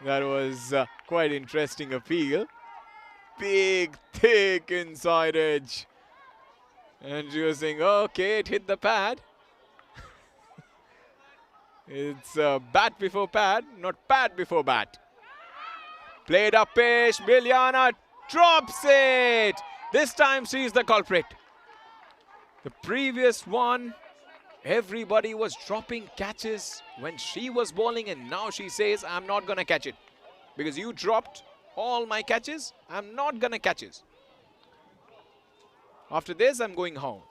That was quite interesting appeal. Big, thick inside edge. And she was saying, okay, it hit the pad. It's bat before pad, not pad before bat. Played up pitch, Biljana drops it. This time she's the culprit. The previous one, everybody was dropping catches when she was bowling, and now she says, I'm not going to catch it. Because you dropped all my catches, I'm not going to catch it. After this, I'm going home.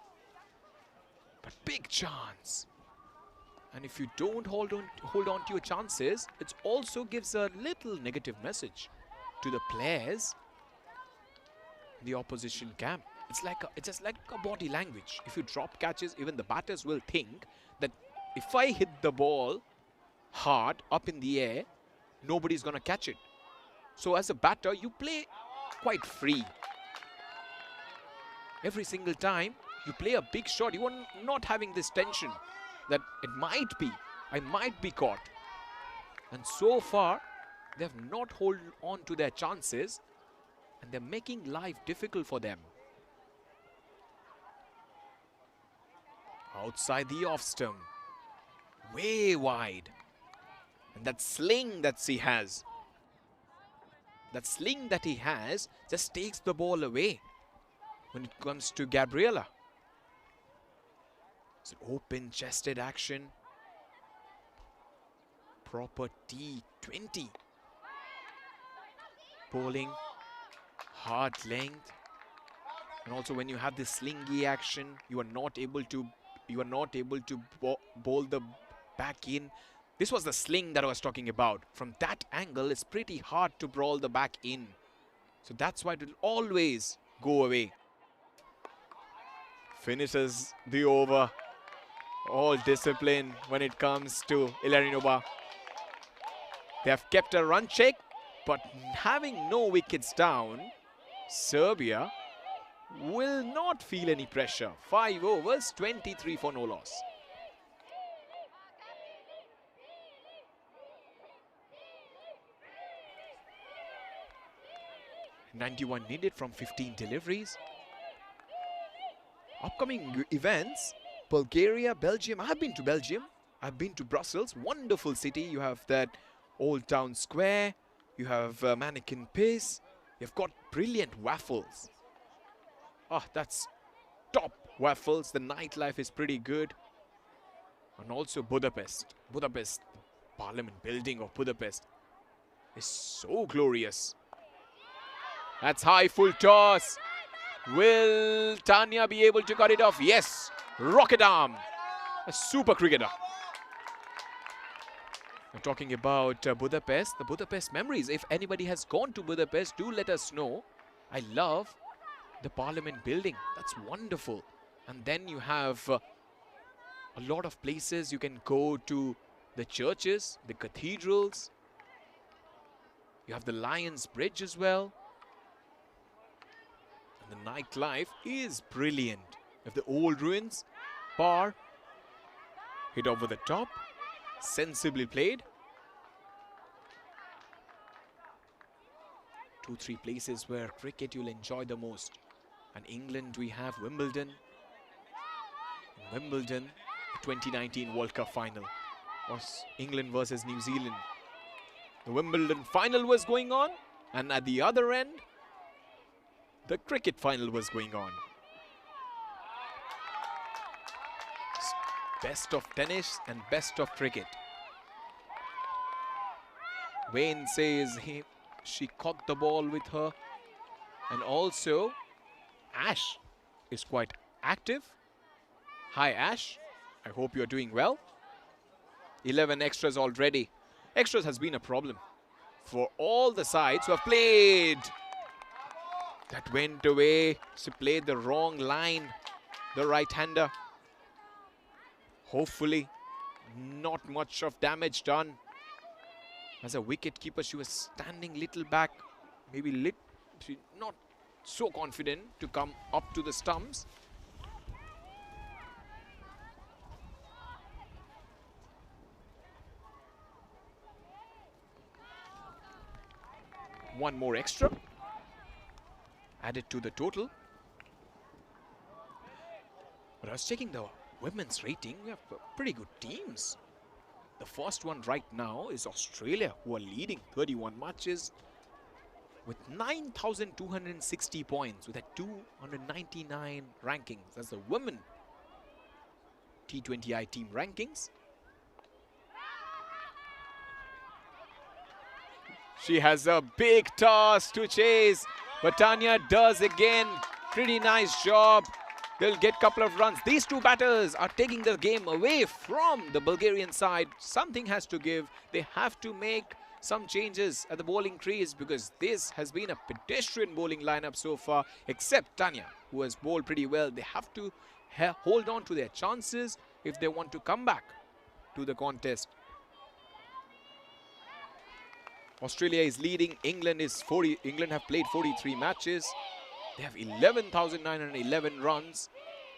But big chance. And if you don't hold on to your chances, it also gives a little negative message to the players in the opposition camp. It's just like a body language. If you drop catches, even the batters will think that if I hit the ball hard up in the air, nobody's going to catch it. So as a batter, you play quite free. Every single time you play a big shot, you are not having this tension that I might be caught. And so far, they have not held on to their chances, and they're making life difficult for them. Outside the off stump, way wide. And that sling that he has just takes the ball away when it comes to Gabriela. It's an open-chested action. Proper T20. Bowling, hard length. And also when you have this slingy action, you are not able to bowl the back in. This was the sling that I was talking about. From that angle, it's pretty hard to brawl the back in. So that's why it will always go away. Finishes the over. All discipline when it comes to Ilarinova. They have kept a run check, but having no wickets down, Serbia will not feel any pressure. 5 overs, 23 for no loss. .91 needed from 15 deliveries. Upcoming events, Bulgaria, Belgium. I've been to Belgium. I've been to Brussels. Wonderful city. You have that Old Town Square. You have Mannequin Piss. You've got brilliant waffles. Oh, that's top waffles. The nightlife is pretty good. And also Budapest. Budapest, the Parliament building of Budapest is so glorious. That's high full toss. Will Tanya be able to cut it off? Yes. Rocket arm. A super cricketer. I'm talking about Budapest, the Budapest memories. If anybody has gone to Budapest, do let us know. I love the Parliament building. That's wonderful. And then you have a lot of places you can go to, the churches, the cathedrals. You have the Lions Bridge as well. And the nightlife is brilliant. You have the old ruins, bar, hit over the top, sensibly played. 2-3 places where cricket you'll enjoy the most. And England, we have Wimbledon. In Wimbledon, the 2019 World Cup final was England versus New Zealand. The Wimbledon final was going on, and at the other end, the cricket final was going on. Best of tennis and best of cricket. Wayne says she caught the ball with her. And also, Ash is quite active. Hi Ash, I hope you're doing well. 11 extras already. Extras has been a problem for all the sides who have played. That went away. She played the wrong line, the right-hander. Hopefully, not much of damage done. As a wicket keeper, she was standing little back, maybe not so confident to come up to the stumps. One more extra added to the total. But I was checking the women's rating. We have pretty good teams. The first one right now is Australia, who are leading 31 matches with 9,260 points with a 299 rankings. That's the women T20I team rankings. She has a big toss to chase, but Tanya does again. Pretty nice job. They'll get a couple of runs. These two batters are taking the game away from the Bulgarian side. Something has to give. They have to make some changes at the bowling crease because this has been a pedestrian bowling lineup so far, except Tanya, who has bowled pretty well. They have to hold on to their chances if they want to come back to the contest. Australia is leading. England have played 43 matches. They have 11,911 runs.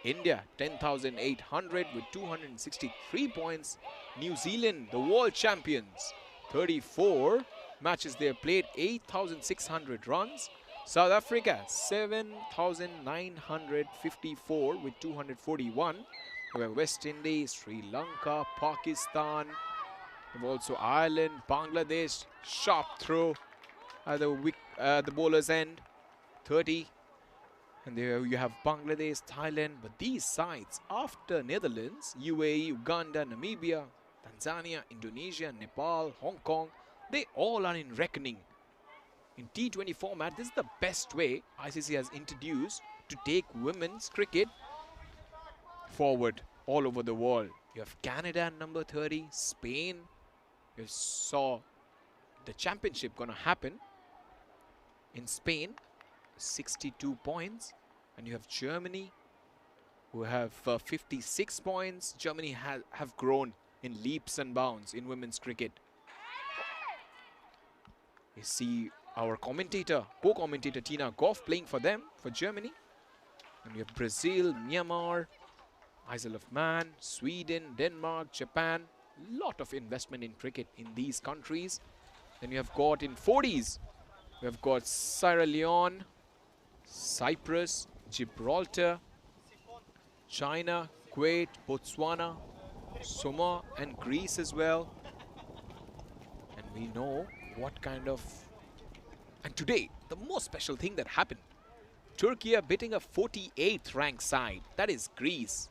India 10,800 with 263 points. New Zealand, the world champions, 34 matches they have played, 8,600 runs. South Africa 7,954 with 241. We have West Indies, Sri Lanka, Pakistan. We have also Ireland, Bangladesh. Sharp throw at the bowler's end, 30. And there you have Bangladesh, Thailand. But these sides, after Netherlands, UAE, Uganda, Namibia, Tanzania, Indonesia, Nepal, Hong Kong, they all are in reckoning. In T20 format, this is the best way ICC has introduced to take women's cricket forward all over the world. You have Canada at number 30, Spain. You saw the championship gonna happen in Spain, 62 points. And you have Germany, who have 56 points. Germany have grown in leaps and bounds in women's cricket. You see our co-commentator Tina Goff playing for them, for Germany. And you have Brazil, Myanmar, Isle of Man, Sweden, Denmark, Japan. Lot of investment in cricket in these countries. Then you have got in 40s, we have got Sierra Leone, Cyprus, Gibraltar, China, Kuwait, Botswana, Samoa and Greece as well. And we know what kind of... And today, the most special thing that happened, Turkey are beating a 48th ranked side, that is Greece.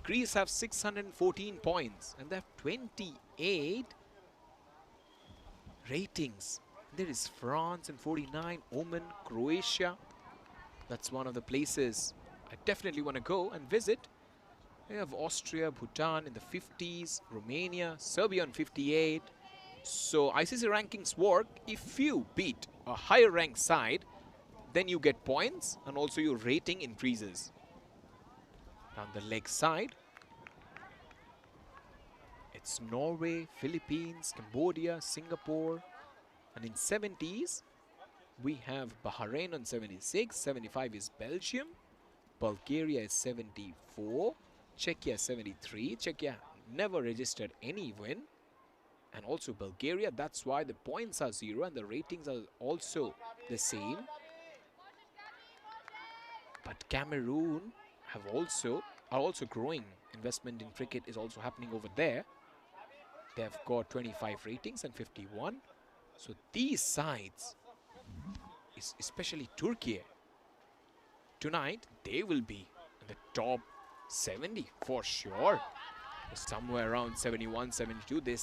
Greece have 614 points and they have 28 ratings. There is France in 49, Oman, Croatia. That's one of the places I definitely want to go and visit. We have Austria, Bhutan in the 50s, Romania, Serbia on 58. So ICC rankings work. If you beat a higher ranked side, then you get points and also your rating increases. Down the leg side, it's Norway, Philippines, Cambodia, Singapore. And in 70s, we have Bahrain on 76, 75 is Belgium, Bulgaria is 74, Czechia 73. Czechia never registered any win. And also Bulgaria, that's why the points are 0 and the ratings are also the same. But Cameroon are also growing. Investment in cricket is also happening over there. They have got 25 ratings and 51. So these sides, especially Turkey, tonight they will be in the top 70 for sure. Somewhere around 71, 72. They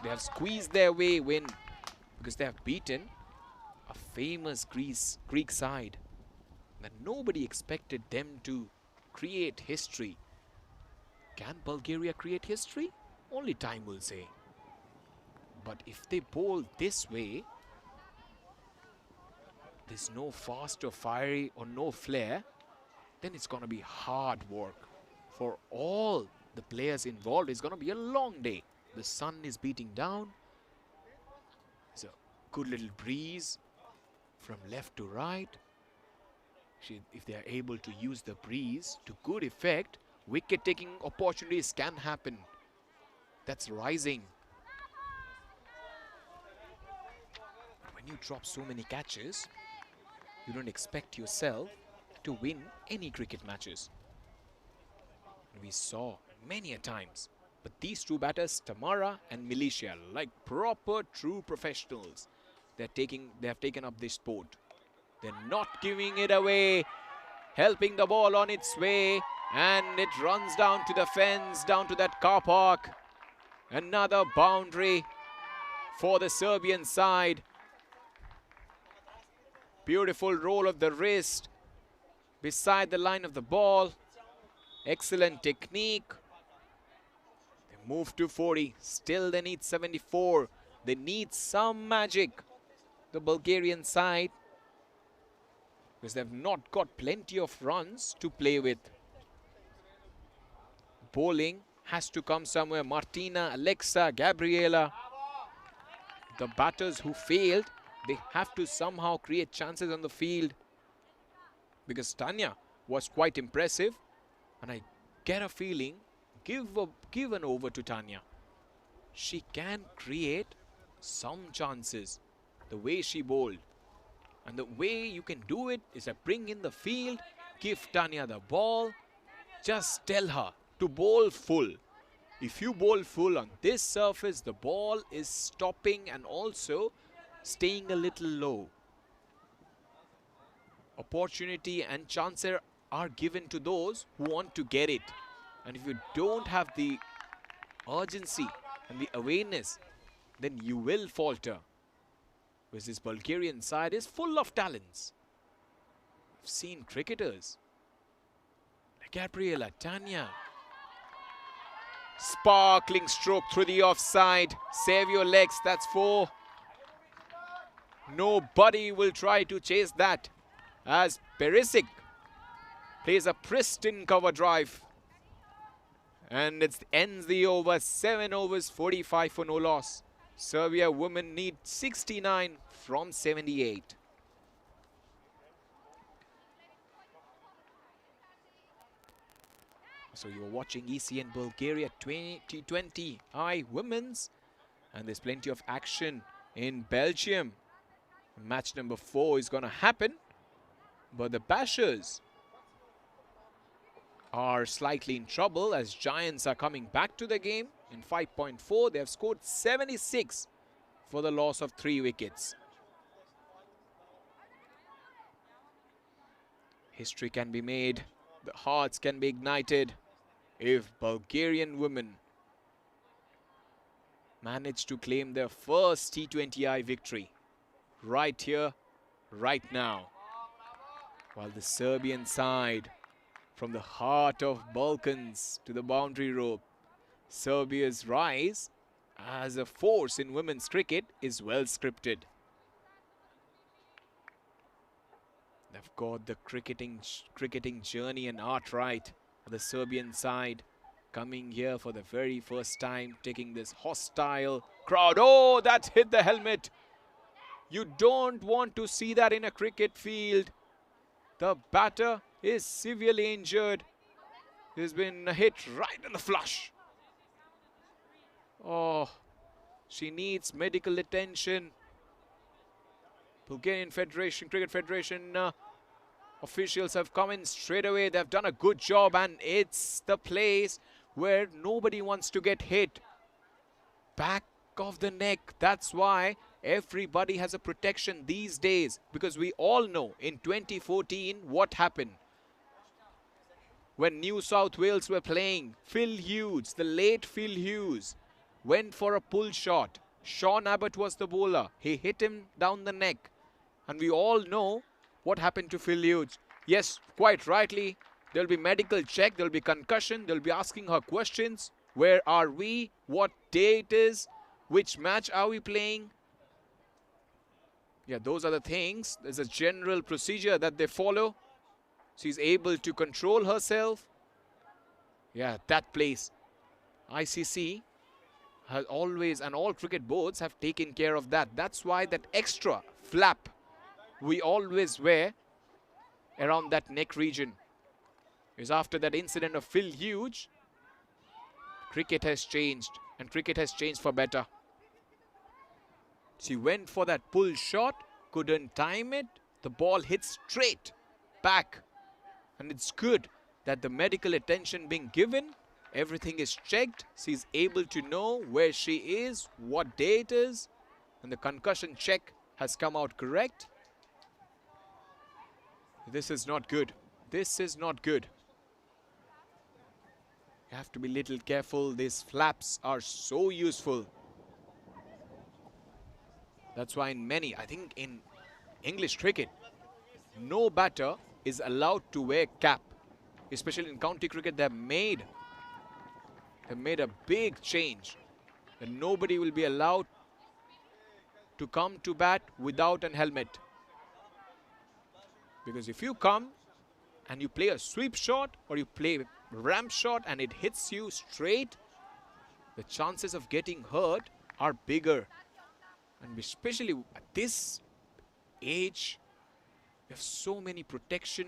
have squeezed their way win because they have beaten a famous Greek side that nobody expected them to create history. Can Bulgaria create history? Only time will say. But if they bowl this way, there's no fast or fiery or no flair, then it's going to be hard work for all the players involved. It's going to be a long day. The sun is beating down. It's a good little breeze from left to right. If they are able to use the breeze to good effect, wicket-taking opportunities can happen. That's rising. When you drop so many catches, you don't expect yourself to win any cricket matches. We saw many a times. But these two batters, Tamara and Militia, like proper true professionals, they have taken up this sport. They're not giving it away, helping the ball on its way, and it runs down to the fence, down to that car park. Another boundary for the Serbian side. Beautiful roll of the wrist beside the line of the ball. Excellent technique. They move to 40. Still they need 74. They need some magic, the Bulgarian side, because they've not got plenty of runs to play with. Bowling has to come somewhere. Martina, Alexa, Gabriela. The batters who failed, they have to somehow create chances on the field, because Tanya was quite impressive, and I get a feeling, give an over to Tanya. She can create some chances, the way she bowled. And the way you can do it is to bring in the field, give Tanya the ball, just tell her to bowl full. If you bowl full on this surface, the ball is stopping and also staying a little low. Opportunity and chances are given to those who want to get it. And if you don't have the urgency and the awareness, then you will falter. Because this Bulgarian side is full of talents. I've seen cricketers like Gabriela, Tanya. Sparkling stroke through the offside. Save your legs, that's 4. Nobody will try to chase that, as Perisic plays a pristine cover drive. And it ends the over. 7 overs, 45 for no loss. Serbia women need 69 from 78. So you're watching ECN Bulgaria T20I Women's. And there's plenty of action in Belgium. Match number 4 is going to happen. But the Bashers are slightly in trouble as Giants are coming back to the game. In 5.4, they have scored 76 for the loss of 3 wickets. History can be made. The hearts can be ignited if Bulgarian women manage to claim their first T20I victory right here, right now. While the Serbian side, from the heart of Balkans to the boundary rope, Serbia's rise as a force in women's cricket is well scripted. They've got the cricketing journey and art right. The Serbian side coming here for the very first time, taking this hostile crowd. Oh, that hit the helmet. You don't want to see that in a cricket field. The batter is severely injured. He's been hit right in the flush. Oh, she needs medical attention. Bulgarian Federation, Cricket Federation Officials have come in straight away. They've done a good job, and it's the place where nobody wants to get hit. Back of the neck. That's why everybody has a protection these days, because we all know in 2014 what happened. When New South Wales were playing, Phil Hughes, the late Phil Hughes, went for a pull shot. Sean Abbott was the bowler. He hit him down the neck. And we all know what happened to Phil Hughes. Yes, quite rightly, there'll be medical check, there'll be concussion, they'll be asking her questions. Where are we? What day it is? Which match are we playing? Yeah, those are the things. There's a general procedure that they follow. She's able to control herself. Yeah, that place. ICC has always, and all cricket boards have taken care of that. That's why that extra flap we always wear around that neck region is after that incident of Phil Hughes. Cricket has changed, and cricket has changed for better. She went for that pull shot, couldn't time it. The ball hit straight back. And it's good that the medical attention being given, everything is checked. She's able to know where she is, what day it is, and the concussion check has come out correct. This is not good. This is not good. You have to be a little careful. These flaps are so useful. That's why in many, I think in English cricket, no batter is allowed to wear cap. Especially in county cricket, they've made a big change. And nobody will be allowed to come to bat without an helmet. Because if you come and you play a sweep shot or you play a ramp shot and it hits you straight, the chances of getting hurt are bigger. And especially at this age, you have so many protection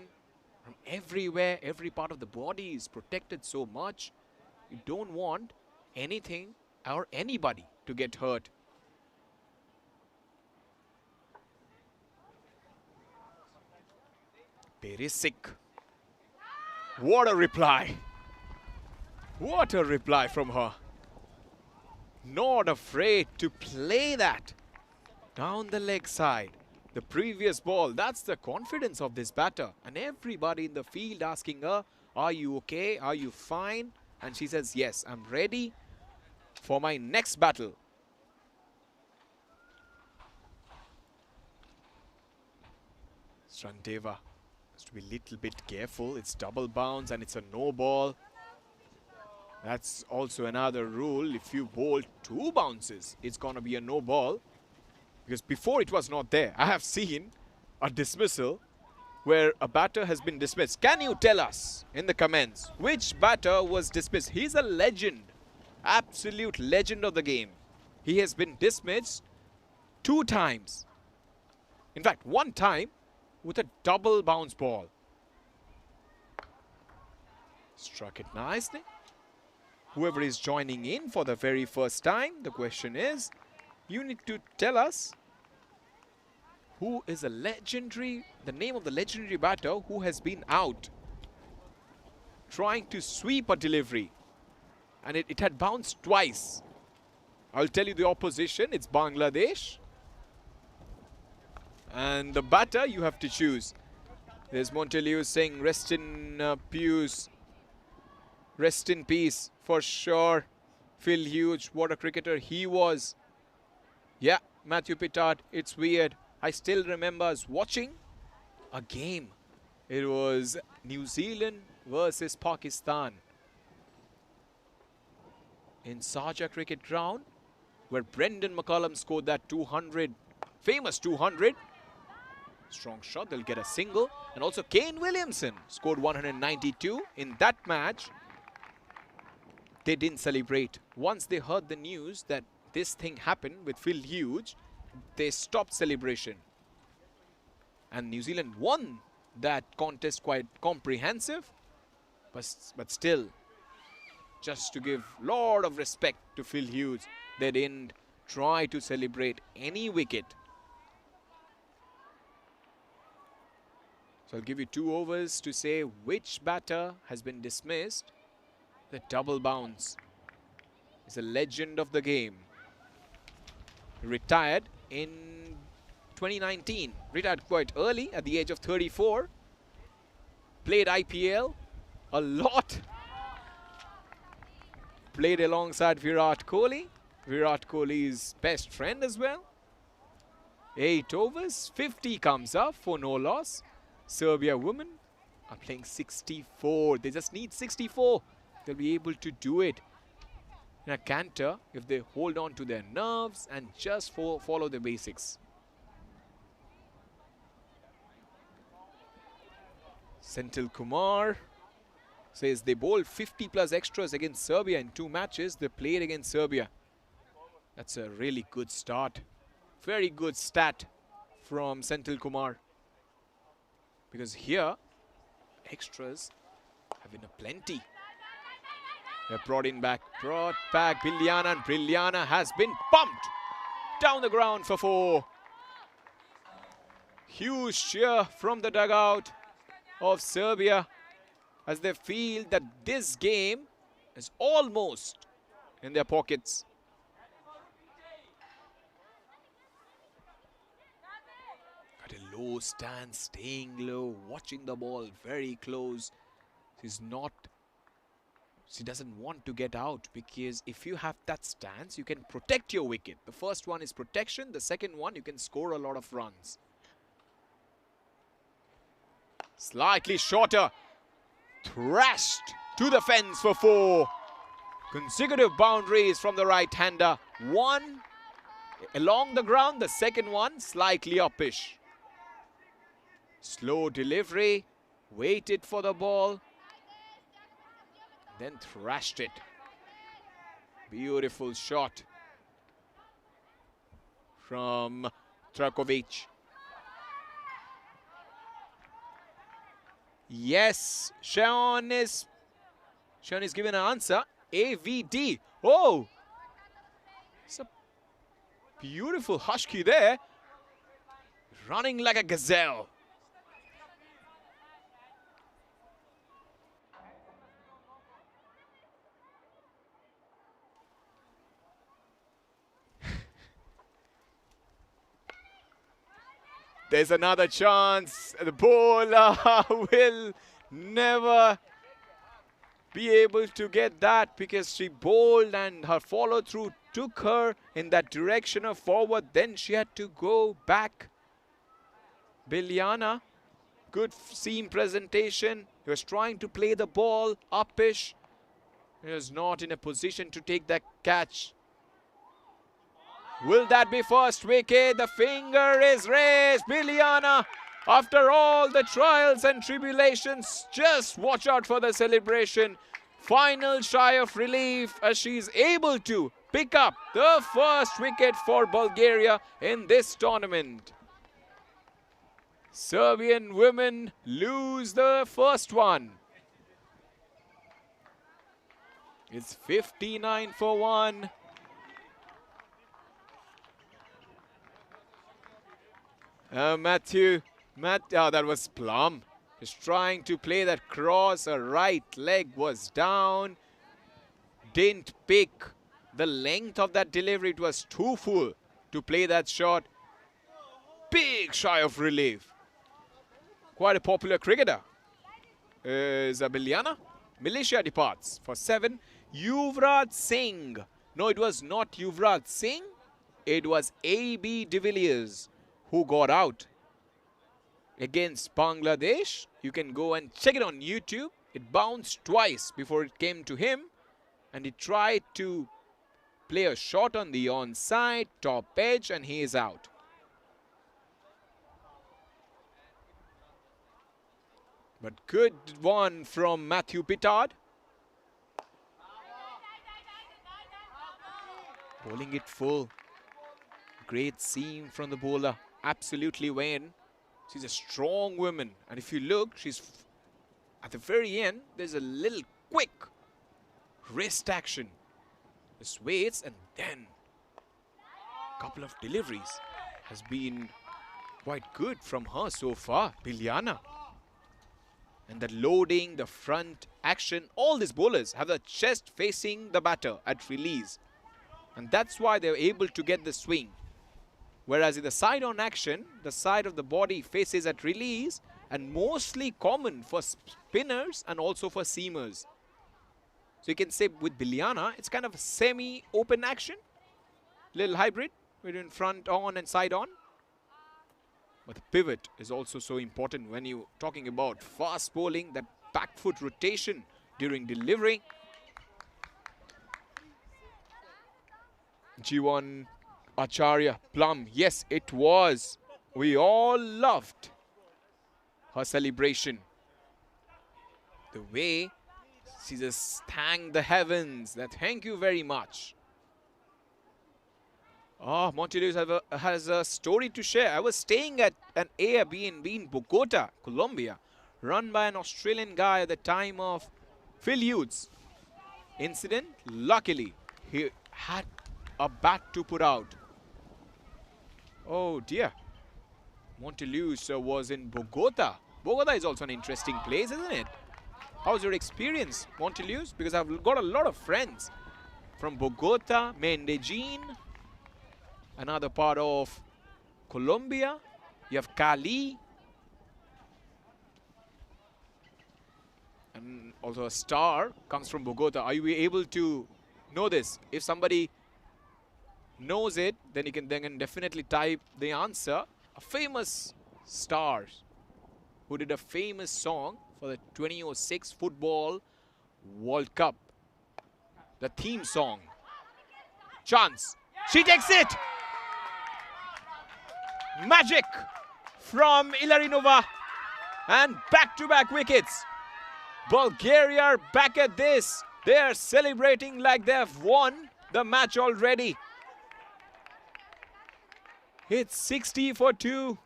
from everywhere. Every part of the body is protected so much. You don't want anything or anybody to get hurt. Very sick. What a reply. What a reply from her. Not afraid to play that down the leg side. The previous ball, that's the confidence of this batter. And everybody in the field asking her, are you okay? Are you fine? And she says, yes, I'm ready for my next battle. Srandeva has to be a little bit careful. It's double bounce and it's a no ball. That's also another rule. If you bowl 2 bounces, it's going to be a no ball. Because before it was not there. I have seen a dismissal where a batter has been dismissed. Can you tell us in the comments which batter was dismissed? He's a legend. Absolute legend of the game. He has been dismissed 2 times. In fact, 1 time with a double bounce ball. Struck it nicely. Whoever is joining in for the very first time, the question is, you need to tell us who is the name of the legendary batter who has been out trying to sweep a delivery. And it had bounced twice. I'll tell you the opposition. It's Bangladesh. And the batter you have to choose. There's Monteliu saying rest in peace. Rest in peace for sure. Phil Hughes, what a cricketer he was. Yeah, Matthew Pittard, it's weird. I still remember us watching a game. It was New Zealand versus Pakistan in Sharjah Cricket Ground, where Brendan McCullum scored that 200, famous 200. Strong shot, they'll get a single. And also Kane Williamson scored 192 in that match. They didn't celebrate. Once they heard the news that this thing happened with Phil Hughes, they stopped celebration. And New Zealand won that contest quite comprehensive. But still, just to give a lot of respect to Phil Hughes, they didn't try to celebrate any wicket. So I'll give you 2 overs to say which batter has been dismissed. The double bounce is a legend of the game. Retired in 2019. Retired quite early at the age of 34. Played IPL a lot. Played alongside Virat Kohli. Virat Kohli's best friend as well. 8 overs, 50 comes up for no loss. Serbia women are playing 64. They just need 64. They'll be able to do it in a canter if they hold on to their nerves and just follow the basics. Senthil Kumar says they bowled 50 plus extras against Serbia in 2 matches they played against Serbia. That's a really good start. Very good stat from Senthil Kumar. Because here, extras have been aplenty. They're brought back Biljana, and Biljana has been pumped down the ground for 4. Huge cheer from the dugout of Serbia as they feel that this game is almost in their pockets. At a low stance, staying low, watching the ball very close. She doesn't want to get out, because if you have that stance, you can protect your wicket. The first one is protection. The second one, you can score a lot of runs. Slightly shorter. Thrashed to the fence for 4. Consecutive boundaries from the right-hander. One along the ground, the second one slightly uppish. Slow delivery. Waited for the ball. Then thrashed it. Beautiful shot from Trakovic. Yes, Sean is given an answer. AVD. Oh! It's a beautiful husky there. Running like a gazelle. There's another chance. The bowler will never be able to get that, because she bowled and her follow through took her in that direction of forward. Then she had to go back. Biljana, good seam presentation. He was trying to play the ball uppish. He was not in a position to take that catch. Will that be first wicket? The finger is raised. Biljana, after all the trials and tribulations, just watch out for the celebration. Final sigh of relief as she's able to pick up the first wicket for Bulgaria in this tournament. Serbian women lose the first one. It's 59 for 1. That was Plum. He's trying to play that cross. Her right leg was down. Didn't pick the length of that delivery. It was too full to play that shot. Big sigh of relief. Quite a popular cricketer. Biljana. Malaysia departs for 7. Yuvraj Singh. No, it was not Yuvraj Singh. It was A.B. de Villiers who got out against Bangladesh. You can go and check it on YouTube. It bounced twice before it came to him, and he tried to play a shot on the onside top edge, and he is out. But good one from Matthew Pittard. Bowling it full. Great seam from the bowler. Absolutely Wayne. She's a strong woman. And if you look, she's at the very end, there's a little quick wrist action. Just waits, and then a couple of deliveries has been quite good from her so far. Biljana. And the loading, the front action, all these bowlers have the chest facing the batter at release. And that's why they're able to get the swing. Whereas in the side-on action, the side of the body faces at release, and mostly common for spinners and also for seamers. So you can say with Biliana, it's kind of a semi-open action, little hybrid between front on and side on. But the pivot is also so important when you're talking about fast bowling, that back foot rotation during delivery. G1 Acharya Plum, yes, it was. We all loved her celebration. The way she just thanked the heavens, that thank you very much. Oh, Montelius has a story to share. I was staying at an Airbnb in Bogota, Colombia, run by an Australian guy at the time of Phil Hughes' incident. Luckily, he had a bat to put out. Oh dear. Montelius was in Bogota. Bogota is also an interesting place, isn't it? How's your experience, Montelius? Because I've got a lot of friends from Bogota, Medellin, another part of Colombia. You have Cali. And also a star comes from Bogota. Are you able to know this? If somebody knows it, then you can definitely type the answer. A famous star who did a famous song for the 2006 Football World Cup. The theme song. Chance. She takes it! Magic from Ilarinova. And back-to-back wickets. Bulgaria are back at this. They are celebrating like they have won the match already. It's 60 for 2.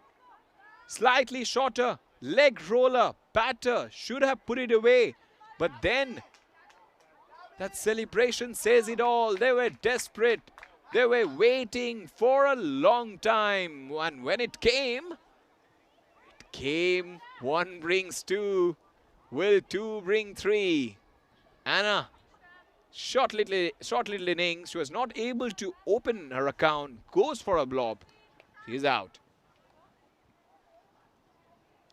Slightly shorter. Leg roller. Batter should have put it away. But then that celebration says it all. They were desperate. They were waiting for a long time. And when it came. One brings two. Will two bring three? Anna. Short little innings. She was not able to open her account. Goes for a blob. She's out.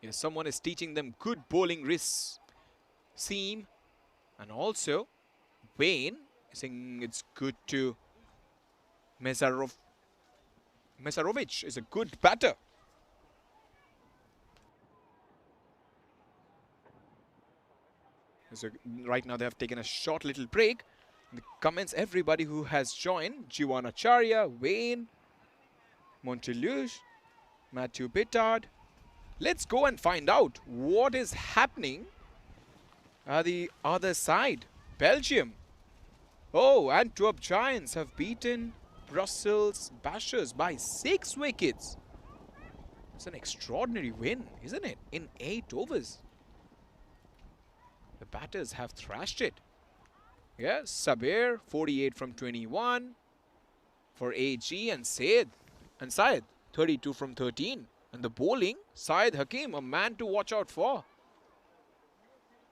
Yes, someone is teaching them good bowling wrist seam. And also, Wayne is saying it's good to Mesarovic is a good batter. So right now they have taken a short little break. In the comments, everybody who has joined, G1 Acharya, Wayne, Montelius, Matthew Bittard. Let's go and find out what is happening at the other side. Belgium. Oh, Antwerp Giants have beaten Brussels Bashers by 6 wickets. It's an extraordinary win, isn't it? In 8 overs. The batters have thrashed it. Yes, Sabir, 48 from 21 for AG, and Syed, 32 from 13. And the bowling, Syed Hakim, a man to watch out for.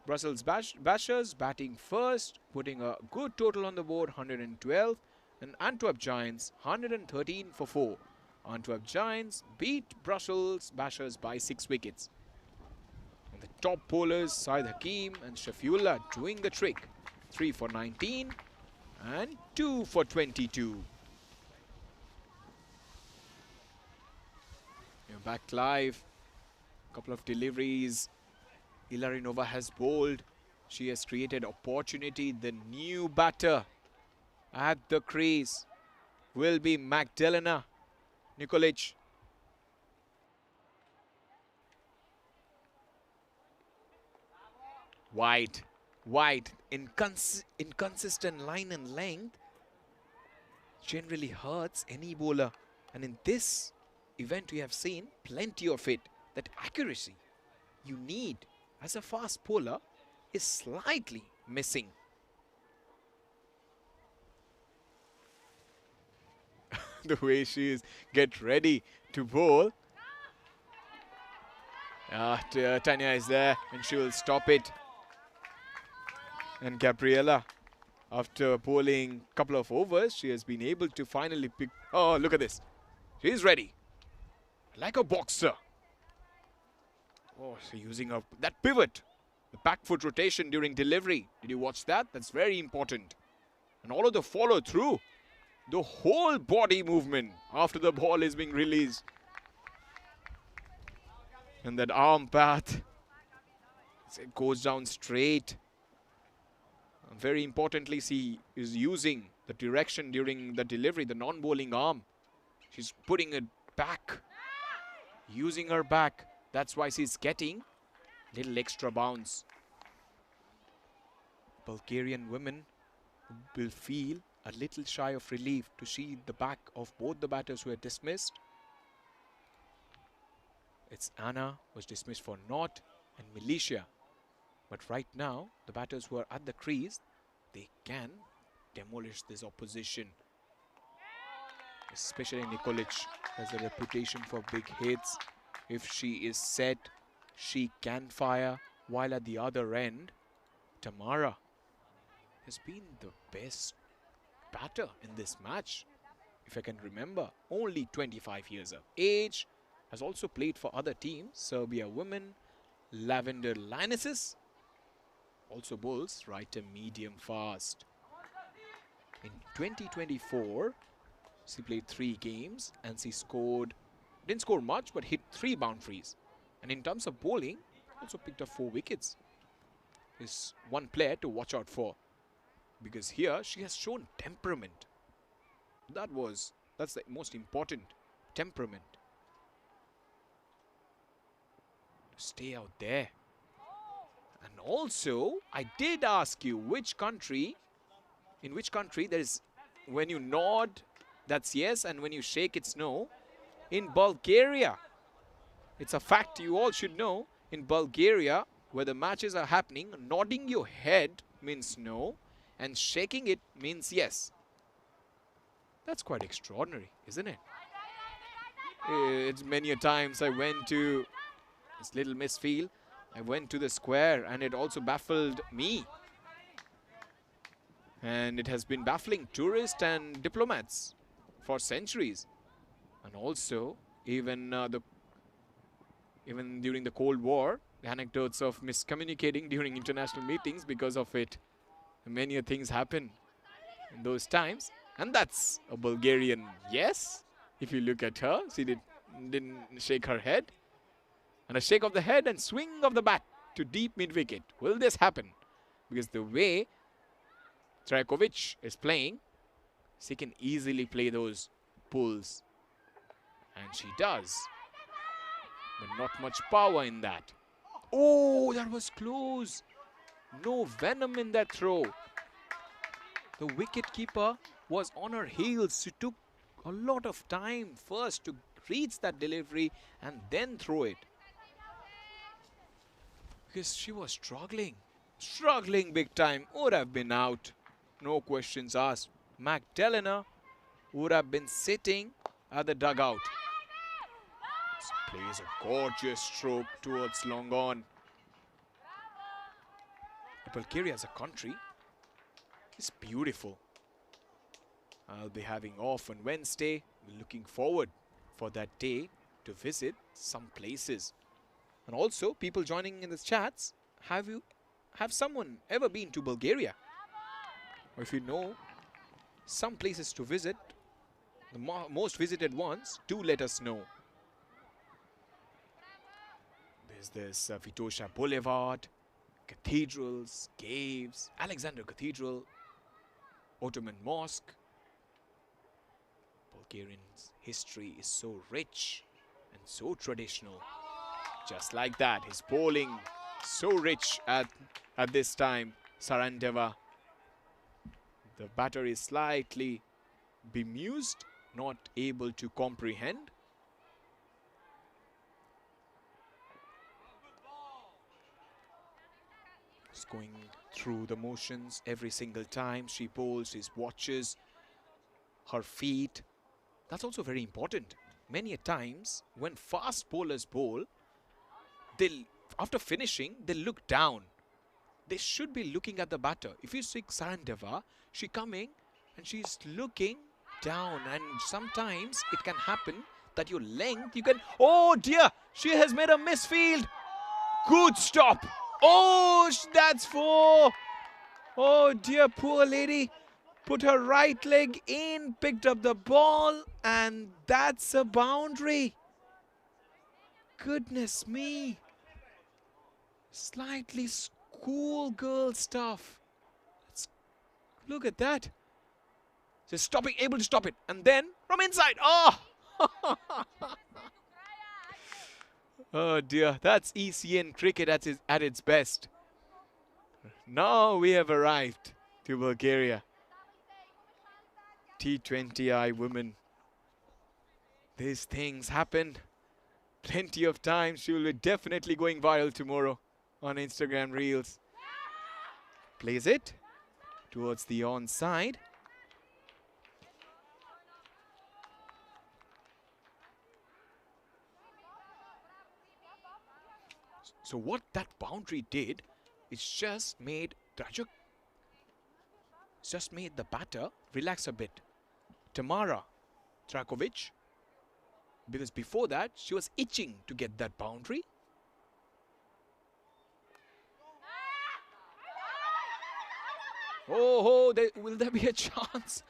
Brussels Bashers batting first, putting a good total on the board, 112. And Antwerp Giants, 113 for 4. Antwerp Giants beat Brussels Bashers by 6 wickets. And the top bowlers, Syed Hakim and Shafiullah, doing the trick. 3 for 19 and 2 for 22. You're back live. Couple of deliveries. Ilarinova has bowled. She has created opportunity. The new batter at the crease will be Magdalena Nikolic. Wide, inconsistent line and length generally hurts any bowler. And in this event we have seen plenty of it. That accuracy you need as a fast bowler is slightly missing. The way she is get ready to bowl. Tanya is there and she will stop it. And Gabriella, after bowling a couple of overs, she has been able to finally pick. Oh, look at this. She's ready. Like a boxer. Oh, so using that pivot. The back foot rotation during delivery. Did you watch that? That's very important. And all of the follow through. The whole body movement after the ball is being released. And that arm path. It goes down straight. And very importantly, she is using the direction during the delivery, the non-bowling arm. She's putting it back. Using her back. That's why she's getting little extra bounce. Bulgarian women will feel a little shy of relief to see the back of both the batters who are dismissed. It's Anna was dismissed for naught and Militia. But right now, the batters who are at the crease, they can demolish this opposition. Especially Nikolic has a reputation for big hits. If she is set, she can fire. While at the other end, Tamara has been the best batter in this match. If I can remember, only 25 years of age. Has also played for other teams. Serbia women, Lavender Lionesses. Also bowls right and medium fast. In 2024, she played 3 games and she didn't score much but hit 3 boundaries. And in terms of bowling, also picked up 4 wickets. Is one player to watch out for. Because here she has shown temperament. That's the most important. Temperament. To stay out there. And also, I did ask you in which country there is, when you nod, that's yes, and when you shake, it's no. In Bulgaria, it's a fact you all should know. In Bulgaria, where the matches are happening, nodding your head means no, and shaking it means yes. That's quite extraordinary, isn't it? It's many a times I went to this little misfield. I went to the square and it also baffled me. And it has been baffling tourists and diplomats for centuries. And also, even during the Cold War, the anecdotes of miscommunicating during international meetings because of it. Many things happen in those times. And that's a Bulgarian yes. If you look at her, she didn't shake her head. And a shake of the head and swing of the bat to deep mid-wicket. Will this happen? Because the way Trajkovic is playing, she can easily play those pulls. And she does. But not much power in that. Oh, that was close. No venom in that throw. The wicket-keeper was on her heels. She took a lot of time first to reach that delivery and then throw it. Because she was struggling big time, would have been out, no questions asked. Magdalena would have been sitting at the dugout. This plays a gorgeous stroke towards long on. Bulgaria as a country is beautiful. I'll be having off on Wednesday. We're looking forward for that day to visit some places. And also, people joining in the chats, have someone ever been to Bulgaria? Or if you know some places to visit, the most visited ones, do let us know. There's this Vitosha Boulevard, cathedrals, caves, Alexander Cathedral, Ottoman Mosque. Bulgarian's history is so rich and so traditional. Just like that, his bowling so rich at this time. Sarandeva. The batter is slightly bemused, not able to comprehend. Just going through the motions every single time she bowls, she watches her feet. That's also very important. Many a times when fast bowlers bowl, after finishing, they look down. They should be looking at the batter. If you see Sarandava, she coming and she's looking down, and sometimes it can happen that your length, you can, oh dear, she has made a misfield. Good stop. Oh, that's 4. Oh dear, poor lady. Put her right leg in, picked up the ball, and that's a boundary. Goodness me. Slightly schoolgirl stuff. Look at that. Just stopping, able to stop it. And then from inside. Oh! Oh dear, that's ECN cricket at its best. Now we have arrived to Bulgaria. T20I women. These things happen plenty of times. She will be definitely going viral tomorrow on Instagram Reels. Plays it towards the onside. So what that boundary did is just made the batter relax a bit. Tamara Trakovic, because before that she was itching to get that boundary. Oh, will there be a chance?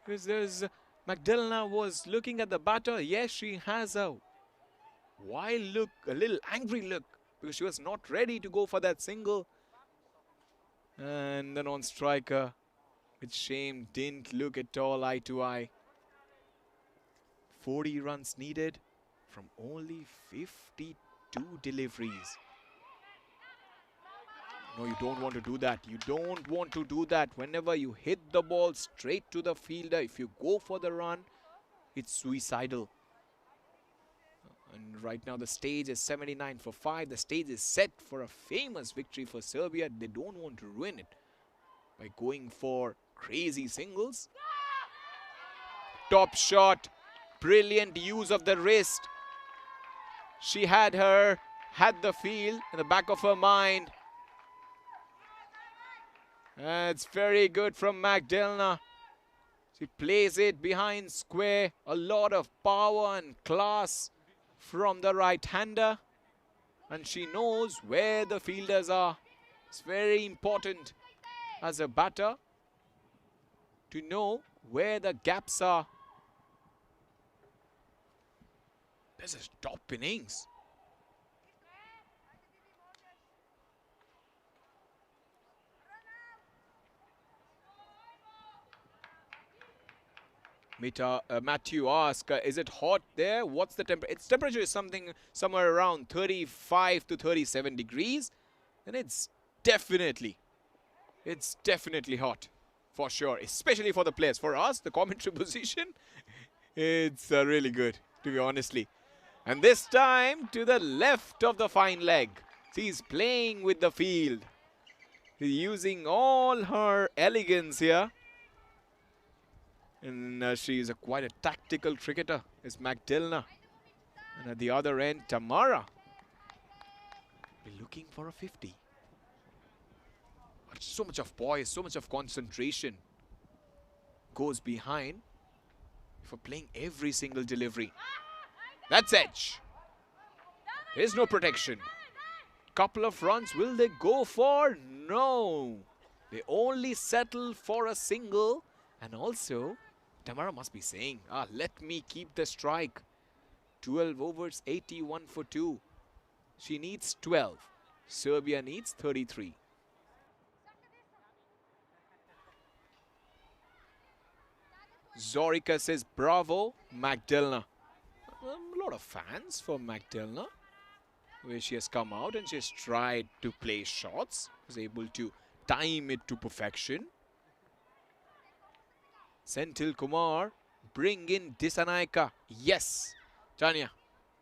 Because there's Magdalena was looking at the batter. Yes, she has a wild look, a little angry look, because she was not ready to go for that single. And then on striker, with shame, didn't look at all eye to eye. 40 runs needed from only 52 deliveries. No, you don't want to do that. You don't want to do that. Whenever you hit the ball straight to the fielder, if you go for the run, it's suicidal. And right now the stage is 79 for 5. The stage is set for a famous victory for Serbia. They don't want to ruin it by going for crazy singles. Top shot. Brilliant use of the wrist. She had the field in the back of her mind. It's very good from Magdalena. She plays it behind square. A lot of power and class from the right-hander. And she knows where the fielders are. It's very important as a batter to know where the gaps are. This is top innings. Matthew asks, is it hot there? What's the temperature? Its temperature is somewhere around 35 to 37 degrees. And it's definitely hot. For sure. Especially for the players. For us, the commentary position, it's really good, to be honestly. And this time to the left of the fine leg. She's playing with the field. She's using all her elegance here. And she is quite a tactical cricketer, is Magdalena. And at the other end, Tamara. We're looking for a 50. But so much of poise, so much of concentration goes behind for playing every single delivery. That's edge. There's no protection. Couple of runs, will they go for? No. They only settle for a single. And also, Tamara must be saying, let me keep the strike. 12 overs, 81 for 2. She needs 12. Serbia needs 33. Zorica says, bravo, Magdalena. A lot of fans for Magdalena, where she has come out and she has tried to play shots, was able to time it to perfection. Senthil Kumar, bring in Disanaika. Yes, Tanya,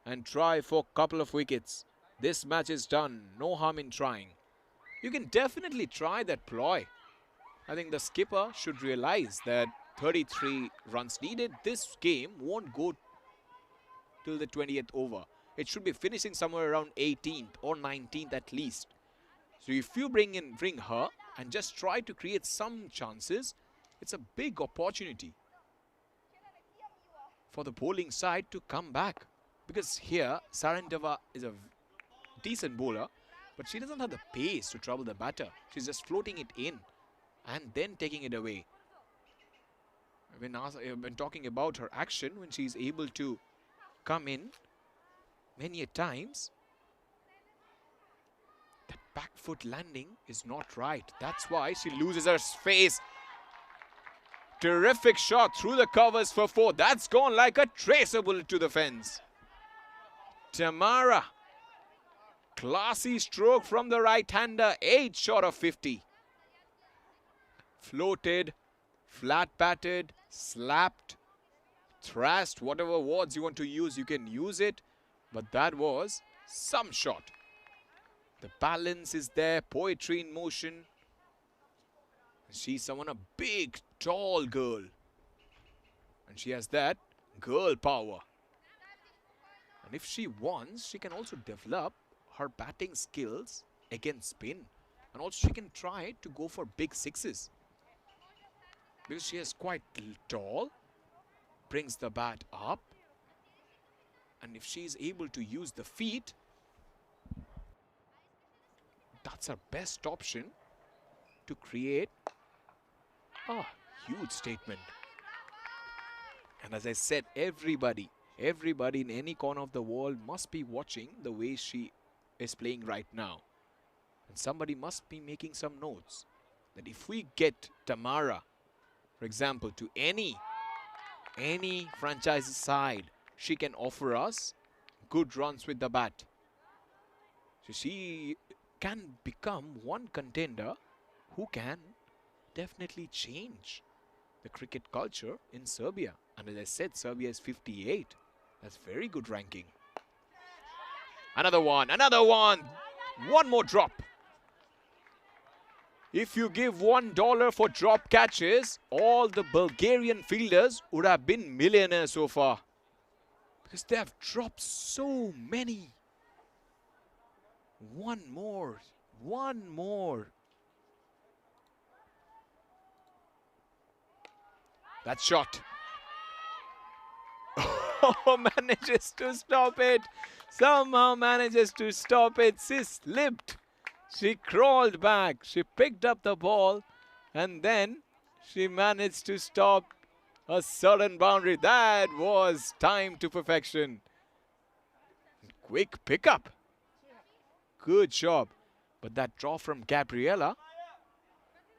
and try for a couple of wickets. This match is done. No harm in trying. You can definitely try that ploy. I think the skipper should realize that 33 runs needed. This game won't go till the 20th over. it should be finishing somewhere around 18th or 19th at least. So if you bring her and just try to create some chances, it's a big opportunity for the bowling side to come back. Because here, Sarandava is a decent bowler, but she doesn't have the pace to trouble the batter. She's just floating it in and then taking it away. When talking about her action, when she's able to come in many a times, that back foot landing is not right. That's why she loses her space. Terrific shot through the covers for 4. That's gone like a tracer bullet to the fence. Tamara. Classy stroke from the right-hander. 8 short of 50. Floated, flat-batted, slapped, thrashed, whatever words you want to use, you can use it. But that was some shot. The balance is there, poetry in motion. She's someone, a big, tall girl. And she has that girl power. And if she wants, she can also develop her batting skills against spin. And also she can try to go for big sixes. Because she is quite tall, brings the bat up. And if she is able to use the feet, that's her best option to create a huge statement. And as I said, everybody in any corner of the world must be watching the way she is playing right now. And somebody must be making some notes that if we get Tamara, for example, to any franchise side, she can offer us good runs with the bat. So she can become one contender who can definitely change the cricket culture in Serbia. And as I said, Serbia is 58. That's very good ranking. Another one. One more drop. If you give $1 for drop catches, all the Bulgarian fielders would have been millionaires so far. Because they have dropped so many. One more. That shot. Oh, manages to stop it. Somehow manages to stop it. She slipped. She crawled back. She picked up the ball. And then she managed to stop a sudden boundary. That was time to perfection. Quick pickup. Good job. But that draw from Gabriella,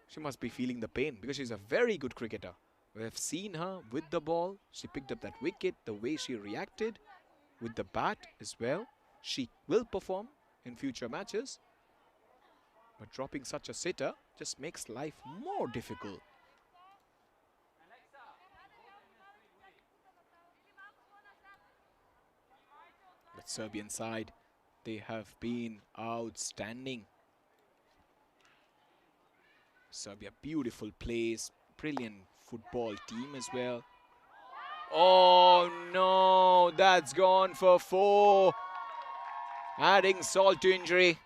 she must be feeling the pain because she's a very good cricketer. We have seen her with the ball. She picked up that wicket, the way she reacted with the bat as well. She will perform in future matches. But dropping such a sitter just makes life more difficult. The Serbian side, they have been outstanding. Serbia, beautiful plays, brilliant football team as well. Oh no, that's gone for 4. Adding salt to injury.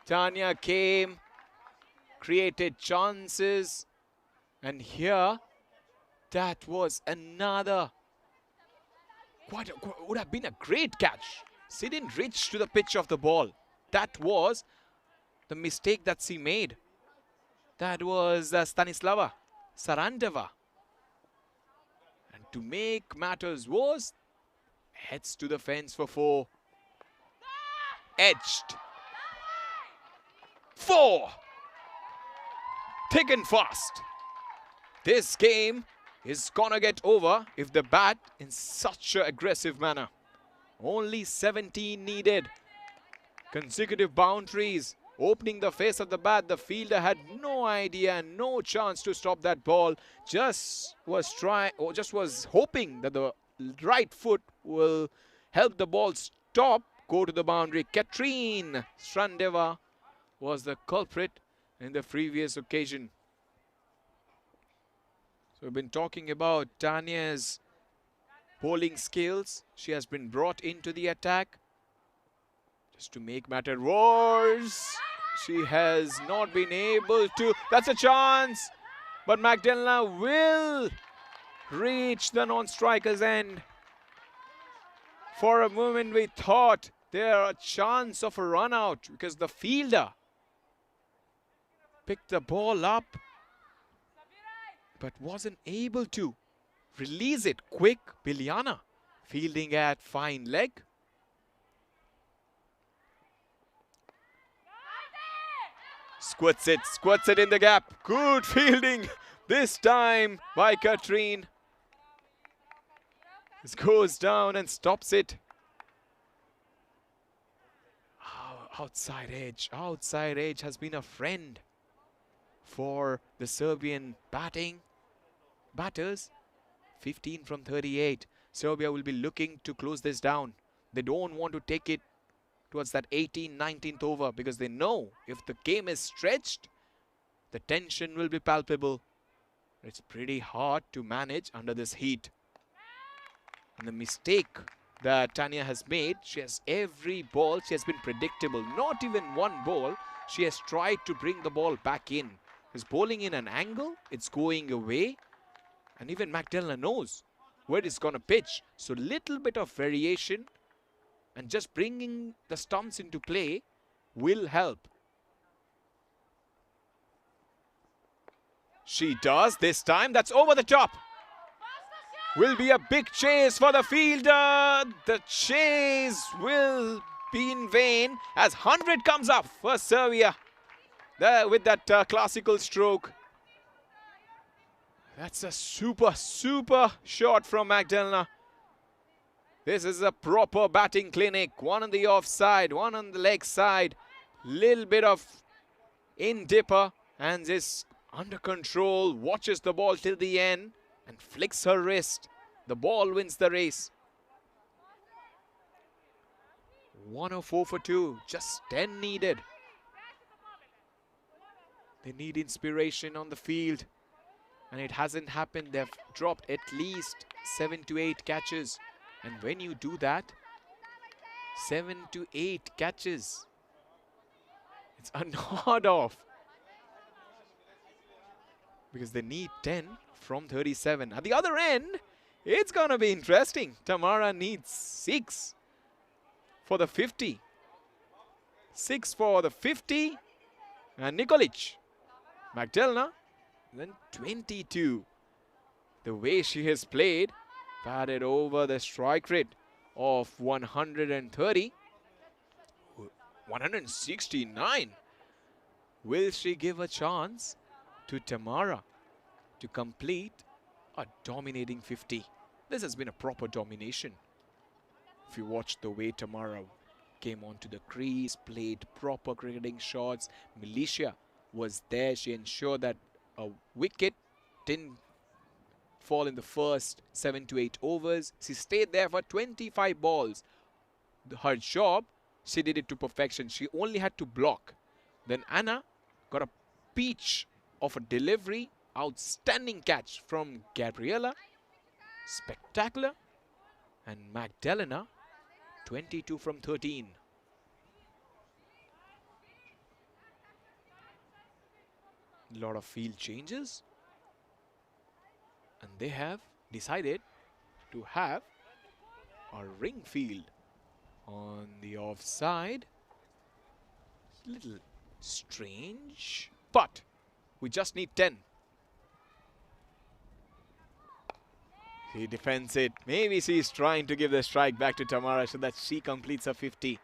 Tanya came, created chances, and here, that was another. Would have been a great catch. She didn't reach to the pitch of the ball. That was the mistake that she made. That was Stanislava Sarandava. And to make matters worse, heads to the fence for 4. Edged. 4. Thick and fast. This game is gonna get over if they bat in such an aggressive manner. Only 17 needed. Consecutive boundaries. Opening the face of the bat, the fielder had no idea, no chance to stop that ball. Just was hoping that the right foot will help the ball stop, go to the boundary. Katrine Strandeva was the culprit in the previous occasion. So we've been talking about Tanya's bowling skills. She has been brought into the attack. Just to make matter worse, she has not been able to. That's a chance. But Magdalena will reach the non-striker's end. For a moment we thought there a chance of a run out because the fielder picked the ball up but wasn't able to release it quick. Biliana fielding at fine leg. Squirts it in the gap. Good fielding this time by Katrine. This goes down and stops it. Oh, outside edge has been a friend for the Serbian batters. 15 from 38. Serbia will be looking to close this down. They don't want to take it towards that 18th, 19th over because they know if the game is stretched, the tension will be palpable. It's pretty hard to manage under this heat. And the mistake that Tanya has made, she has every ball, she has been predictable. Not even one ball, she has tried to bring the ball back in. Is bowling in an angle, it's going away. And even Magdalena knows where it's going to pitch. So little bit of variation and just bringing the stumps into play will help. She does this time. That's over the top. Will be a big chase for the fielder. The chase will be in vain as 100 comes up for Serbia there with that classical stroke. That's a super shot from Magdalena. This is a proper batting clinic. One on the offside, one on the leg side. Little bit of in dipper and is under control. Watches the ball till the end and flicks her wrist. The ball wins the race. 104 for 2. Just 10 needed. They need inspiration on the field. And it hasn't happened. They've dropped at least 7 to 8 catches. And when you do that, 7 to 8 catches, it's unheard of. Because they need 10 from 37. At the other end, it's going to be interesting. Tamara needs 6 for the 50. 6 for the 50. And Nikolic. Magdalena, then 22. The way she has played, batted over the strike rate of 130. 169. Will she give a chance to Tamara to complete a dominating 50? This has been a proper domination. If you watch the way Tamara came onto the crease, played proper cricketing shots, Militia was there. She ensured that a wicket didn't fall in the first 7 to 8 overs. She stayed there for 25 balls. Her job, she did it to perfection. She only had to block. Then Anna got a peach of a delivery. Outstanding catch from Gabriela. Spectacular. And Magdalena, 22 from 13. A lot of field changes. And they have decided to have a ring field on the offside. Little strange, but we just need 10. He defends it. Maybe she's trying to give the strike back to Tamara so that she completes her 50.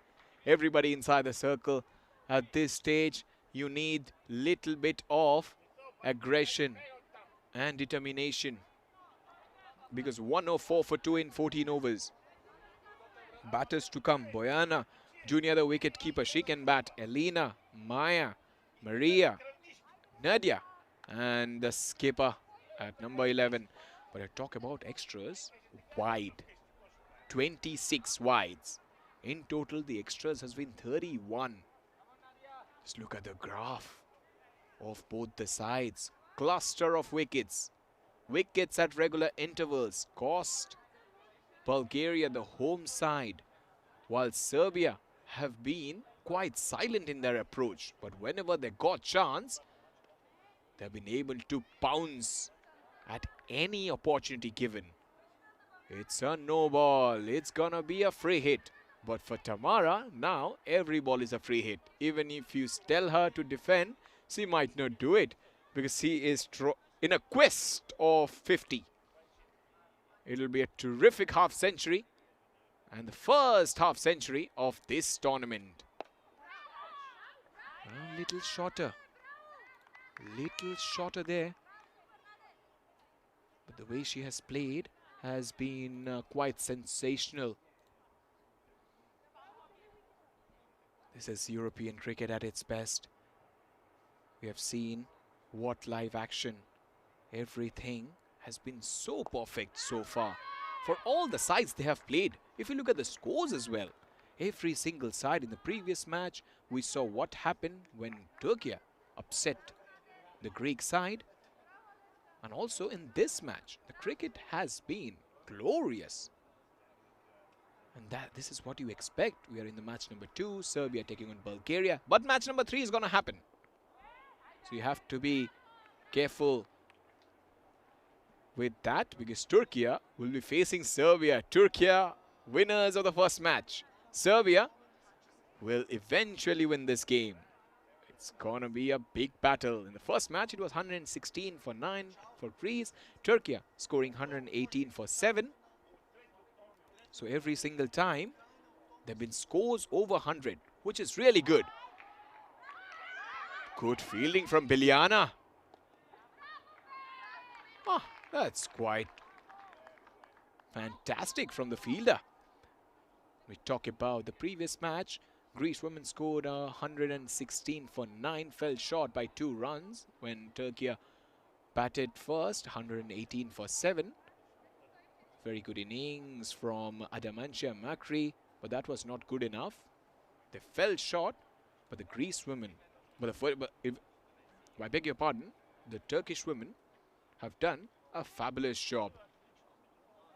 Everybody inside the circle. At this stage, you need little bit of aggression and determination. Because 104 for 2 in 14 overs. Batters to come. Boyana, Junior the wicket keeper. She can bat. Elena, Maya, Maria, Nadia, and the skipper at number 11. But I talk about extras. Wide. 26 wides. In total, the extras has been 31. Just look at the graph of both the sides. Cluster of wickets. Wickets at regular intervals cost Bulgaria, the home side, while Serbia have been quite silent in their approach. But whenever they got chance, they've been able to pounce at any opportunity given. It's a no ball. It's gonna be a free hit. But for Tamara, now every ball is a free hit. Even if you tell her to defend, she might not do it because she is in a quest of 50. It'll be a terrific half century and the first half century of this tournament. A little shorter there. But the way she has played has been quite sensational. This is European cricket at its best. We have seen what live action. Everything has been so perfect so far. For all the sides they have played, if you look at the scores as well, every single side in the previous match, we saw what happened when Turkey upset the Greek side. And also in this match, the cricket has been glorious. And this is what you expect. We are in the match number 2, Serbia taking on Bulgaria. But match number 3 is going to happen. So you have to be careful with that because Turkey will be facing Serbia. Turkey, winners of the first match. Serbia will eventually win this game. It's going to be a big battle. In the first match, it was 116 for 9 for Greece. Turkey scoring 118 for 7. So every single time, there have been scores over 100, which is really good. Good fielding from Biljana. That's quite fantastic from the fielder. We talk about the previous match. Greece women scored 116 for 9, fell short by 2 runs when Turkey batted first, 118 for 7. Very good innings from Adamantia Makri, but that was not good enough. They fell short, but the Greece women, I beg your pardon, the Turkish women have done a fabulous job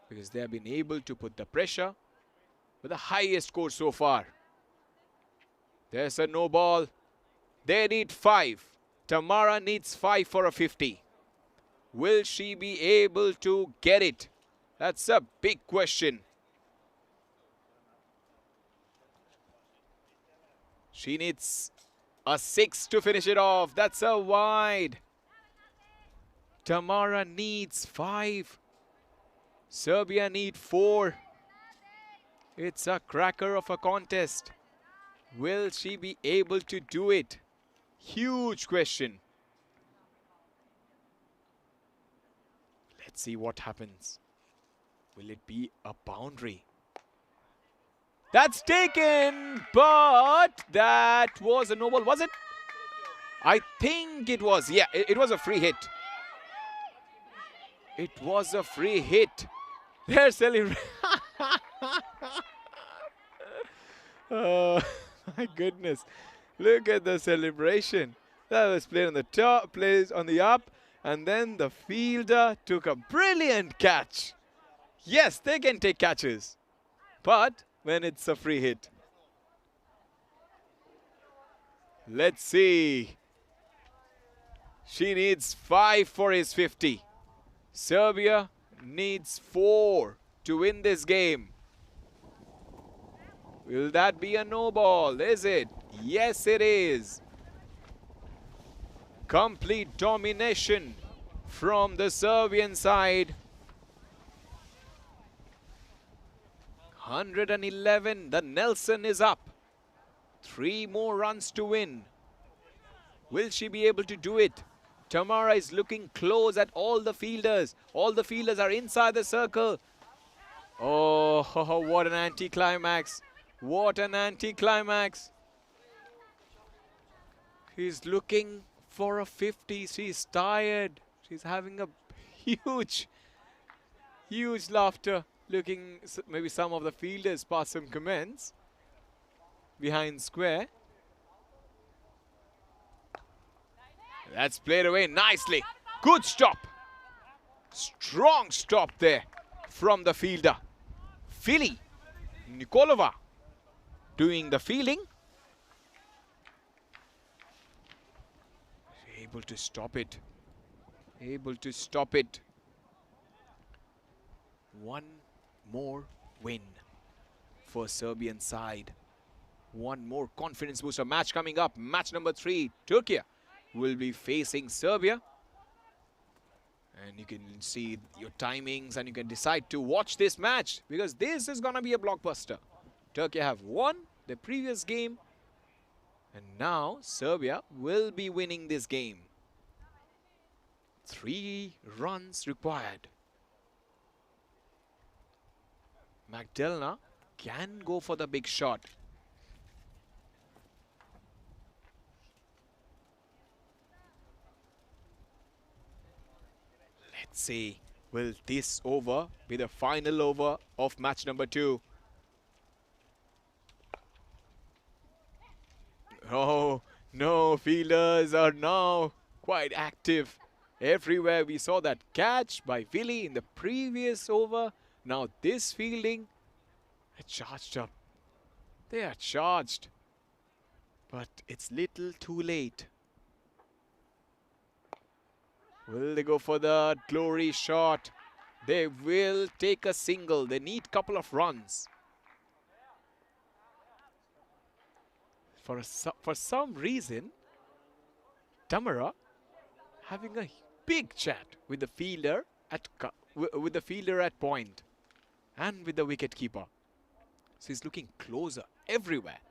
because they have been able to put the pressure with the highest score so far. There's a no ball. They need 5. Tamara needs 5 for a 50. Will she be able to get it? That's a big question. She needs a 6 to finish it off. That's a wide. Tamara needs 5. Serbia need 4. It's a cracker of a contest. Will she be able to do it? Huge question. Let's see what happens. Will it be a boundary? That's taken, but that was a no ball, was it? I think it was. Yeah, it was a free hit. It was a free hit. They're celebrating. Oh, my goodness. Look at the celebration. That was played on the top, plays on the up, and then the fielder took a brilliant catch. Yes, they can take catches, but when it's a free hit. Let's see. She needs 5 for his 50. Serbia needs 4 to win this game. Will that be a no ball? Is it? Yes, it is. Complete domination from the Serbian side. 111. The Nelson is up. 3 more runs to win. Will she be able to do it? Tamara is looking close at all the fielders. All the fielders are inside the circle. Oh, what an anticlimax. What an anticlimax. She's looking for a 50. She's tired. She's having a huge laughter. Looking, maybe some of the fielders pass some comments behind square. That's played away nicely. Good stop. Strong stop there from the fielder. Fili Nikolova doing the fielding. Able to stop it. Able to stop it. One more win for Serbian side. One more confidence booster match coming up. Match number 3. Turkey will be facing Serbia. And you can see your timings and you can decide to watch this match because this is going to be a blockbuster. Turkey have won the previous game and now Serbia will be winning this game. 3 runs required. Magdalena can go for the big shot. Let's see, will this over be the final over of match number 2? Oh, no, fielders are now quite active. Everywhere we saw that catch by Vili in the previous over. Now this fielding, they're charged up. They are charged. But it's little too late. Will they go for the glory shot? They will take a single. They need a couple of runs. For some reason, Tamara having a big chat with the fielder at point and with the wicket keeper. So he's looking closer everywhere.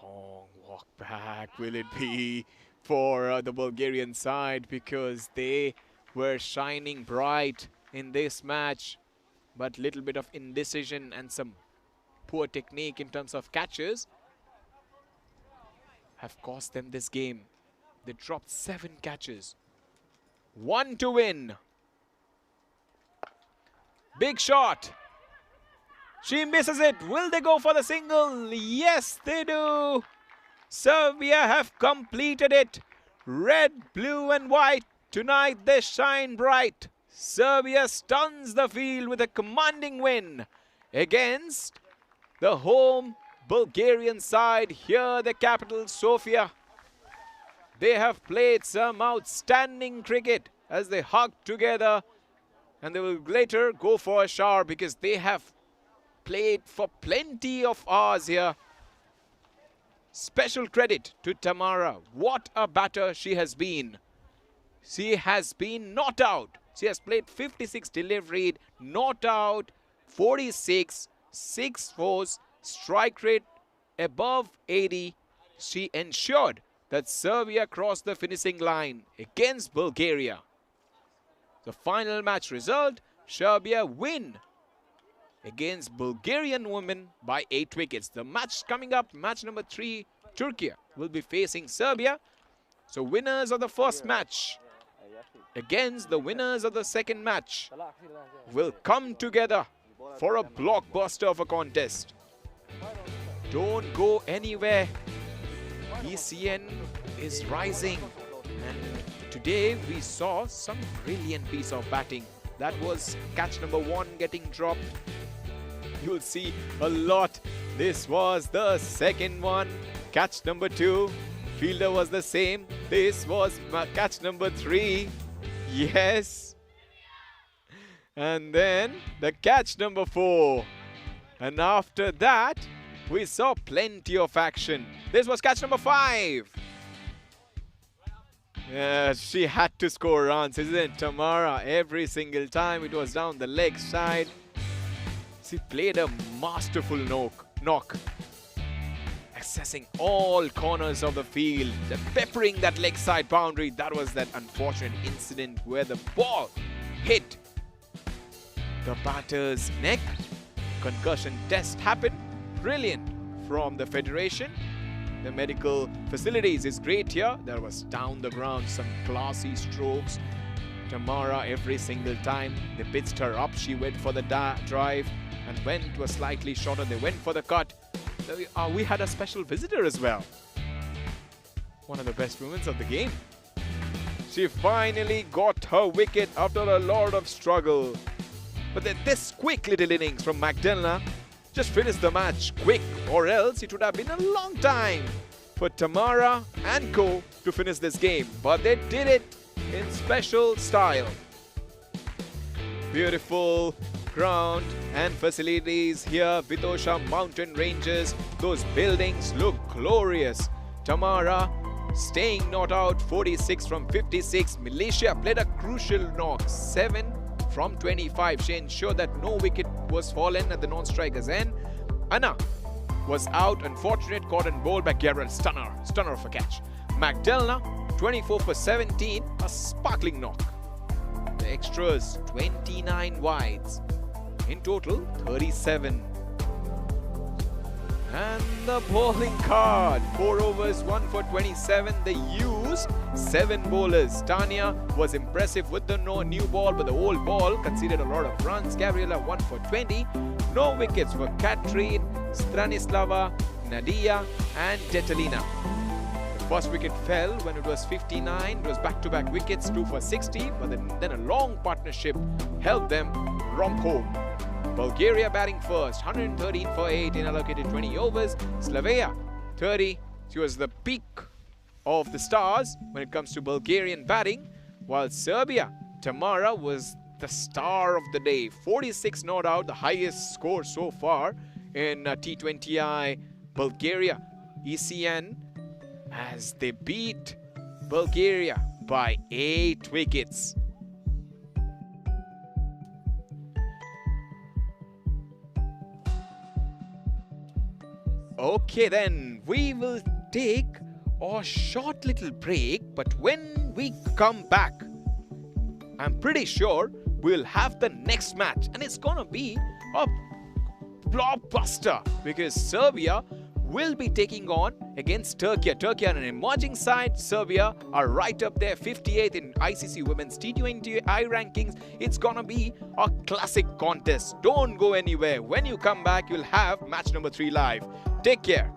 Long walk back will it be for the Bulgarian side because they were shining bright in this match, but little bit of indecision and some poor technique in terms of catches have cost them this game. They dropped 7 catches. 1 to win. Big shot. She misses it. Will they go for the single? Yes, they do. Serbia have completed it. Red, blue and white. Tonight they shine bright. Serbia stuns the field with a commanding win against the home Bulgarian side here, the capital Sofia. They have played some outstanding cricket as they hug together and they will later go for a shower because they have played for plenty of hours here. Special credit to Tamara. What a batter she has been. She has been not out. She has played 56 delivered, not out, 46, 6 fours, strike rate above 80. She ensured that Serbia crossed the finishing line against Bulgaria. The final match result, Serbia win against Bulgarian women by 8 wickets. The match coming up, match number 3, Turkey will be facing Serbia. So winners of the first match against the winners of the second match will come together for a blockbuster of a contest. Don't go anywhere. ECN is rising and today we saw some brilliant piece of batting. That was catch number 1 getting dropped. You'll see a lot. This was the second one. Catch number 2. Fielder was the same. This was catch number 3. Yes. And then the catch number 4. And after that, we saw plenty of action. This was catch number 5. She had to score runs, isn't it, Tamara? Every single time it was down the leg side. She played a masterful knock. Accessing all corners of the field. Peppering that leg side boundary. That was that unfortunate incident where the ball hit the batter's neck. Concussion test happened. Brilliant from the Federation. The medical facilities is great here. There was down the ground some classy strokes. Tamara, every single time they pitched her up, she went for the drive and went to a slightly shorter. They went for the cut. We had a special visitor as well. One of the best moments of the game. She finally got her wicket after a lot of struggle. But then this quick little innings from McDonough just finished the match quick, or else it would have been a long time for Tamara and co to finish this game. But they did it in special style. Beautiful ground and facilities here. Vitosha mountain ranges. Those buildings look glorious. Tamara staying not out, 46 from 56. Malaysia played a crucial knock, 7 from 25. She ensured that no wicket was fallen at the non-striker's end. Anna was out, unfortunate, caught and bowled by Gerald. Stunner of a catch. McDonough 24 for 17, a sparkling knock. The extras 29 wides, in total 37. And the bowling card, 4 overs, 1 for 27. They used 7 bowlers. Tanya was impressive with the new ball, but the old ball conceded a lot of runs. Gabriela 1 for 20. No wickets for Katrin, Stanislava, Nadia and Tetalina. The first wicket fell when it was 59. It was back-to-back wickets, 2 for 60. But then a long partnership helped them romp home. Bulgaria batting first, 113 for 8 in allocated 20 overs. Slovenia 30. She was the peak of the stars when it comes to Bulgarian batting, while Serbia, Tamara, was the star of the day. 46 not out, the highest score so far in T20I Bulgaria. ECN, as they beat Bulgaria by 8 wickets. Okay, then we will take a short little break, but when we come back, I'm pretty sure we'll have the next match, and it's gonna be a blockbuster because Serbia will be taking on against Turkey. Turkey are an emerging side. Serbia are right up there, 58th in ICC Women's T20I rankings. It's gonna be a classic contest. Don't go anywhere. When you come back, you'll have match number 3 live. Take care.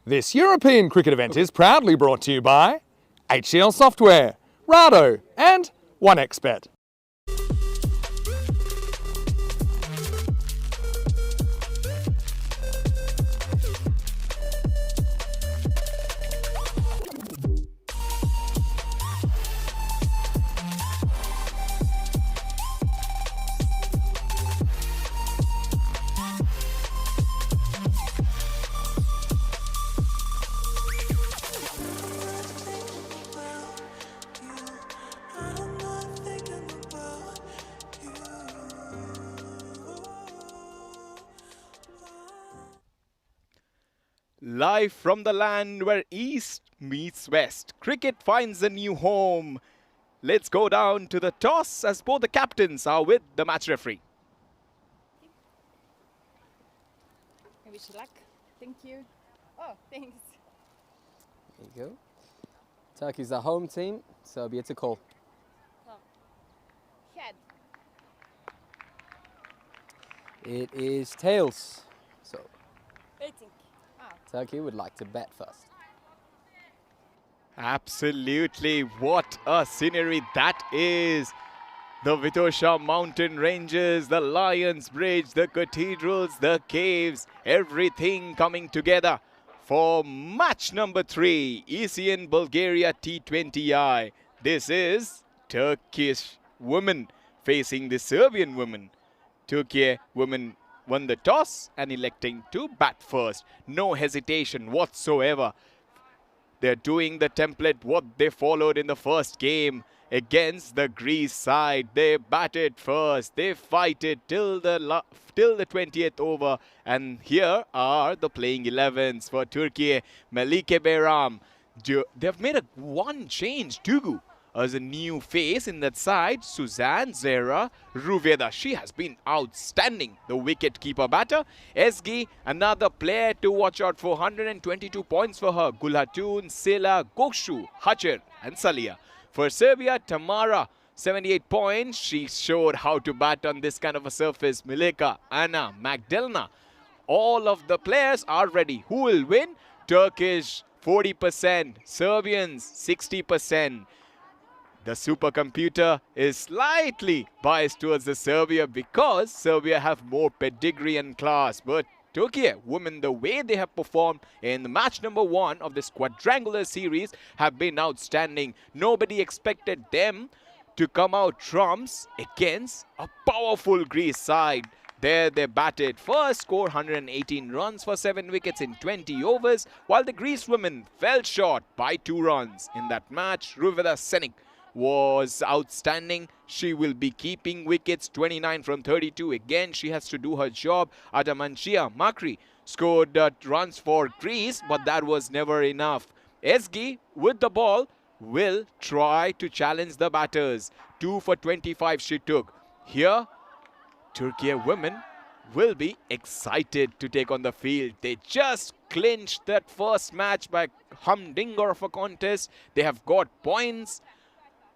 This European cricket event is proudly brought to you by HCL Software, Rado and 1xBet. Live from the land where East meets West, cricket finds a new home. Let's go down to the toss as both the captains are with the match referee. I wish you luck. Thank you. Oh, thanks. There you go. Turkey's the home team, Serbia to call. Head. It is tails. So Waiting. Turkey would like to bet first. Absolutely, what a scenery that is. The Vitosha mountain ranges, the Lions Bridge, the cathedrals, the caves, everything coming together for match number 3, ECN Bulgaria T20I. This is Turkish women facing the Serbian women. Turkey women won the toss and electing to bat first. No hesitation whatsoever. They're doing the template what they followed in the first game against the Greece side. They batted first. They fight it till the 20th over. And here are the playing 11s for Turkey. Melike Bayram. They've made one change. Tugu as a new face in that side. Suzanne Zera Ruveda. She has been outstanding. The wicket-keeper batter. Ezgi, another player to watch out for. 122 points for her. Gulhatun, Sela, Gokshu, Hacher and Salia. For Serbia, Tamara, 78 points. She showed how to bat on this kind of a surface. Mileka, Anna, Magdalena. All of the players are ready. Who will win? Turkish, 40%. Serbians, 60%. The supercomputer is slightly biased towards the Serbia because Serbia have more pedigree and class. But Turkey women, the way they have performed in the match number 1 of this quadrangular series have been outstanding. Nobody expected them to come out trumps against a powerful Greece side. There they batted first, scored 118 runs for 7 wickets in 20 overs, while the Greece women fell short by 2 runs. In that match, Ruveda Senik was outstanding. She will be keeping wickets, 29 from 32. Again, she has to do her job. Adamanchia Makri scored runs for Greece, but that was never enough. Ezgi, with the ball, will try to challenge the batters. 2 for 25 she took. Here, Turkey women will be excited to take on the field. They just clinched that first match by humdinger of a contest. They have got points.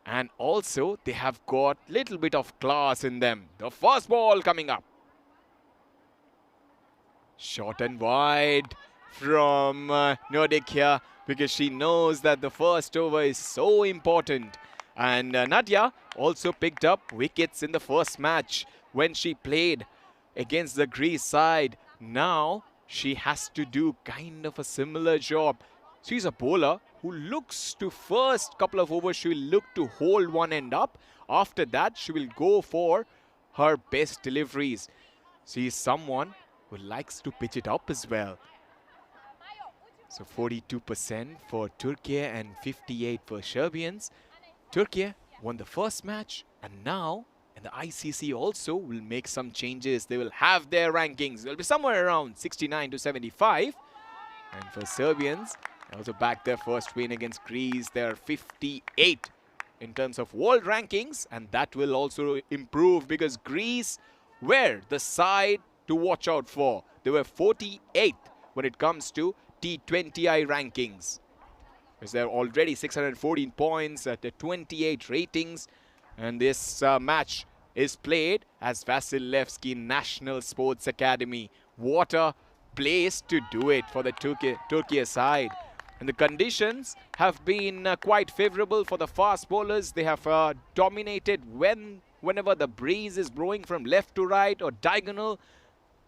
And also, they have got little bit of class in them. The first ball coming up. Short and wide from Nordic here because she knows that the first over is so important. And Nadia also picked up wickets in the first match when she played against the Greece side. Now, she has to do kind of a similar job. She's a bowler who looks to first couple of overs, she will look to hold one end up. After that, she will go for her best deliveries. She is someone who likes to pitch it up as well. So 42% for Turkey and 58% for Serbians. Turkey won the first match and now and the ICC also will make some changes. They will have their rankings. They'll be somewhere around 69 to 75. And for Serbians, they also back their first win against Greece. They're 58 in terms of world rankings, and that will also improve because Greece were the side to watch out for. They were 48th when it comes to T20I rankings. Because they're already 614 points at the 28 ratings, and this match is played as Vasilevsky National Sports Academy. What a placed to do it for the Turkey side. And the conditions have been quite favorable for the fast bowlers. They have dominated whenever the breeze is blowing from left to right or diagonal.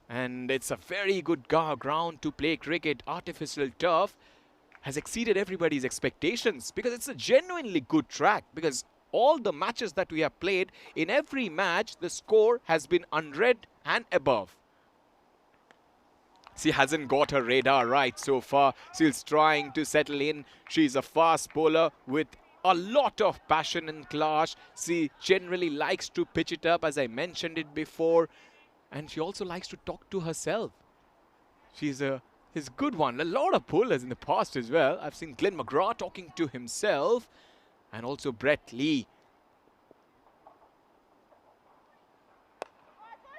And it's a very good ground to play cricket. Artificial turf has exceeded everybody's expectations because it's a genuinely good track. Because all the matches that we have played, in every match, the score has been 100 and above. She hasn't got her radar right so far. She's trying to settle in. She's a fast bowler with a lot of passion and class. She generally likes to pitch it up, as I mentioned it before. And she also likes to talk to herself. She's a good one. A lot of bowlers in the past as well. I've seen Glenn McGrath talking to himself. And also Brett Lee.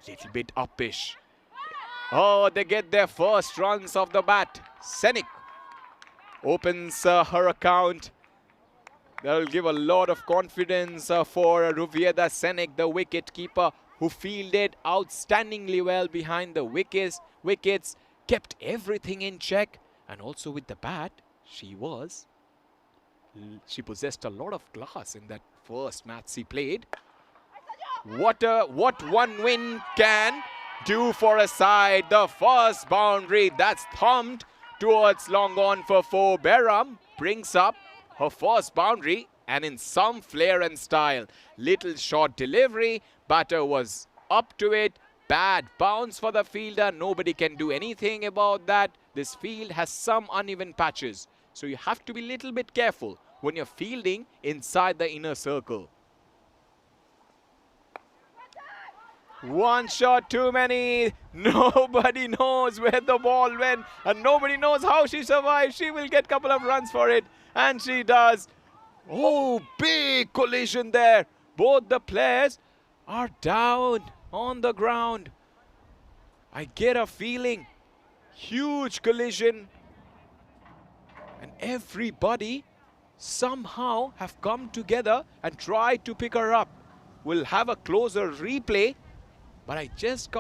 Little bit uppish. Oh, they get their first runs off the bat. Senik opens her account. That'll give a lot of confidence for Ruvieda Senik, the wicket keeper, who fielded outstandingly well behind the wickets, kept everything in check, and also with the bat, she possessed a lot of class in that first match she played. What one win can do for a side. The first boundary that's thumped towards long on for 4. Behram brings up her first boundary, and in some flair and style. Little short delivery, batter was up to it. Bad bounce for the fielder. Nobody can do anything about that. This field has some uneven patches, so you have to be a little bit careful when you're fielding inside the inner circle. One shot too many. Nobody knows where the ball went, and nobody knows how she survived. She will get a couple of runs for it, and she does. Oh, big collision there. Both the players are down on the ground. I get a feeling. Huge collision. And everybody somehow have come together and tried to pick her up. We'll have a closer replay. But I just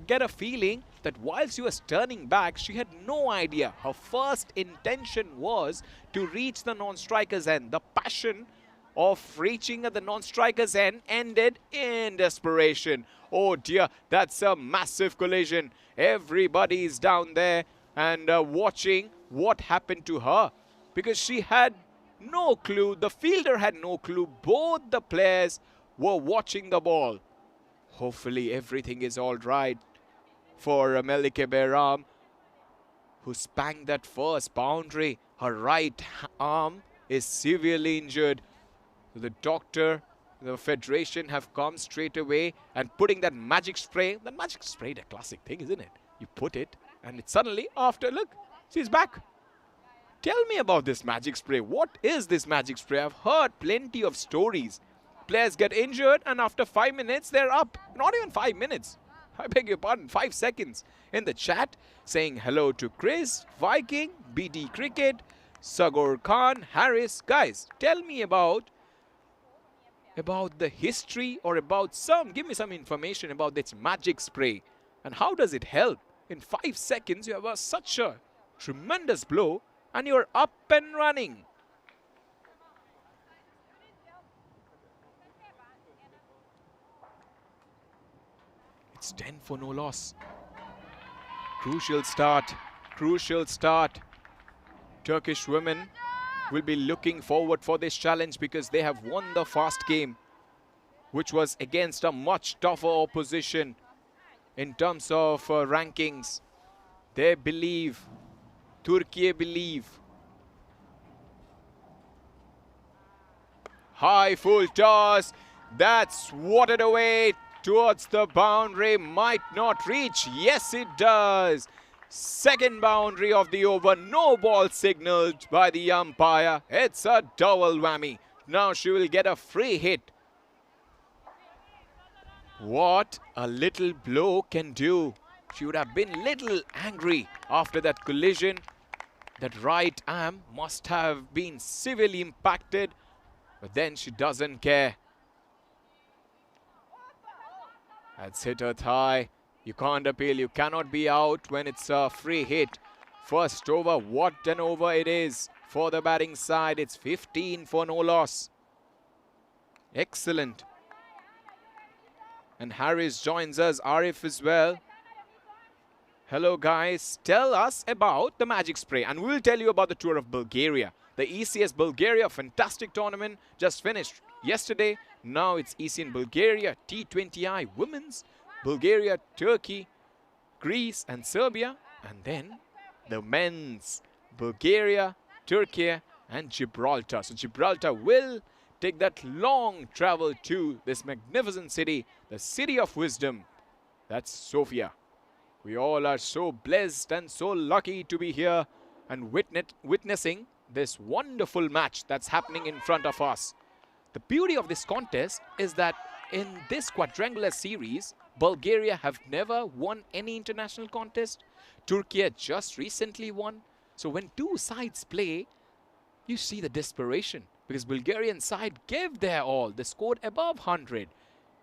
get a feeling that while she was turning back, she had no idea. Her first intention was to reach the non-striker's end. The passion of reaching at the non-striker's end ended in desperation. Oh dear, that's a massive collision. Everybody's down there and watching what happened to her. Because she had no clue. The fielder had no clue. Both the players were watching the ball. Hopefully everything is all right for Melike Behram, who spanked that first boundary. Her right arm is severely injured. The doctor, the federation have come straight away and putting that magic spray. That magic spray is a classic thing, isn't it? You put it and it suddenly, after, look, she's back. Tell me about this magic spray. What is this magic spray? I've heard plenty of stories. Players get injured and after 5 minutes, they're up. Not even 5 minutes. I beg your pardon, 5 seconds. In the chat, saying hello to Chris, Viking, BD Cricket, Sagor Khan, Harris. Guys, tell me about the history or give me some information about this magic spray. And how does it help? In 5 seconds, you have such a tremendous blow and you're up and running. It's 10 for no loss. Crucial start. Crucial start. Turkish women will be looking forward for this challenge because they have won the fast game, which was against a much tougher opposition in terms of rankings. They believe. Turkey believe. High full toss. That's swatted away towards the boundary. Might not reach. Yes, it does. Second boundary of the over. No ball signaled by the umpire. It's a double whammy. Now she will get a free hit. What a little blow can do. She would have been little angry after that collision. That right arm must have been severely impacted. But then she doesn't care. That's hit her thigh. You can't appeal. You cannot be out when it's a free hit. First over, what an over it is for the batting side. It's 15 for no loss. Excellent. And Harris joins us, Arif as well. Hello guys, tell us about the Magic Spray and we'll tell you about the tour of Bulgaria. The ECS Bulgaria, fantastic tournament, just finished yesterday. Now it's ECN Bulgaria, T20I Women's, Bulgaria, Turkey, Greece and Serbia. And then the men's, Bulgaria, Turkey and Gibraltar. So Gibraltar will take that long travel to this magnificent city, the city of wisdom. That's Sofia. We all are so blessed and so lucky to be here and witnessing this wonderful match that's happening in front of us. The beauty of this contest is that in this quadrangular series, Bulgaria have never won any international contest. Turkey just recently won. So when two sides play, you see the desperation because Bulgarian side gave their all. They scored above 100.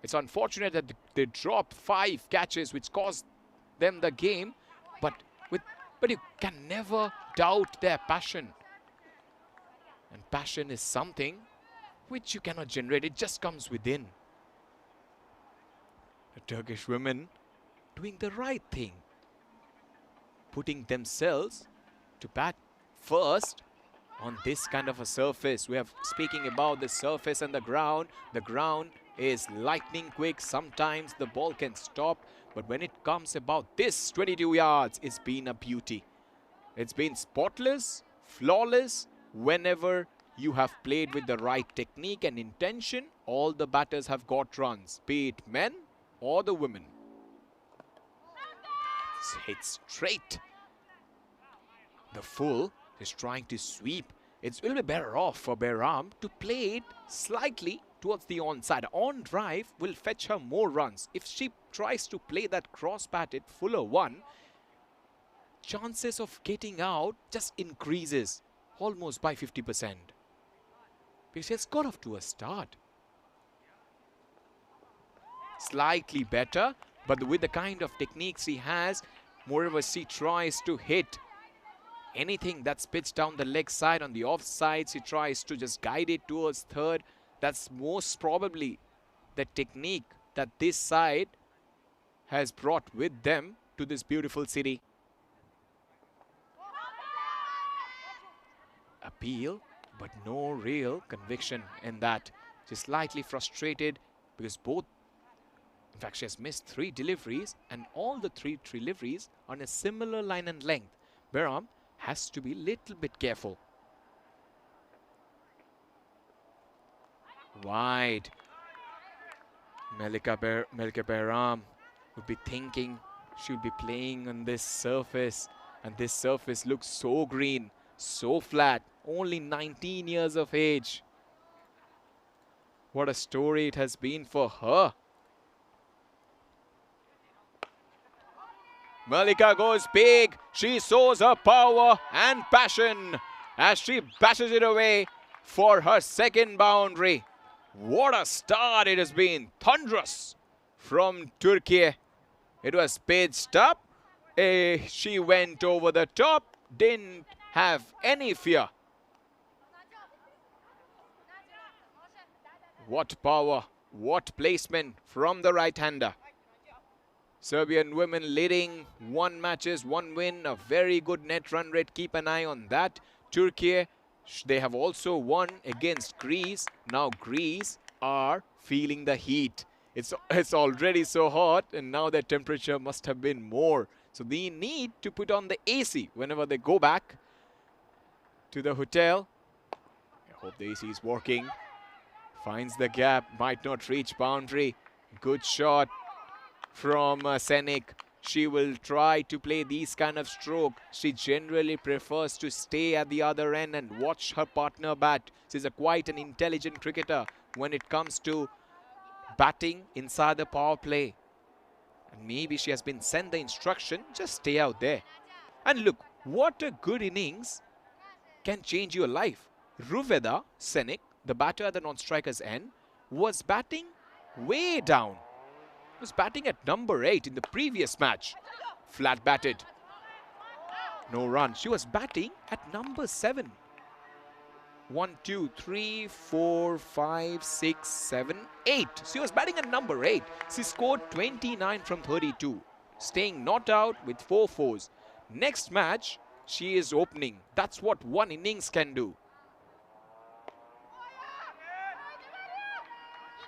It's unfortunate that they dropped 5 catches which caused them the game, but you can never doubt their passion. And passion is something which you cannot generate. It just comes within. The Turkish women doing the right thing, putting themselves to bat first on this kind of a surface. We have speaking about the surface and the ground. The ground is lightning quick. Sometimes the ball can stop, but when it comes about this 22 yards, it's been a beauty. It's been spotless, flawless. Whenever you have played with the right technique and intention, all the batters have got runs, be it men or the women. It's hit straight. The full is trying to sweep. It will be better off for Behram to play it slightly towards the onside. On drive will fetch her more runs. If she tries to play that cross-batted fuller one, chances of getting out just increases almost by 50%. Because she has got off to a start. Slightly better, but with the kind of techniques she has, moreover she tries to hit anything that's pitched down the leg side. On the off side, she tries to just guide it towards third. That's most probably the technique that this side has brought with them to this beautiful city. Appeal, but no real conviction in that. She's slightly frustrated because both, in fact, she has missed 3 deliveries and all the 3 deliveries on a similar line and length. Behram has to be a little bit careful. Wide. Melika Behram would be thinking she would be playing on this surface, and this surface looks so green, so flat, only 19 years of age. What a story it has been for her. Melika goes big. She shows her power and passion as she bashes it away for her second boundary. What a start it has been. Thunderous from Turkey. It was pitched up. She went over the top. Didn't have any fear. What power. What placement from the right-hander. Serbian women leading 1 matches, 1 win, a very good net run rate. Keep an eye on that. Turkey, they have also won against Greece. Now Greece are feeling the heat. It's already so hot, and now their temperature must have been more. So they need to put on the AC whenever they go back to the hotel. I hope the AC is working. Finds the gap, might not reach boundary. Good shot from Senik. She will try to play these kind of stroke. She generally prefers to stay at the other end and watch her partner bat. She's quite an intelligent cricketer when it comes to batting inside the power play. And maybe she has been sent the instruction, just stay out there. And look, what a good innings can change your life. Ruveda Senik, the batter at the non-striker's end, was batting way down. Was batting at number 8 in the previous match. Flat batted. No run. She was batting at number 7. 1, 2, 3, 4, 5, 6, 7, 8. She was batting at number 8. She scored 29 from 32. Staying not out with 4 fours. Next match, she is opening. That's what one innings can do.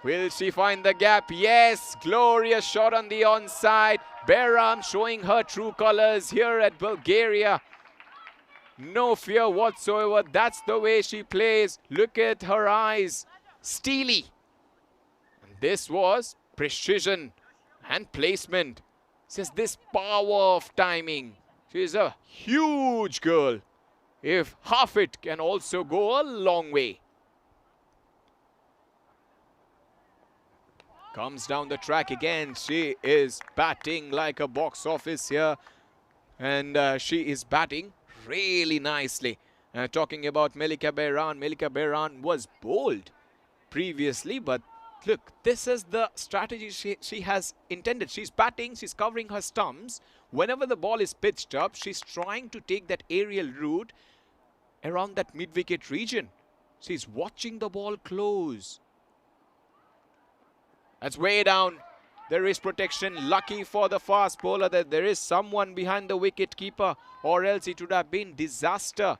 Will she find the gap? Yes, glorious shot on the onside. Behram showing her true colors here at Bulgaria. No fear whatsoever. That's the way she plays. Look at her eyes. Steely. And this was precision and placement. Just this power of timing. She's a huge girl. If half it can also go a long way. Comes down the track again. She is batting like a box office here. And she is batting really nicely. Talking about Melika Behram. Melika Behram was bowled previously. But look, this is the strategy she has intended. She's batting. She's covering her stumps. Whenever the ball is pitched up, she's trying to take that aerial route around that mid-wicket region. She's watching the ball close. That's way down. There is protection. Lucky for the fast bowler that there is someone behind the wicket keeper, or else it would have been disaster.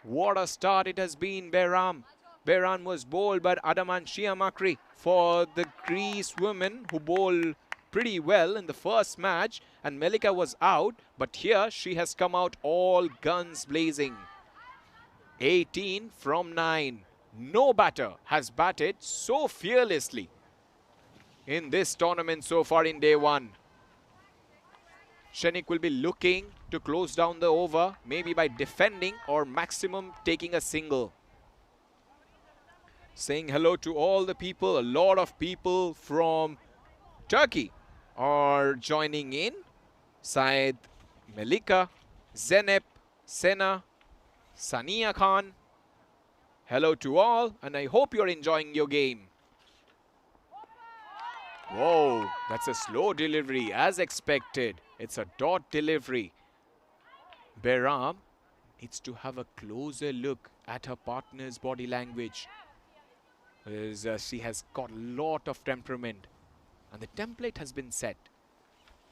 What a start it has been, Behram. Behram was bowled by Adaman Shiamakri for the Greece women who bowled pretty well in the first match, and Melika was out, but here she has come out all guns blazing. 18 from 9. No batter has batted so fearlessly in this tournament so far in day 1. Shenik will be looking to close down the over, maybe by defending or maximum taking a single. Saying hello to all the people. A lot of people from Turkey are joining in. Syed, Melika, Zeynep, Sena, Sania Khan. Hello to all, and I hope you're enjoying your game. Whoa, that's a slow delivery as expected. It's a dot delivery. Behram needs to have a closer look at her partner's body language. She has got a lot of temperament, and the template has been set.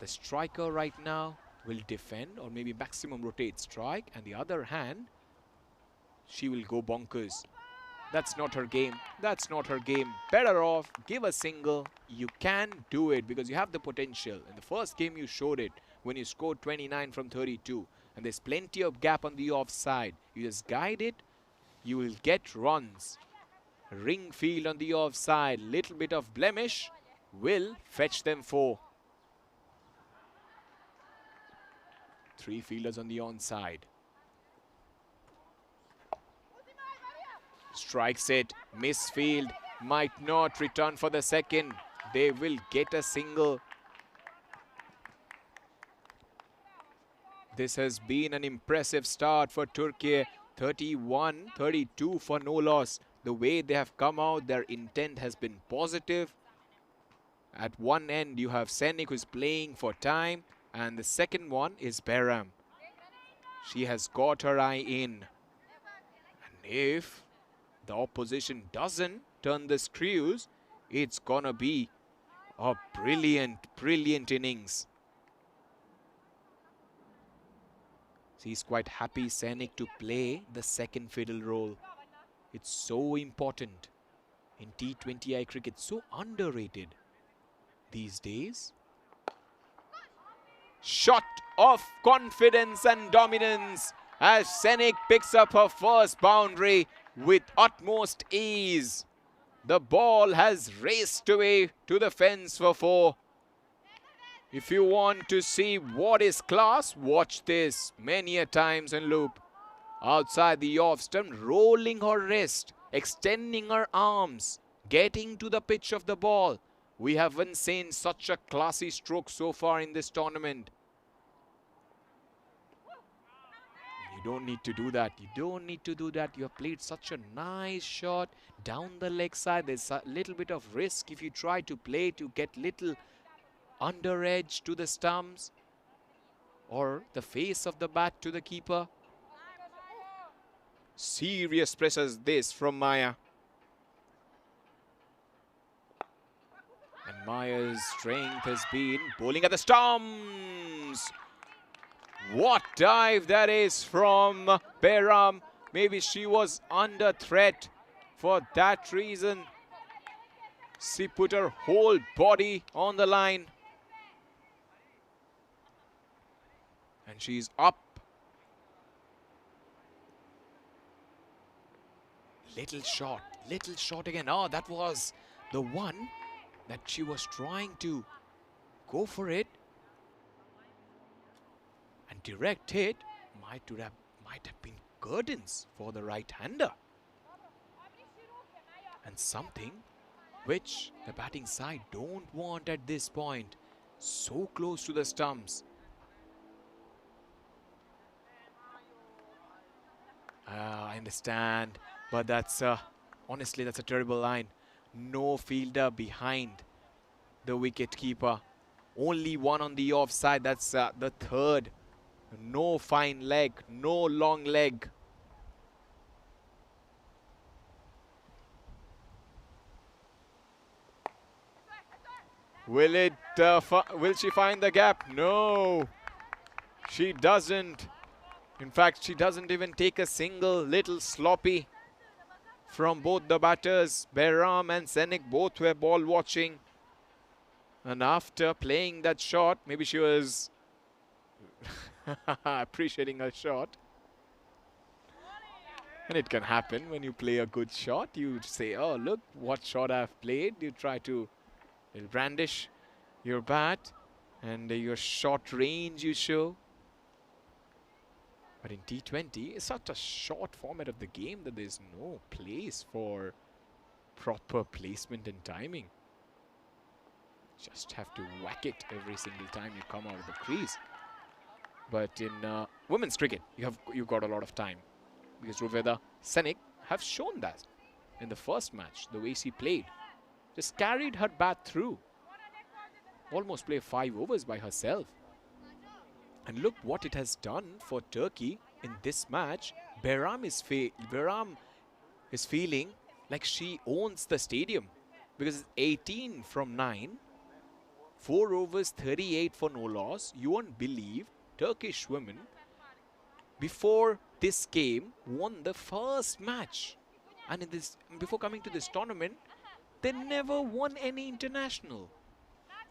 The striker right now will defend or maybe maximum rotate strike, and the other hand, she will go bonkers. That's not her game. That's not her game. Better off, give a single. You can do it because you have the potential. In the first game, you showed it when you scored 29 from 32. And there's plenty of gap on the offside. You just guide it, you will get runs. Ring field on the offside. Little bit of blemish will fetch them 4. 3 fielders on the onside. Strikes it, misfield, might not return for the second. They will get a single. This has been an impressive start for Turkey. 31-32 for no loss. The way they have come out, their intent has been positive. At one end, you have Senik, who is playing for time, and the second one is Behram. She has got her eye in. And if the opposition doesn't turn the screws, it's gonna be a brilliant innings. She's quite happy, Senik, to play the second fiddle role. It's so important in T20I cricket, so underrated these days. Shot of confidence and dominance as Senik picks up her first boundary with utmost ease. The ball has raced away to the fence for 4. If you want to see what is class, watch this many a times in loop. Outside the off stump, rolling her wrist, extending her arms, getting to the pitch of the ball. We haven't seen such a classy stroke so far in this tournament. You don't need to do that. You don't need to do that. You have played such a nice shot down the leg side. There's a little bit of risk if you try to play to get little under edge to the stumps or the face of the bat to the keeper. Serious pressures this from Maya. And Maya's strength has been bowling at the stumps. What dive that is from Behram. Maybe she was under threat. For that reason, she put her whole body on the line. And she's up. Little shot again. Oh, that was the one that she was trying to go for it. And direct hit might have been curtains for the right-hander. And something which the batting side don't want at this point. So close to the stumps. I understand, but that's honestly that's a terrible line. No fielder behind the wicket keeper. Only one on the offside. That's the third. No fine leg, no long leg. Will she find the gap? No, she doesn't. In fact, she doesn't even take a single. Little sloppy from both the batters. Behram and Senik both were ball watching. And after playing that shot, maybe she was appreciating her shot. And it can happen when you play a good shot. You say, oh, look what shot I've played. You try to brandish your bat and your short range you show. But in T20, it's such a short format of the game that there's no place for proper placement and timing. Just have to whack it every single time you come out of the crease. But in women's cricket, you've got a lot of time, because Ruveda Senik have shown that in the first match, the way she played. Just carried her bat through. Almost played 5 overs by herself. And look what it has done for Turkey in this match. Behram is feeling like she owns the stadium, because it's 18 from 9. 4 overs, 38 for no loss. You won't believe Turkish women before this game won the first match. And before coming to this tournament, they never won any international.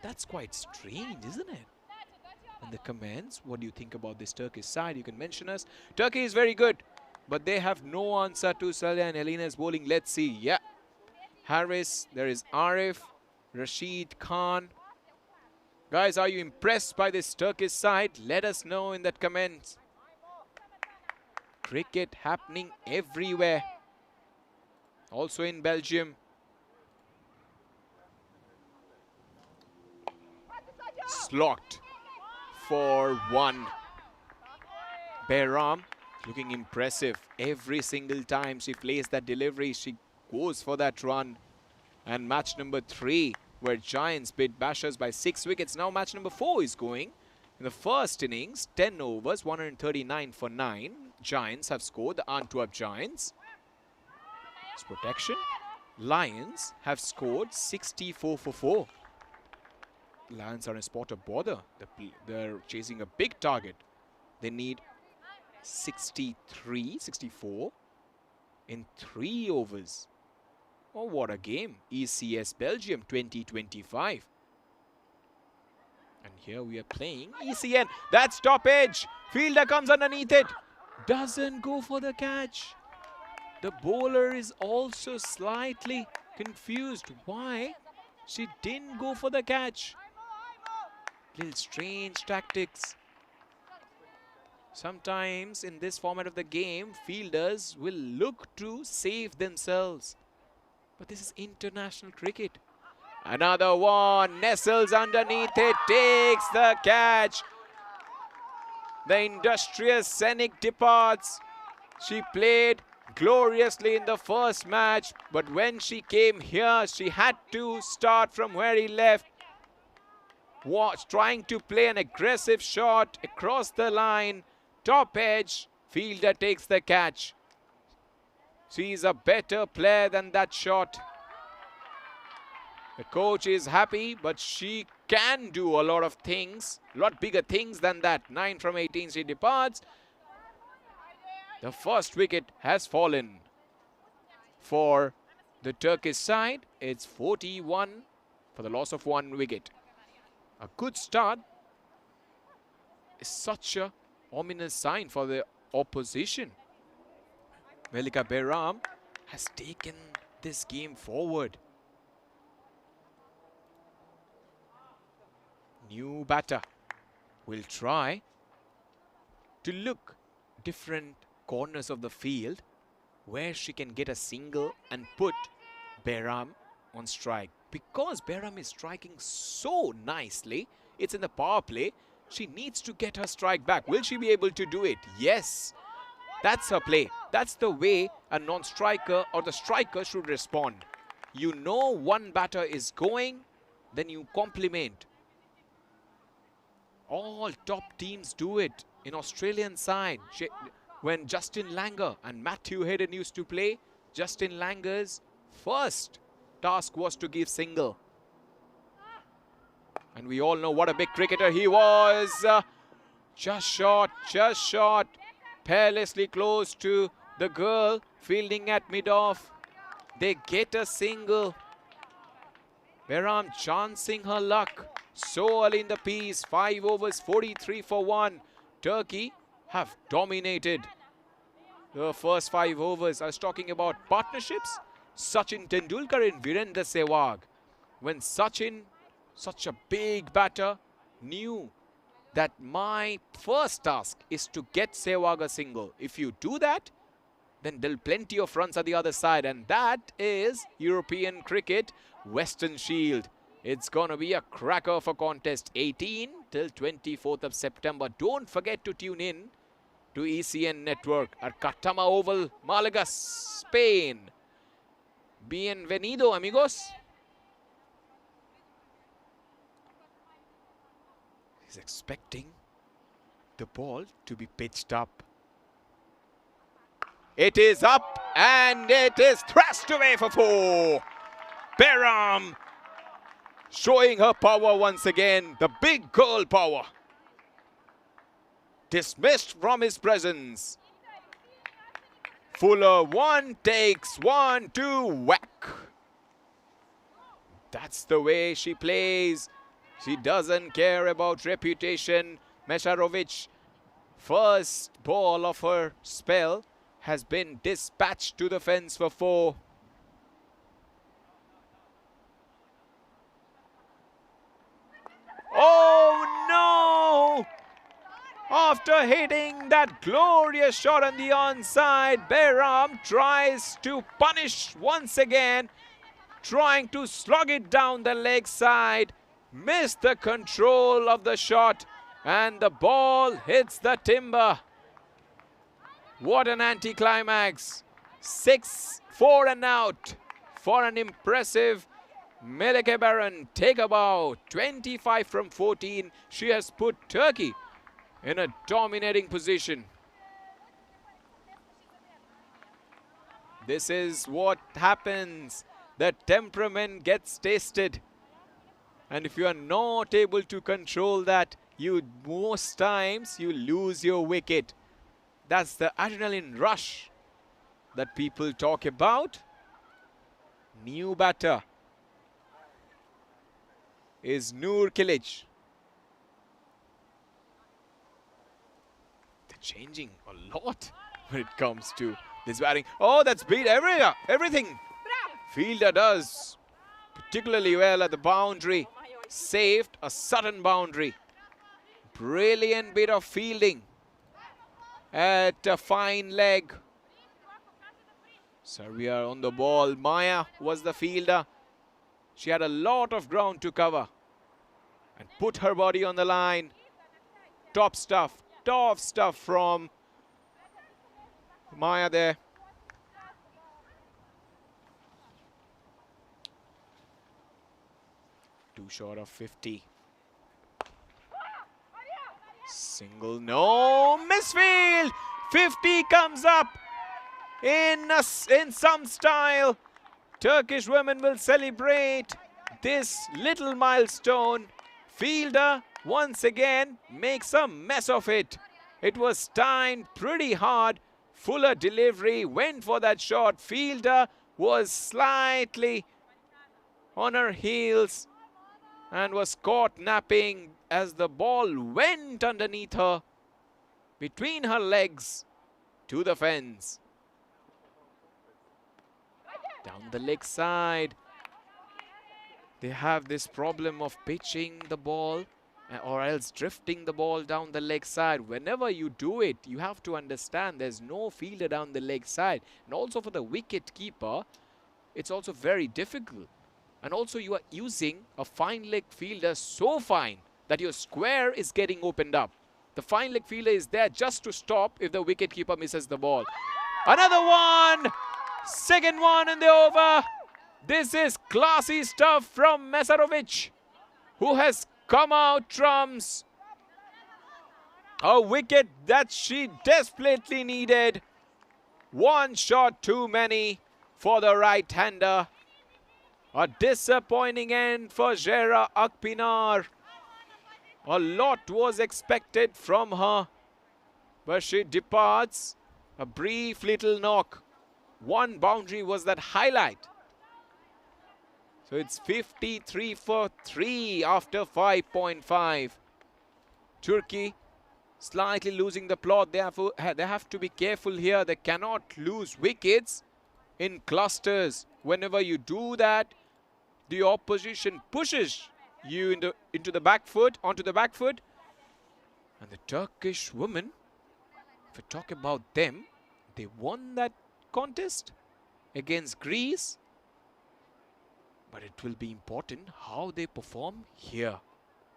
That's quite strange, isn't it? In the comments, what do you think about this Turkish side? You can mention us. Turkey is very good, but they have no answer to Salya and Elena's bowling. Let's see. Yeah. Harris, there is Arif, Rashid Khan. Guys, are you impressed by this Turkish side? Let us know in that comments. Cricket happening everywhere. Also in Belgium. Slogged for 1. Behram looking impressive. Every single time she plays that delivery, she goes for that run. And match number 3, where Giants beat Bashers by 6 wickets. Now match number 4 is going. In the first innings, 10 overs, 139 for 9. Giants have scored, the Antwerp Giants. It's protection. Lions have scored 64 for 4. Lions are in a spot of bother. They're chasing a big target. They need 64 in 3 overs. Oh, what a game. ECS Belgium 2025. And here we are playing ECN. That stoppage. Fielder comes underneath it. Doesn't go for the catch. The bowler is also slightly confused why she didn't go for the catch. Little strange tactics. Sometimes in this format of the game, fielders will look to save themselves. But this is international cricket. Another one, nestles underneath it, takes the catch. The industrious Senik departs. She played gloriously in the first match, but when she came here, she had to start from where he left. trying to play an aggressive shot across the line. Top edge. Fielder takes the catch. She's a better player than that shot. The coach is happy, but she can do a lot of things, a lot bigger things than that. 9 from 18, she departs. The first wicket has fallen for the Turkish side. It's 41 for the loss of 1 wicket. A good start is such a ominous sign for the opposition. Melika Behram has taken this game forward. New batter will try to look different corners of the field where she can get a single and put Behram on strike. Because Behram is striking so nicely, it's in the power play, she needs to get her strike back. Will she be able to do it? Yes. That's her play. That's the way a non-striker or the striker should respond. You know one batter is going, then you compliment. All top teams do it. In Australian side, when Justin Langer and Matthew Hayden used to play, Justin Langer's first task was to give single. And we all know what a big cricketer he was. Just short, perilously close to the girl fielding at mid-off. They get a single. Behram chancing her luck so early in the piece. 5 overs, 43 for 1. Turkey have dominated the first 5 overs. I was talking about partnerships. Sachin Tendulkar and Virendra Sehwag. When Sachin, such a big batter, knew that my first task is to get Sehwag a single. If you do that, then there'll plenty of runs at the other side. And that is European cricket, Western Shield. It's going to be a cracker for contest 18 till 24th of September. Don't forget to tune in to ECN Network at Katama Oval, Malaga, Spain. Bienvenido, amigos. He's expecting the ball to be pitched up. It is up and it is thrust away for 4. Behram showing her power once again, the big girl power. Dismissed from his presence. Fuller, 1 takes, 1, 2, whack. That's the way she plays. She doesn't care about reputation. Mesharovic, first ball of her spell, has been dispatched to the fence for 4. Oh no! After hitting that glorious shot on the onside, Behram tries to punish once again, trying to slug it down the leg side. Missed the control of the shot and the ball hits the timber. What an anticlimax. 6, 4 and out for an impressive Melike Behram. Take a bow. 25 from 14. She has put Turkey in a dominating position. This is what happens. The temperament gets tasted. And if you are not able to control that, most times you lose your wicket. That's the adrenaline rush that people talk about. New batter is Noor Kilic. They're changing a lot when it comes to this batting. Oh, that's beat everything. Fielder does particularly well at the boundary. Saved a sudden boundary. Brilliant bit of fielding at a fine leg. Serbia on the ball. Maya was the fielder. She had a lot of ground to cover and put her body on the line. Top stuff from Maya there. Too short of 50. Single, no, misfield. 50 comes up in some style. Turkish women will celebrate this little milestone. Fielder once again makes a mess of it. It was timed pretty hard. Fuller delivery, went for that shot. Fielder was slightly on her heels and was caught napping as the ball went underneath her, between her legs to the fence. Down the leg side, they have this problem of pitching the ball or else drifting the ball down the leg side. Whenever you do it, you have to understand there's no fielder down the leg side. And also for the wicket keeper, it's also very difficult. And also you are using a fine leg fielder so fine that your square is getting opened up. The fine leg fielder is there just to stop if the wicket keeper misses the ball. Another one! Second one in the over. This is classy stuff from Mesarovic, who has come out trumps. A wicket that she desperately needed. One shot too many for the right-hander. A disappointing end for Zehra Akpinar. A lot was expected from her, but she departs. A brief little knock. One boundary was that highlight. So it's 53 for 3 after 5.5. Turkey slightly losing the plot. They have to be careful here. They cannot lose wickets in clusters. Whenever you do that, the opposition pushes you onto the back foot. And the Turkish women, if we talk about them, they won that contest against Greece. But it will be important how they perform here,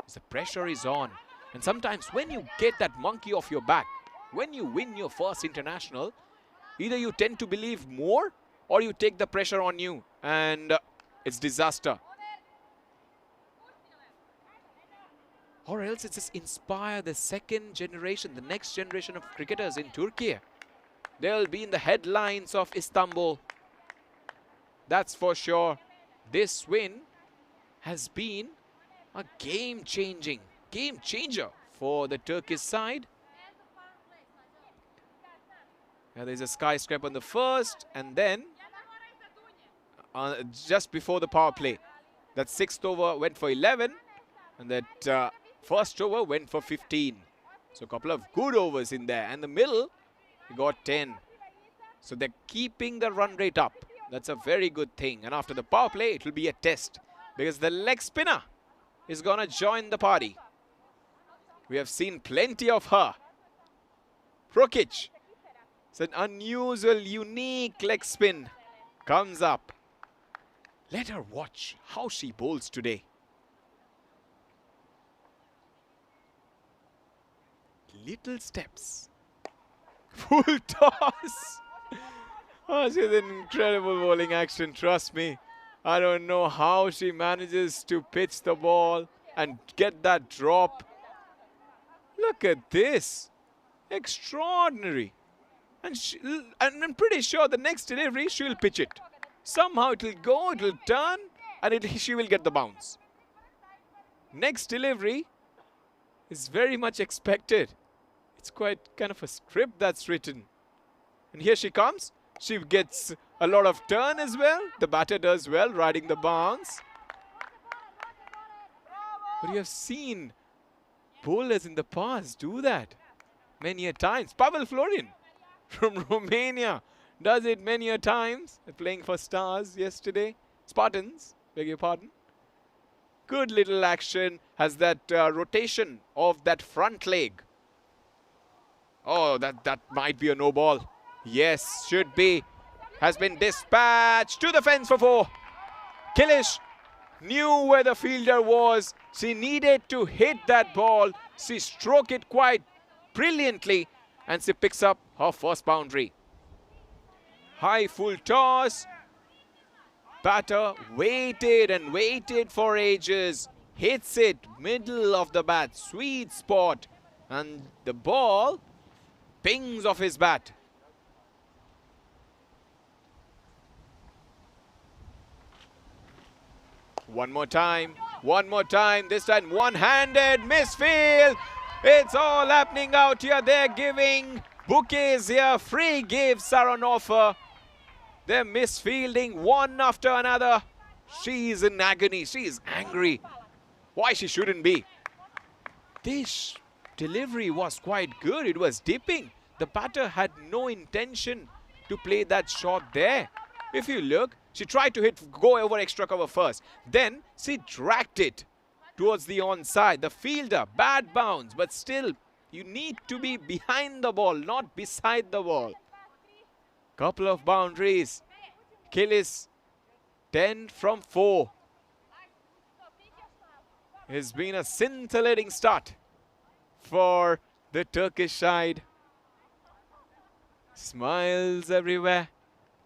as the pressure is on. And sometimes when you get that monkey off your back, when you win your first international, either you tend to believe more or you take the pressure on you, and it's disaster. Or else it just inspire the second generation, the next generation of cricketers in Turkey. They'll be in the headlines of Istanbul. That's for sure. This win has been a game changer for the Turkish side. Now there's a skyscraper on the first, and then just before the power play, that sixth over went for 11, and that first over went for 15. So a couple of good overs in there, and the middle got 10. So they're keeping the run rate up. That's a very good thing. And after the power play, it will be a test, because the leg spinner is going to join the party. We have seen plenty of her. Prokic. It's an unusual, unique leg spin. Comes up. Let her watch how she bowls today. Little steps. Full toss. Oh, she's an incredible bowling action, trust me. I don't know how she manages to pitch the ball and get that drop. Look at this. Extraordinary. And I'm pretty sure the next delivery, she will pitch it. Somehow it will go, it will turn, and she will get the bounce. Next delivery is very much expected. It's quite kind of a script that's written. And here she comes. She gets a lot of turn as well. The batter does well, riding the bounce. But you have seen bowlers in the past do that many a times. Pavel Florin from Romania does it many a times. Playing for Stars yesterday. Spartans, beg your pardon. Good little action. Has that rotation of that front leg. Oh, that might be a no ball. Yes, should be. Has been dispatched to the fence for 4. Kilish knew where the fielder was. She needed to hit that ball. She struck it quite brilliantly, and she picks up her first boundary. High full toss. Batter waited and waited for ages. Hits it middle of the bat. Sweet spot. And the ball pings off his bat. One more time, this time one-handed misfield. It's all happening out here. They're giving bouquets here, free gifts are on offer. They're misfielding one after another. She's in agony, she's angry. Why she shouldn't be. This delivery was quite good, it was dipping. The batter had no intention to play that shot there. If you look, she tried to go over extra cover first. Then she dragged it towards the onside. The fielder, bad bounce, but still, you need to be behind the ball, not beside the ball. Couple of boundaries. Kilis, 10 from 4. It's been a scintillating start for the Turkish side. Smiles everywhere.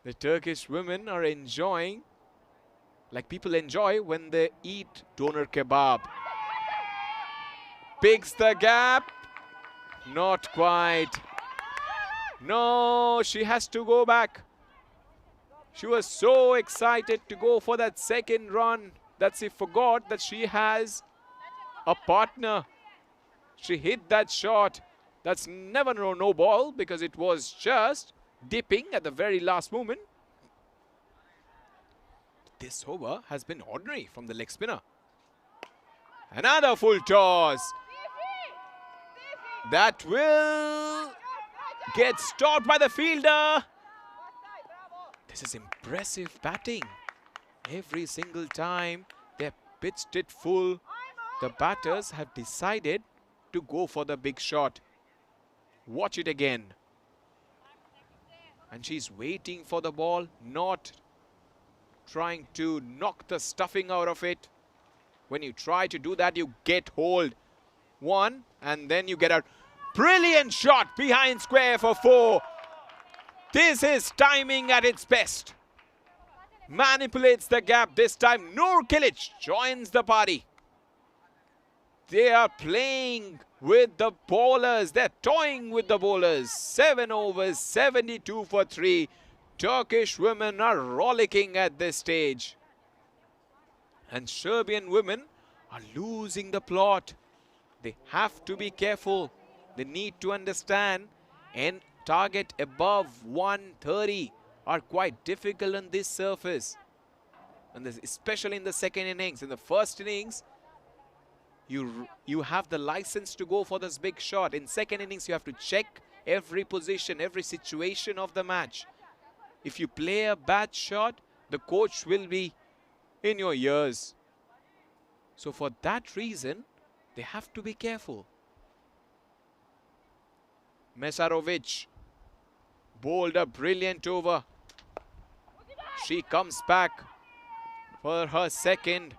The Turkish women are enjoying, like people enjoy when they eat doner kebab. Picks the gap. Not quite. No, she has to go back. She was so excited to go for that second run that she forgot that she has a partner. She hit that shot. That's never no ball because it was just dipping at the very last moment. This over has been ordinary from the leg spinner. Another full toss. That will get stopped by the fielder. This is impressive batting. Every single time they pitched it full, the batters have decided to go for the big shot. Watch it again. And she's waiting for the ball, not trying to knock the stuffing out of it. When you try to do that, you get hold. One, and then you get a brilliant shot behind square for 4. This is timing at its best. Manipulates the gap this time. Nur Kilic joins the party. They are playing with the bowlers. They're toying with the bowlers. 7 overs, 72 for 3. Turkish women are rollicking at this stage. And Serbian women are losing the plot. They have to be careful. They need to understand and target above 130 are quite difficult on this surface. And this, especially in the second innings. In the first innings, you have the license to go for this big shot. In second innings, you have to check every position, every situation of the match. If you play a bad shot, the coach will be in your ears. So for that reason, they have to be careful. Mesarovic bowled a brilliant over. She comes back for her second.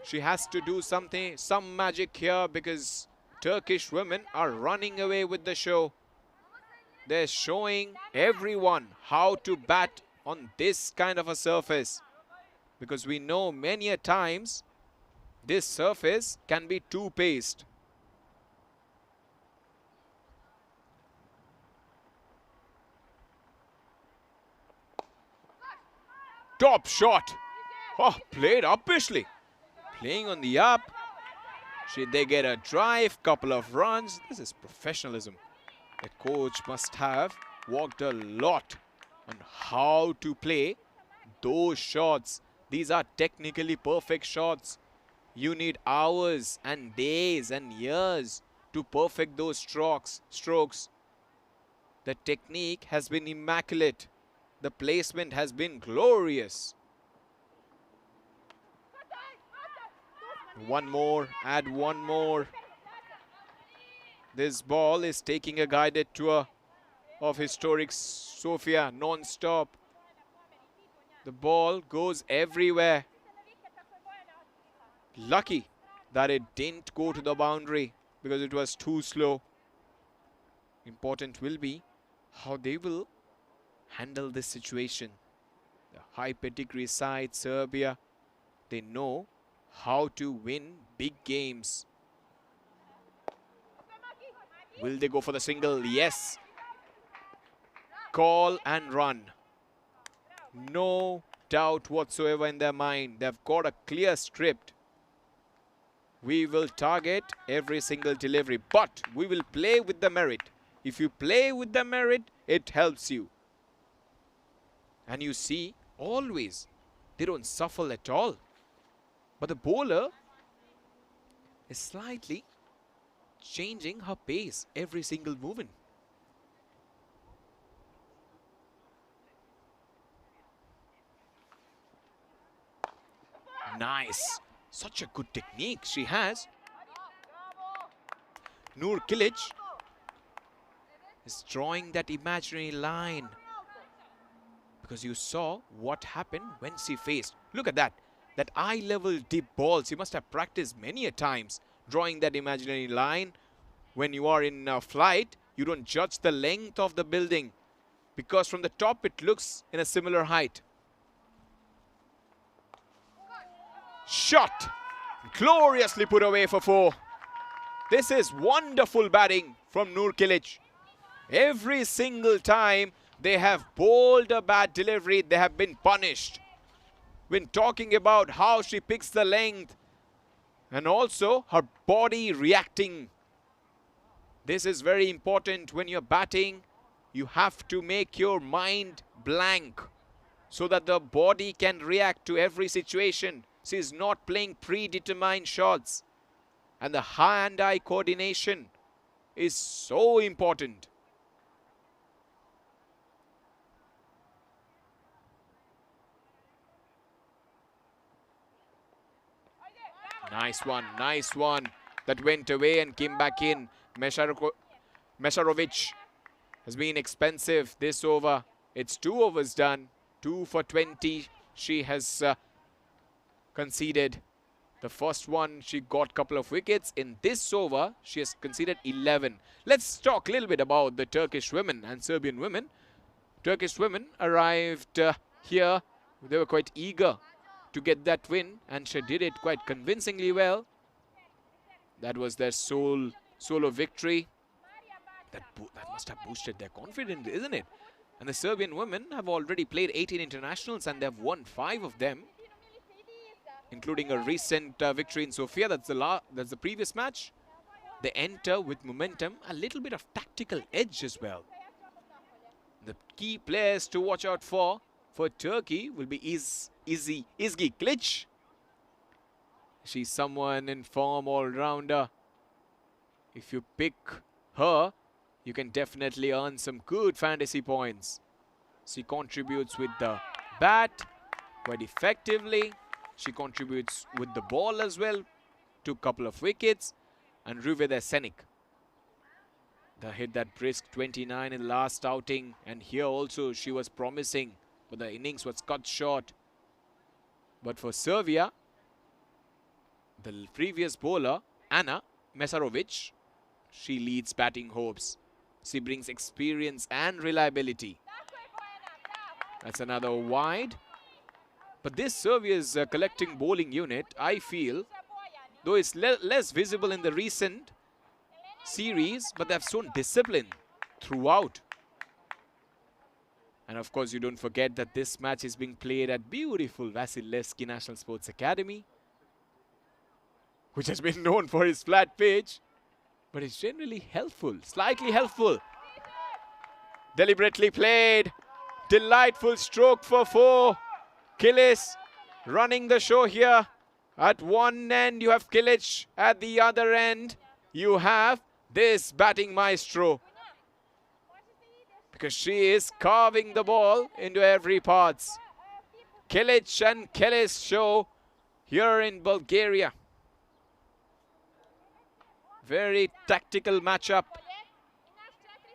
She has to do something, some magic here because Turkish women are running away with the show. They're showing everyone how to bat on this kind of a surface. Because we know many a times this surface can be too paced. Top shot. Oh, played uppishly. Playing on the up. They get a drive, couple of runs. This is professionalism. The coach must have worked a lot on how to play those shots. These are technically perfect shots. You need hours and days and years to perfect those strokes. The technique has been immaculate. The placement has been glorious. One more, add one more. This ball is taking a guided tour of historic Sofia non-stop. The ball goes everywhere. Lucky that it didn't go to the boundary because it was too slow. Important will be how they will handle this situation. The high pedigree side, Serbia, they know how to win big games. Will they go for the single? Yes. Call and run. No doubt whatsoever in their mind. They've got a clear script. We will target every single delivery, but we will play with the merit. If you play with the merit, it helps you. And you see, always, they don't suffer at all. But the bowler is slightly changing her pace every single movement. Nice. Such a good technique she has. Noor Kilic is drawing that imaginary line. Because you saw what happened when she faced. Look at that. That eye-level deep ball. She must have practiced many a times drawing that imaginary line. When you are in flight, you don't judge the length of the building. Because from the top, it looks in a similar height. Shot. Gloriously put away for 4. This is wonderful batting from Noor Kilic. Every single time they have bowled a bad delivery, they have been punished. When talking about how she picks the length and also her body reacting. This is very important when you're batting. You have to make your mind blank so that the body can react to every situation. She is not playing predetermined shots. And the hand-eye coordination is so important. Nice one. That went away and came back in. Mesarovic has been expensive this over. It's 2 overs done. 2 for 20. She has conceded. The first one, she got a couple of wickets. In this over, she has conceded 11. Let's talk a little bit about the Turkish women and Serbian women. Turkish women arrived here. They were quite eager to get that win, and she did it quite convincingly well. That was their solo victory. That must have boosted their confidence, isn't it? And the Serbian women have already played 18 internationals and they've won 5 of them, including a recent victory in Sofia. That's the previous match. They enter with momentum, a little bit of tactical edge as well. The key players to watch out for Turkey will be Izgi Kilic. She's someone in form, all-rounder. If you pick her, you can definitely earn some good fantasy points. She contributes with the bat quite effectively. She contributes with the ball as well. Took a couple of wickets. And Ruveda Senik. They hit that brisk 29 in the last outing. And here also she was promising, but the innings was cut short. But for Serbia, the previous bowler, Ana Mesarovic, she leads batting hopes. She brings experience and reliability. That's another wide. But this Serbia's collecting bowling unit, I feel, though it's less visible in the recent series, but they've shown discipline throughout. And of course, you don't forget that this match is being played at beautiful Vasilevsky National Sports Academy, which has been known for its flat pitch, but it's generally helpful, slightly helpful. Deliberately played. Delightful stroke for 4. Kilic running the show here. At one end, you have Kilic. At the other end, you have this batting maestro. Because she is carving the ball into every parts. Kilic and Kilic show here in Bulgaria. Very tactical matchup.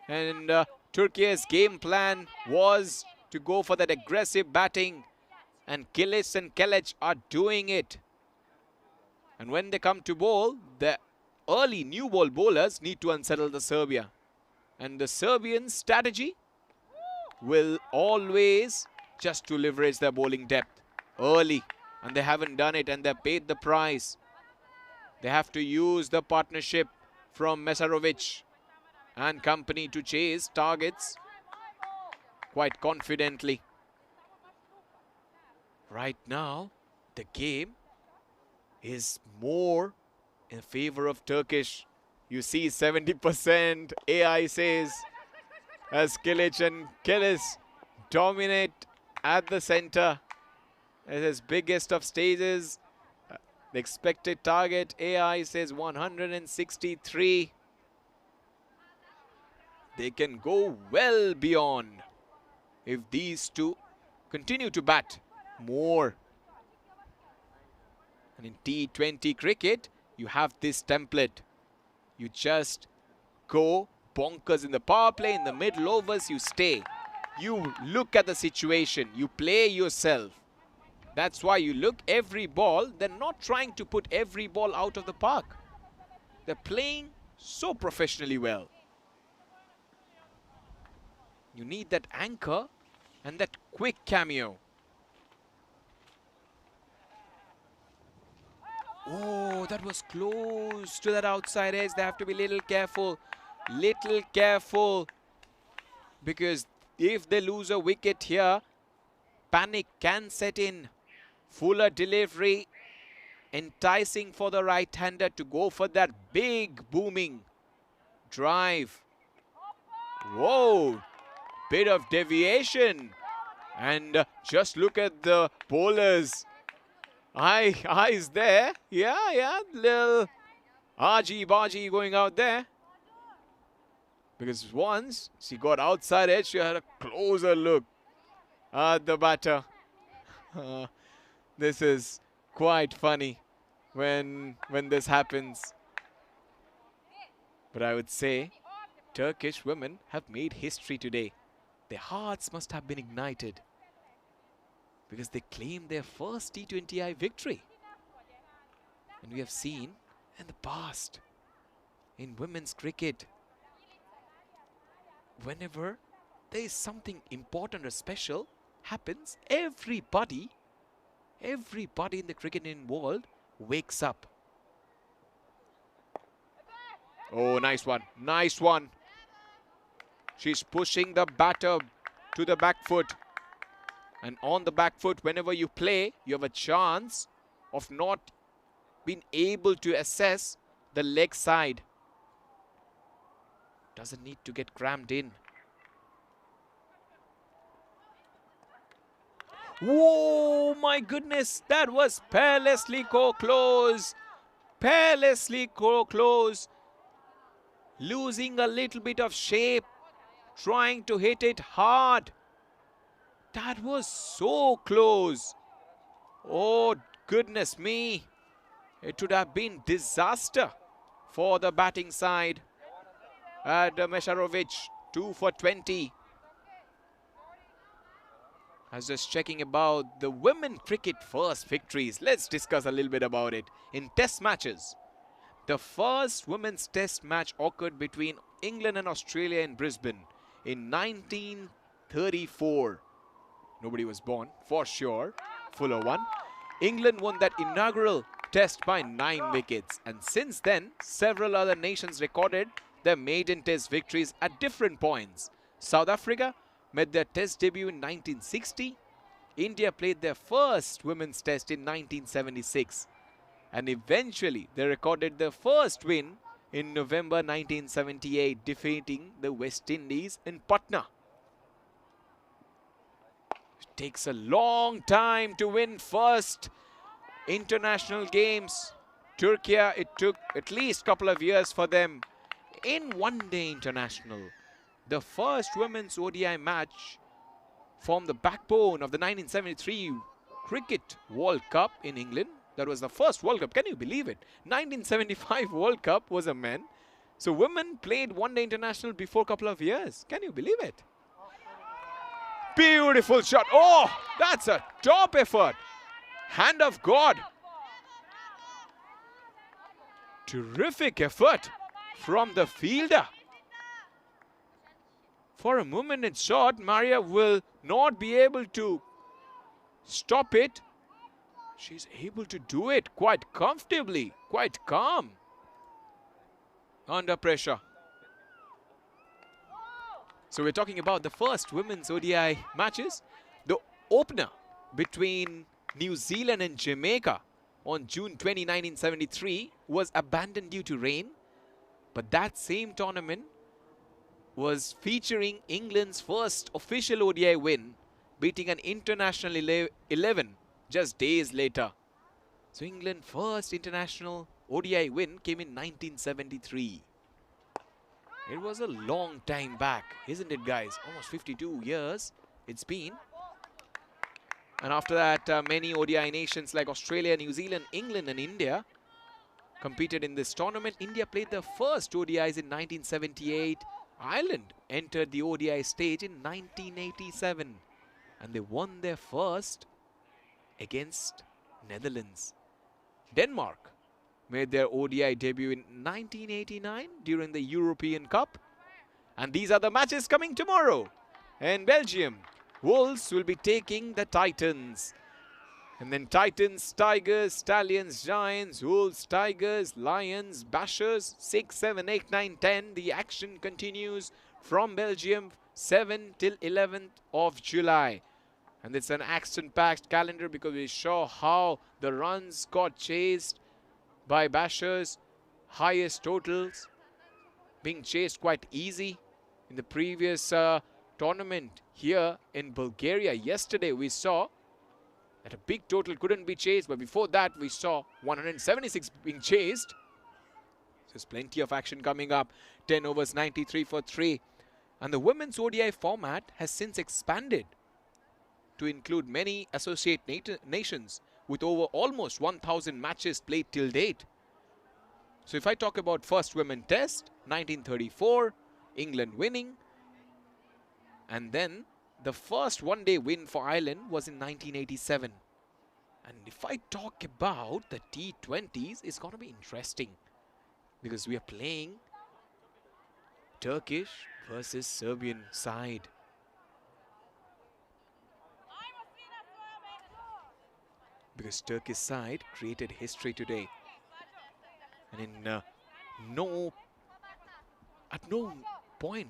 And Turkey's game plan was to go for that aggressive batting. And Kilic and Kilic are doing it. And when they come to bowl, the early new ball bowlers need to unsettle the Serbia. And the Serbian strategy will always just to leverage their bowling depth early. And they haven't done it, and they paid the price. They have to use the partnership from Mesarovic and company to chase targets quite confidently. Right now, the game is more in favor of Turkish. You see 70% AI says as Kilic and Kilis dominate at the center. It is biggest of stages. The expected target AI says 163. They can go well beyond if these two continue to bat more. And in T20 cricket, you have this template. You just go bonkers in the power play, in the middle overs, you stay. You look at the situation, you play yourself. That's why you look every ball. They're not trying to put every ball out of the park. They're playing so professionally well. You need that anchor and that quick cameo. Oh, that was close to that outside edge. They have to be little careful. Little careful. Because if they lose a wicket here, panic can set in. Fuller delivery. Enticing for the right-hander to go for that big booming drive. Whoa. Bit of deviation. And just look at the bowlers. Eyes there. Yeah. Little argy-bargy going out there. Because once she got outside edge, she had a closer look at the batter. This is quite funny when this happens. But I would say Turkish women have made history today. Their hearts must have been ignited because they claimed their first T20I victory. And we have seen in the past, in women's cricket, whenever there is something important or special happens, everybody in the cricketing world wakes up. Oh, nice one. Nice one. She's pushing the batter to the back foot. And on the back foot, whenever you play, you have a chance of not being able to assess the leg side. Doesn't need to get crammed in. Whoa, my goodness, that was perilously close. Perilously close. Losing a little bit of shape. Trying to hit it hard. That was so close. Oh, goodness me. It would have been disaster for the batting side. Mesharovic, 2 for 20. I was just checking about the women cricket first victories. Let's discuss a little bit about it. In test matches, the first women's test match occurred between England and Australia in Brisbane in 1934. Nobody was born, for sure. Fuller won. England won that inaugural test by 9 wickets. And since then, several other nations recorded their maiden test victories at different points. South Africa made their test debut in 1960. India played their first women's test in 1976. And eventually, they recorded their first win in November 1978, defeating the West Indies in Patna. It takes a long time to win first international games. Turkey, it took at least a couple of years for them. In one-day international, the first women's ODI match formed the backbone of the 1973 Cricket World Cup in England. That was the first World Cup. Can you believe it? 1975 World Cup was a men. So women played one-day international before a couple of years. Can you believe it? Beautiful shot. Oh, that's a top effort. Hand of God. Terrific effort from the fielder. For a moment it's shot, Maria will not be able to stop it. She's able to do it quite comfortably, quite calm. Under pressure. So we're talking about the first women's ODI matches. The opener between New Zealand and Jamaica on June 20, 1973 was abandoned due to rain. But that same tournament was featuring England's first official ODI win, beating an international 11 just days later. So England's first international ODI win came in 1973. It was a long time back, isn't it, guys? Almost 52 years it's been. And after that, many ODI nations like Australia, New Zealand, England and India competed in this tournament. India played their first ODIs in 1978. Ireland entered the ODI stage in 1987. And they won their first against Netherlands. Denmark made their ODI debut in 1989 during the European Cup. And these are the matches coming tomorrow. In Belgium, Wolves will be taking the Titans. And then Titans, Tigers, Stallions, Giants, Wolves, Tigers, Lions, Bashers, 6, 7, 8, 9, 10. The action continues from Belgium, 7 till 11th of July. And it's an action-packed calendar because we saw how the runs got chased by Bashers. Highest totals being chased quite easy. In the previous tournament here in Bulgaria yesterday, we saw that a big total couldn't be chased, but before that we saw 176 being chased. So there's plenty of action coming up. 10 overs, 93 for 3. And the women's ODI format has since expanded to include many associate nations with over almost 1,000 matches played till date. So if I talk about first women test, 1934, England winning. And then the first one-day win for Ireland was in 1987. And if I talk about the T20s, it's going to be interesting because we are playing Turkish versus Serbian side. Because Turkish side created history today. And in at no point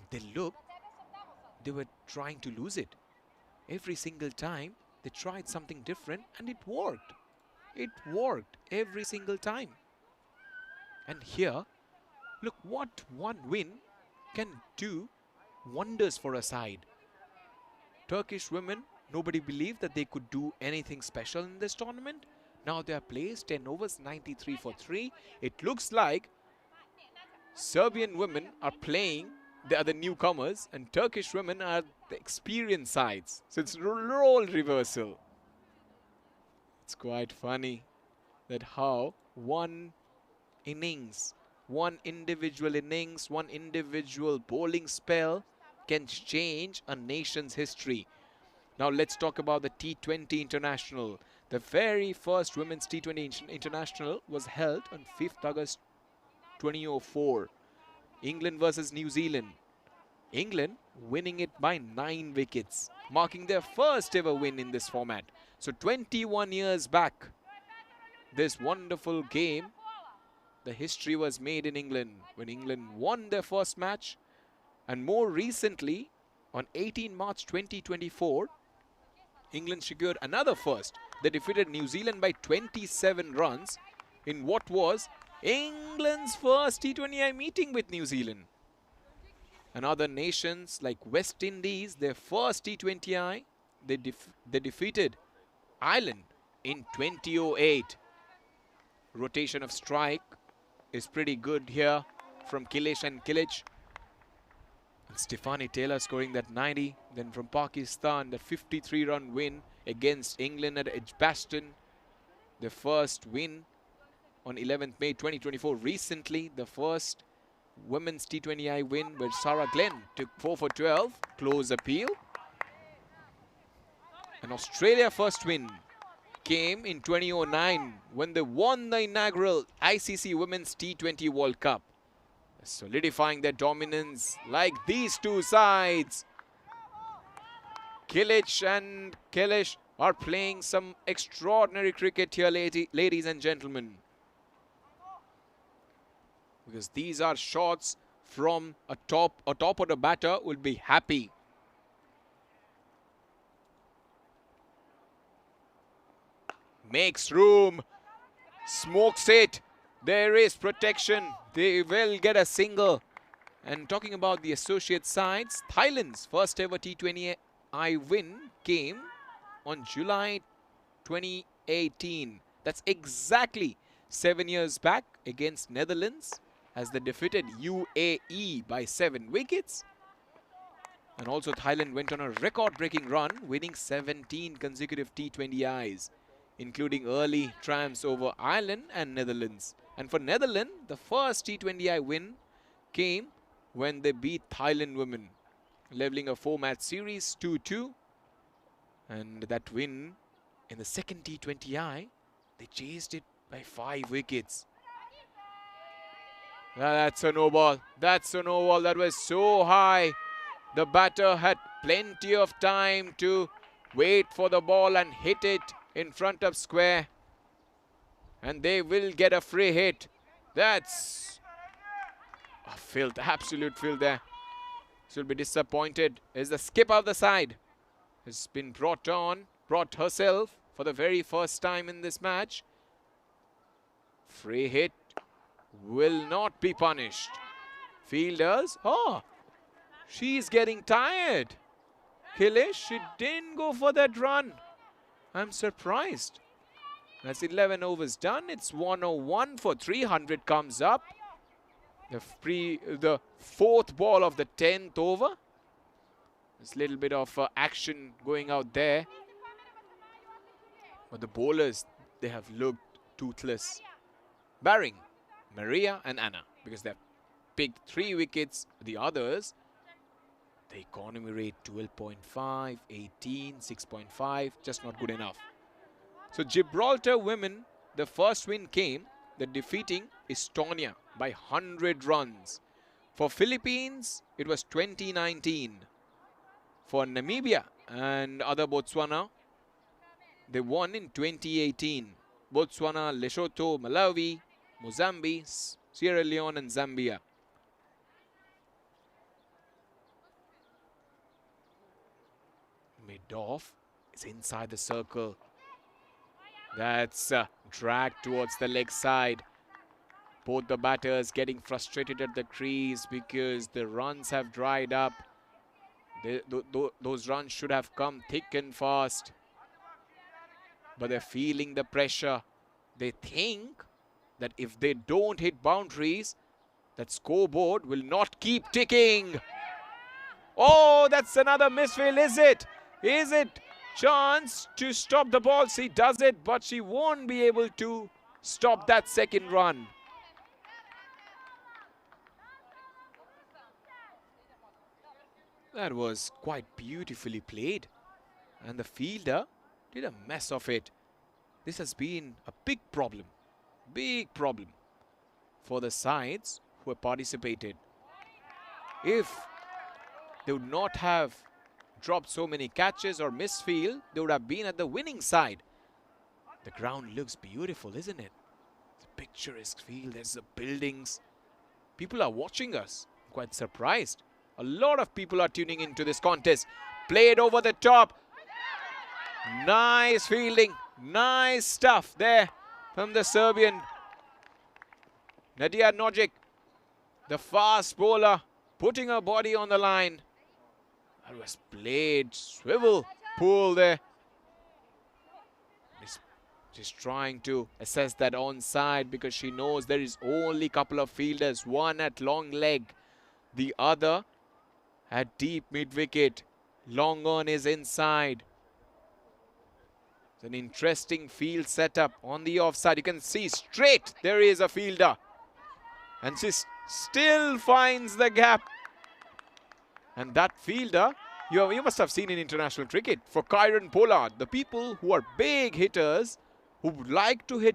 they were trying to lose it. Every single time they tried something different and it worked. It worked every single time. And here, look what one win can do wonders for a side. Turkish women, nobody believed that they could do anything special in this tournament. Now they are placed 10 overs, 93 for 3. It looks like Serbian women are playing. They are the newcomers and Turkish women are the experienced sides. So it's role reversal. It's quite funny that how one innings, one individual innings, one individual bowling spell can change a nation's history. Now let's talk about the T20 International. The very first women's T20 International was held on 5th August 2004. England versus New Zealand. England winning it by 9 wickets, marking their first ever win in this format. So 21 years back, this wonderful game, the history was made in England when England won their first match. And more recently, on 18 March 2024, England secured another first. They defeated New Zealand by 27 runs in what was England's first T20I meeting with New Zealand. And other nations like West Indies, their first T20I, they defeated Ireland in 2008. Rotation of strike is pretty good here from Kilic and Kilic. And Stephanie Taylor scoring that 90. Then from Pakistan, the 53-run win against England at Edgbaston. The first win on 11th May 2024. Recently, the first women's T20I win where Sarah Glenn took 4 for 12. Close appeal. And Australia first win came in 2009 when they won the inaugural ICC Women's T20 World Cup. Solidifying their dominance like these two sides. Kilic and Kilic are playing some extraordinary cricket here, ladies and gentlemen. Because these are shots from a top order batter will be happy. Makes room, smokes it. There is protection. They will get a single. And talking about the associate sides, Thailand's first ever T20I win came on July 2018. That's exactly 7 years back against Netherlands as they defeated UAE by 7 wickets. And also Thailand went on a record-breaking run, winning 17 consecutive T20Is, including early triumphs over Ireland and Netherlands. And for Netherlands, the first T20I win came when they beat Thailand women, leveling a 4-match series 2-2. And that win in the second T20I, they chased it by 5 wickets. That's a no ball. That's a no ball. That was so high. The batter had plenty of time to wait for the ball and hit it in front of square. And they will get a free hit. That's a filth, absolute filth there. She'll be disappointed. Is the skipper of the side. Has been brought herself for the very first time in this match. Free hit will not be punished. Fielders, she's getting tired. Kilish, she didn't go for that run. I'm surprised. That's 11 overs done. It's 101 for 300 comes up. The fourth ball of the 10th over. There's a little bit of action going out there. But the bowlers, they have looked toothless. Barring Maria and Anna, because they've picked 3 wickets. The others, the economy rate 12.5, 18, 6.5, just not good enough. So Gibraltar women, the first win came, the defeating Estonia by 100 runs. For Philippines, it was 2019. For Namibia and other Botswana, they won in 2018. Botswana, Lesotho, Malawi, Mozambique, Sierra Leone and Zambia. Mid-off is inside the circle. That's dragged towards the leg side. Both the batters getting frustrated at the crease because the runs have dried up. Those runs should have come thick and fast. But they're feeling the pressure. They think that if they don't hit boundaries, that scoreboard will not keep ticking. Oh, that's another misfield, is it? Is it? Chance to stop the ball. She does it, but she won't be able to stop that second run. That was quite beautifully played. And the fielder did a mess of it. This has been a big problem for the sides who have participated. If they would not have dropped so many catches or misfield, they would have been at the winning side. The ground looks beautiful, isn't it? The picturesque field, there's the buildings. People are watching us. I'm quite surprised. A lot of people are tuning into this contest. Played over the top. Nice fielding. Nice stuff there from the Serbian. Nadia Nojic, the fast bowler, putting her body on the line. That was played. Swivel pull there. She's trying to assess that onside because she knows there is only a couple of fielders. One at long leg. The other at deep mid-wicket. Long on is inside. It's an interesting field setup on the offside. You can see straight there is a fielder. And she still finds the gap. And that fielder, you must have seen in international cricket. For Kieron Pollard, the people who are big hitters, who would like to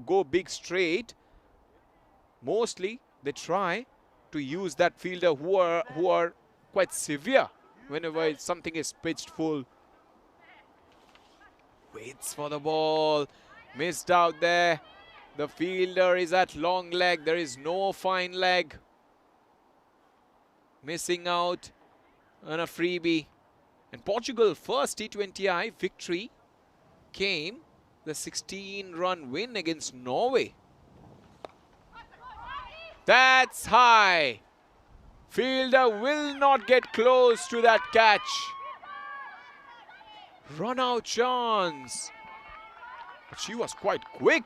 go big straight, mostly they try to use that fielder who are quite severe whenever something is pitched full. Waits for the ball. Missed out there. The fielder is at long leg. There is no fine leg. missing out on a freebie. And Portugal first T20I victory came the 16-run win against Norway. That's high. Fielder will not get close to that catch. Run out chance. But she was quite quick.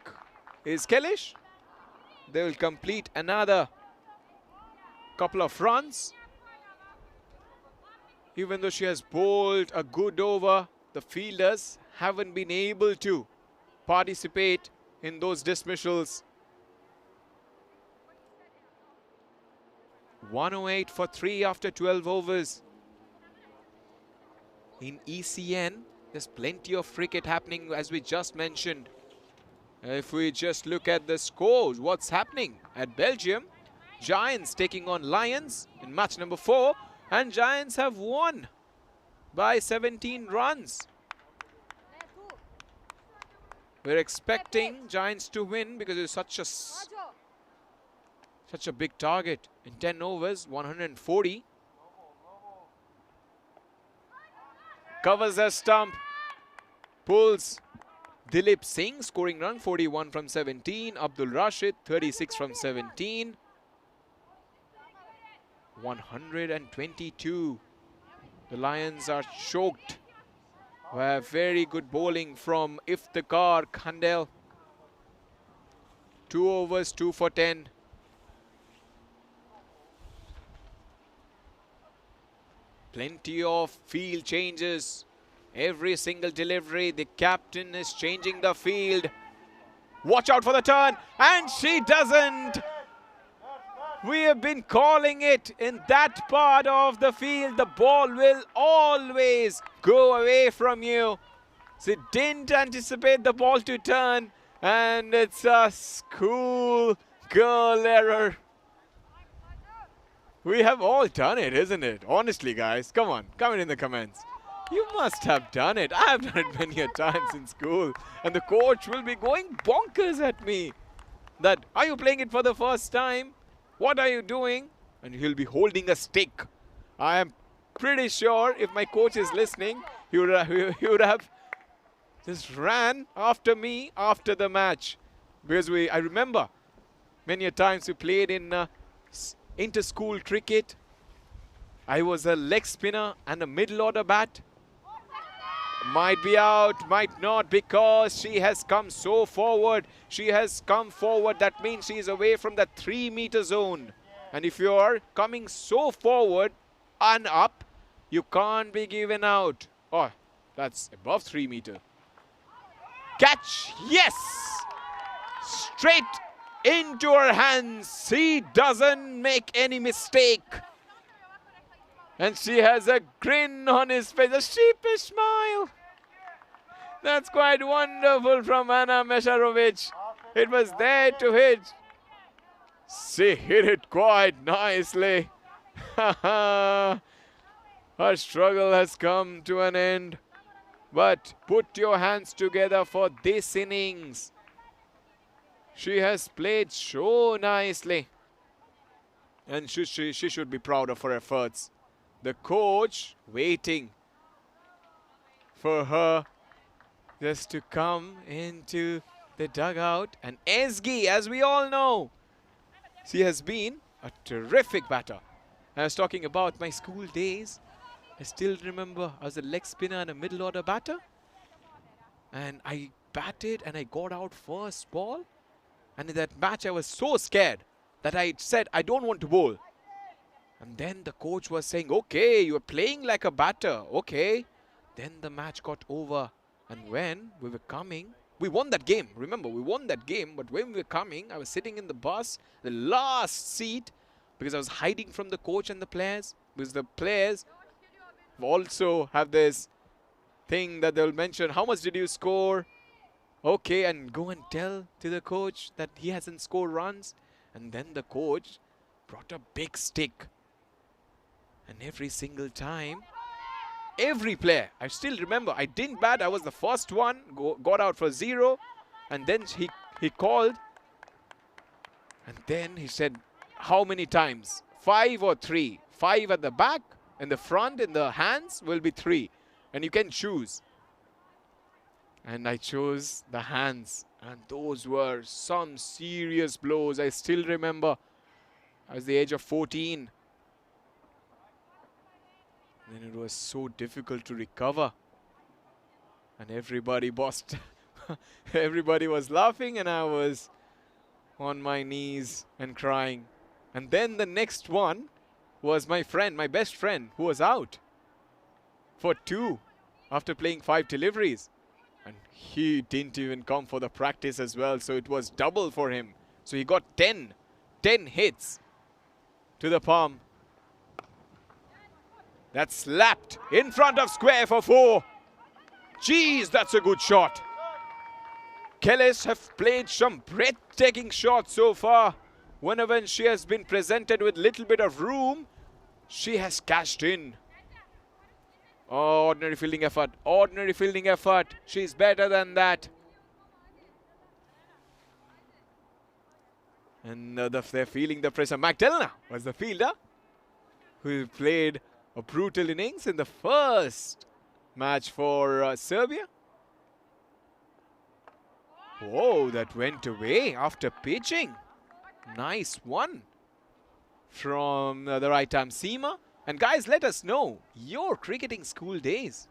Is Kellish? They will complete another couple of runs. Even though she has bowled a good over, the fielders haven't been able to participate in those dismissals. 108 for 3 after 12 overs. In ECN, there's plenty of cricket happening, as we just mentioned. If we just look at the scores, what's happening at Belgium? Giants taking on Lions in match number 4, and Giants have won by 17 runs. We're expecting Giants to win because it's such a big target. In 10 overs, 140. Covers a stump. Pulls Dilip Singh, scoring run, 41 from 17. Abdul Rashid, 36 from 17. 122. The Lions are choked. We have very good bowling from Iftikhar Khandel. 2 overs, 2 for 10. Plenty of field changes. Every single delivery, the captain is changing the field. Watch out for the turn, and she doesn't. We have been calling it in that part of the field. The ball will always go away from you. She didn't anticipate the ball to turn, and it's a school girl error. We have all done it, isn't it? Honestly, guys, come on, comment in the comments. You must have done it. I have done it many a times in school. And the coach will be going bonkers at me. That, are you playing it for the first time? What are you doing? And he'll be holding a stick. I am pretty sure if my coach is listening, he would have just ran after me after the match. Because I remember many a times we played in inter-school cricket. I was a leg spinner and a middle order bat. Might be out, might not, because she has come so forward. She has come forward. That means she is away from the 3-meter zone. And if you are coming so forward and up, you can't be given out. Oh, that's above 3 meter. Catch, yes! Straight into her hands. She doesn't make any mistake. And she has a grin on his face, a sheepish smile. That's quite wonderful from Anna Mesharovic. It was there to hit. She hit it quite nicely. Her struggle has come to an end. But put your hands together for this innings. She has played so nicely. And she should be proud of her efforts. The coach waiting for her just to come into the dugout. And Ezgi, as we all know, she has been a terrific batter. I was talking about my school days. I still remember I was a leg spinner and a middle order batter. And I batted and I got out first ball. And in that match I was so scared that I said I don't want to bowl. And then the coach was saying, okay, you are playing like a batter, okay. Then the match got over. And when we were coming, we won that game. Remember, we won that game. But when we were coming, I was sitting in the bus, the last seat, because I was hiding from the coach and the players. Because the players also have this thing that they'll mention, how much did you score? Okay, and go and tell to the coach that he hasn't scored runs. And then the coach brought a big stick. And every single time, every player, I still remember, I didn't bat, I was the first one, got out for 0. And then he called. And then he said, how many times? 5 or 3? 5 at the back, in the front, in the hands will be 3. And you can choose. And I chose the hands. And those were some serious blows. I still remember I was the age of 14. And it was so difficult to recover. And everybody bossed. Everybody was laughing and I was on my knees and crying. And then the next one was my friend, my best friend, who was out for 2 after playing 5 deliveries. And he didn't even come for the practice as well, so it was double for him. So he got 10 hits to the palm. That slapped in front of square for 4. Jeez, that's a good shot. Kellis have played some breathtaking shots so far. Whenever she has been presented with little bit of room, she has cashed in. Oh, ordinary fielding effort. Ordinary fielding effort. She's better than that. And they're feeling the pressure. Magdalena was the fielder who played a brutal innings in the first match for Serbia. Whoa, that went away after pitching. Nice one from the right arm seamer. And guys, let us know your cricketing school days.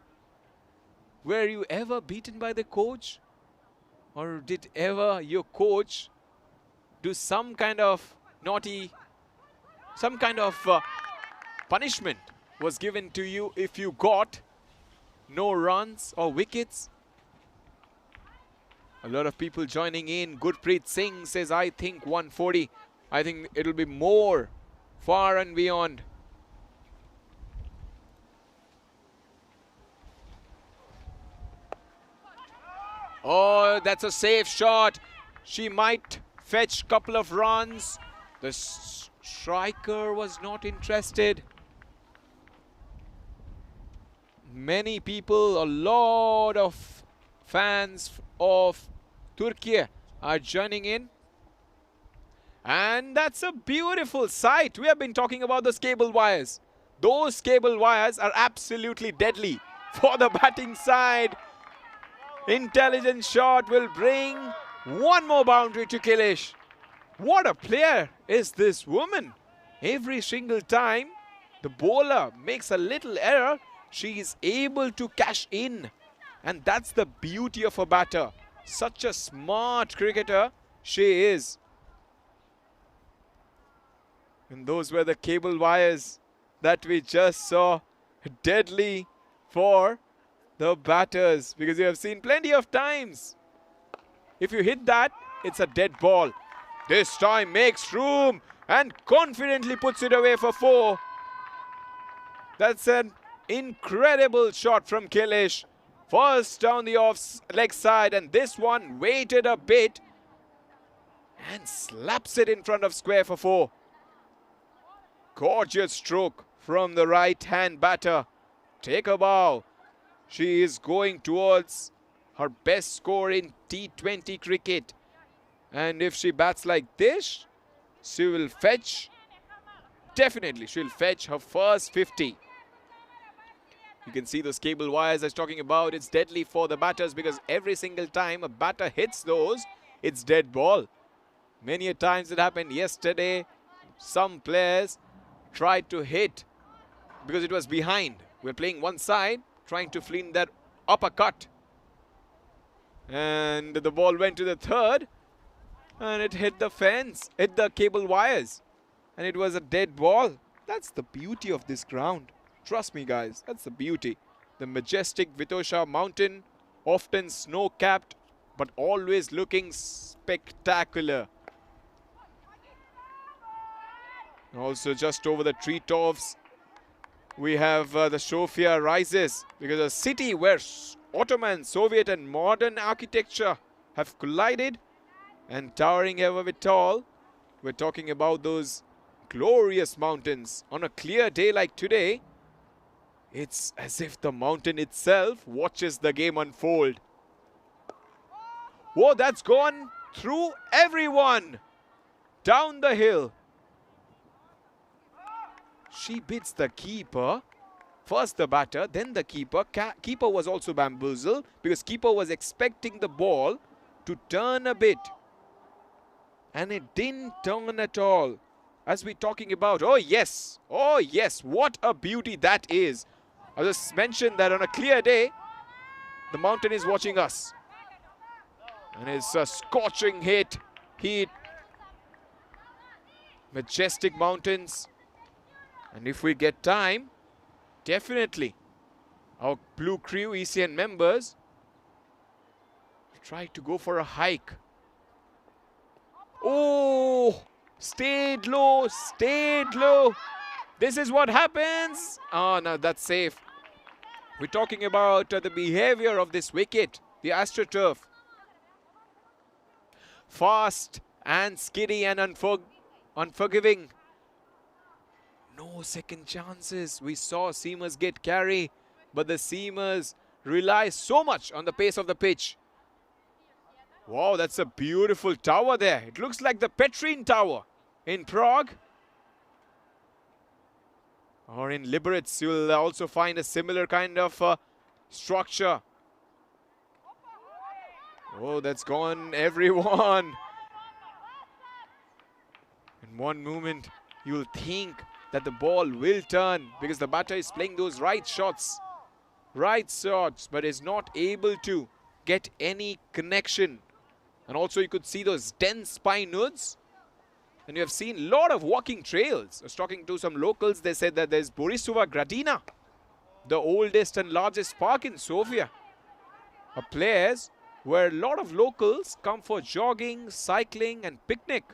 Were you ever beaten by the coach? Or did ever your coach do some kind of naughty, some kind of punishment was given to you if you got no runs or wickets? A lot of people joining in. Gurpreet Singh says, I think 140. I think it'll be more, far and beyond. Oh, that's a safe shot. She might fetch a couple of runs. The striker was not interested. Many people, a lot of fans of Turkey are joining in. And that's a beautiful sight. We have been talking about those cable wires. Those cable wires are absolutely deadly for the batting side. Intelligent shot will bring one more boundary to Kilish. What a player is this woman. Every single time the bowler makes a little error, she is able to cash in. And that's the beauty of a batter. Such a smart cricketer she is. And those were the cable wires that we just saw. Deadly for the batters, because you have seen plenty of times. If you hit that, it's a dead ball. This time makes room and confidently puts it away for 4. That's an incredible shot from Kilish. First down the off leg side, and this one waited a bit and slaps it in front of square for 4. Gorgeous stroke from the right-hand batter. Take a bow. She is going towards her best score in T20 cricket. And if she bats like this, she will fetch, definitely she'll fetch her first 50. You can see those cable wires I was talking about. It's deadly for the batters because every single time a batter hits those, it's dead ball. Many a times it happened yesterday. Some players tried to hit because it was behind. We're playing one side, trying to fling that uppercut. And the ball went to the third. And it hit the fence, hit the cable wires. And it was a dead ball. That's the beauty of this ground. Trust me, guys, that's the beauty. The majestic Vitosha mountain, often snow-capped, but always looking spectacular. Also, just over the treetops, we have the Sofia rises, because a city where Ottoman, Soviet and modern architecture have collided. And towering above it all, we're talking about those glorious mountains. On a clear day like today, it's as if the mountain itself watches the game unfold. Whoa, that's gone through everyone down the hill. She beats the keeper. First the batter, then the keeper. Keeper was also bamboozled because keeper was expecting the ball to turn a bit. And it didn't turn at all. As we're talking about, oh yes, what a beauty that is. I just mentioned that on a clear day, the mountain is watching us. And it's a scorching heat. Majestic mountains. And if we get time, definitely our Blue Crew ECN members try to go for a hike. Oh, stayed low. This is what happens. Oh, no, that's safe. We're talking about the behavior of this wicket, the AstroTurf. Fast and skiddy and unforgiving. No second chances. We saw seamers get carry, but the seamers rely so much on the pace of the pitch. Wow, that's a beautiful tower there. It looks like the Petrine Tower in Prague. Or in Liberec, you'll also find a similar kind of structure. Oh, that's gone, everyone. In one moment, you'll think that the ball will turn because the batter is playing those right shots, but is not able to get any connection. And also you could see those dense pine woods. And you have seen a lot of walking trails. I was talking to some locals. They said that there's Borisova Gradina, the oldest and largest park in Sofia. A place where a lot of locals come for jogging, cycling and picnic.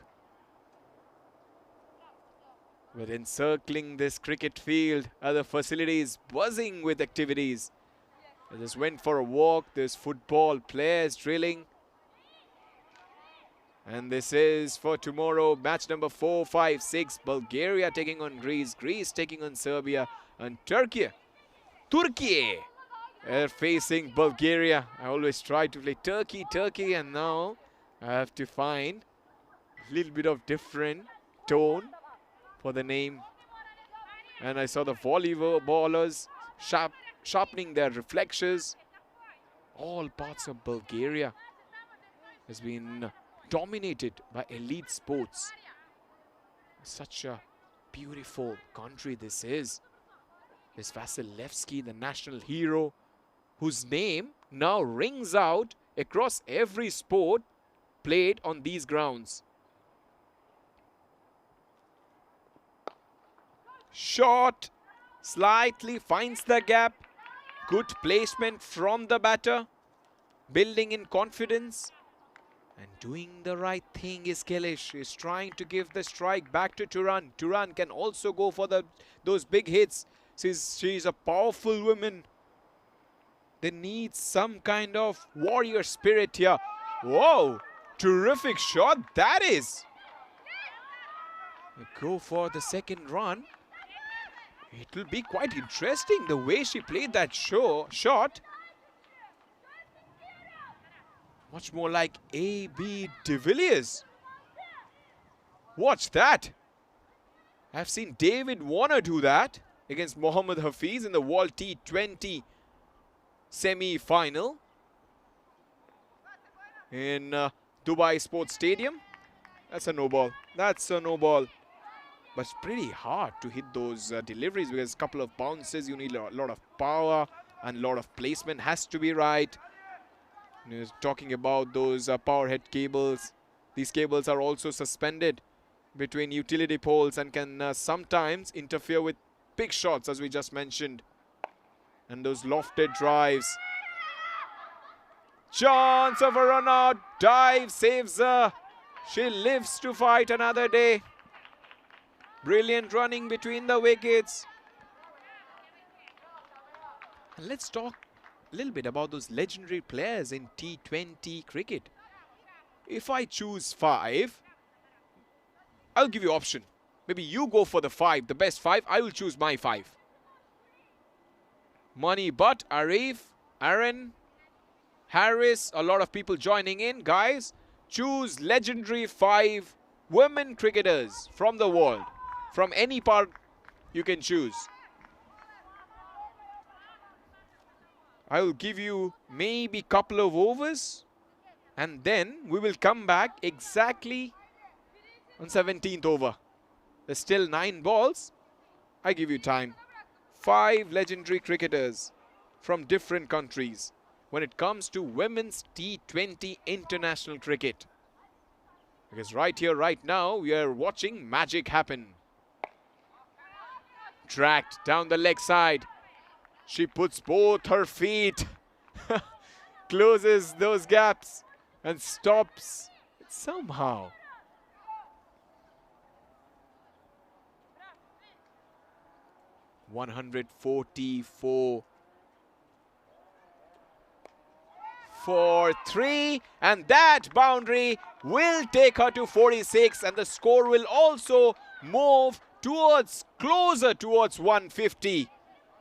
But encircling this cricket field are the facilities buzzing with activities. I just went for a walk. There's football, players drilling. And this is for tomorrow, match number 4, 5, 6. Bulgaria taking on Greece. Greece taking on Serbia. And Turkey are facing Bulgaria. I always try to play Turkey. And now I have to find a little bit of different tone for the name. And I saw the volleyballers sharpening their reflexes. All parts of Bulgaria has been dominated by elite sports. Such a beautiful country this is. This Vasilevsky, the national hero, whose name now rings out across every sport played on these grounds. Shot, slightly finds the gap. Good placement from the batter. Building in confidence. And doing the right thing is Kelesh. Is trying to give the strike back to Turan. Turan can also go for those big hits. She's a powerful woman. They need some kind of warrior spirit here. Whoa! Terrific shot that is. Go for the second run. It will be quite interesting the way she played that shot. Much more like A.B. de Villiers. Watch that. I've seen David Warner do that against Mohammad Hafiz in the World T20 semi-final in Dubai Sports Stadium. That's a no ball. That's a no ball. But it's pretty hard to hit those deliveries because a couple of bounces, you need a lot of power and a lot of placement has to be right. Talking about those power head cables. These cables are also suspended between utility poles and can sometimes interfere with big shots, as we just mentioned. And those lofted drives. Chance of a run out. Dive saves her. She lives to fight another day. Brilliant running between the wickets. And let's talk a little bit about those legendary players in T20 cricket. If I choose 5, I'll give you option. Maybe you go for the 5, the best 5. I will choose my 5. Mani Butt, Arif, Aaron, Harris, a lot of people joining in. Guys, choose legendary 5 women cricketers from the world, from any part you can choose. I will give you maybe couple of overs and then we will come back exactly on 17th over. There's still 9 balls. I give you time. 5 legendary cricketers from different countries when it comes to women's T20 international cricket. Because right here, right now, we are watching magic happen. Tracked down the leg side. She puts both her feet, closes those gaps and stops it somehow. $144 for 3, and that boundary will take her to 46, and the score will also move towards closer towards 150.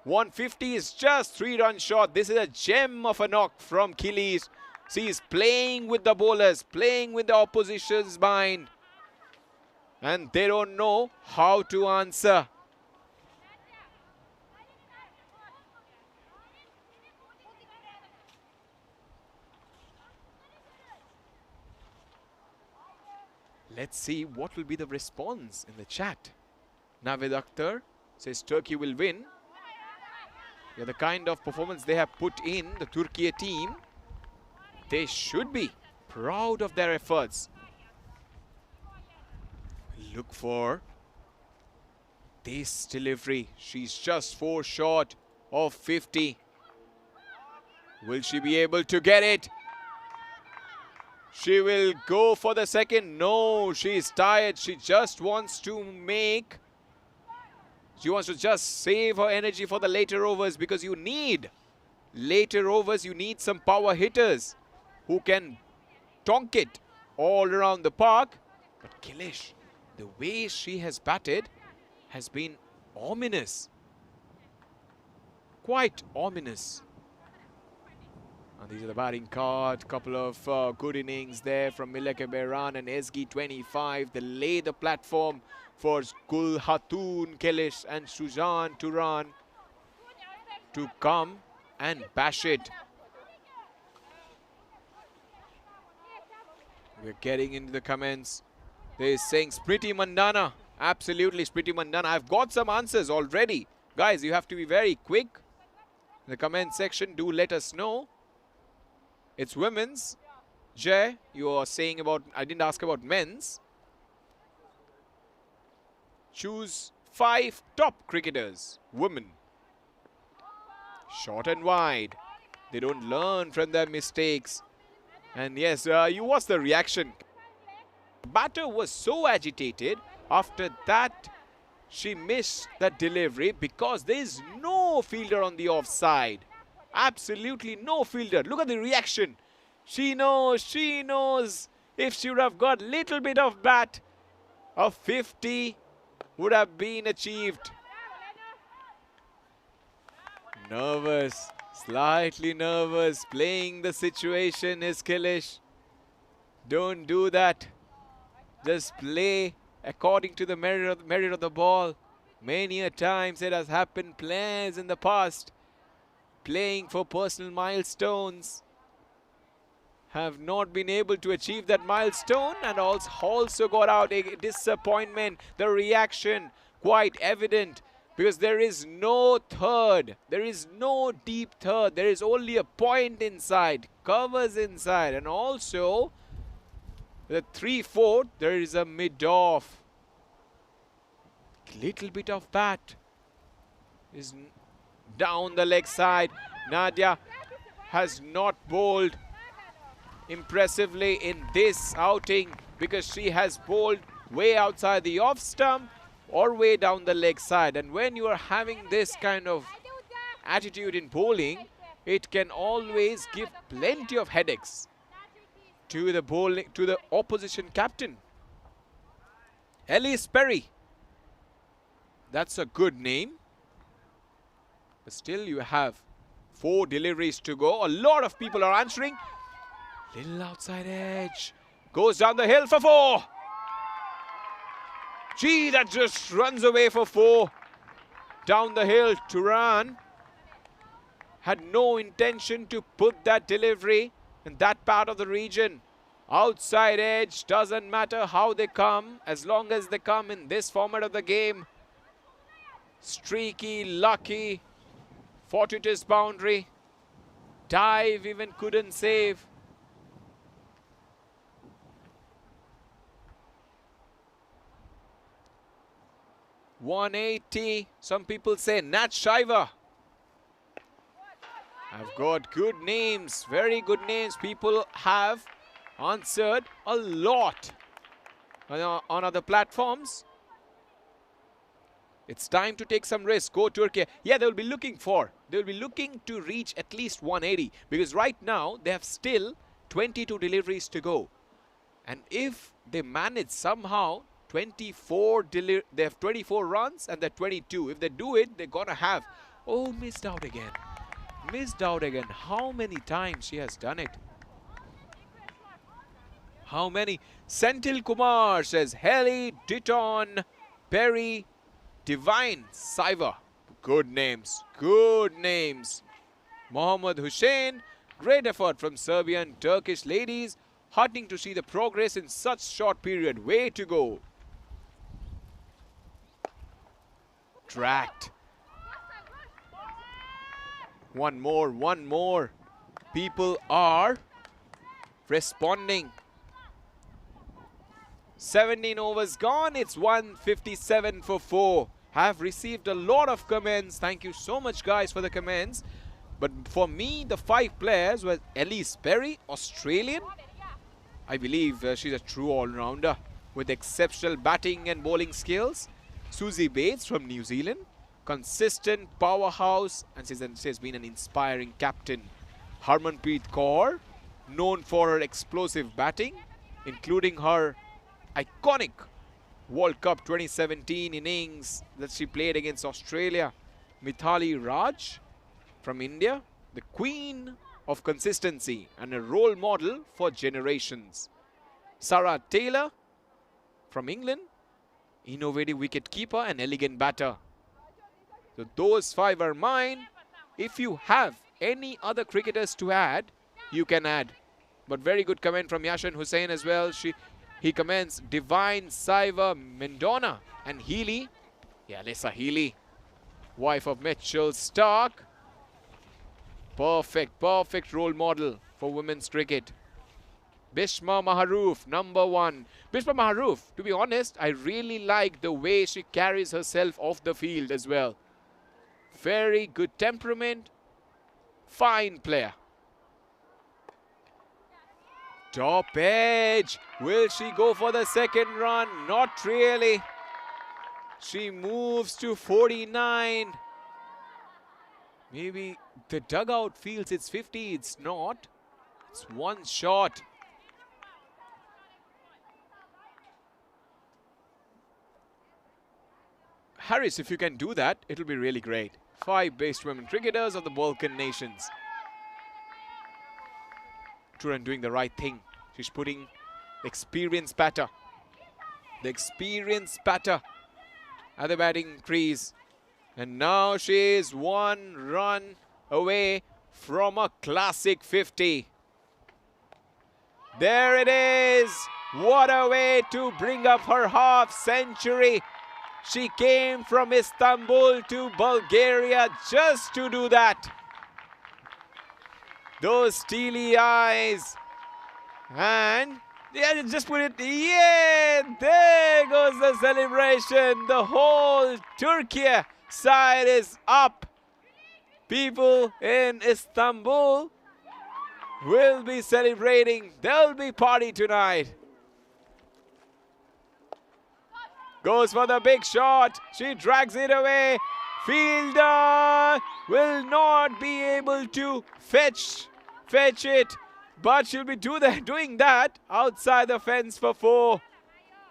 150 is just 3-run short. This is a gem of a knock from Killies. She is playing with the bowlers, playing with the opposition's mind, and they don't know how to answer. Let's see what will be the response in the chat. Navid Akhtar says Turkey will win. Yeah, the kind of performance they have put in, the Turkey team, they should be proud of their efforts. Look for this delivery. She's just 4 short of 50. Will she be able to get it? She will go for the second. No, she's tired. She just wants to make... She wants to just save her energy for the later overs, because you need later overs. You need some power hitters who can tonk it all around the park. But Kilish, the way she has batted has been ominous. Quite ominous. And these are the batting cards. Couple of good innings there from Mileke Beran and SG 25. They lay the platform for Gul Hatun Kelish and Sujan Turan to come and bash it. We're getting into the comments. They're saying Smriti Mandana. Absolutely, Smriti Mandana. I've got some answers already. Guys, you have to be very quick. In the comment section, do let us know. It's women's. Jay, you are saying about... I didn't ask about men's. Choose 5 top cricketers. Women. Short and wide. They don't learn from their mistakes. And yes, you watch the reaction. Batter was so agitated. After that, she missed that delivery because there is no fielder on the offside. Absolutely no fielder. Look at the reaction. She knows if she would have got little bit of bat, a 50 would have been achieved. Nervous, slightly nervous, playing the situation is Kilish. Don't do that. Just play according to the merit of the ball. Many a times it has happened, players in the past playing for personal milestones have not been able to achieve that milestone, and also got out a disappointment. The reaction quite evident, because there is no third. There is no deep third. There is only a point inside, covers inside, and also the 3/4, there is a mid-off. Little bit of bat is down the leg side. Nadia has not bowled impressively in this outing, because she has bowled way outside the off stump or way down the leg side. And when you are having this kind of attitude in bowling, it can always give plenty of headaches to the opposition captain. Elise Perry. That's a good name. But still, you have 4 deliveries to go. A lot of people are answering. Little outside edge. Goes down the hill for 4. Gee, that just runs away for 4. down the hill. Turan had no intention to put that delivery in that part of the region. Outside edge, doesn't matter how they come, as long as they come in this format of the game. Streaky, lucky, fortuitous boundary. Dive even couldn't save. .180, some people say Nat Shiva. I've got good names, very good names. People have answered a lot on other platforms. It's time to take some risk. Go Turkey. Yeah, they'll be looking to reach at least 180, because right now they have still 22 deliveries to go. And if they manage somehow 24, they have 24 runs and they're 22. If they do it, they're gonna have, oh, missed out again. Missed out again. How many times she has done it? How many? Senthil Kumar says Heli, Ditton, Perry, Divine, Saiva. Good names. Good names. Mohammad Hussein. Great effort from Serbian Turkish ladies. Heartening to see the progress in such short period. Way to go. Tracked. One more. People are responding. 17 overs gone. It's 157 for 4. Have received a lot of comments. Thank you so much, guys, for the comments. But for me, the 5 players were Elise Perry, Australian. I believe she's a true all-rounder with exceptional batting and bowling skills. Susie Bates from New Zealand. Consistent powerhouse, and she has been an inspiring captain. Harmanpreet Kaur, known for her explosive batting, including her iconic World Cup 2017 innings that she played against Australia. Mithali Raj from India, the queen of consistency and a role model for generations. Sarah Taylor from England, innovative wicketkeeper and elegant batter. So those 5 are mine. If you have any other cricketers to add, you can add. But very good comment from Yashin Hussain as well. He comments Divine, Saiva, Mendona and Healy. Yeah, Lisa Healy, wife of Mitchell Stark. Perfect role model for women's cricket. Bishma Maharoof, number 1. Bishma Maharoof, to be honest, I really like the way she carries herself off the field as well. Very good temperament, fine player. Top edge. Will she go for the second run? Not really. She moves to 49. Maybe the dugout feels it's 50. It's not. It's one shot. Harris, if you can do that, it'll be really great. 5 best women cricketers of the Balkan nations. Turan doing the right thing. She's putting the experienced batter at the batting crease. And now she is 1 run away from a classic 50. There it is. What a way to bring up her half century. She came from Istanbul to Bulgaria just to do that. Those steely eyes. And yeah, just put it. Yeah, there goes the celebration. The whole Turkey side is up. People in Istanbul will be celebrating. There'll be party tonight. Goes for the big shot. She drags it away. Fielder will not be able to fetch it. But she'll be doing that outside the fence for 4.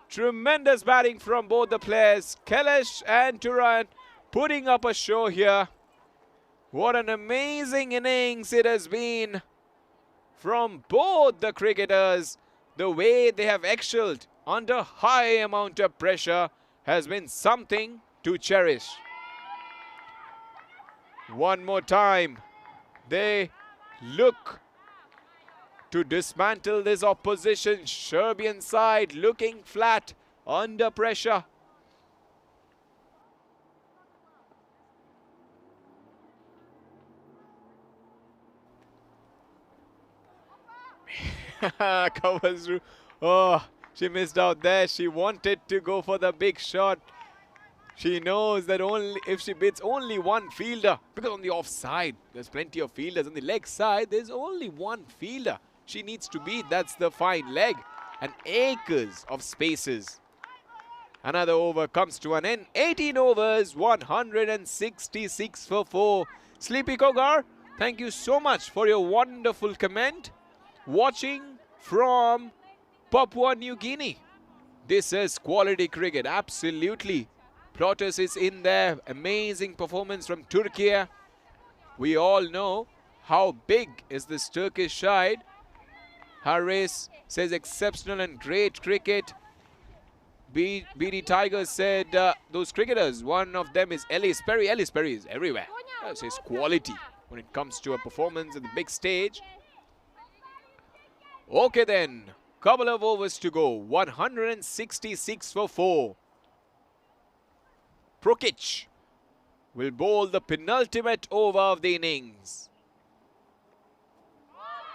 Tremendous batting from both the players. Kailash and Turan putting up a show here. What an amazing innings it has been from both the cricketers. The way they have excelled under high amount of pressure has been something to cherish. One more time. They look to dismantle this opposition. Serbian side looking flat, under pressure. Covers through. Oh, she missed out there. She wanted to go for the big shot. She knows that only if she beats only one fielder, because on the offside, there's plenty of fielders. On the leg side, there's only one fielder she needs to beat. That's the fine leg. And acres of spaces. Another over comes to an end. 18 overs, 166 for 4. Sleepy Kogar, thank you so much for your wonderful comment. Watching from Papua New Guinea. This is quality cricket, absolutely. Plotus is in there. Amazing performance from Turkey. We all know how big is this Turkish side. Harris says exceptional and great cricket. BD Tiger said those cricketers, one of them is Ellis Perry. Ellis Perry is everywhere. That's his quality when it comes to a performance at the big stage. Okay then, couple of overs to go. 166 for 4. Prokic will bowl the penultimate over of the innings.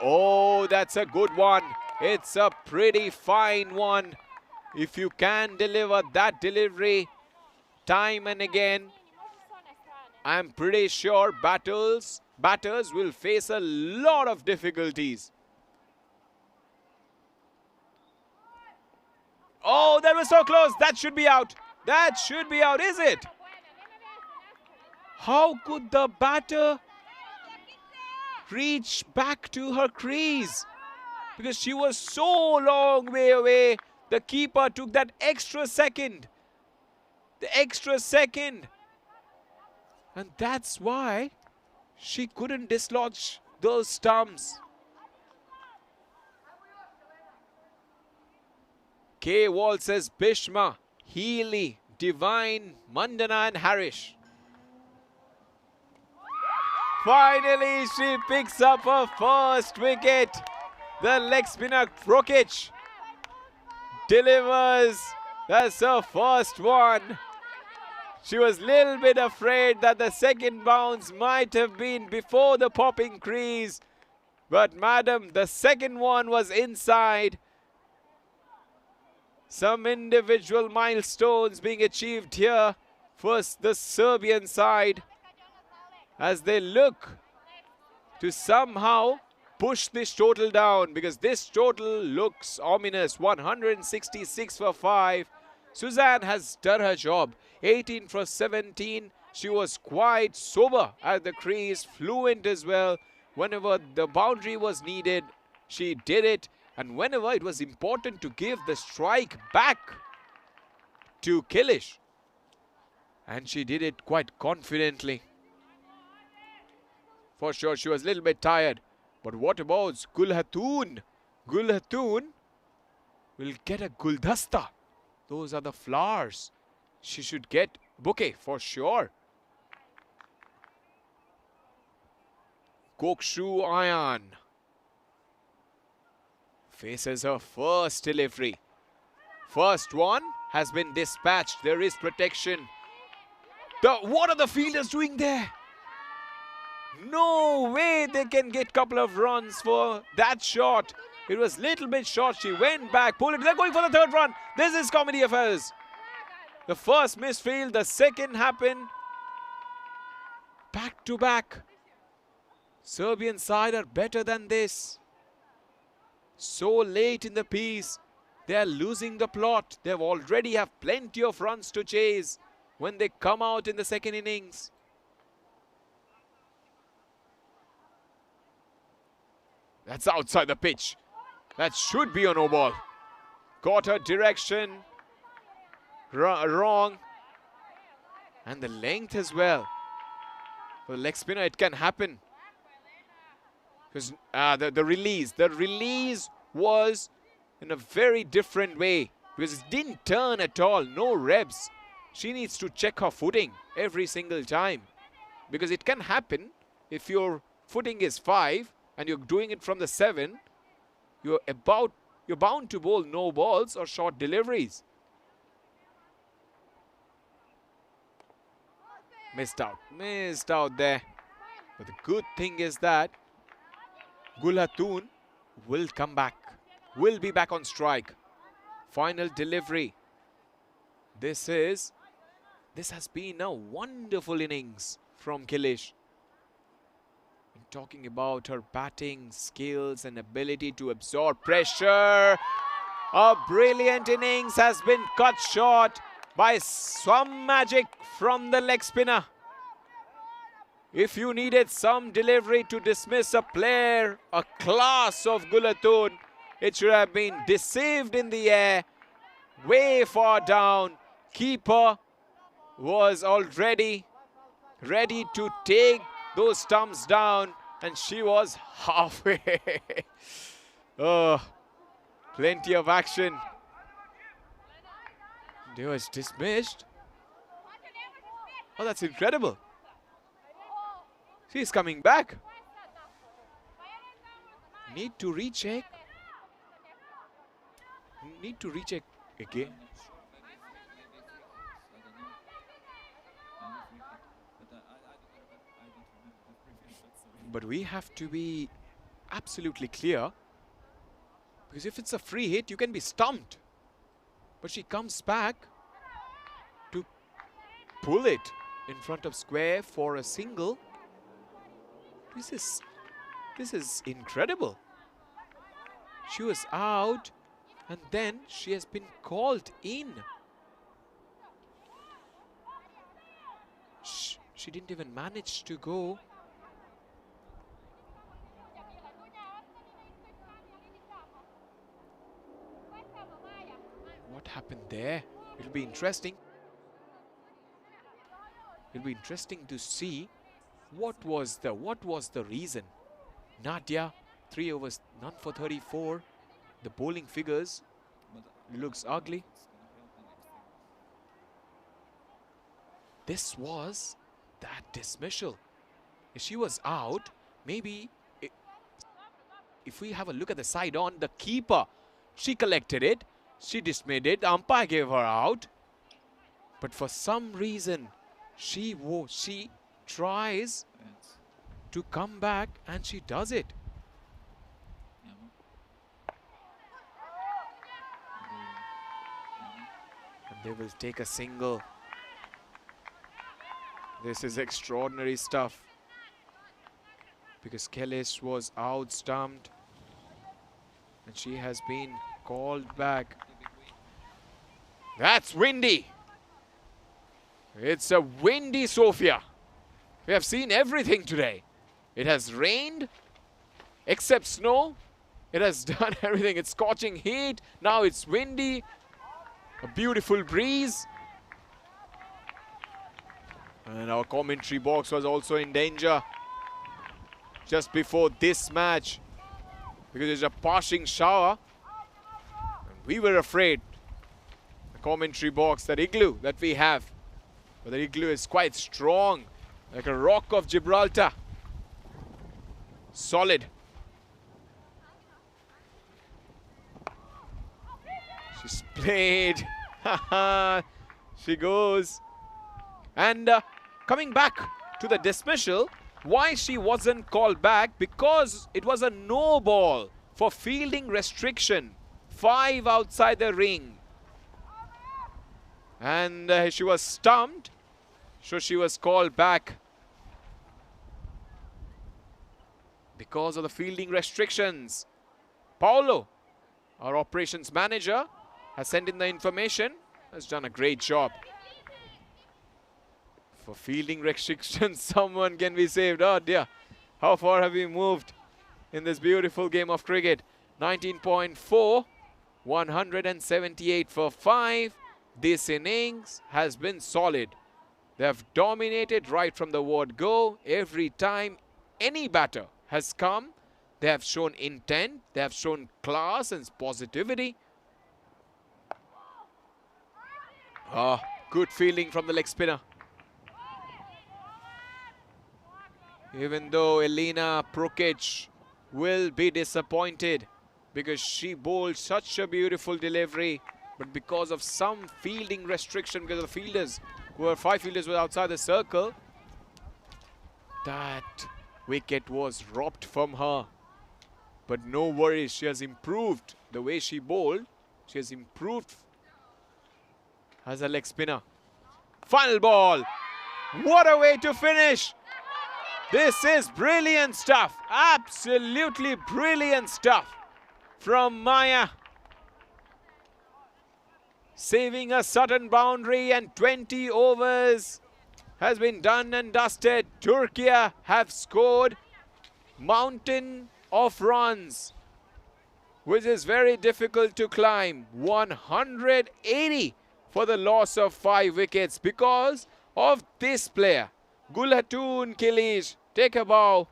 Oh, that's a good one. It's a pretty fine one. If you can deliver that delivery time and again, I'm pretty sure batters will face a lot of difficulties. Oh, that was so close. That should be out. That should be out, is it? How could the batter reach back to her crease? Because she was so long way away. The keeper took that extra second. The extra second. And that's why she couldn't dislodge those stumps. K. Wall says Bhishma, Healy, Divine, Mandana and Harish. Finally, she picks up her first wicket. The leg spinner Prokic delivers. That's her first one. She was a little bit afraid that the second bounce might have been before the popping crease. But madam, the second one was inside. Some individual milestones being achieved here. First, the Serbian side, as they look to somehow push this total down, because this total looks ominous. 166 for 5. Suzanne has done her job. 18 for 17. She was quite sober at the crease, fluent as well. Whenever the boundary was needed, she did it. And whenever it was important to give the strike back to Kilish, and she did it quite confidently. For sure, she was a little bit tired. But what about Gul Hatun? Gul Hatun will get a Guldasta. Those are the flowers. She should get bouquet for sure. Kokshu Ayan faces her first delivery. First one has been dispatched. There is protection. What are the fielders doing there? No way they can get a couple of runs for that shot. It was a little bit short. She went back, pulled it. They're going for the third run. This is comedy affairs. The first misfield, the second happened. Back to back. Serbian side are better than this. So late in the piece, they are losing the plot. They already have plenty of runs to chase when they come out in the second innings. That's outside the pitch. That should be a no ball. Got her direction wrong. And the length as well. For the leg spinner, it can happen. Because the release was in a very different way. Because it didn't turn at all. No revs. She needs to check her footing every single time. because it can happen if your footing is 5 and you're doing it from the 7, you're bound to bowl no balls or short deliveries. Missed out there. But the good thing is that Gulhatun will come back, will be back on strike. Final delivery. This has been a wonderful innings from Kilish. And talking about her batting skills and ability to absorb pressure, a brilliant innings has been cut short by some magic from the leg spinner. If you needed some delivery to dismiss a player, a class of Gulhatun, it should have been deceived in the air, way far down. Keeper was already ready to take those stumps down, and she was halfway. Oh, plenty of action. They was dismissed. Oh, that's incredible. She's coming back. Need to recheck. Need to recheck again. But we have to be absolutely clear, because if it's a free hit, you can be stumped. But she comes back to pull it in front of square for a single. This is incredible. She was out and then she has been called in. She didn't even manage to go. What happened there? It'll be interesting. It'll be interesting to see what was the reason. Nadia, 3 overs, none for 34. The bowling figures looks ugly. This was that dismissal. If she was out, maybe if we have a look at the side on, the keeper, she collected it, she dismissed it, the umpire gave her out. But for some reason, she tries to come back and she does it. And they will take a single. This is extraordinary stuff, because Kilish was out stumped and she has been called back. That's windy. It's a windy Sofia. We have seen everything today. It has rained, except snow. It has done everything. It's scorching heat. Now it's windy. A beautiful breeze. And our commentary box was also in danger just before this match, because there's a passing shower. And we were afraid. The commentary box, that igloo that we have. But the igloo is quite strong, like a rock of Gibraltar. Solid. She's played. She goes. And coming back to the dismissal, why she wasn't called back? Because it was a no ball for fielding restriction. 5 outside the ring. And she was stumped. So she was called back because of the fielding restrictions. Paulo, our operations manager, has sent in the information. Has done a great job. For fielding restrictions, someone can be saved. Oh dear, how far have we moved in this beautiful game of cricket? 19.4, 178 for 5. This innings has been solid. They have dominated right from the word go. Every time any batter has come, they have shown intent, they have shown class and positivity. Good fielding from the leg spinner. Even though Elena Prokic will be disappointed because she bowled such a beautiful delivery, but because of some fielding restriction, because the fielders, five fielders were outside the circle, that wicket was robbed from her. But no worries, she has improved the way she bowled. She has improved as a leg spinner. Final ball. What a way to finish. This is brilliant stuff. Absolutely brilliant stuff from Maya. Saving a sudden boundary, and 20 overs has been done and dusted. Turkey have scored mountain of runs, which is very difficult to climb. 180 for the loss of 5 wickets because of this player. Gulhatun Kilic, take a bow.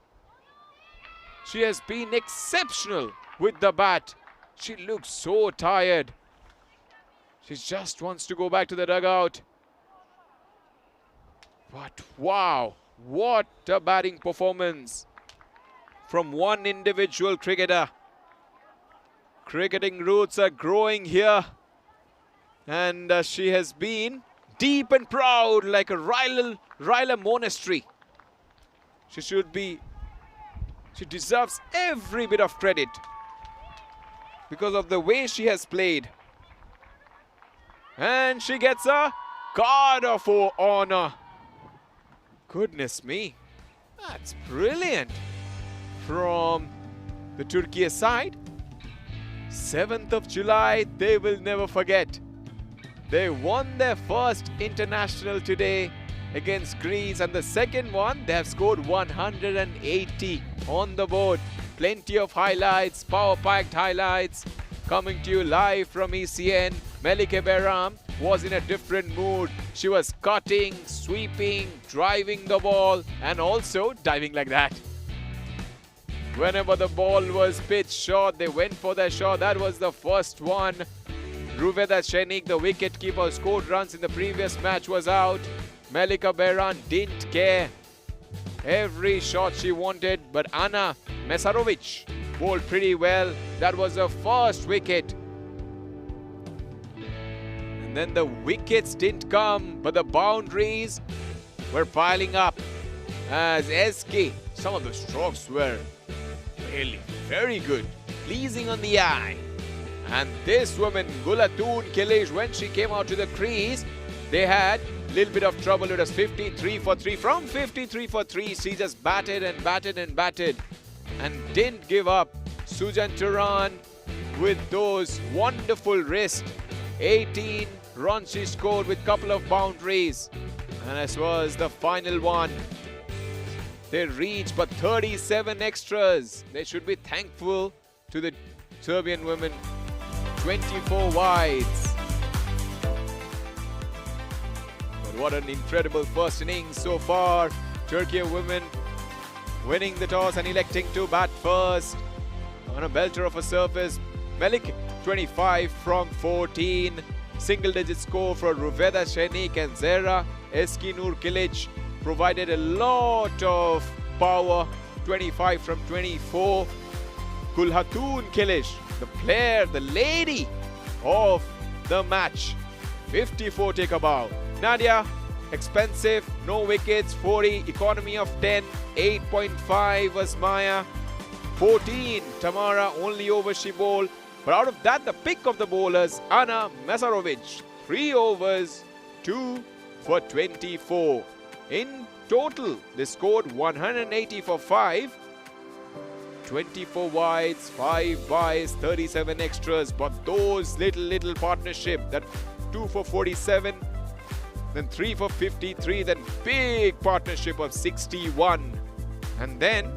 She has been exceptional with the bat. She looks so tired. She just wants to go back to the dugout. But wow, what a batting performance from one individual cricketer. Cricketing roots are growing here, and she has been deep and proud like a Ryla monastery. She deserves every bit of credit because of the way she has played. And she gets a card of honor. Goodness me, that's brilliant from the Turkey side. 7th of July, they will never forget. They won their first international today against Greece, and the second one, they have scored 180 on the board. Plenty of highlights, power-packed highlights, coming to you live from ECN. Melike Behram was in a different mood. She was cutting, sweeping, driving the ball, and also diving like that. Whenever the ball was pitched short, they went for their shot. That was the first one. Ruveda Shenik, the wicketkeeper, scored runs in the previous match, was out. Melike Behram didn't care. Every shot she wanted, but Ana Mesarovic bowled pretty well. That was the first wicket. And then the wickets didn't come, but the boundaries were piling up. As SK, some of the strokes were really very good, pleasing on the eye. And this woman, Gulhatun Kilic, when she came out to the crease, they had a little bit of trouble. It was 53 for 3. From 53 for 3, she just batted and batted and batted and didn't give up. Sujan Turan with those wonderful wrists. 18 runs she scored with a couple of boundaries. And this was the final one. They reached but 37 extras. They should be thankful to the Serbian women. 24 wides. But what an incredible first innings so far. Turkey women winning the toss and electing to bat first. On a belter of a surface, Melik 25 from 14. Single-digit score for Ruveda Shenik and Zehra Eskinur Kilic provided a lot of power. 25 from 24. Gulhatun Kilic, the player, the lady of the match. 54 take a bow. Nadia, expensive, no wickets, 40, economy of 10, 8.5 was Maya. 14, Tamara, only over she bowled. But out of that, the pick of the bowlers, Ana Mesarovic. 3 overs, 2 for 24. In total, they scored 180 for 5. 24 wides, 5 byes, 37 extras. But those little partnership, that 2 for 47, then 3 for 53, then big partnership of 61. And then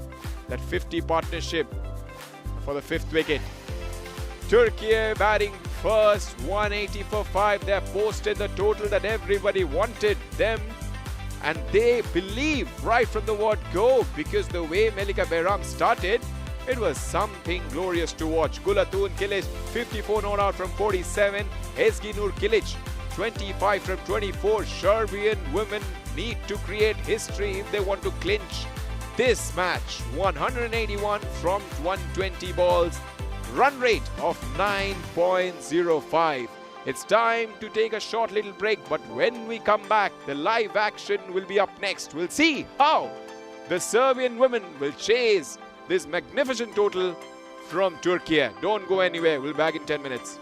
that 50 partnership for the 5th wicket. Turkey batting first, 180 for 5. They have posted the total that everybody wanted them. And they believe right from the word go, because the way Melike Behram started, it was something glorious to watch. Gulhatun Kilic, 54 not out from 47. Eskinur Kilic, 25 from 24. Serbian women need to create history if they want to clinch this match. 181 from 120 balls. Run rate of 9.05. It's time to take a short little break, but when we come back, the live action will be up next. We'll see how the Serbian women will chase this magnificent total from Turkey. Don't go anywhere. We'll be back in 10 minutes.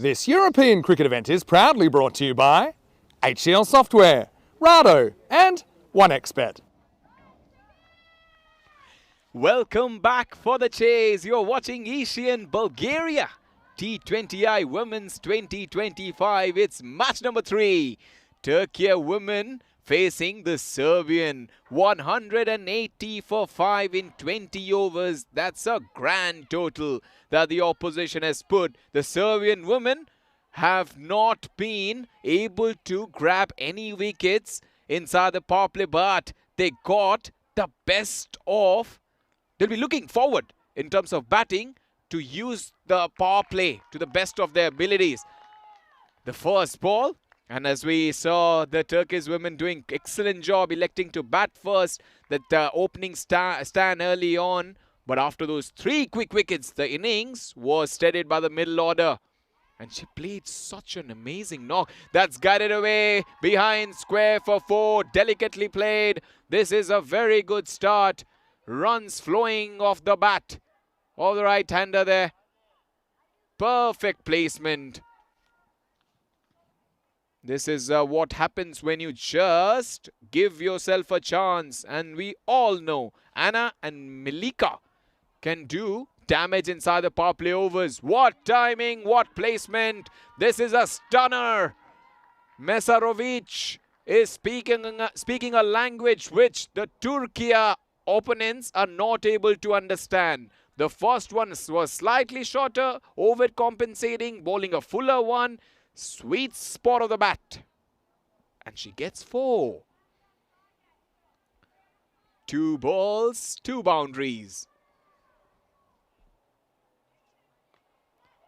This European cricket event is proudly brought to you by HCL Software, Rado and 1xBet. Welcome back for the chase. You're watching ECN Bulgaria T20I Women's 2025. It's match number 3. Turkey women facing the Serbian. 180 for 5 in 20 overs. That's a grand total that the opposition has put. The Serbian women have not been able to grab any wickets inside the power play, but they got the best of. They'll be looking forward in terms of batting to use the power play to the best of their abilities. The first ball, and as we saw the Turkish women doing excellent job electing to bat first, that opening stand early on. But after those 3 quick wickets, the innings was steadied by the middle order. And she played such an amazing knock. That's guided away behind square for 4. Delicately played. This is a very good start. Runs flowing off the bat of the right-hander there. Perfect placement. This is what happens when you just give yourself a chance. And we all know Anna and Milika can do damage inside the power play overs. What timing, what placement. This is a stunner. Mesarovic is speaking a language which the Turkey opponents are not able to understand. The first one was slightly shorter, overcompensating, bowling a fuller one. Sweet spot of the bat. And she gets 4. 2 balls, 2 boundaries.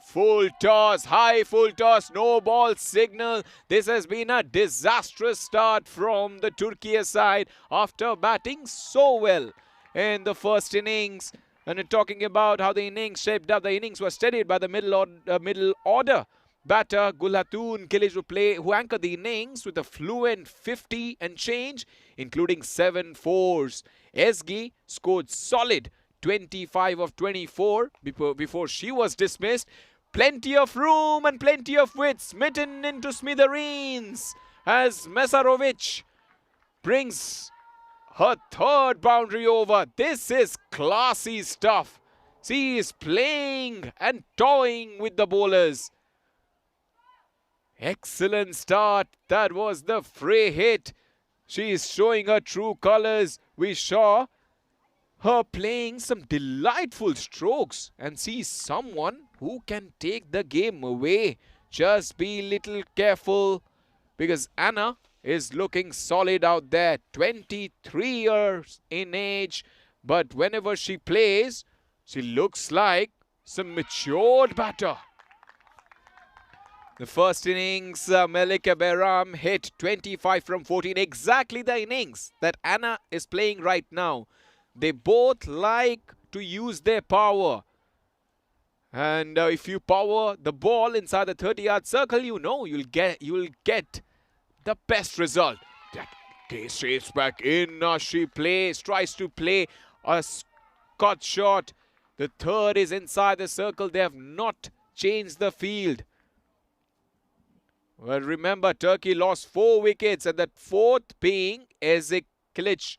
Full toss, high full toss, no ball signal. This has been a disastrous start from the Turkey side after batting so well in the first innings. And we're talking about how the innings shaped up. The innings were steadied by the middle order batter Gulhatun Kilic, who anchored the innings with a fluent 50 and change, including 7 fours. Ezgi scored solid 25 of 24 before she was dismissed. Plenty of room and plenty of width, smitten into smithereens as Mesarovic brings her 3rd boundary over. This is classy stuff. She is playing and toying with the bowlers. Excellent start. That was the free hit. She is showing her true colors. We saw her playing some delightful strokes, and see someone who can take the game away. Just be little careful, because Anna is looking solid out there. 23 years in age, but whenever she plays, she looks like some matured batter. The first innings, Melika Behram hit 25 from 14. Exactly the innings that Anna is playing right now. They both like to use their power. And if you power the ball inside the 30-yard circle, you know you'll get the best result. That case shapes back in. She tries to play a cut shot. The 3rd is inside the circle. They have not changed the field. Well, remember, Turkey lost 4 wickets, and that 4th being Ezgi Kilic,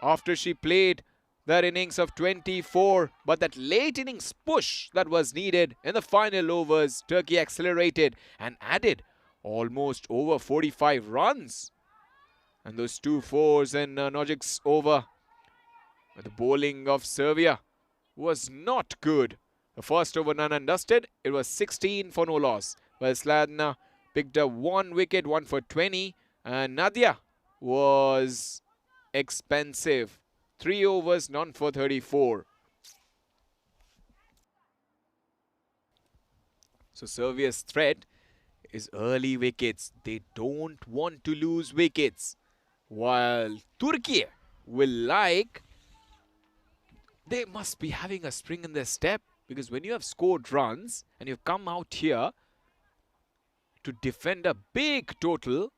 after she played that innings of 24. But that late innings push that was needed in the final overs, Turkey accelerated and added almost over 45 runs. And those 2 fours in Nojic's over. But the bowling of Serbia was not good. The first over none and dusted. It was 16 for no loss. Well, Sladna picked up 1 wicket, 1 for 20. And Nadia was expensive. 3 overs, none for 34. So Serbia's threat is early wickets. They don't want to lose wickets. While Turkey will like, they must be having a spring in their step, because when you have scored runs and you've come out here to defend a big total,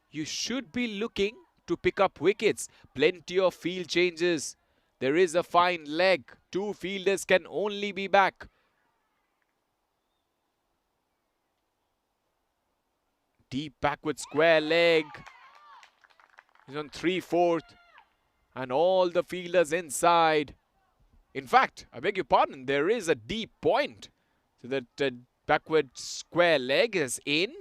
you should be looking to pick up wickets. Plenty of field changes. There is a fine leg. 2 fielders can only be back. Deep backward square leg. He's on 3/4. And all the fielders inside. In fact, I beg your pardon, there is a deep point. So that backward square leg is in.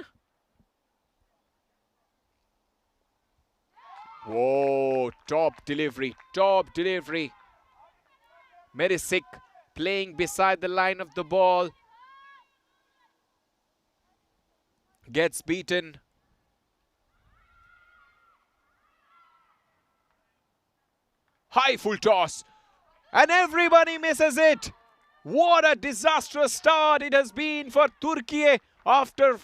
Whoa, top delivery, top delivery. Merisic playing beside the line of the ball. Gets beaten. High full toss. And everybody misses it. What a disastrous start it has been for Turkey after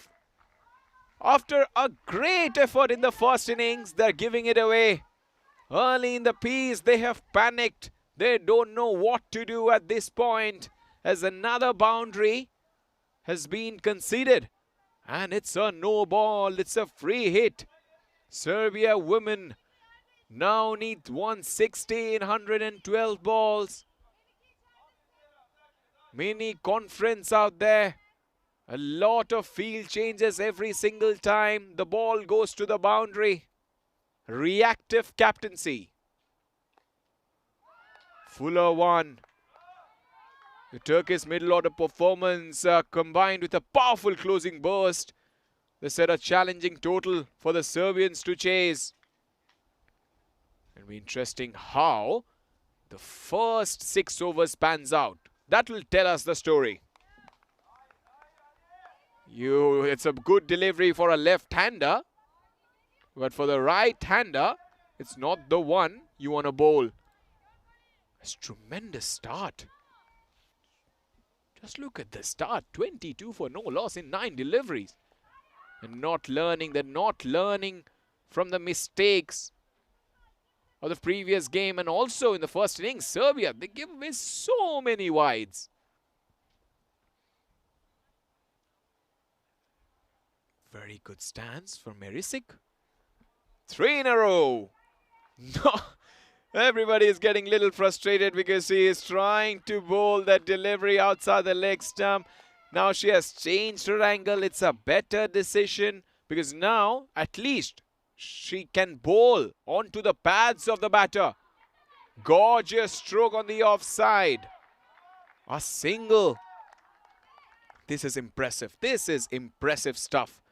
a great effort in the first innings. They're giving it away. Early in the piece, they have panicked. They don't know what to do at this point, as another boundary has been conceded. And it's a no ball. It's a free hit. Serbia women now need 160 in 112 balls. Mini conference out there. A lot of field changes every single time the ball goes to the boundary. Reactive captaincy. Fuller won. The Turkish middle order performance combined with a powerful closing burst. They set a challenging total for the Serbians to chase. It'll be interesting how the first 6 overs pans out. That will tell us the story. It's a good delivery for a left-hander. But for the right-hander, it's not the one you want to bowl. It's a tremendous start. Just look at the start. 22 for no loss in 9 deliveries. And they're not learning from the mistakes of the previous game. And also in the first innings, Serbia, they give away so many wides. Very good stance from Merisic. 3 in a row. No, everybody is getting a little frustrated because he is trying to bowl that delivery outside the leg stump. Now she has changed her angle. It's a better decision because now at least she can bowl onto the pads of the batter. Gorgeous stroke on the offside. A single. This is impressive. This is impressive stuff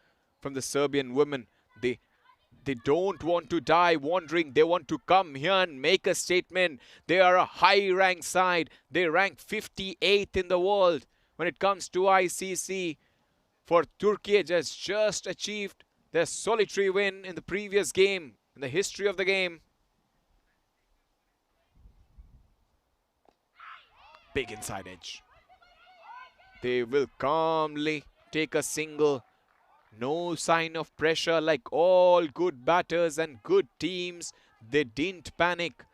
from the Serbian women. They don't want to die wandering. They want to come here and make a statement. They are a high-ranked side. They rank 58th in the world when it comes to ICC. For Turkey has just achieved their solitary win in the previous game, in the history of the game. Big inside edge. They will calmly take a single. No sign of pressure, like all good batters and good teams. They didn't panic.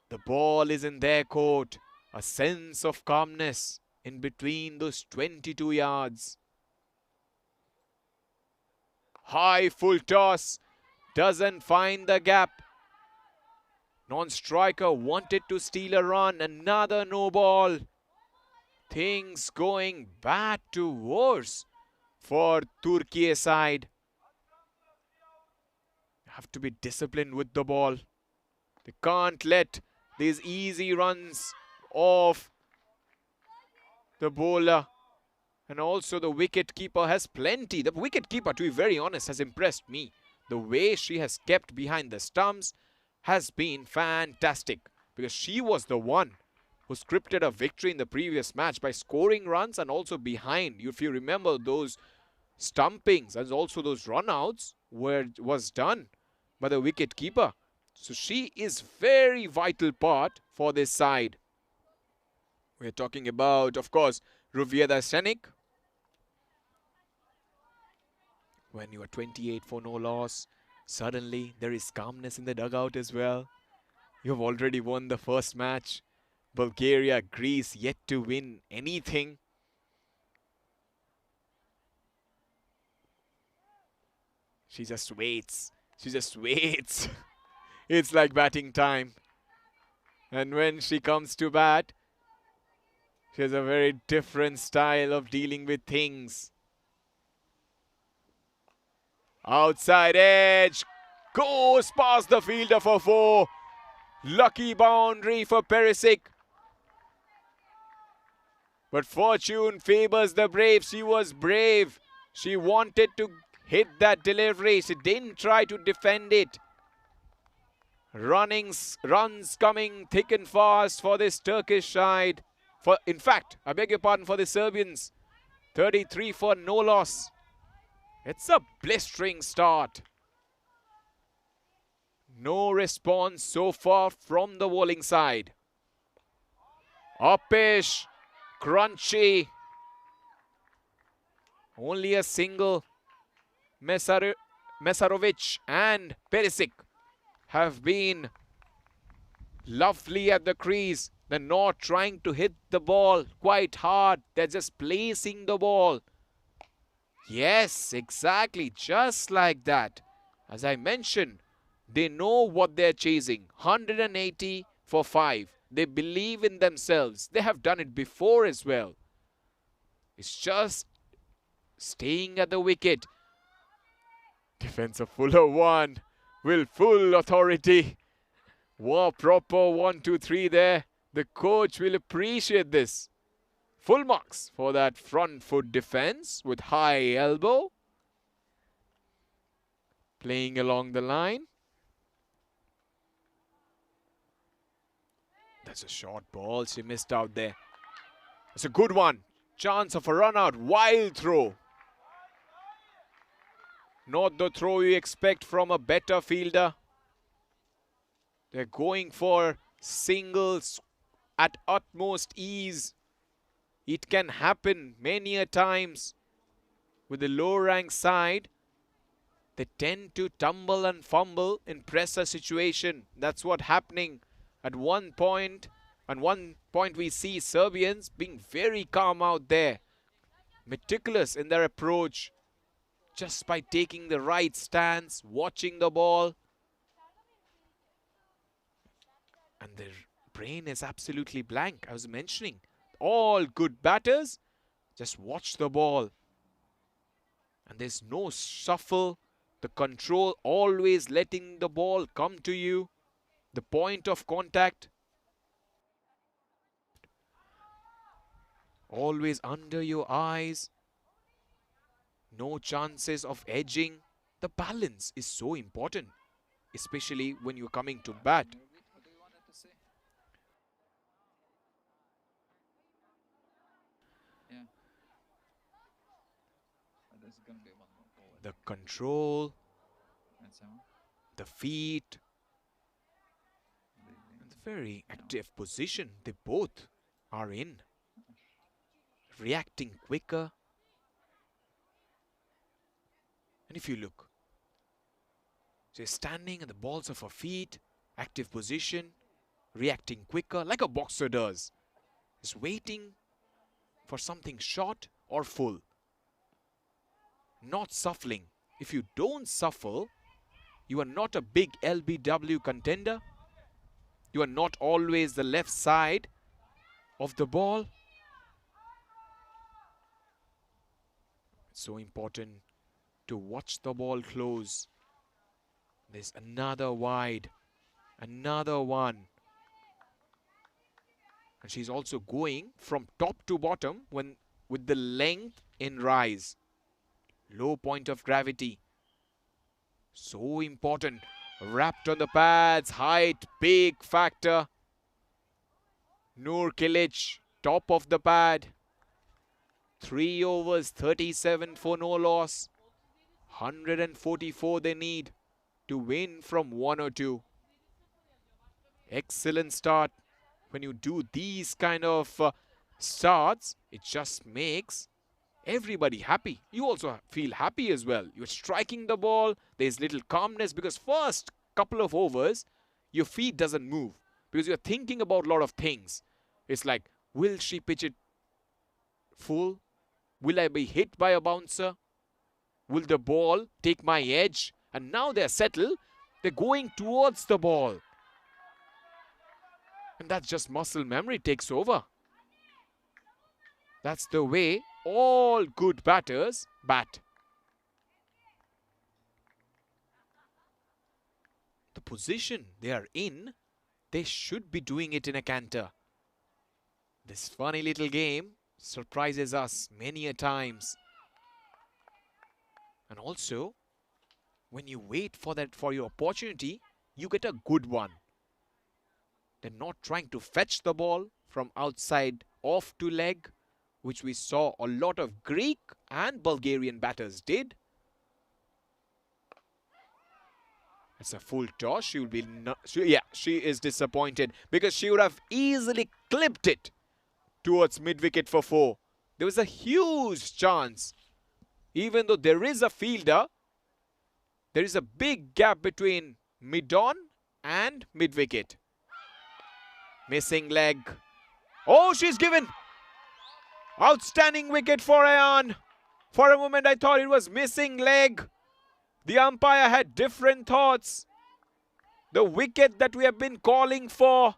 The ball is in their court. A sense of calmness in between those 22 yards. High full toss. Doesn't find the gap. Non-striker wanted to steal a run. Another no ball. Things going bad to worse for Turkey side. Have to be disciplined with the ball. They can't let these easy runs off the bowler. And also the wicket keeper has plenty. The wicket keeper, to be very honest, has impressed me. The way she has kept behind the stumps has been fantastic. Because she was the one who scripted a victory in the previous match by scoring runs and also behind. If you remember, those stumpings and also those run-outs was done by the wicket-keeper. So she is very vital part for this side. We're talking about, of course, Ruvieda Senik. When you are 28 for no loss, suddenly there is calmness in the dugout as well. You've already won the first match. Bulgaria, Greece, yet to win anything. She just waits. She just waits. It's like batting time. And when she comes to bat, she has a very different style of dealing with things. Outside edge. Goes past the fielder for 4. Lucky boundary for Perisic. But fortune favors the brave. She was brave. She wanted to hit that delivery. She didn't try to defend it. Runs coming thick and fast for this Turkish side. In fact, I beg your pardon, for the Serbians. 33 for no loss. It's a blistering start. No response so far from the bowling side. Uppish, crunchy. Only a single. Mesarovic and Perisic have been lovely at the crease. They're not trying to hit the ball quite hard. They're just placing the ball. Yes, exactly. Just like that. As I mentioned, they know what they're chasing. 180 for 5. They believe in themselves. They have done it before as well. It's just staying at the wicket. Defense of Fuller 1 with full authority. Wow, proper 1, 2, 3 there. The coach will appreciate this. Full marks for that front foot defense with high elbow. Playing along the line. That's a short ball. She missed out there. It's a good one. Chance of a run out. Wild throw. Not the throw you expect from a better fielder. They're going for singles at utmost ease. It can happen many a times with the low rank side. They tend to tumble and fumble in pressure situation. That's what's happening. At one point we see Serbians being very calm out there. Meticulous in their approach. Just by taking the right stance, watching the ball. And their brain is absolutely blank. I was mentioning, all good batters, just watch the ball. And there's no shuffle. The control, always letting the ball come to you. The point of contact. Always under your eyes. No chances of edging. The balance is so important, especially when you're coming to bat. The control, the feet, and the very active position they both are in. Reacting quicker. And if you look, she's standing at the balls of her feet, active position, reacting quicker like a boxer does. Is waiting for something short or full. Not shuffling. If you don't shuffle, you are not a big LBW contender. You are not always the left side of the ball. It's so important to watch the ball close. There's another wide. Another one. And she's also going from top to bottom with the length in rise. Low point of gravity. So important. Wrapped on the pads. Height, big factor. Nur Kilic, top of the pad. 3 overs, 37 for no loss. 144 they need to win from 102. Excellent start. When you do these kind of starts, it just makes everybody happy. You also feel happy as well. You're striking the ball. There's little calmness because first couple of overs, your feet doesn't move because you're thinking about a lot of things. It's like, will she pitch it full? Will I be hit by a bouncer? Will the ball take my edge? And now they're settled. They're going towards the ball. And that's just muscle memory takes over. That's the way all good batters bat. position they are in, they should be doing it in a canter. This funny little game surprises us many a times. And also, when you wait for your opportunity, you get a good one. They're not trying to fetch the ball from outside off to leg, which we saw a lot of Greek and Bulgarian batters did. It's a full toss. She will be she is disappointed because she would have easily clipped it towards mid-wicket for 4. There was a huge chance. Even though there is a fielder, there is a big gap between mid-on and mid-wicket. Missing leg. Oh, she's given. Outstanding wicket for Ayan. For a moment, I thought it was missing leg. The umpire had different thoughts. The wicket that we have been calling for.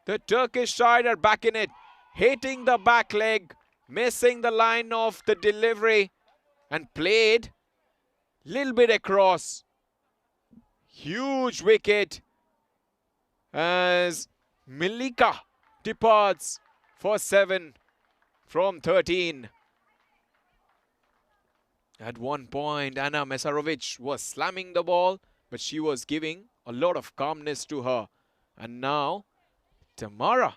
The Turkish side are back in it. Hitting the back leg. Missing the line of the delivery. And played little bit across. Huge wicket as Milika departs for 7 from 13. At one point, Anna Mesarovic was slamming the ball, but she was giving a lot of calmness to her. And now, Tamara,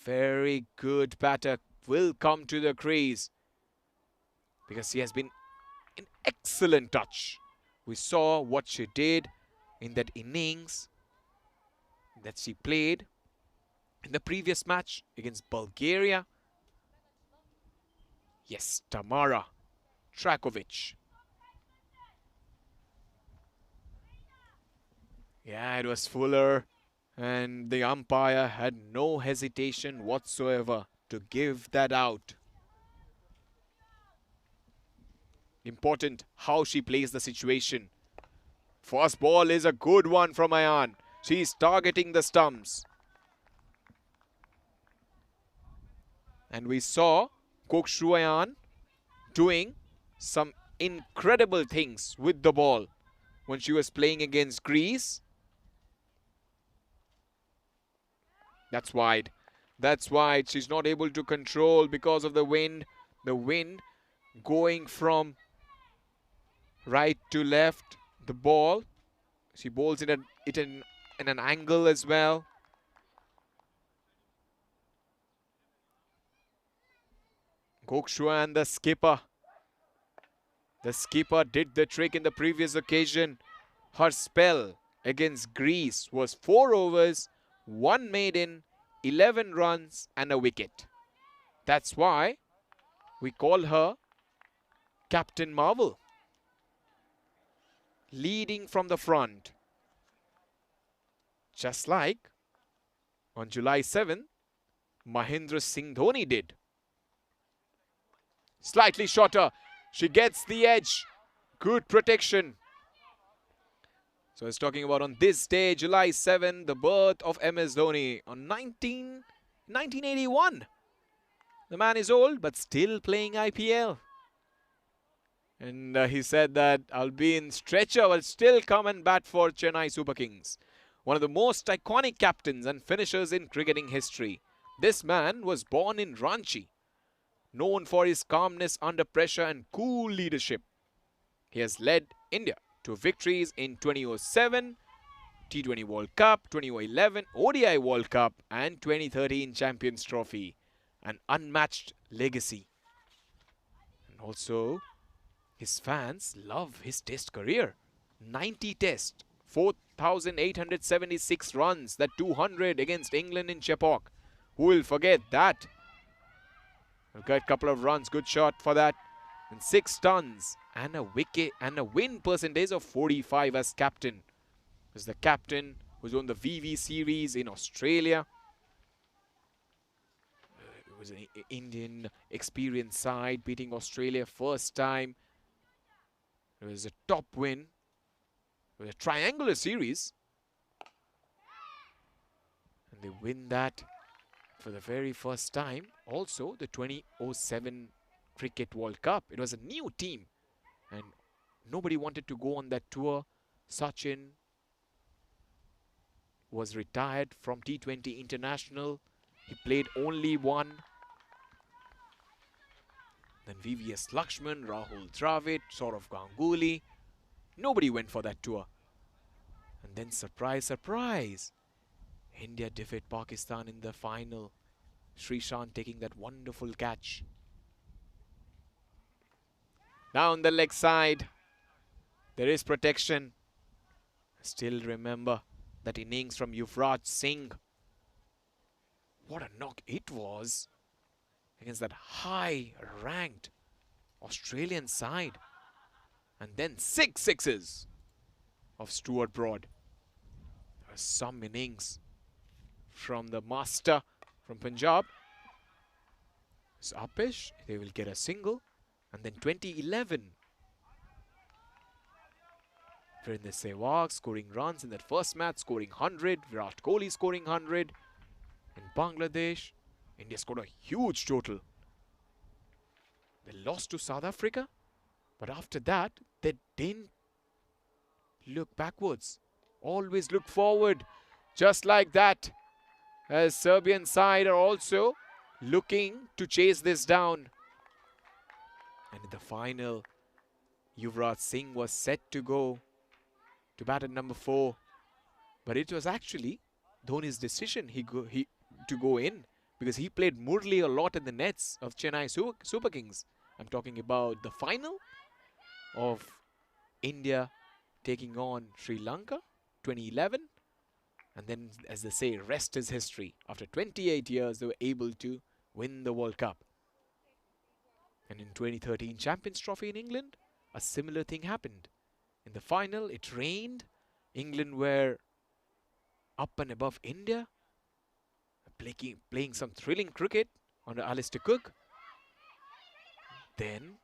very good batter, will come to the crease because she has been in excellent touch. We saw what she did in that innings that she played in the previous match against Bulgaria. Yes, Tamara Trakovic. Yeah, it was Fuller, and the umpire had no hesitation whatsoever to give that out. Important how she plays the situation. First ball is a good one from Ayan. She's targeting the stumps. And we saw Kokshu Ayan doing some incredible things with the ball when she was playing against Greece. That's wide. That's wide. She's not able to control because of the wind. The wind going from right to left. The ball. She bowls it in an angle as well. Kokshu and the skipper. The skipper did the trick in the previous occasion. Her spell against Greece was 4 overs, 1 maiden, 11 runs and a wicket. That's why we call her Captain Marvel. Leading from the front. Just like on July 7th, Mahendra Singh Dhoni did. Slightly shorter. She gets the edge. Good protection. So I was talking about on this day, July 7, the birth of MS Dhoni on 1981. The man is old but still playing IPL. And he said that I'll be in stretcher but still come and bat for Chennai Super Kings. One of the most iconic captains and finishers in cricketing history. This man was born in Ranchi, known for his calmness under pressure and cool leadership. He has led India to victories in 2007, T20 World Cup, 2011, ODI World Cup and 2013 Champions Trophy. An unmatched legacy. And also, his fans love his test career. 90 tests, 4,876 runs, that 200 against England in Chepauk. Who will forget that? We've got a couple of runs, good shot for that. And 6 tons and a wicket and a win percentage of 45 as captain. As the captain who's won the VV series in Australia. It was an Indian experienced side beating Australia first time. It was a top win. It was a triangular series. And they win that for the very first time. Also, the 2007 Cricket World Cup. It was a new team. And nobody wanted to go on that tour Sachin was retired from T20 International. He played only one. Then VVS Lakshman, Rahul Dravid, Saurav Ganguly. Nobody went for that tour. And then surprise, surprise, India defeat Pakistan in the final. Srishant taking that wonderful catch. Down the leg side, there is protection. Still remember that innings from Yuvraj Singh. What a knock it was against that high-ranked Australian side. And then 6 sixes of Stuart Broad. There was some innings from the master from Punjab. So Upish, they will get a single. And then 2011, Virender Sehwag scoring runs in that first match, scoring 100. Virat Kohli scoring 100. In Bangladesh, India scored a huge total. They lost to South Africa, but after that, they didn't look backwards. Always look forward, just like that. As Serbian side are also looking to chase this down. And in the final, Yuvraj Singh was set to go to bat at number 4. But it was actually Dhoni's decision to go in, because he played Murli a lot in the nets of Chennai Super Kings. I'm talking about the final of India taking on Sri Lanka, 2011. And then, as they say, rest is history. After 28 years, they were able to win the World Cup. And in 2013 Champions Trophy in England, a similar thing happened. In the final, it rained. England were up and above India, playing some thrilling cricket under Alistair Cook. Then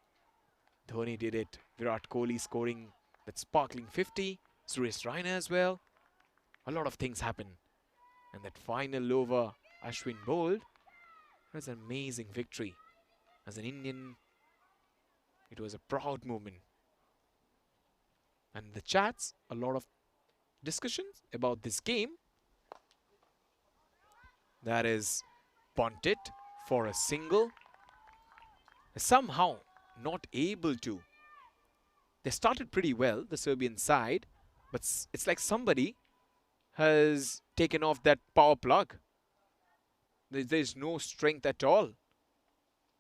Dhoni did it. Virat Kohli scoring that sparkling 50. Suresh Raina as well. A lot of things happened. And that final over, Ashwin bowled. It was an amazing victory. As an Indian, it was a proud moment. And the chats, a lot of discussions about this game. That is punted for a single. Somehow not able to. They started pretty well, the Serbian side, but it's like somebody has taken off that power plug. There's no strength at all.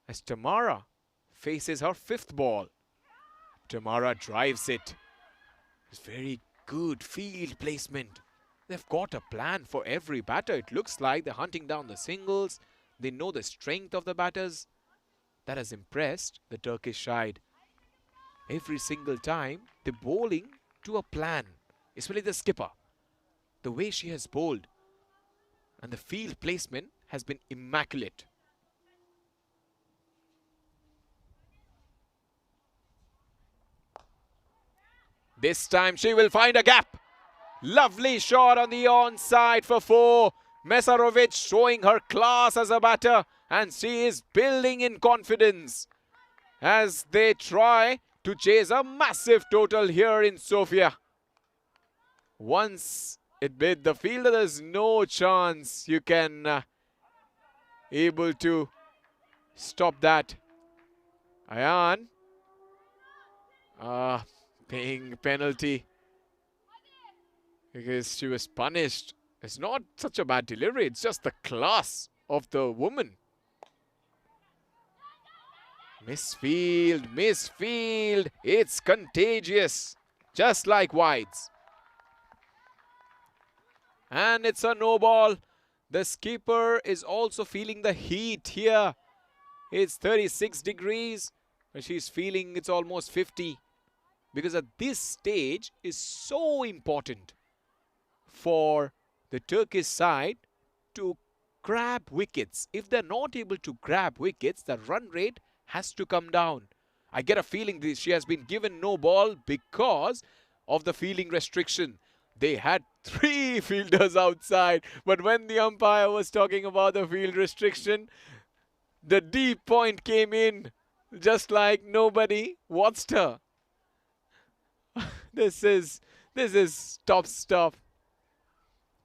As Tamara faces her 5th ball. Tamara drives it. It's very good field placement. They've got a plan for every batter. It looks like they're hunting down the singles. They know the strength of the batters. That has impressed the Turkish side. Every single time, they're bowling to a plan. Especially the skipper. The way she has bowled. And the field placement has been immaculate. This time she will find a gap. Lovely shot on the onside for 4. Mesarovic showing her class as a batter, and she is building in confidence as they try to chase a massive total here in Sofia. Once it bit the fielder, there's no chance you can able to stop that. Ayan paying penalty because she was punished. It's not such a bad delivery, it's just the class of the woman. Misfield, it's contagious, just like wides. And it's a no ball. The skipper is also feeling the heat here. It's 36 degrees, but she's feeling it's almost 50. Because at this stage is so important for the Turkish side to grab wickets. If they're not able to grab wickets, the run rate has to come down. I get a feeling that she has been given no ball because of the fielding restriction. They had 3 fielders outside, but when the umpire was talking about the field restriction, the deep point came in just like nobody watched her. This is This is top stuff.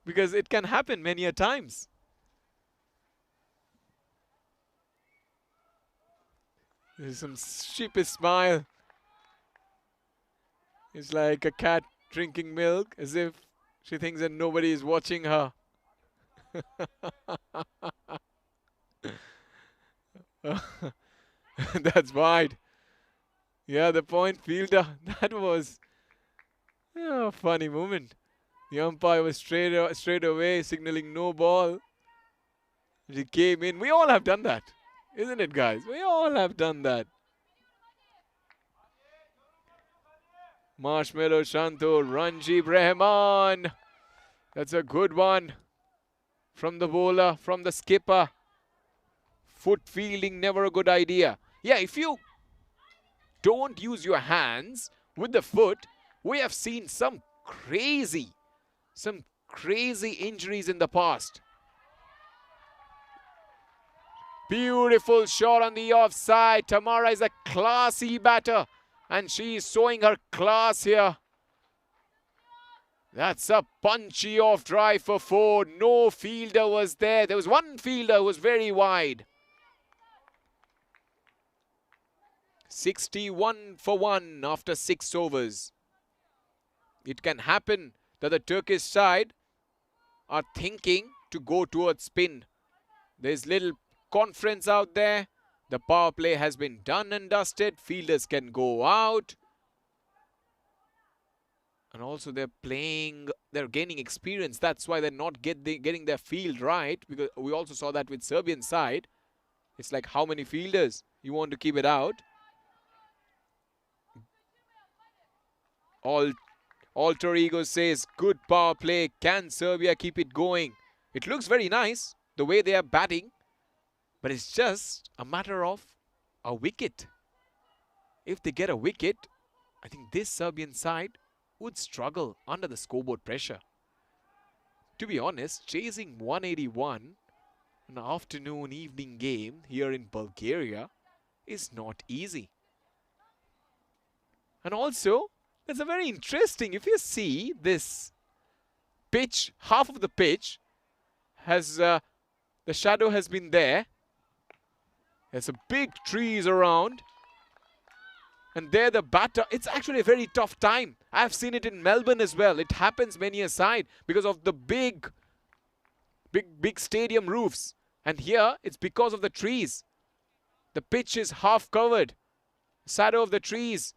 Because it can happen many a times. There's some sheepish smile. It's like a cat drinking milk, as if she thinks that nobody is watching her. That's wide. Yeah, the point fielder. That was a funny moment. The umpire was straight away signaling no ball. He came in. We all have done that, isn't it, guys? We all have done that. Marshmallow Shanto, Ranjib Rahman. That's a good one. From the bowler, from the skipper. Foot fielding, never a good idea. Yeah, if you don't use your hands with the foot, we have seen some crazy injuries in the past. Beautiful shot on the offside. Tamara is a classy batter and she is showing her class here. That's a punchy off drive for 4. No fielder was there. There was one fielder who was very wide. 61 for 1 after 6 overs. It can happen that the Turkish side are thinking to go towards spin. There's little conference out there. The power play has been done and dusted. Fielders can go out. And also they're gaining experience. That's why they're not getting their field right. Because we also saw that with Serbian side. It's like how many fielders you want to keep it out. Alter Ego says, good power play. Can Serbia keep it going? It looks very nice, the way they are batting. But it's just a matter of a wicket. If they get a wicket, I think this Serbian side would struggle under the scoreboard pressure. To be honest, chasing 181 an afternoon evening game here in Bulgaria is not easy. And also, it's a very interesting, if you see this pitch, half of the pitch has, the shadow has been there. There's a big trees around. And there the batter, it's actually a very tough time. I've seen it in Melbourne as well. It happens many a side because of the big stadium roofs. And here, it's because of the trees. The pitch is half covered. Shadow of the trees.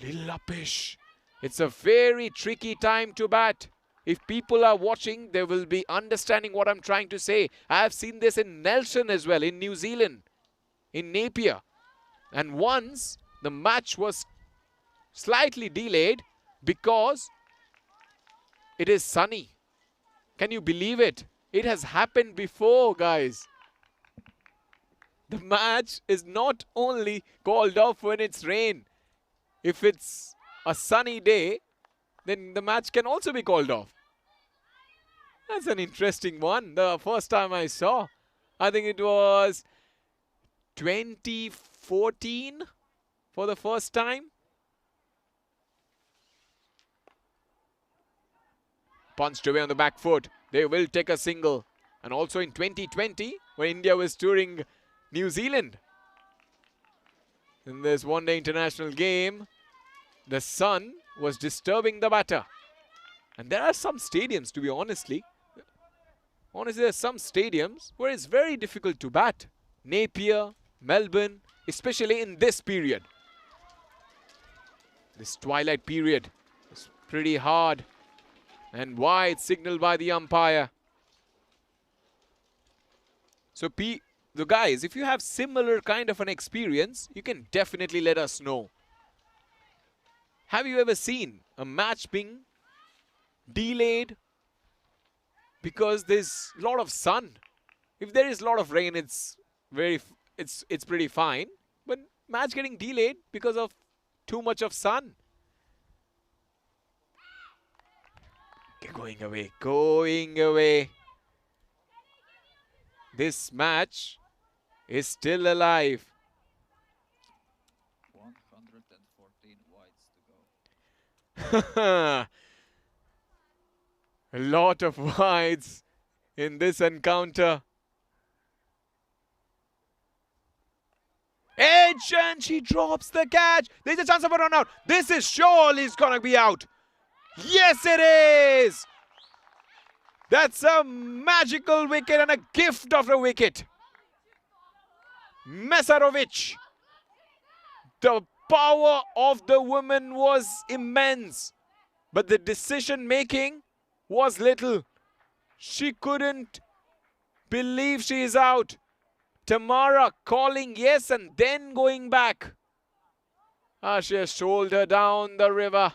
Little uppish. It's a very tricky time to bat. If people are watching, they will be understanding what I'm trying to say. I have seen this in Nelson as well, in New Zealand, in Napier. And once, the match was slightly delayed because it is sunny. Can you believe it? It has happened before, guys. The match is not only called off when it's rain. If it's a sunny day, then the match can also be called off. That's an interesting one. The first time I saw, I think it was 2014 for the first time. Punched away on the back foot. They will take a single. And also in 2020, when India was touring New Zealand. In this one-day international game, the sun was disturbing the batter. And there are some stadiums, to be honestly, there are some stadiums where it's very difficult to bat. Napier, Melbourne, especially in this period. This twilight period is pretty hard. And wide signal by the umpire. So guys, if you have similar kind of an experience, you can definitely let us know. Have you ever seen a match being delayed because there's a lot of sun? If there is a lot of rain, it's pretty fine. But match getting delayed because of too much of sun. Going away. This match is still alive. 114 wides to A lot of wides in this encounter. Edge, and she drops the catch. There's a chance of a run out. This is surely gonna be out. Yes, it is. That's a magical wicket and a gift of a wicket. Mesarovic. The power of the woman was immense, but the decision making was little. She couldn't believe she is out. Tamara calling yes and then going back. She has shouldered down the river.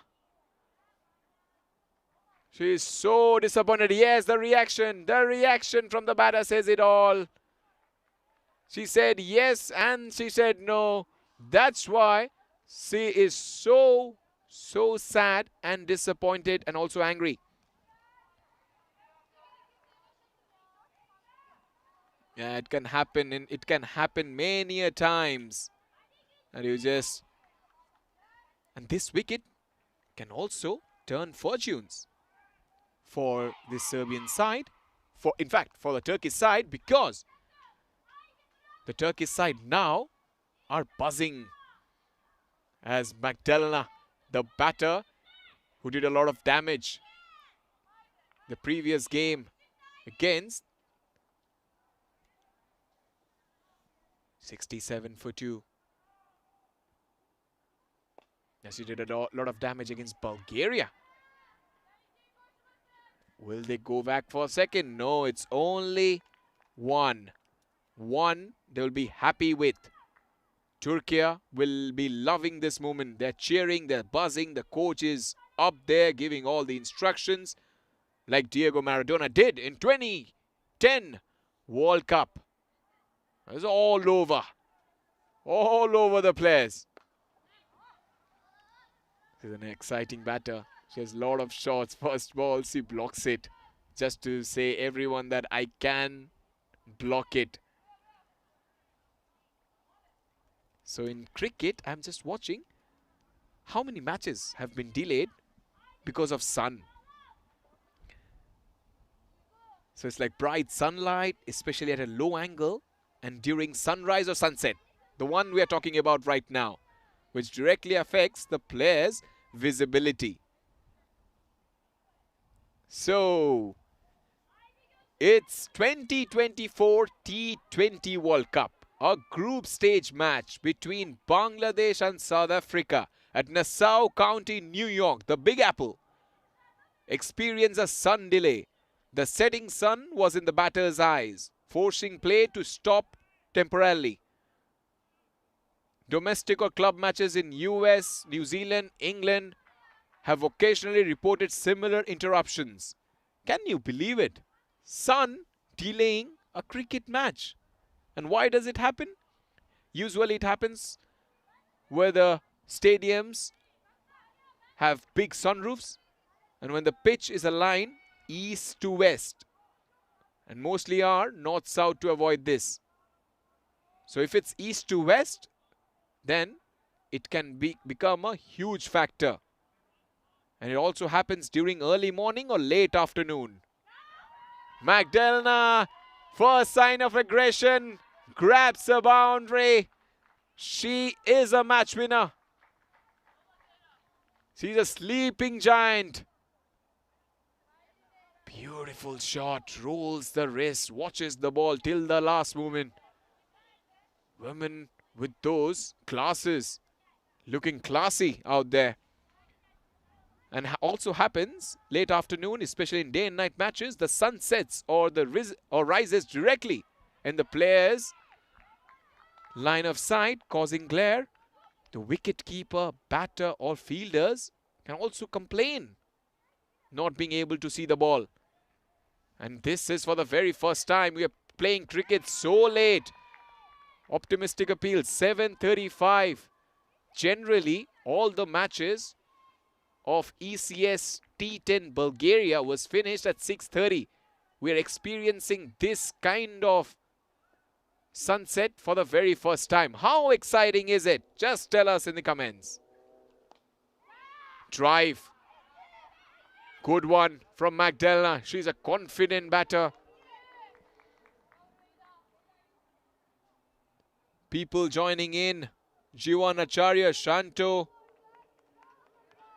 She is so disappointed. Yes, the reaction from the batter says it all. She said yes and she said no. That's why she is so sad and disappointed and also angry. Yeah, it can happen, and it can happen many a times. And this wicket can also turn fortunes for the Serbian side, in fact for the Turkish side, because the Turkish side now are buzzing as Magdalena, the batter who did a lot of damage the previous game against 67 for 2. Yes, she did a lot of damage against Bulgaria. Will they go back for a second? No, it's only one. One they will be happy with. Turkey will be loving this moment. They're cheering, they're buzzing. The coach is up there giving all the instructions like Diego Maradona did in 2010 World Cup. It's all over the players. This is an exciting batter. She has a lot of shots. First ball, she blocks it. Just to say everyone that I can block it. So in cricket, I'm just watching how many matches have been delayed because of sun. So it's like bright sunlight, especially at a low angle and during sunrise or sunset. The one we are talking about right now, which directly affects the players' visibility. So, it's 2024 T20 World Cup, a group stage match between Bangladesh and South Africa at Nassau County, New York. The Big Apple experienced a sun delay. The setting sun was in the batter's eyes, forcing play to stop temporarily. Domestic or club matches in US, New Zealand, England have occasionally reported similar interruptions. Can you believe it? Sun delaying a cricket match. And why does it happen? Usually it happens where the stadiums have big sunroofs and when the pitch is aligned east to west, and mostly are north-south to avoid this. So if it's east to west, then it can become a huge factor. And it also happens during early morning or late afternoon. Magdalena, first sign of aggression, grabs a boundary. She is a match winner. She's a sleeping giant. Beautiful shot, rolls the wrist, watches the ball till the last moment. Women with those classes, looking classy out there. And also happens late afternoon, especially in day and night matches, the sun sets or rises directly in the players' line of sight, causing glare. The wicket keeper, batter or fielders can also complain not being able to see the ball. And this is for the very first time we are playing cricket so late. Optimistic appeal, 7:35. Generally, all the matches of ECS T10 Bulgaria was finished at 6:30. We are experiencing this kind of sunset for the very first time. How exciting is it? Just tell us in the comments. Drive Good one from Magdalena. She's a confident batter. People joining in. Jivan Acharya, Shanto,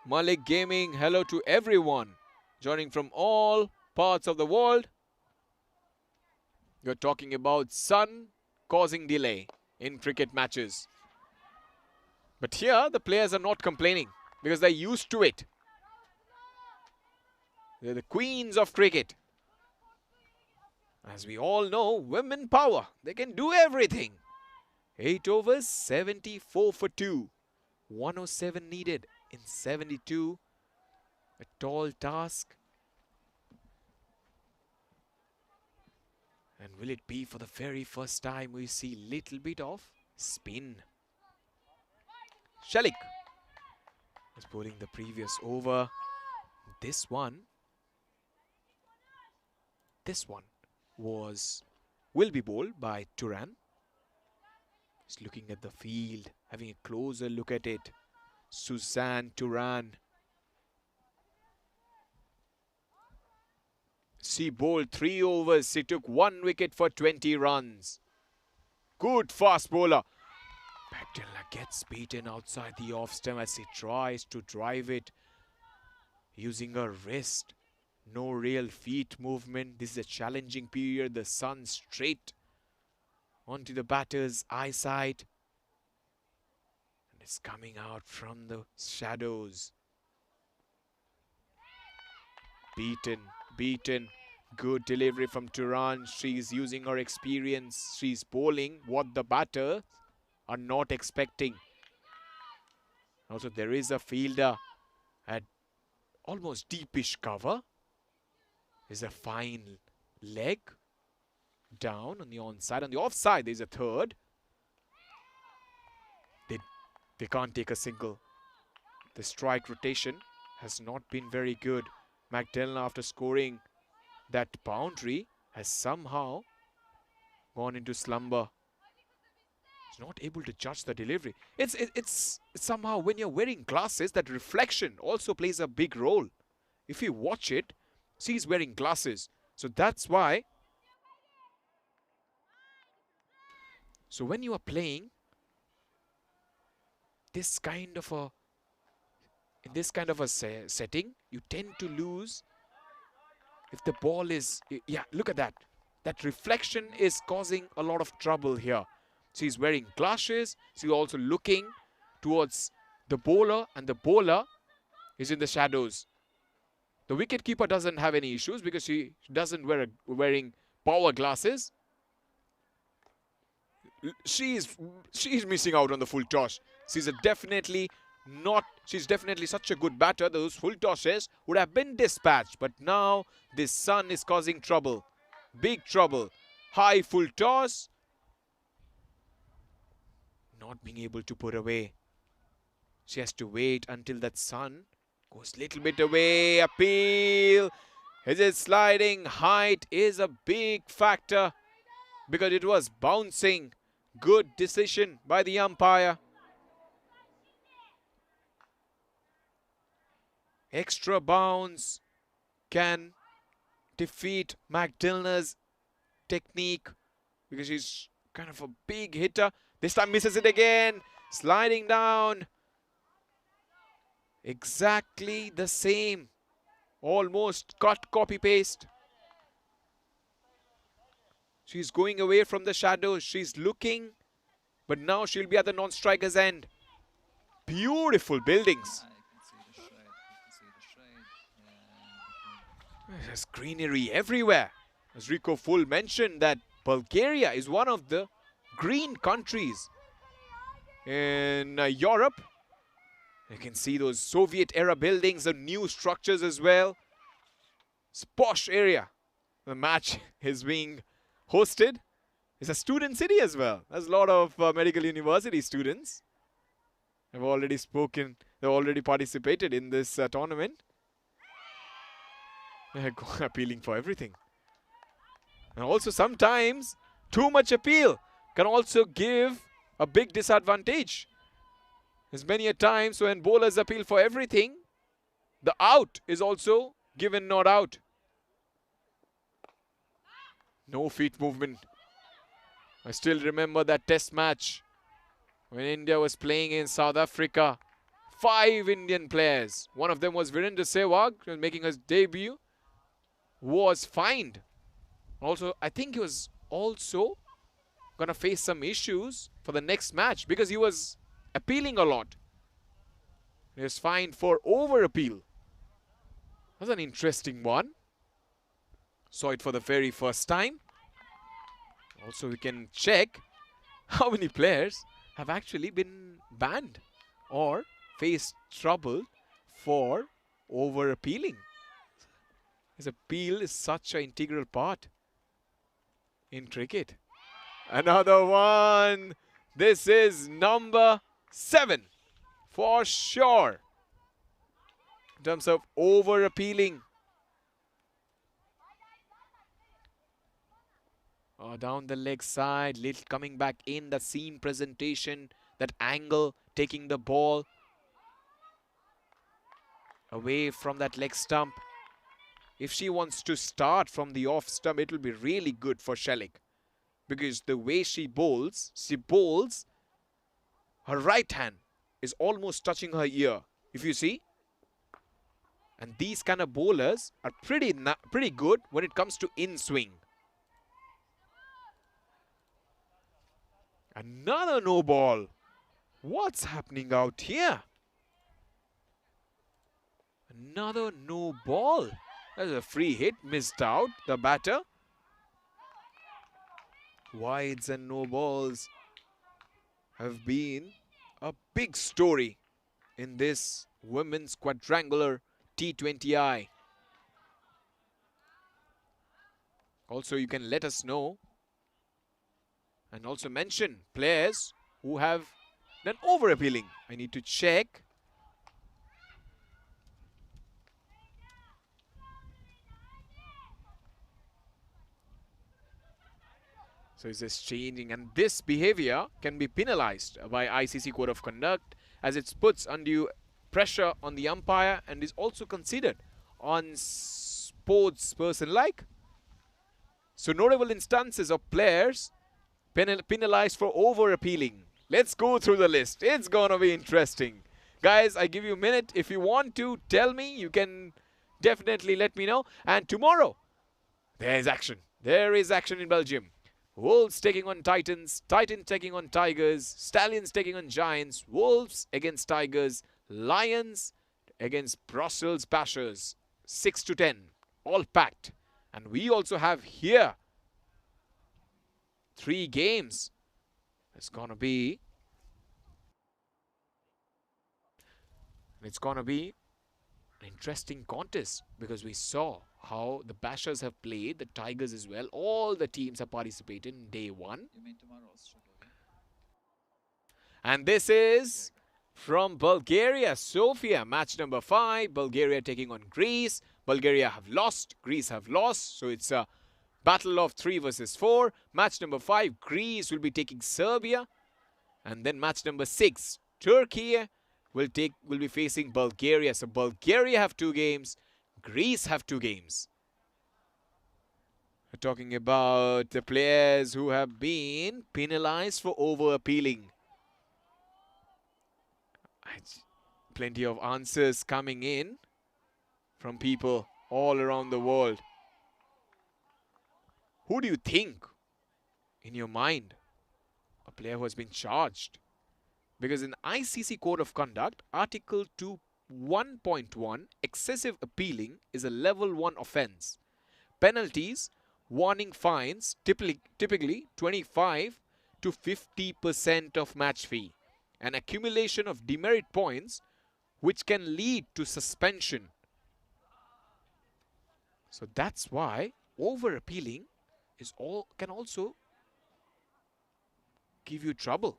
Malik Gaming. Hello to everyone joining from all parts of the world. You're talking about sun causing delay in cricket matches. But here the players are not complaining because they're used to it. They're the queens of cricket. As we all know, women power. They can do everything. 8 overs, 74 for 2. 107 needed in 72. A tall task. And will it be for the very first time we see little bit of spin? Shelik was bowling the previous over. This one will be bowled by Turan. He's looking at the field, having a closer look at it. Suzanne Turan. She bowled 3 overs. She took 1 wicket for 20 runs. Good fast bowler. Magdalena gets beaten outside the off stump as she tries to drive it using her wrist. No real feet movement. This is a challenging period. The sun straight onto the batter's eyesight. And it's coming out from the shadows. Beaten. Good delivery from Turan. She's using her experience. She's bowling what the batters are not expecting. Also, there is a fielder at almost deepish cover. There's a fine leg down on the onside. On the offside, there's a third. They can't take a single. The strike rotation has not been very good. Magdalena, after scoring that boundary, has somehow gone into slumber. He's not able to judge the delivery. It's somehow when you're wearing glasses, that reflection also plays a big role. If you watch it, see, he's wearing glasses. So that's why. So when you are playing in this kind of a setting, you tend to lose if the ball is, yeah, look at that. That reflection is causing a lot of trouble here. She's wearing glasses. She's also looking towards the bowler, and the bowler is in the shadows. The wicketkeeper doesn't have any issues because she doesn't wearing power glasses. She's missing out on the full toss. She's definitely such a good batter. Those full tosses would have been dispatched, but now this sun is causing trouble. Big trouble. High full toss. Not being able to put away. She has to wait until that sun goes a little bit away. Appeal. Is it sliding? Height is a big factor because it was bouncing. Good decision by the umpire. Extra bounce can defeat Magdalena's technique because she's kind of a big hitter. This time misses it again. Sliding down. Exactly the same. Almost cut, copy, paste. She's going away from the shadows. She's looking. But now she'll be at the non-striker's end. Beautiful buildings. There's greenery everywhere. As Rico Full mentioned, that Bulgaria is one of the green countries in Europe. You can see those Soviet-era buildings and new structures as well. It's a posh area. The match is being hosted. It's a student city as well. There's a lot of medical university students have already spoken. They've already participated in this tournament. They're appealing for everything. And also sometimes too much appeal can also give a big disadvantage. There's many a times when bowlers appeal for everything, the out is also given not out. No feet movement. I still remember that test match when India was playing in South Africa. 5 Indian players. One of them was Virender Sehwag, who was making his debut, was fined. Also, I think he was also going to face some issues for the next match because he was appealing a lot. He was fined for over appeal. That was an interesting one. Saw it for the very first time. Also, we can check how many players have actually been banned or faced trouble for over appealing. His appeal is such an integral part in cricket. Another one. This is number 7 for sure. In terms of over appealing. Oh, down the leg side, little coming back in, the seam presentation, that angle, taking the ball away from that leg stump. If she wants to start from the off stump, it will be really good for Shelik. Because the way she bowls, her right hand is almost touching her ear, if you see. And these kind of bowlers are pretty good when it comes to in-swing. Another no ball. What's happening out here? Another no ball. That's a free hit. Missed out the batter. Wides and no balls have been a big story in this women's quadrangular T20I. Also, you can let us know and also mention players who have done over appealing. I need to check. So is this changing? And this behavior can be penalized by ICC Code of Conduct as it puts undue pressure on the umpire and is also considered on sports person like. So notable instances of players penalized for over appealing. Let's go through the list. It's gonna be interesting. Guys, I give you a minute. If you want to tell me, you can definitely let me know. And tomorrow, there is action. There is action in Belgium. Wolves taking on Titans, Titans taking on Tigers, Stallions taking on Giants, Wolves against Tigers, Lions against Brussels Bashers, 6 to 10, all packed. And we also have here 3 games. It's gonna be an interesting contest because we saw how the Bashers have played, the Tigers as well. All the teams have participated in day 1. And this is from Bulgaria, Sofia, match number 5. Bulgaria taking on Greece. Bulgaria have lost, Greece have lost. So it's a battle of 3 versus 4. Match number 5, Greece will be taking Serbia. And then match number 6, Turkey will be facing Bulgaria. So Bulgaria have 2 games. Greece have 2 games. We're talking about the players who have been penalized for over appealing. Plenty of answers coming in from people all around the world. Who do you think, in your mind, a player who has been charged? Because in ICC Code of Conduct, Article 2.1.1, excessive appealing is a level 1 offence. Penalties, warning fines, typically 25 to 50% of match fee. An accumulation of demerit points which can lead to suspension. So that's why over appealing can also give you trouble.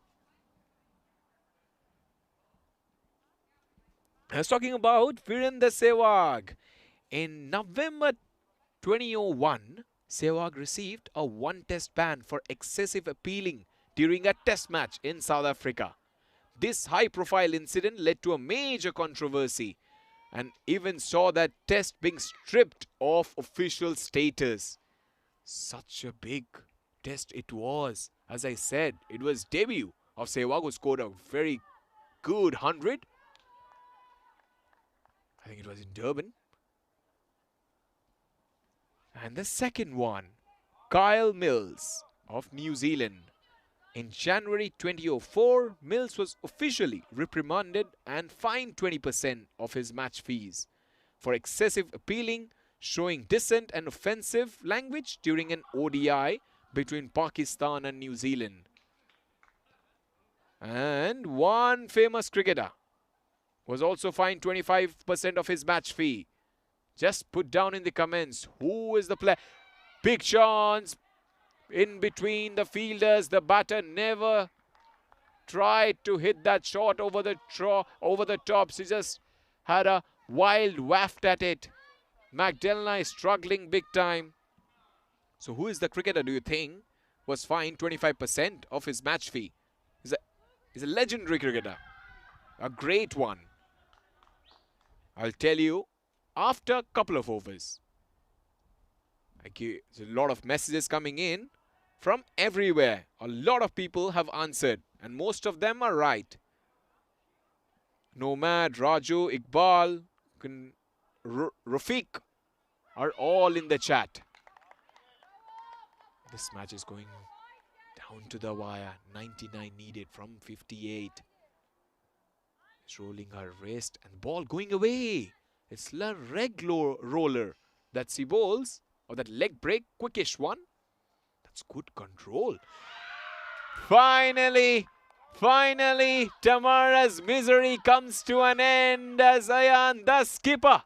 I was talking about Virender Sehwag. In November 2001, Sehwag received a 1-test ban for excessive appealing during a test match in South Africa. This high-profile incident led to a major controversy and even saw that test being stripped of official status. Such a big test it was. As I said, it was debut of Sehwag, who scored a very good 100. I think it was in Durban. And the second one, Kyle Mills of New Zealand. In January 2004, Mills was officially reprimanded and fined 20% of his match fees for excessive appealing, showing dissent and offensive language during an ODI between Pakistan and New Zealand. And one famous cricketer was also fined 25% of his match fee. Just put down in the comments who is the player. Big chance in between the fielders. The batter never tried to hit that shot over the top. She just had a wild waft at it. McDelna is struggling big time. So who is the cricketer, do you think, was fined 25% of his match fee? He's a legendary cricketer. A great one. I'll tell you after a couple of overs. There's a lot of messages coming in from everywhere. A lot of people have answered, and most of them are right. Nomad, Raju, Iqbal, Rafiq are all in the chat. This match is going down to the wire. 99 needed from 58. It's rolling her wrist and the ball going away. It's a leg roller that she bowls, or that leg break, quickish one. That's good control. Finally, Tamara's misery comes to an end as Ayan, the skipper,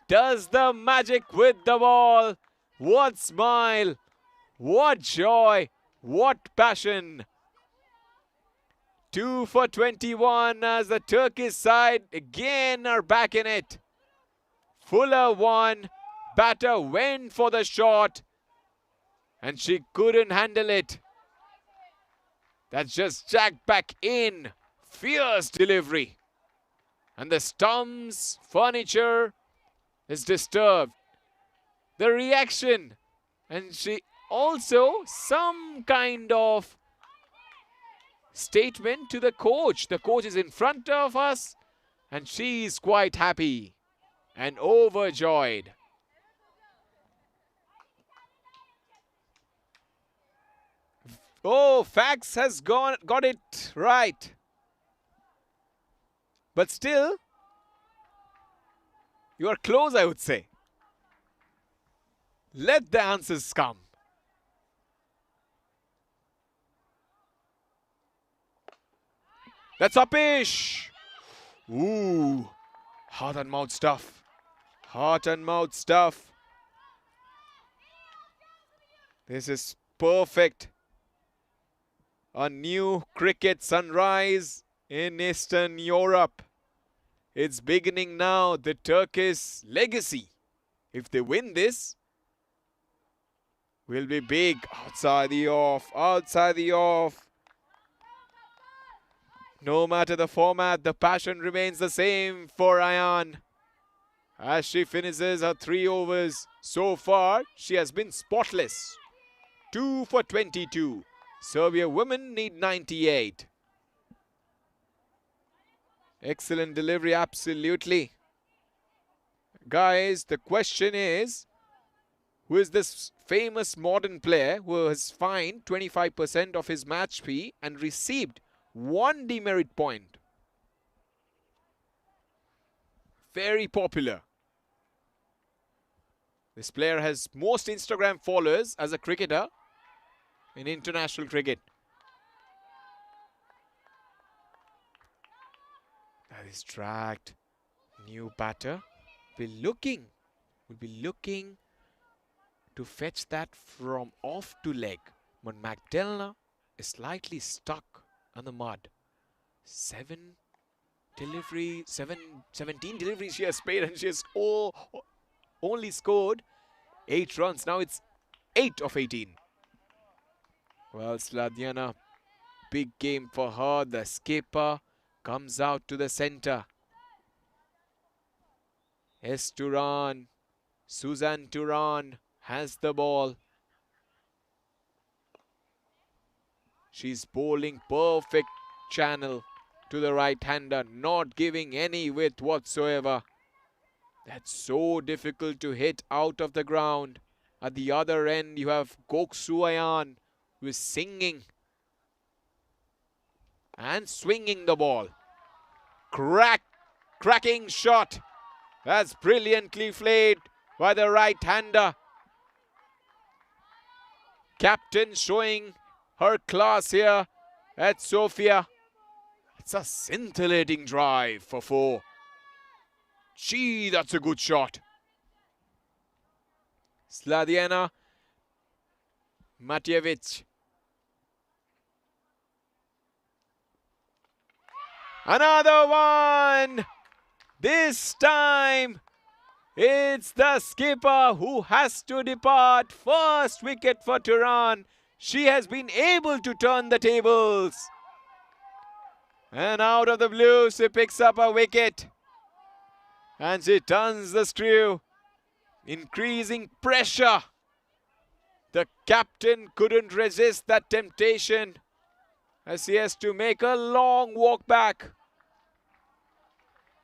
does the magic with the ball. What smile, what joy, what passion. 2 for 21 as the Turkish side again are back in it. Fuller won, batter went for the shot and she couldn't handle it. That's just jacked back in. Fierce delivery. And the stumps, furniture is disturbed. The reaction. And she also some kind of statement to the coach. The coach is in front of us and she's quite happy and overjoyed. Oh, Fax has got it right. But still, you are close, I would say. Let the answers come. That's uppish. Ooh, heart and mouth stuff. Heart and mouth stuff. This is perfect. A new cricket sunrise in Eastern Europe. It's beginning now, the Turkish legacy. If they win this, will be big. Outside the off, outside the off. No matter the format, the passion remains the same for Ayan. As she finishes her 3 overs, so far she has been spotless. 2 for 22. Serbia women need 98. Excellent delivery, absolutely. Guys, the question is, who is this famous modern player who has fined 25% of his match fee and received 1 demerit point? Very popular. This player has most Instagram followers as a cricketer in international cricket. That is tracked. New batter will be looking to fetch that from off to leg. But McDelna is slightly stuck on the mud. 17 deliveries she has made and she has only scored 8 runs. Now it's 8 of 18. Well, Sladiana, big game for her. The skipper comes out to the center. S. Turan. Suzanne Turan has the ball. She's bowling perfect channel to the right-hander, not giving any width whatsoever. That's so difficult to hit out of the ground. At the other end, you have Goksuayan, who is singing and swinging the ball. Cracking shot. That's brilliantly played by the right-hander. Captain showing her class here at Sofia. It's a scintillating drive for 4. Gee, that's a good shot. Sladiana Matjevic. Another one! This time, it's the skipper who has to depart. First wicket for Turan. She has been able to turn the tables. And out of the blue, she picks up a wicket. And she turns the screw, increasing pressure. The captain couldn't resist that temptation as he has to make a long walk back.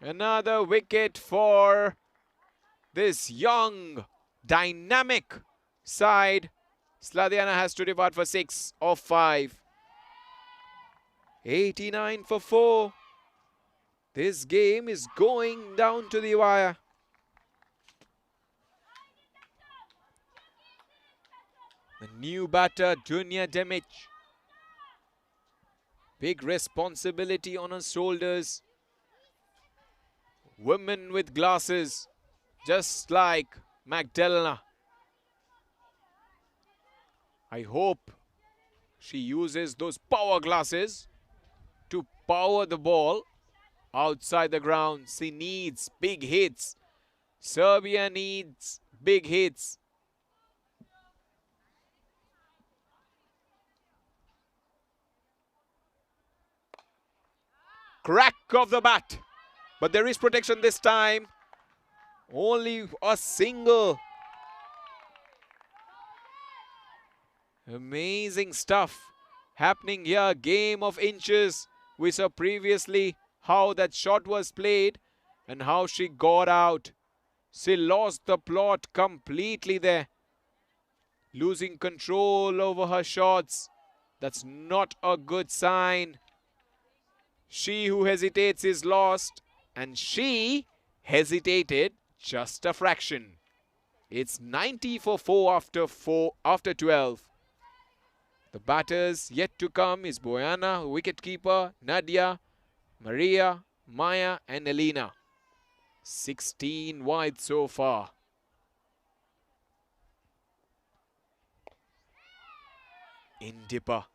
Another wicket for this young, dynamic side. Sladiana has to depart for 6 of 5. 89 for 4. This game is going down to the wire. The new batter, Dunya Demic. Big responsibility on her shoulders. Women with glasses, just like Magdalena. I hope she uses those power glasses to power the ball outside the ground. She needs big hits. Serbia needs big hits. Crack of the bat. But there is protection this time. Only a single. Amazing stuff happening here. Game of inches. We saw previously how that shot was played and how she got out. She lost the plot completely there. Losing control over her shots. That's not a good sign. She who hesitates is lost. And she hesitated just a fraction. It's 90 for 4 after 12. The batters yet to come is Boyana, wicketkeeper, Nadia, Maria, Maya and Elena. 16 wide so far. Indipper.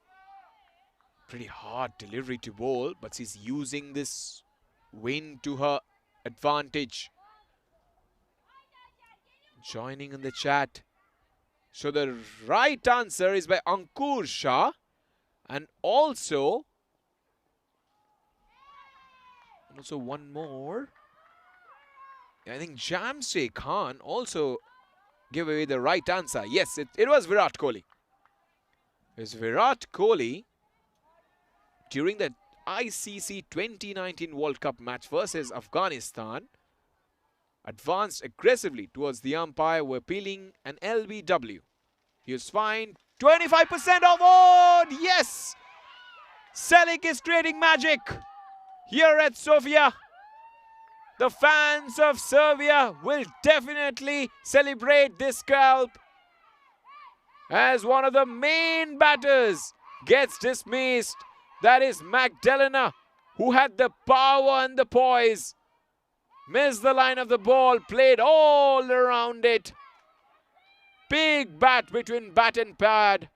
Pretty hard delivery to bowl, but she's using this wind to her advantage. Joining in the chat. So the right answer is by Ankur Shah. And also one more. I think Jamshe Khan also gave away the right answer. Yes, it was Virat Kohli. It's Virat Kohli during the ICC 2019 World Cup match versus Afghanistan. Advanced aggressively towards the umpire, were appealing an LBW. He was fined 25% award. Yes! Selic is creating magic here at Sofia. The fans of Serbia will definitely celebrate this scalp as one of the main batters gets dismissed. That is Magdalena, who had the power and the poise. Missed the line of the ball, played all around it. Big bat between bat and pad.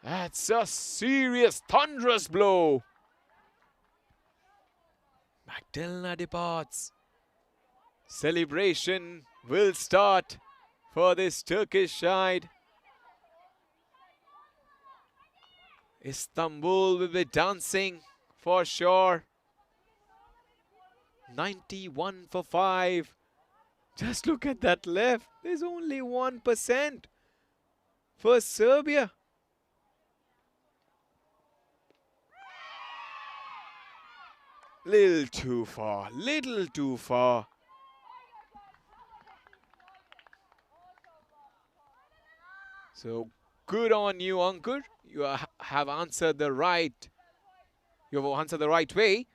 That's a serious, thunderous blow. Magdalena departs. Celebration will start for this Turkish side. Istanbul will be dancing for sure. 91 for 5. Just look at that left. There's only 1% for Serbia. Little too far. Little too far. So good on you, Ankur. You have answered the right. You have answered the right way.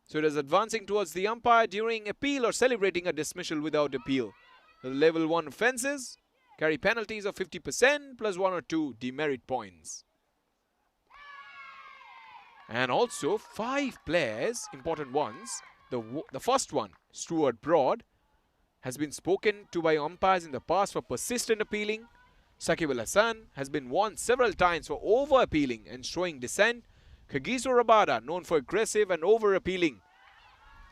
So it is advancing towards the umpire during appeal or celebrating a dismissal without appeal. The level 1 offences carry penalties of 50% plus 1 or 2 demerit points. And also 5 players, important ones. The first one, Stuart Broad, has been spoken to by umpires in the past for persistent appealing. Saqib Al Hassan has been warned several times for over-appealing and showing dissent. Kagiso Rabada, known for aggressive and over-appealing.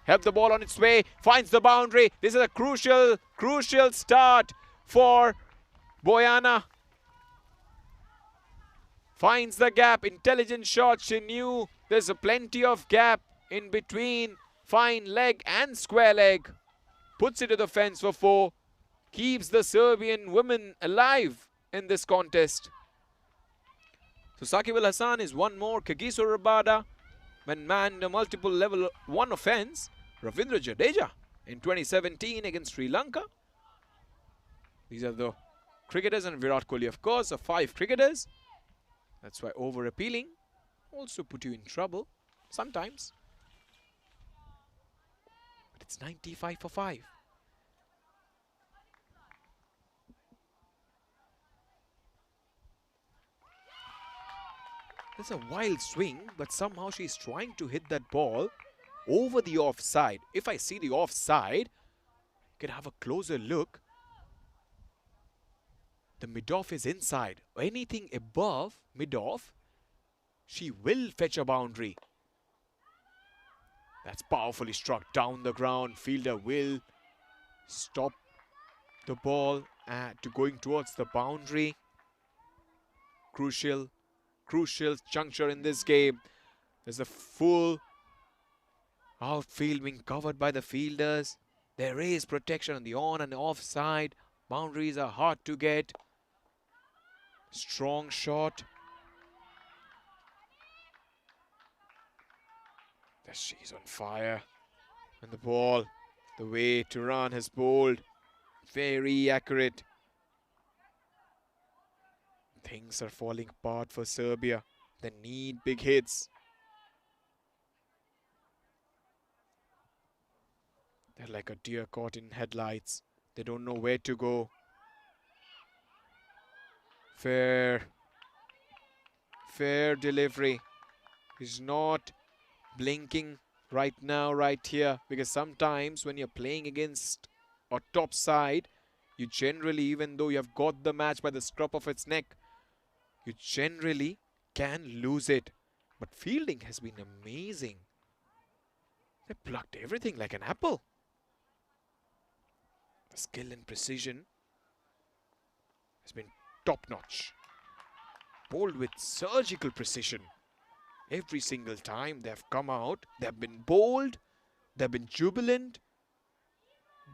Help the ball on its way, finds the boundary. This is a crucial start for Boyana. Finds the gap, intelligent shot. She knew there's a plenty of gap in between. Fine leg and square leg. Puts it to the fence for 4. Keeps the Serbian women alive in this contest. So Saqib Al Hassan is one more. Kagiso Rabada, when manned a multiple level 1 offence. Ravindra Jadeja in 2017 against Sri Lanka. These are the cricketers, and Virat Kohli, of course, are 5 cricketers. That's why over-appealing also put you in trouble sometimes. But it's 95 for 5. There's a wild swing, but somehow she's trying to hit that ball over the offside. If I see the offside, you can have a closer look. The mid-off is inside. Anything above mid-off, she will fetch a boundary. That's powerfully struck down the ground. Fielder will stop the ball to going towards the boundary. Crucial juncture in this game. There's a full outfield being covered by the fielders. There is protection on the on and off side. Boundaries are hard to get. Strong shot. There she's on fire. And the ball, the way Turan has bowled, very accurate. Things are falling apart for Serbia. They need big hits. They're like a deer caught in headlights. They don't know where to go. Fair delivery. He's not blinking right now, right here. Because sometimes when you're playing against a top side, you generally, even though you have got the match by the scruff of its neck, you generally can lose it. But fielding has been amazing. They plucked everything like an apple. The skill and precision has been top-notch. Bowled with surgical precision. Every single time they have come out, they have been bold, they have been jubilant,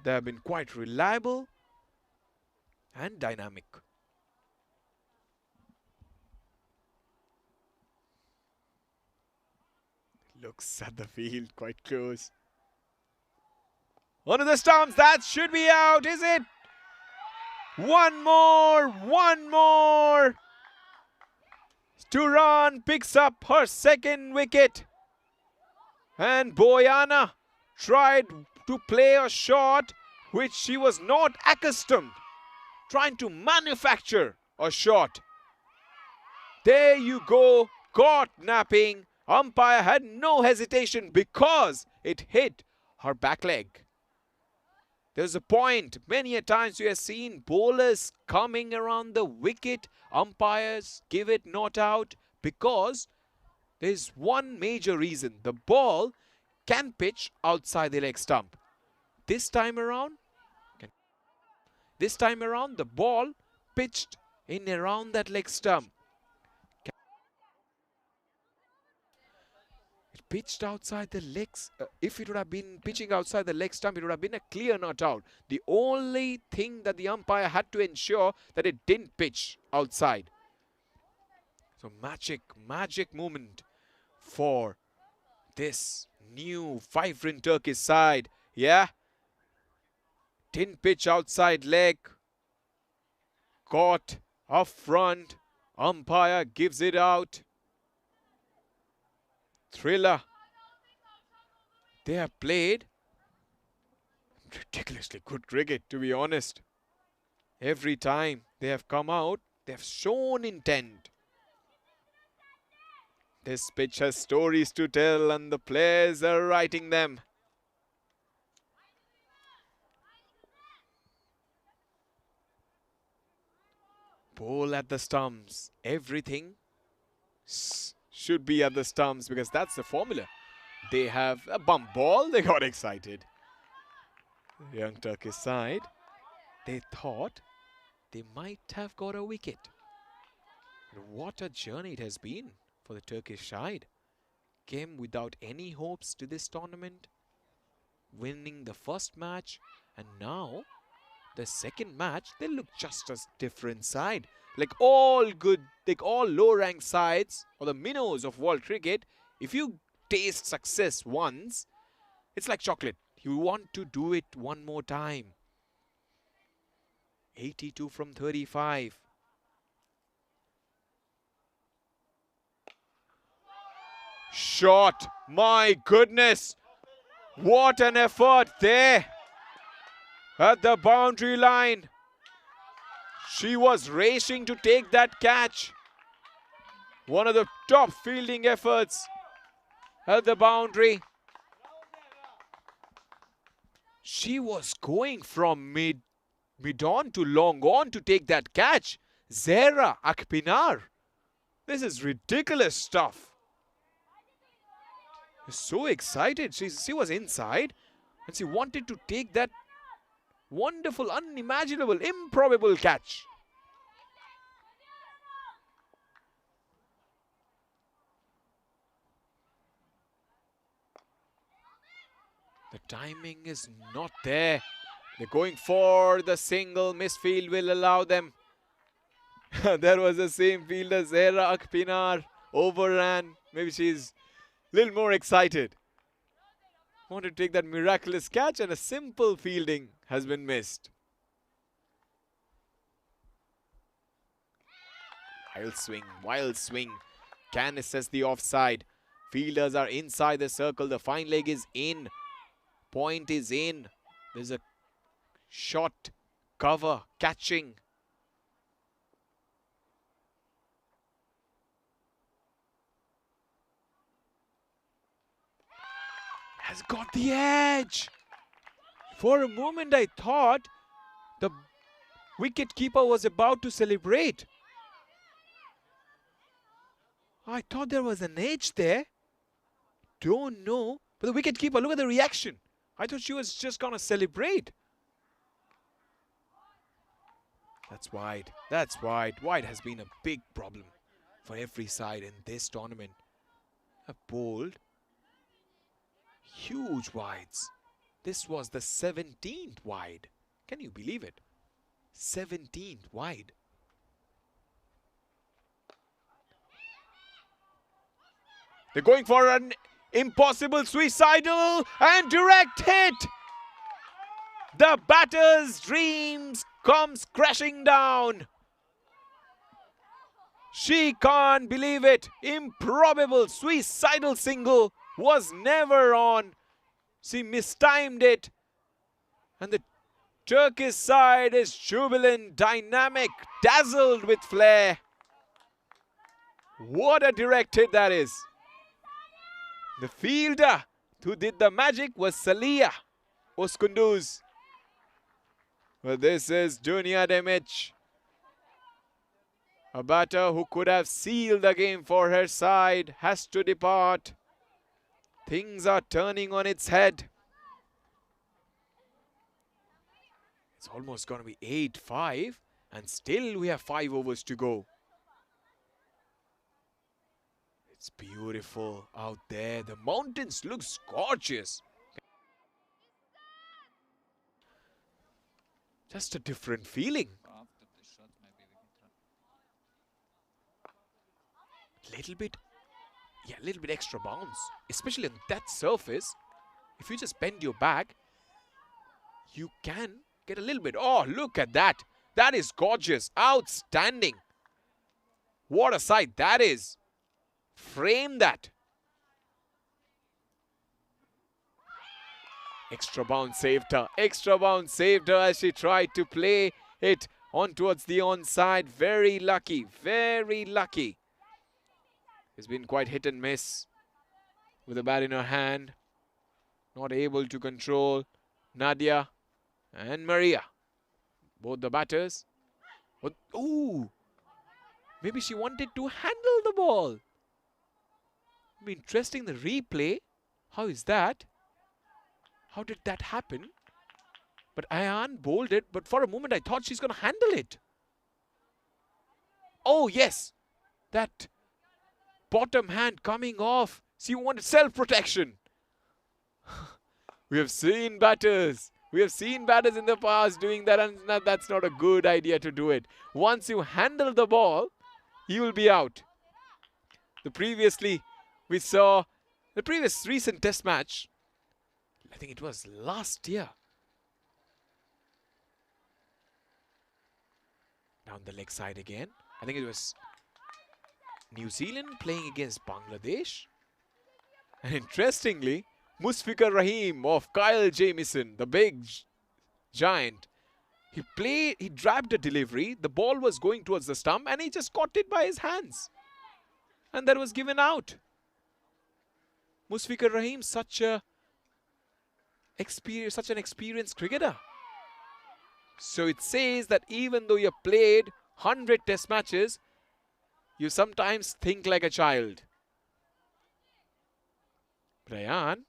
they have been quite reliable and dynamic. Looks at the field quite close. Onto the stumps. That should be out, is it? One more. Turan picks up her second wicket. And Boyana tried to play a shot which she was not accustomed. Trying to manufacture a shot. There you go. Caught napping. Umpire had no hesitation because it hit her back leg. There's a point. Many a times you have seen bowlers coming around the wicket. Umpires give it not out because there's one major reason. The ball can pitch outside the leg stump. This time around, the ball pitched in around that leg stump. It pitched outside the legs. If it would have been pitching outside the leg stump, it would have been a clear not out. The only thing that the umpire had to ensure that it didn't pitch outside. So magic moment for this new vibrant Turkish side. Yeah. Didn't pitch outside leg. Caught up front. Umpire gives it out. Thriller. They have played ridiculously good cricket, to be honest. Every time they have come out, they have shown intent. This pitch has stories to tell and the players are writing them. Ball at the stumps. Everything should be at the stumps because that's the formula. They have a bump ball. They got excited. The young Turkish side, they thought they might have got a wicket. What a journey it has been for the Turkish side. Came without any hopes to this tournament, winning the first match, and now the second match, they look just as different side. Like all good, like all low-ranked sides or the minnows of world cricket, if you taste success once, it's like chocolate. You want to do it one more time. 82 from 35. Shot. My goodness. What an effort there. At the boundary line. She was racing to take that catch. One of the top fielding efforts at the boundary. She was going from mid-on to long-on to take that catch. Zehra Akpinar. This is ridiculous stuff. So excited. She was inside and she wanted to take that wonderful, unimaginable, improbable catch. The timing is not there. They're going for the single. Misfield will allow them. There was the same fielder, Zehra Akpinar, overran. Maybe she's a little more excited. Wanted to take that miraculous catch and a simple fielding has been missed. Wild swing. Can assess the offside. Fielders are inside the circle. The fine leg is in. Point is in. There's a shot, cover, catching. Has got the edge. For a moment I thought the wicket-keeper was about to celebrate. I thought there was an edge there. Don't know. But the wicket-keeper, look at the reaction. I thought she was just going to celebrate. That's wide. That's wide. Wide has been a big problem for every side in this tournament. A bowled huge wides. This was the 17th wide. Can you believe it? 17th wide. They're going for an impossible suicidal and direct hit. The batter's dreams comes crashing down. She can't believe it. Improbable suicidal single was never on. She mistimed it. And the Turkish side is jubilant, dynamic, dazzled with flair. What a direct hit that is. The fielder who did the magic was Salia Oskunduz. But this is Dunia Demic. A batter who could have sealed the game for her side has to depart. Things are turning on its head. It's almost going to be 8-5 and still we have 5 overs to go. It's beautiful out there. The mountains looks gorgeous. Just a different feeling. Little bit extra bounce, especially on that surface. If you just bend your back, you can get a little bit. Oh, look at that. That is gorgeous. Outstanding. What a sight that is. Frame that. Extra bounce saved her. Extra bounce saved her as she tried to play it on towards the onside. Very lucky. Very lucky. It's been quite hit and miss with the bat in her hand. Not able to control Nadia and Maria. Both the batters. Ooh. Maybe she wanted to handle the ball. Be interesting the replay. How is that? How did that happen? But Ayan bowled it, but for a moment I thought she's going to handle it. Oh yes. That bottom hand coming off. She wanted self-protection. We have seen batters. We have seen batters in the past doing that, and that's not a good idea to do it. Once you handle the ball, you will be out. We saw the previous recent test match. I think it was last year. Down the leg side again. I think it was New Zealand playing against Bangladesh. And interestingly, Musfiqur Rahim of Kyle Jamieson, the big giant, he dragged a delivery. The ball was going towards the stump and he just caught it by his hands. And that was given out. Musfiqur Rahim, such an experienced cricketer. So it says that even though you have played 100 test matches, you sometimes think like a child. Brian,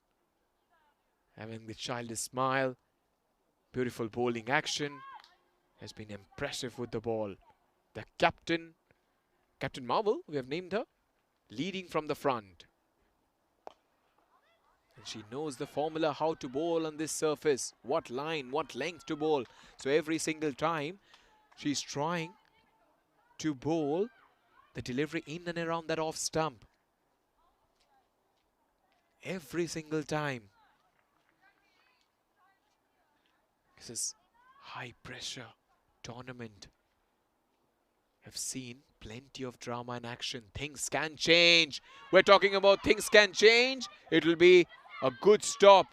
having the childish smile, beautiful bowling action, has been impressive with the ball. The captain, Captain Marvel, we have named her, leading from the front. And she knows the formula how to bowl on this surface, what line, what length to bowl. So every single time, she's trying to bowl the delivery in and around that off stump. Every single time. This is high pressure tournament. I've seen plenty of drama and action. Things can change. We're talking about things can change. It will be a good stop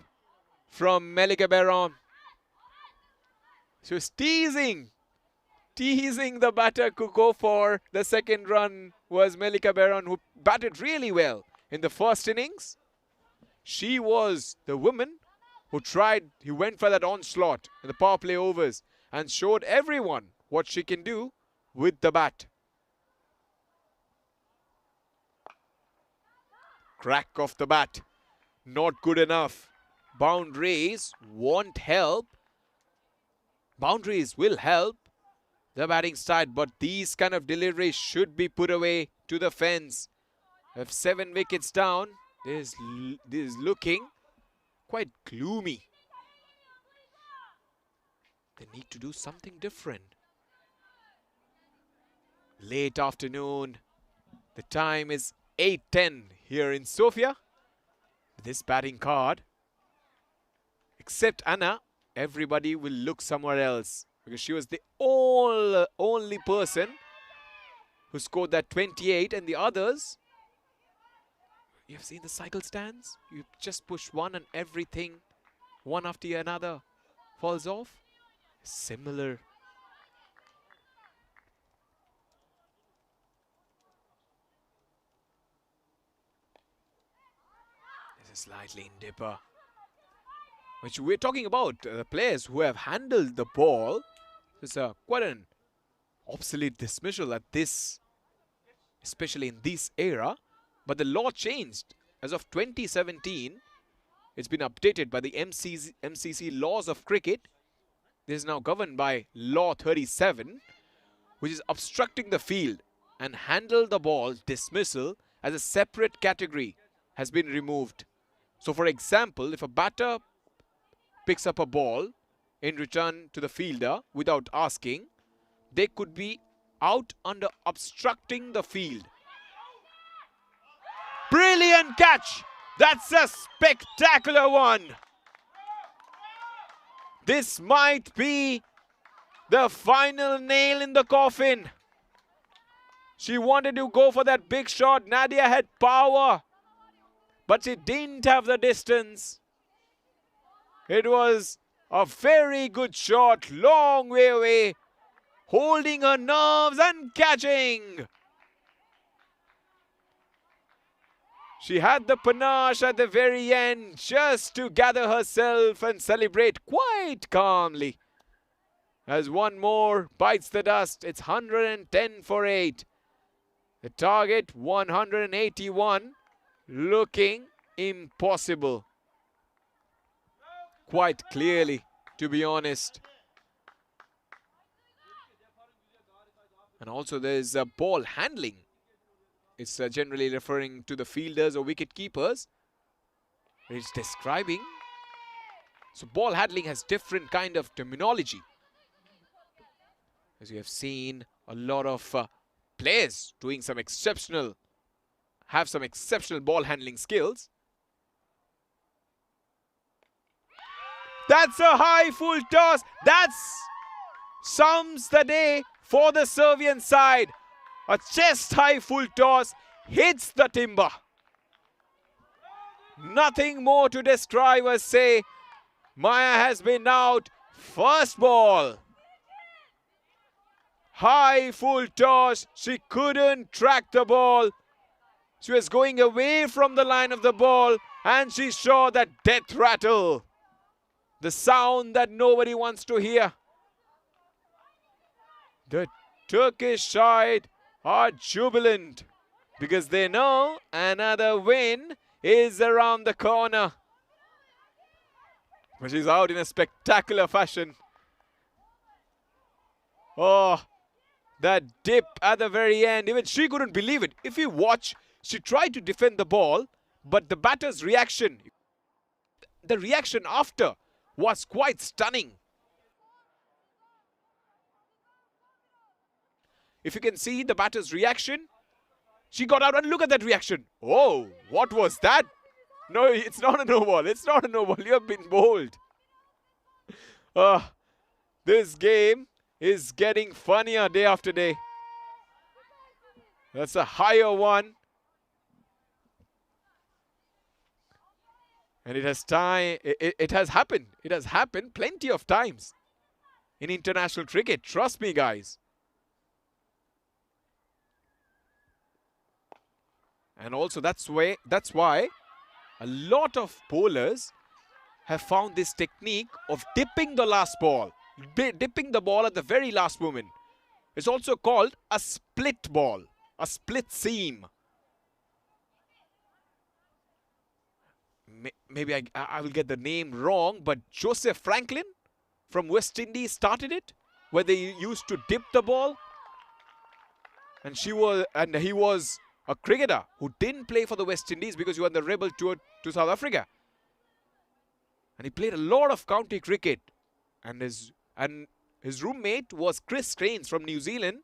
from Melika Baron. She was teasing the batter to go for the second run. Was Melika Baron, who batted really well in the first innings. She was the woman who went for that onslaught in the power play overs and showed everyone what she can do with the bat. Crack of the bat. Not good enough. Boundaries won't help. Boundaries will help the batting side, but these kind of deliveries should be put away to the fence. If 7 wickets down, this is looking quite gloomy. They need to do something different. Late afternoon. The time is 8:10 here in Sofia. This batting card, except Anna, everybody will look somewhere else because she was the only person who scored that 28, and the others, you have seen the cycle stands? You just push one and everything, one after another, falls off. Similar. This is slightly in dipper. Which we're talking about the players who have handled the ball. It's quite an obsolete dismissal at this, especially in this era. But the law changed. As of 2017, it's been updated by the MCC laws of cricket. This is now governed by Law 37, which is obstructing the field and handle the ball dismissal as a separate category has been removed. So for example, if a batter picks up a ball in return to the fielder without asking, they could be out under obstructing the field. Brilliant catch! That's a spectacular one! This might be the final nail in the coffin. She wanted to go for that big shot. Nadia had power, but she didn't have the distance. It was a very good shot, long way away, holding her nerves and catching. She had the panache at the very end just to gather herself and celebrate quite calmly. As one more bites the dust, it's 110 for 8. The target 181, looking impossible. Quite clearly, to be honest. And also there's a ball handling. It's generally referring to the fielders or wicket keepers. It's describing. So ball handling has different kind of terminology. As you have seen, a lot of players doing some exceptional ball handling skills. That's a high full toss. That sums the day for the Serbian side. A chest high full toss hits the timber. Nothing more to describe as say Maya has been out. First ball. High full toss. She couldn't track the ball. She was going away from the line of the ball and she saw that death rattle. The sound that nobody wants to hear. The Turkish side are jubilant because they know another win is around the corner. But she's out in a spectacular fashion. Oh, that dip at the very end. Even she couldn't believe it. If you watch, she tried to defend the ball, but the batter's reaction, the reaction after was quite stunning. If you can see the batter's reaction, she got out and look at that reaction. Oh, what was that? No, it's not a no ball. It's not a no ball. You have been bowled. This game is getting funnier day after day. That's a higher one. And it has time. It has happened. It has happened plenty of times in international cricket. Trust me, guys. And also that's why a lot of bowlers have found this technique of dipping the last ball. Dipping the ball at the very last moment. It's also called a split ball. A split seam. Maybe I will get the name wrong, but Joseph Franklin from West Indies started it, where they used to dip the ball. And he was a cricketer who didn't play for the West Indies because he was on the rebel tour to South Africa. And he played a lot of county cricket. And his roommate was Chris Cranes from New Zealand.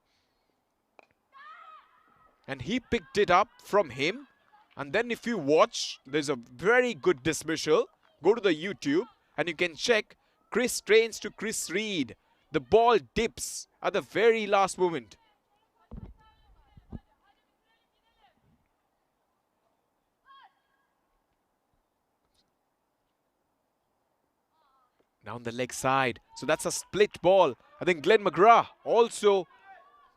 And he picked it up from him. And then if you watch, there's a very good dismissal. Go to the YouTube and you can check Chris Cranes to Chris Reed. The ball dips at the very last moment. Down the leg side. So that's a split ball. I think Glenn McGrath also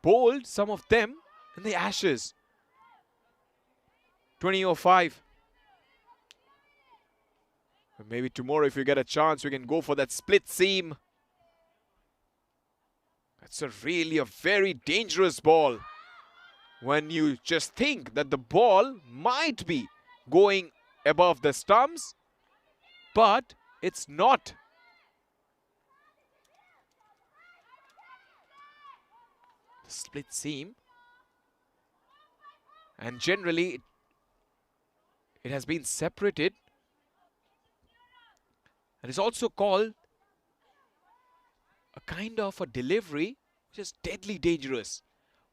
bowled some of them in the Ashes. 2005. Maybe tomorrow if you get a chance, we can go for that split seam. That's really a very dangerous ball. When you just think that the ball might be going above the stumps, but it's not. Split seam. And generally, It has been separated. And it's also called a kind of a delivery which is deadly dangerous.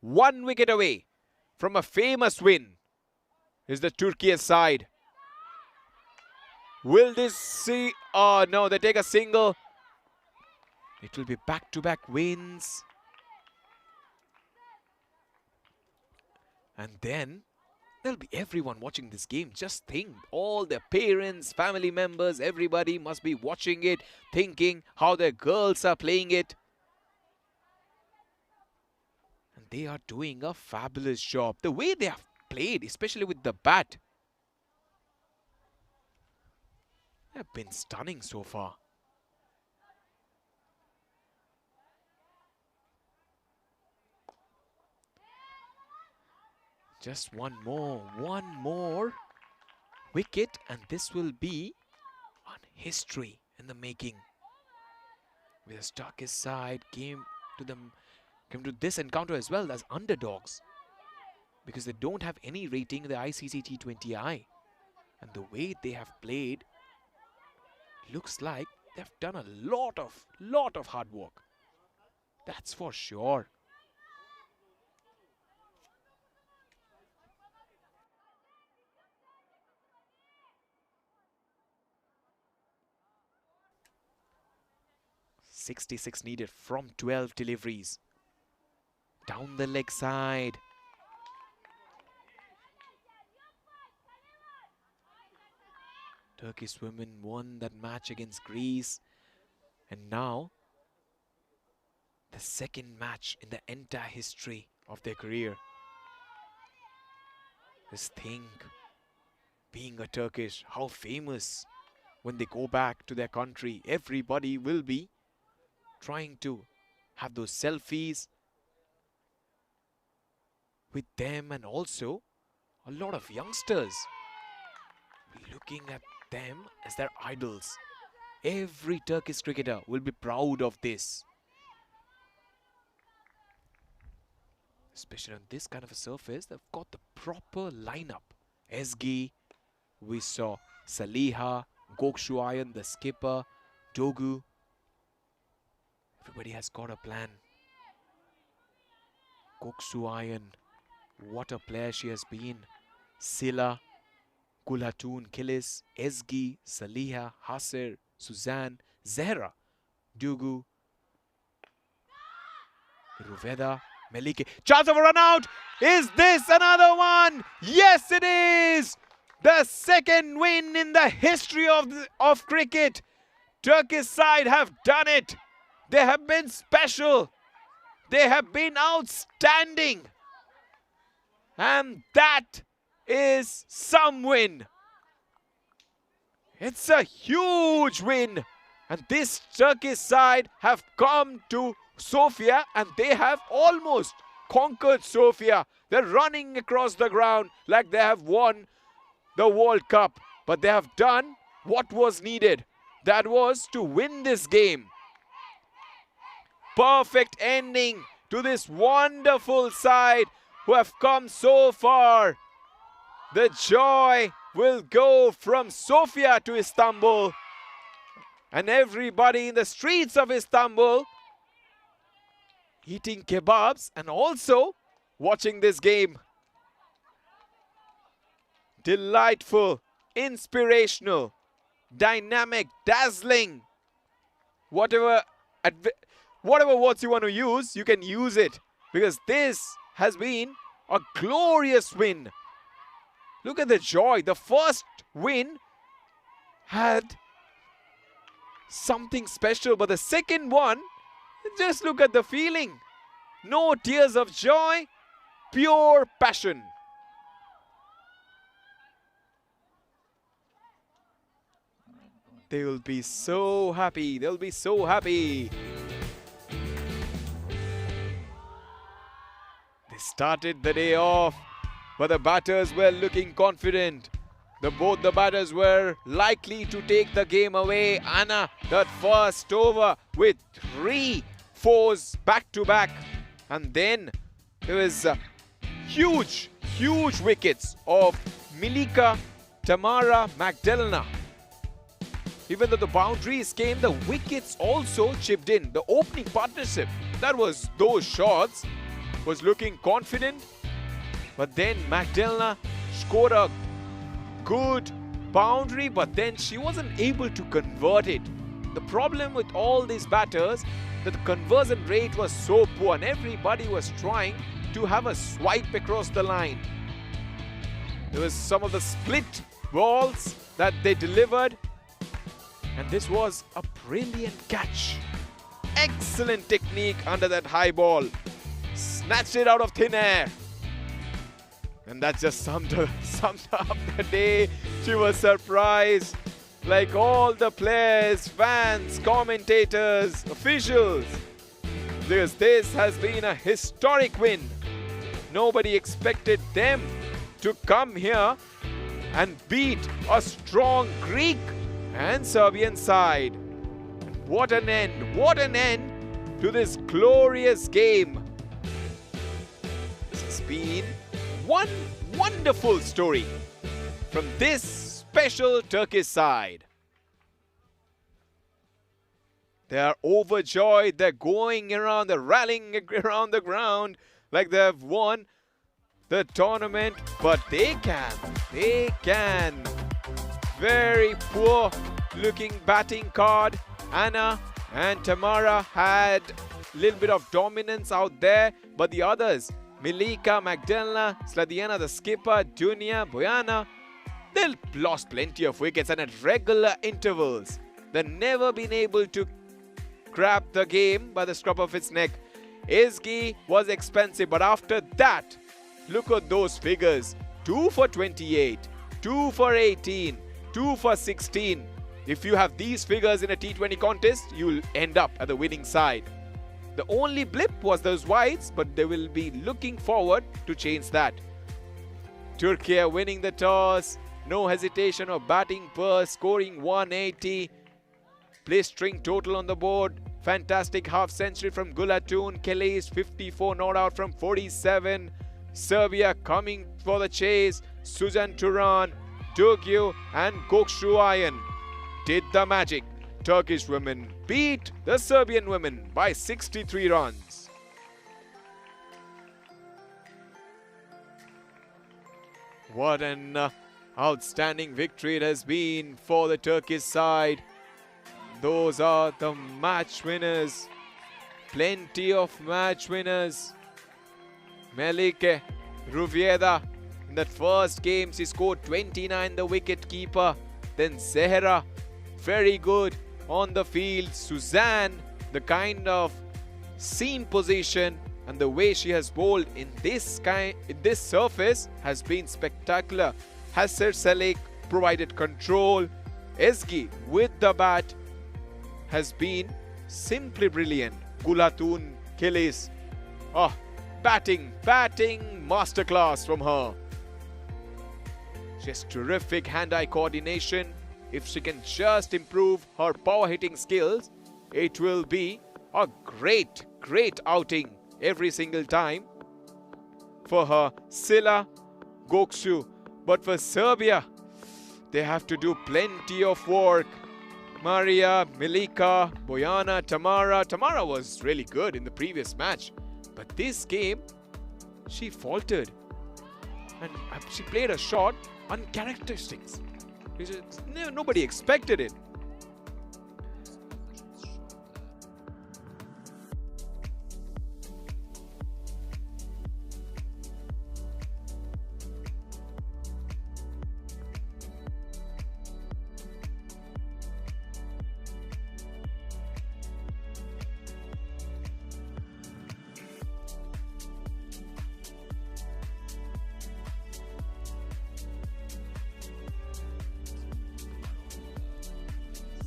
1 wicket away from a famous win is the Turkey side. Will this see? Oh no, they take a single. It will be back-to-back wins. And then there'll be everyone watching this game. Just think, all their parents, family members, everybody must be watching it, thinking how their girls are playing it. And they are doing a fabulous job. The way they have played, especially with the bat, they have been stunning so far. Just one more wicket, and this will be on history in the making. With Turkish side came to this encounter as well as underdogs, because they don't have any rating in the ICC T20I, and the way they have played looks like they've done a lot of hard work. That's for sure. .66 needed from 12 deliveries. Down the leg side. Turkish women won that match against Greece. And now, the second match in the entire history of their career. Just think, being a Turkish, how famous. When they go back to their country, everybody will be trying to have those selfies with them, and also a lot of youngsters looking at them as their idols. Every Turkish cricketer will be proud of this. Especially on this kind of a surface, they've got the proper lineup. Ezgi, we saw Saliha, Göksuayan, the skipper, Dogu. Everybody has got a plan. Göksuayan, what a player she has been. Sila, Gulhatun, Kilis, Ezgi, Saliha, Hasser, Suzanne, Zehra, Dogu, Ruveda, Melike. Chance of a run out! Is this another one? Yes, it is! The second win in the history of cricket. Turkish side have done it. They have been special. They have been outstanding. And that is some win. It's a huge win. And this Turkish side have come to Sofia and they have almost conquered Sofia. They're running across the ground like they have won the World Cup. But they have done what was needed. That was to win this game. Perfect ending to this wonderful side who have come so far. The joy will go from Sofia to Istanbul, and everybody in the streets of Istanbul eating kebabs and also watching this game. Delightful, inspirational, dynamic, dazzling. Whatever words you want to use, you can use it, because this has been a glorious win. Look at the joy. The first win had something special, but the second one, just look at the feeling. No tears of joy, pure passion. They will be so happy. They'll be so happy. They started the day off, but the batters were looking confident. Both the batters were likely to take the game away. Anna, that first over with 3 fours back to back. And then there was huge wickets of Milika Tamara Magdalena. Even though the boundaries came, the wickets also chipped in. The opening partnership, that was those shots, was looking confident. But then Magdalena scored a good boundary, but then she wasn't able to convert it. The problem with all these batters, that the conversion rate was so poor and everybody was trying to have a swipe across the line. There was some of the split balls that they delivered. And this was a brilliant catch. Excellent technique under that high ball. Snatched it out of thin air. And that just summed up the day. She was surprised. Like all the players, fans, commentators, officials. Because this has been a historic win. Nobody expected them to come here and beat a strong Greek and Serbian side. What an end to this glorious game. This has been one wonderful story from this special Turkish side. They are overjoyed, they're going around, they're rallying around the ground like they have won the tournament, but they can. Very poor looking batting card. Anna and Tamara had a little bit of dominance out there, but the others, Milika, Magdalena, Sladiana, the skipper, Dunia, Bojana, they lost plenty of wickets and at regular intervals. They've never been able to grab the game by the scruff of its neck. Ezgi was expensive, but after that, look at those figures. 2 for 28, 2 for 18, 2 for 16. If you have these figures in a T20 contest, you'll end up at the winning side. The only blip was those wides, but they will be looking forward to change that. Turkey winning the toss. No hesitation of batting first, scoring 180. Blistering total on the board. Fantastic half century from Gulatun. Kelis 54 not out from 47. Serbia coming for the chase. Suzan Turan, Dugyu and Gokshuayan did the magic. Turkish women beat the Serbian women by 63 runs. What an outstanding victory it has been for the Turkish side. Those are the match winners. Plenty of match winners. Melike Ruvieda, in that first game, she scored 29, the wicket keeper. Then Zehra, very good on the field. Suzanne, the kind of seam position and the way she has bowled in this surface has been spectacular. Hasser Salik provided control. Ezgi with the bat has been simply brilliant. Gulatun, Kelis. Batting masterclass from her. She has terrific hand-eye coordination. If she can just improve her power hitting skills, it will be a great outing every single time for her. Sila, Gokshu. But for Serbia, they have to do plenty of work. Maria, Milika, Bojana, Tamara. Tamara was really good in the previous match. But this game, she faltered. And she played a shot uncharacteristic. Nobody expected it.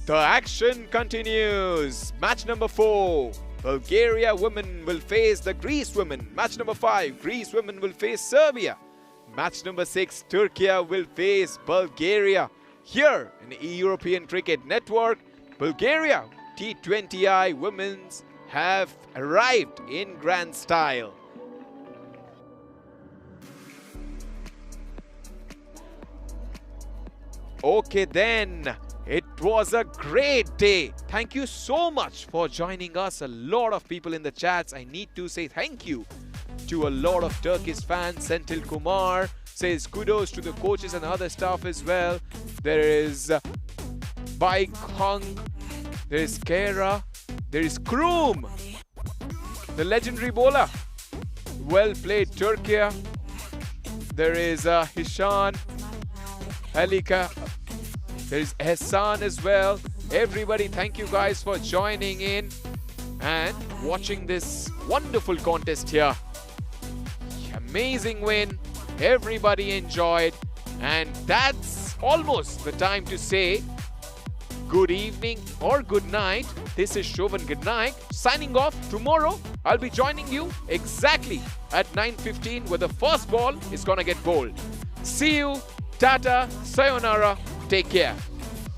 The action continues. Match number 4. Bulgaria women will face the Greece women. Match number 5. Greece women will face Serbia. Match number 6. Turkey will face Bulgaria. Here in the European Cricket Network, Bulgaria T20I women's have arrived in grand style. Okay then, it was a great day. Thank you so much for joining us. A lot of people in the chats. I need to say thank you to a lot of Turkish fans. Sentil Kumar says kudos to the coaches and other staff as well. There is Bike Hung, there is Kera, there is Kroom, the legendary bowler. Well played, Turkey. There is Hishan, Alika, there is Hassan as well. Everybody, thank you guys for joining in and watching this wonderful contest here. Amazing win. Everybody enjoyed. And that's almost the time to say good evening or good night. This is Shovan Good Night signing off. Tomorrow I'll be joining you exactly at 9:15 where the first ball is gonna get bowled. See you. Tata. Sayonara. Take care.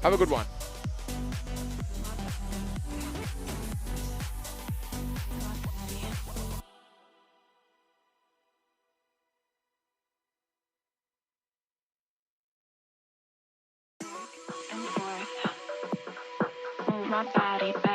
Have a good one. Move my body back.